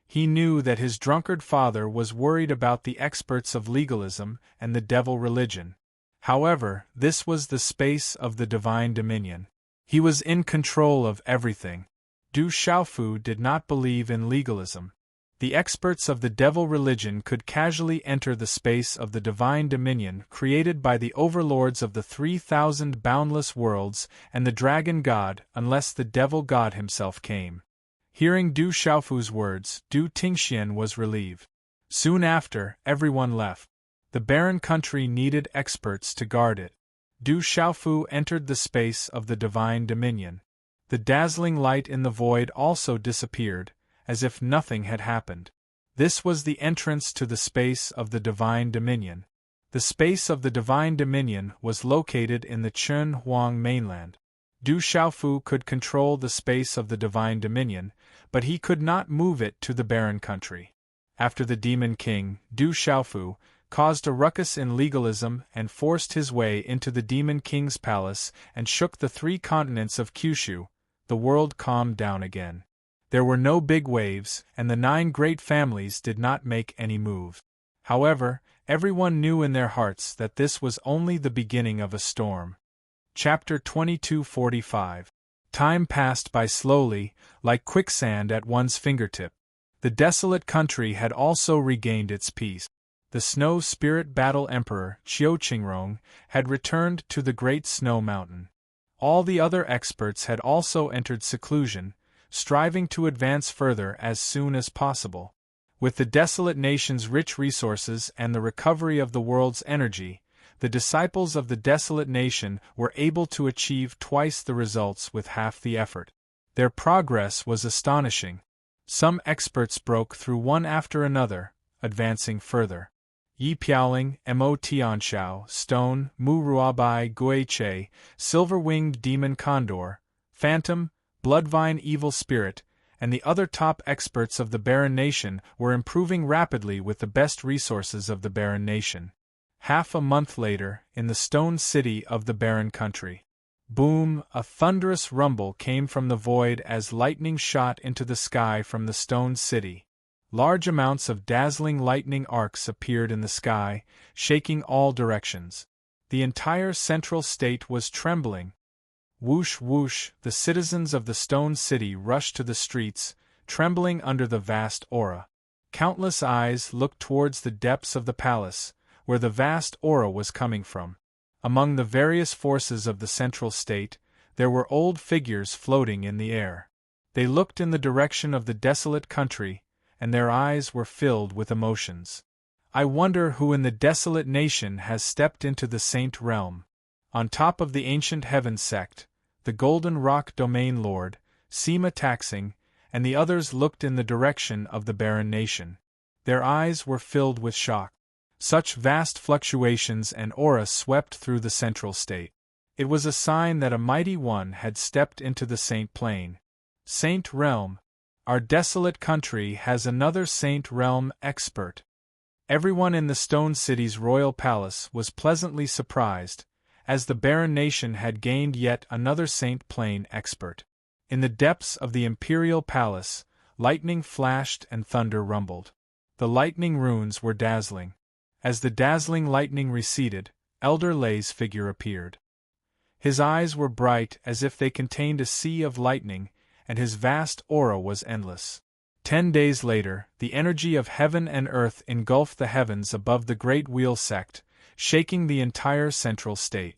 He knew that his drunkard father was worried about the experts of legalism and the devil religion. However, this was the space of the divine dominion. He was in control of everything. Du Xiaofu did not believe in legalism. The experts of the devil religion could casually enter the space of the divine dominion created by the overlords of the 3,000 boundless worlds and the dragon god unless the devil god himself came. Hearing Du Xiaofu's words, Du Tingxian was relieved. Soon after, everyone left. The barren country needed experts to guard it. Du Xiaofu entered the space of the divine dominion. The dazzling light in the void also disappeared, as if nothing had happened. This was the entrance to the space of the divine dominion. The space of the divine dominion was located in the Chun Huang mainland. Du Xiaofu could control the space of the divine dominion, but he could not move it to the barren country. After the demon king, Du Xiaofu, caused a ruckus in legalism and forced his way into the demon king's palace and shook the 3 continents of Kyushu, the world calmed down again. There were no big waves, and the 9 great families did not make any move. However, everyone knew in their hearts that this was only the beginning of a storm. Chapter 22:45. Time passed by slowly, like quicksand at one's fingertip. The desolate country had also regained its peace. The snow spirit battle emperor, Qiu Qingrong, had returned to the great snow mountain. All the other experts had also entered seclusion, striving to advance further as soon as possible. With the desolate nation's rich resources and the recovery of the world's energy, the disciples of the desolate nation were able to achieve twice the results with half the effort. Their progress was astonishing. Some experts broke through one after another, advancing further. Yi Piaoling, Mo Tianxiao, Stone, Mu Ruabai Guiche, Silver-Winged Demon Condor, Phantom, Bloodvine Evil Spirit, and the other top experts of the Barren Nation were improving rapidly with the best resources of the Barren Nation. Half a month later, in the stone city of the Barren Country. Boom! A thunderous rumble came from the void as lightning shot into the sky from the stone city. Large amounts of dazzling lightning arcs appeared in the sky, shaking all directions. The entire central state was trembling. Whoosh whoosh, the citizens of the stone city rushed to the streets, trembling under the vast aura. Countless eyes looked towards the depths of the palace, where the vast aura was coming from. Among the various forces of the central state, there were old figures floating in the air. They looked in the direction of the desolate country, and their eyes were filled with emotions. I wonder who in the desolate nation has stepped into the saint realm. On top of the ancient heaven sect, the Golden Rock Domain Lord, Sima Taxing, and the others looked in the direction of the barren nation. Their eyes were filled with shock. Such vast fluctuations and aura swept through the central state. It was a sign that a mighty one had stepped into the saint plane. Saint realm. Our desolate country has another saint realm expert. Everyone in the Stone City's royal palace was pleasantly surprised, as the barren nation had gained yet another saint plane expert. In the depths of the imperial palace, lightning flashed and thunder rumbled. The lightning runes were dazzling. As the dazzling lightning receded, Elder Lei's figure appeared. His eyes were bright as if they contained a sea of lightning, and his vast aura was endless. 10 days later, the energy of heaven and earth engulfed the heavens above the Great Wheel sect, shaking the entire central state.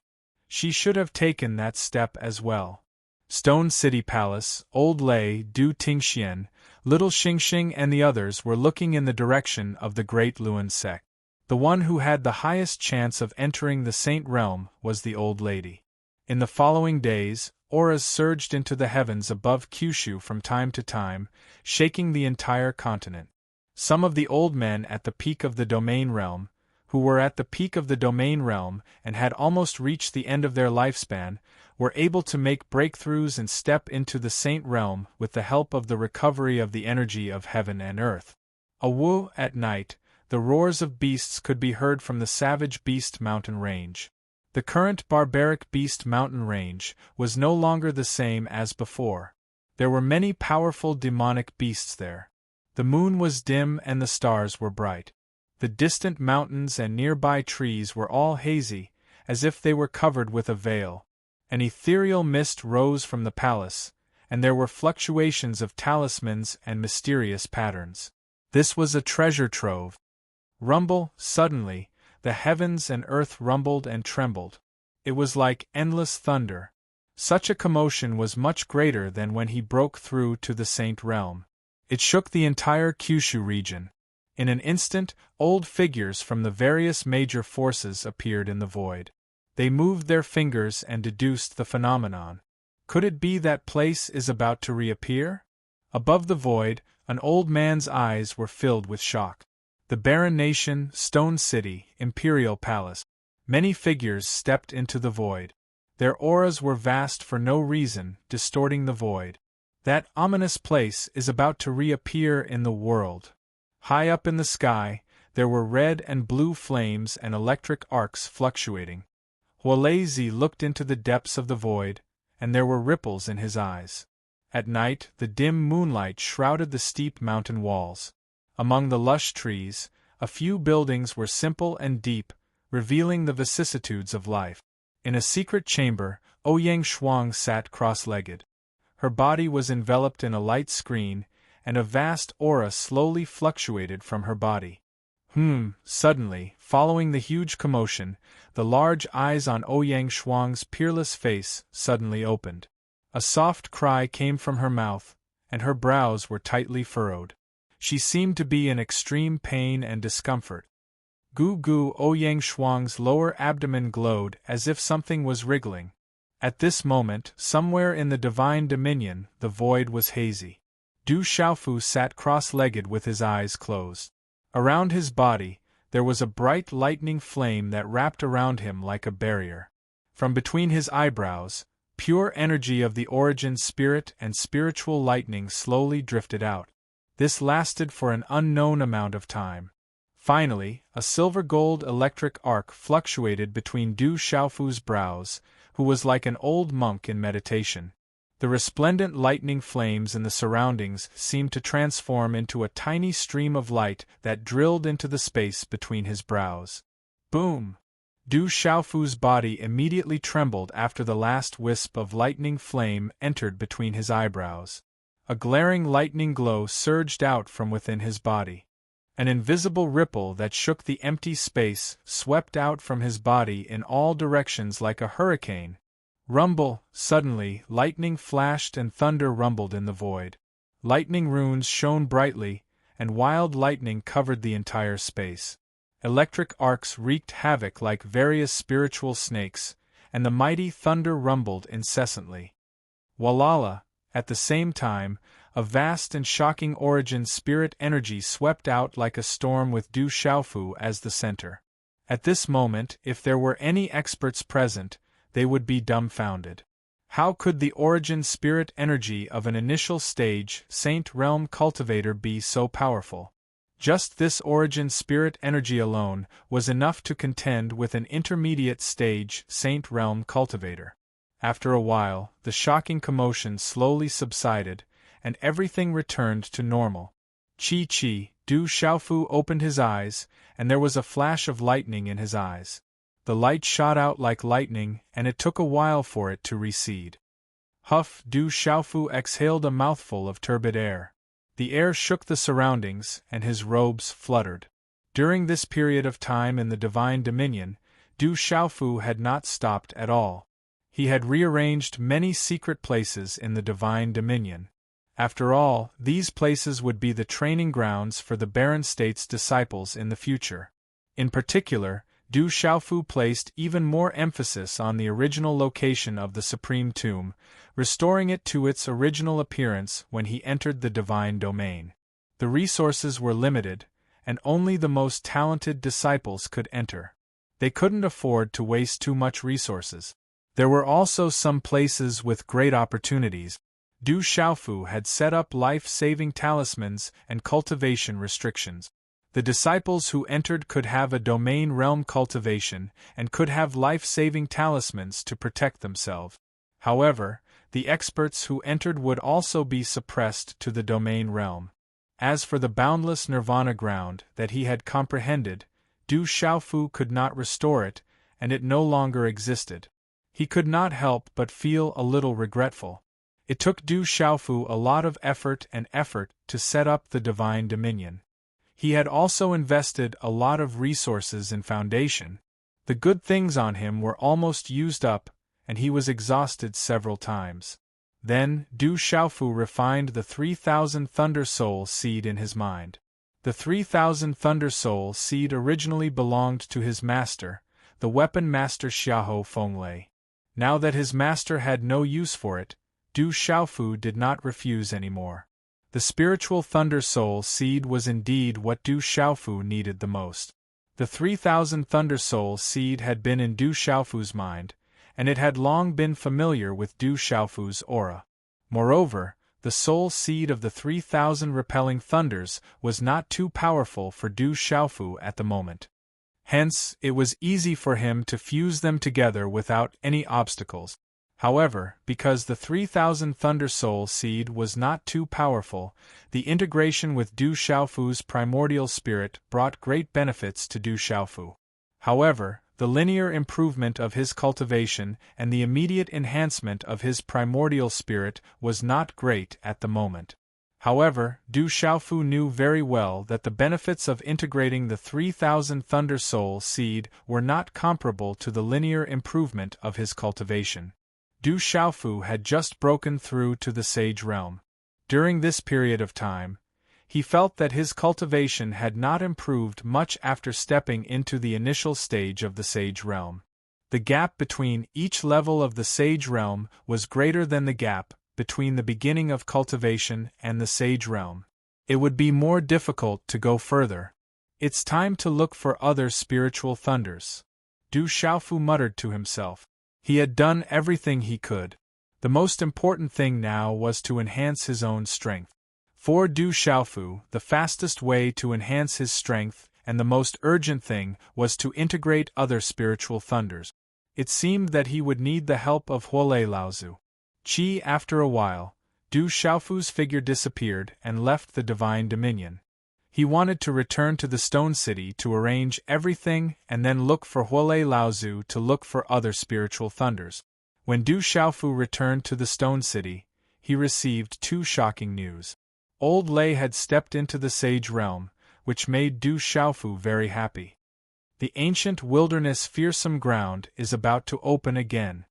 She should have taken that step as well. Stone City Palace, Old Lei, Du Tingxian, Little Xingxing and the others were looking in the direction of the Great Luan sect. The one who had the highest chance of entering the saint realm was the old lady. In the following days, auras surged into the heavens above Kyushu from time to time, shaking the entire continent. Some of the old men at the peak of the domain realm, who were at the peak of the domain realm and had almost reached the end of their lifespan, were able to make breakthroughs and step into the saint realm with the help of the recovery of the energy of heaven and earth. At night, the roars of beasts could be heard from the savage beast mountain range. The current barbaric beast mountain range was no longer the same as before. There were many powerful demonic beasts there. The moon was dim and the stars were bright. The distant mountains and nearby trees were all hazy, as if they were covered with a veil. An ethereal mist rose from the palace, and there were fluctuations of talismans and mysterious patterns. This was a treasure trove. Rumble, suddenly, the heavens and earth rumbled and trembled. It was like endless thunder. Such a commotion was much greater than when he broke through to the saint realm. It shook the entire Kyushu region. In an instant, old figures from the various major forces appeared in the void. They moved their fingers and deduced the phenomenon. Could it be that place is about to reappear? Above the void, an old man's eyes were filled with shock. The barren nation, Stone City, Imperial Palace. Many figures stepped into the void. Their auras were vast for no reason, distorting the void. That ominous place is about to reappear in the world. High up in the sky, there were red and blue flames and electric arcs fluctuating. Huolezi looked into the depths of the void, and there were ripples in his eyes. At night, the dim moonlight shrouded the steep mountain walls. Among the lush trees, a few buildings were simple and deep, revealing the vicissitudes of life. In a secret chamber, Ouyang Shuang sat cross-legged. Her body was enveloped in a light screen, and a vast aura slowly fluctuated from her body. Suddenly, following the huge commotion, the large eyes on Ouyang Shuang's peerless face suddenly opened. A soft cry came from her mouth, and her brows were tightly furrowed. She seemed to be in extreme pain and discomfort. Ouyang Shuang's lower abdomen glowed as if something was wriggling. At this moment, somewhere in the divine dominion, the void was hazy. Du Xiaofu sat cross-legged with his eyes closed. Around his body, there was a bright lightning flame that wrapped around him like a barrier. From between his eyebrows, pure energy of the origin spirit and spiritual lightning slowly drifted out. This lasted for an unknown amount of time. Finally, a silver-gold electric arc fluctuated between Du Xiaofu's brows, who was like an old monk in meditation. The resplendent lightning flames in the surroundings seemed to transform into a tiny stream of light that drilled into the space between his brows. Boom! Du Xiaofu's body immediately trembled after the last wisp of lightning flame entered between his eyebrows. A glaring lightning glow surged out from within his body. An invisible ripple that shook the empty space swept out from his body in all directions like a hurricane. Rumble! Suddenly, lightning flashed and thunder rumbled in the void. Lightning runes shone brightly, and wild lightning covered the entire space. Electric arcs wreaked havoc like various spiritual snakes, and the mighty thunder rumbled incessantly. Walala! At the same time, a vast and shocking origin spirit energy swept out like a storm with Du Xiaofu as the center. At this moment, if there were any experts present, they would be dumbfounded. How could the origin spirit energy of an initial stage Saint Realm cultivator be so powerful? Just this origin spirit energy alone was enough to contend with an intermediate stage Saint Realm cultivator. After a while, the shocking commotion slowly subsided, and everything returned to normal. Du Xiaofu opened his eyes, and there was a flash of lightning in his eyes. The light shot out like lightning, and it took a while for it to recede. Huff! Du Xiaofu exhaled a mouthful of turbid air. The air shook the surroundings, and his robes fluttered. During this period of time in the divine dominion, Du Xiaofu had not stopped at all. He had rearranged many secret places in the divine dominion. After all, these places would be the training grounds for the Barren State's disciples in the future. In particular, Du Xiaofu placed even more emphasis on the original location of the Supreme Tomb, restoring it to its original appearance when he entered the divine domain. The resources were limited, and only the most talented disciples could enter. They couldn't afford to waste too much resources. There were also some places with great opportunities. Du Xiaofu had set up life-saving talismans and cultivation restrictions. The disciples who entered could have a domain realm cultivation and could have life-saving talismans to protect themselves. However, the experts who entered would also be suppressed to the domain realm. As for the boundless nirvana ground that he had comprehended, Du Xiaofu could not restore it, and it no longer existed. He could not help but feel a little regretful. It took Du Xiaofu a lot of effort to set up the divine dominion. He had also invested a lot of resources in foundation. The good things on him were almost used up, and he was exhausted several times. Then, Du Xiaofu refined the 3,000 Thunder Soul seed in his mind. The 3,000 Thunder Soul seed originally belonged to his master, the weapon master Xiahou Fenglei. Now that his master had no use for it, Du Xiaofu did not refuse anymore. The spiritual Thunder Soul seed was indeed what Du Xiaofu needed the most. The 3,000 Thunder Soul seed had been in Du Xiaofu's mind, and it had long been familiar with Du Xiaofu's aura. Moreover, the soul seed of the 3,000 repelling thunders was not too powerful for Du Xiaofu at the moment. Hence, it was easy for him to fuse them together without any obstacles. However, because the 3,000 Thunder Soul seed was not too powerful, the integration with Du Xiaofu's primordial spirit brought great benefits to Du Xiaofu. However, the linear improvement of his cultivation and the immediate enhancement of his primordial spirit was not great at the moment. However, Du Xiaofu knew very well that the benefits of integrating the 3,000 Thunder Soul seed were not comparable to the linear improvement of his cultivation. Du Xiaofu had just broken through to the Sage Realm. During this period of time, he felt that his cultivation had not improved much after stepping into the initial stage of the Sage Realm. The gap between each level of the Sage Realm was greater than the gap between the beginning of cultivation and the Sage Realm. It would be more difficult to go further. It's time to look for other spiritual thunders. Du Xiaofu muttered to himself. He had done everything he could. The most important thing now was to enhance his own strength. For Du Xiaofu, the fastest way to enhance his strength and the most urgent thing was to integrate other spiritual thunders. It seemed that he would need the help of Huolei Laozu. After a while, Du Xiaofu's figure disappeared and left the divine dominion. He wanted to return to the Stone City to arrange everything and then look for Huolei Laozu to look for other spiritual thunders. When Du Xiaofu returned to the Stone City, he received two shocking news. Old Lei had stepped into the Sage Realm, which made Du Xiaofu very happy. The ancient wilderness fearsome ground is about to open again.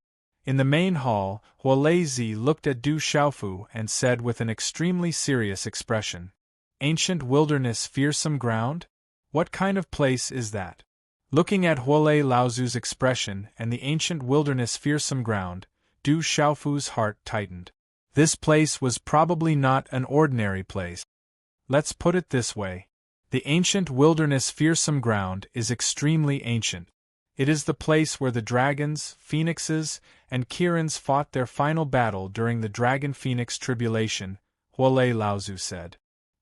In the main hall, Huolei Zi looked at Du Xiaofu and said with an extremely serious expression, "Ancient wilderness fearsome ground? What kind of place is that?" Looking at Huolei Laozu's expression and the ancient wilderness fearsome ground, Du Xiaofu's heart tightened. This place was probably not an ordinary place. Let's put it this way. The ancient wilderness fearsome ground is extremely ancient. It is the place where the dragons, phoenixes, and Kirins fought their final battle during the Dragon Phoenix Tribulation, Huolei Laozu said.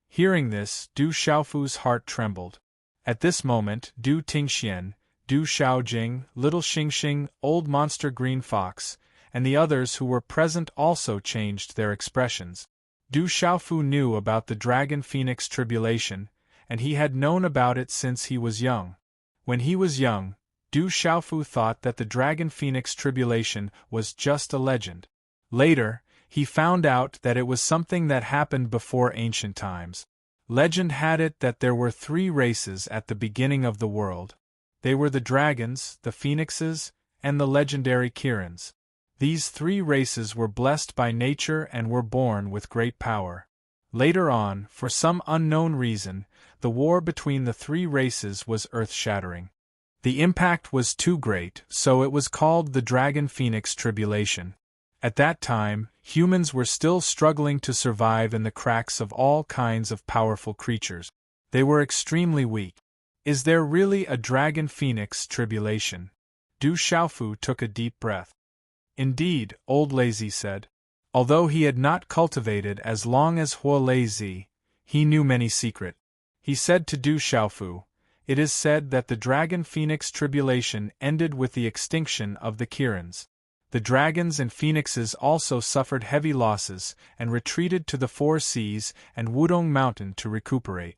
Hearing this, Du Xiaofu's heart trembled. At this moment, Du Tingxian, Du Xiaojing, Little Xingxing, Old Monster Green Fox, and the others who were present also changed their expressions. Du Xiaofu knew about the Dragon Phoenix Tribulation, and he had known about it since he was young. When he was young, Du Xiaofu thought that the Dragon Phoenix Tribulation was just a legend. Later, he found out that it was something that happened before ancient times. Legend had it that there were 3 races at the beginning of the world. They were the dragons, the phoenixes, and the legendary Kirins. These 3 races were blessed by nature and were born with great power. Later on, for some unknown reason, the war between the 3 races was earth-shattering. The impact was too great, so it was called the Dragon Phoenix Tribulation. At that time, humans were still struggling to survive in the cracks of all kinds of powerful creatures. They were extremely weak. Is there really a Dragon Phoenix Tribulation? Du Xiaofu took a deep breath. Indeed, Old Lazy said. Although he had not cultivated as long as Huolei Zi, he knew many secrets. He said to Du Xiaofu, "It is said that the Dragon Phoenix Tribulation ended with the extinction of the Kirins. The dragons and phoenixes also suffered heavy losses and retreated to the 4 seas and Wudong Mountain to recuperate.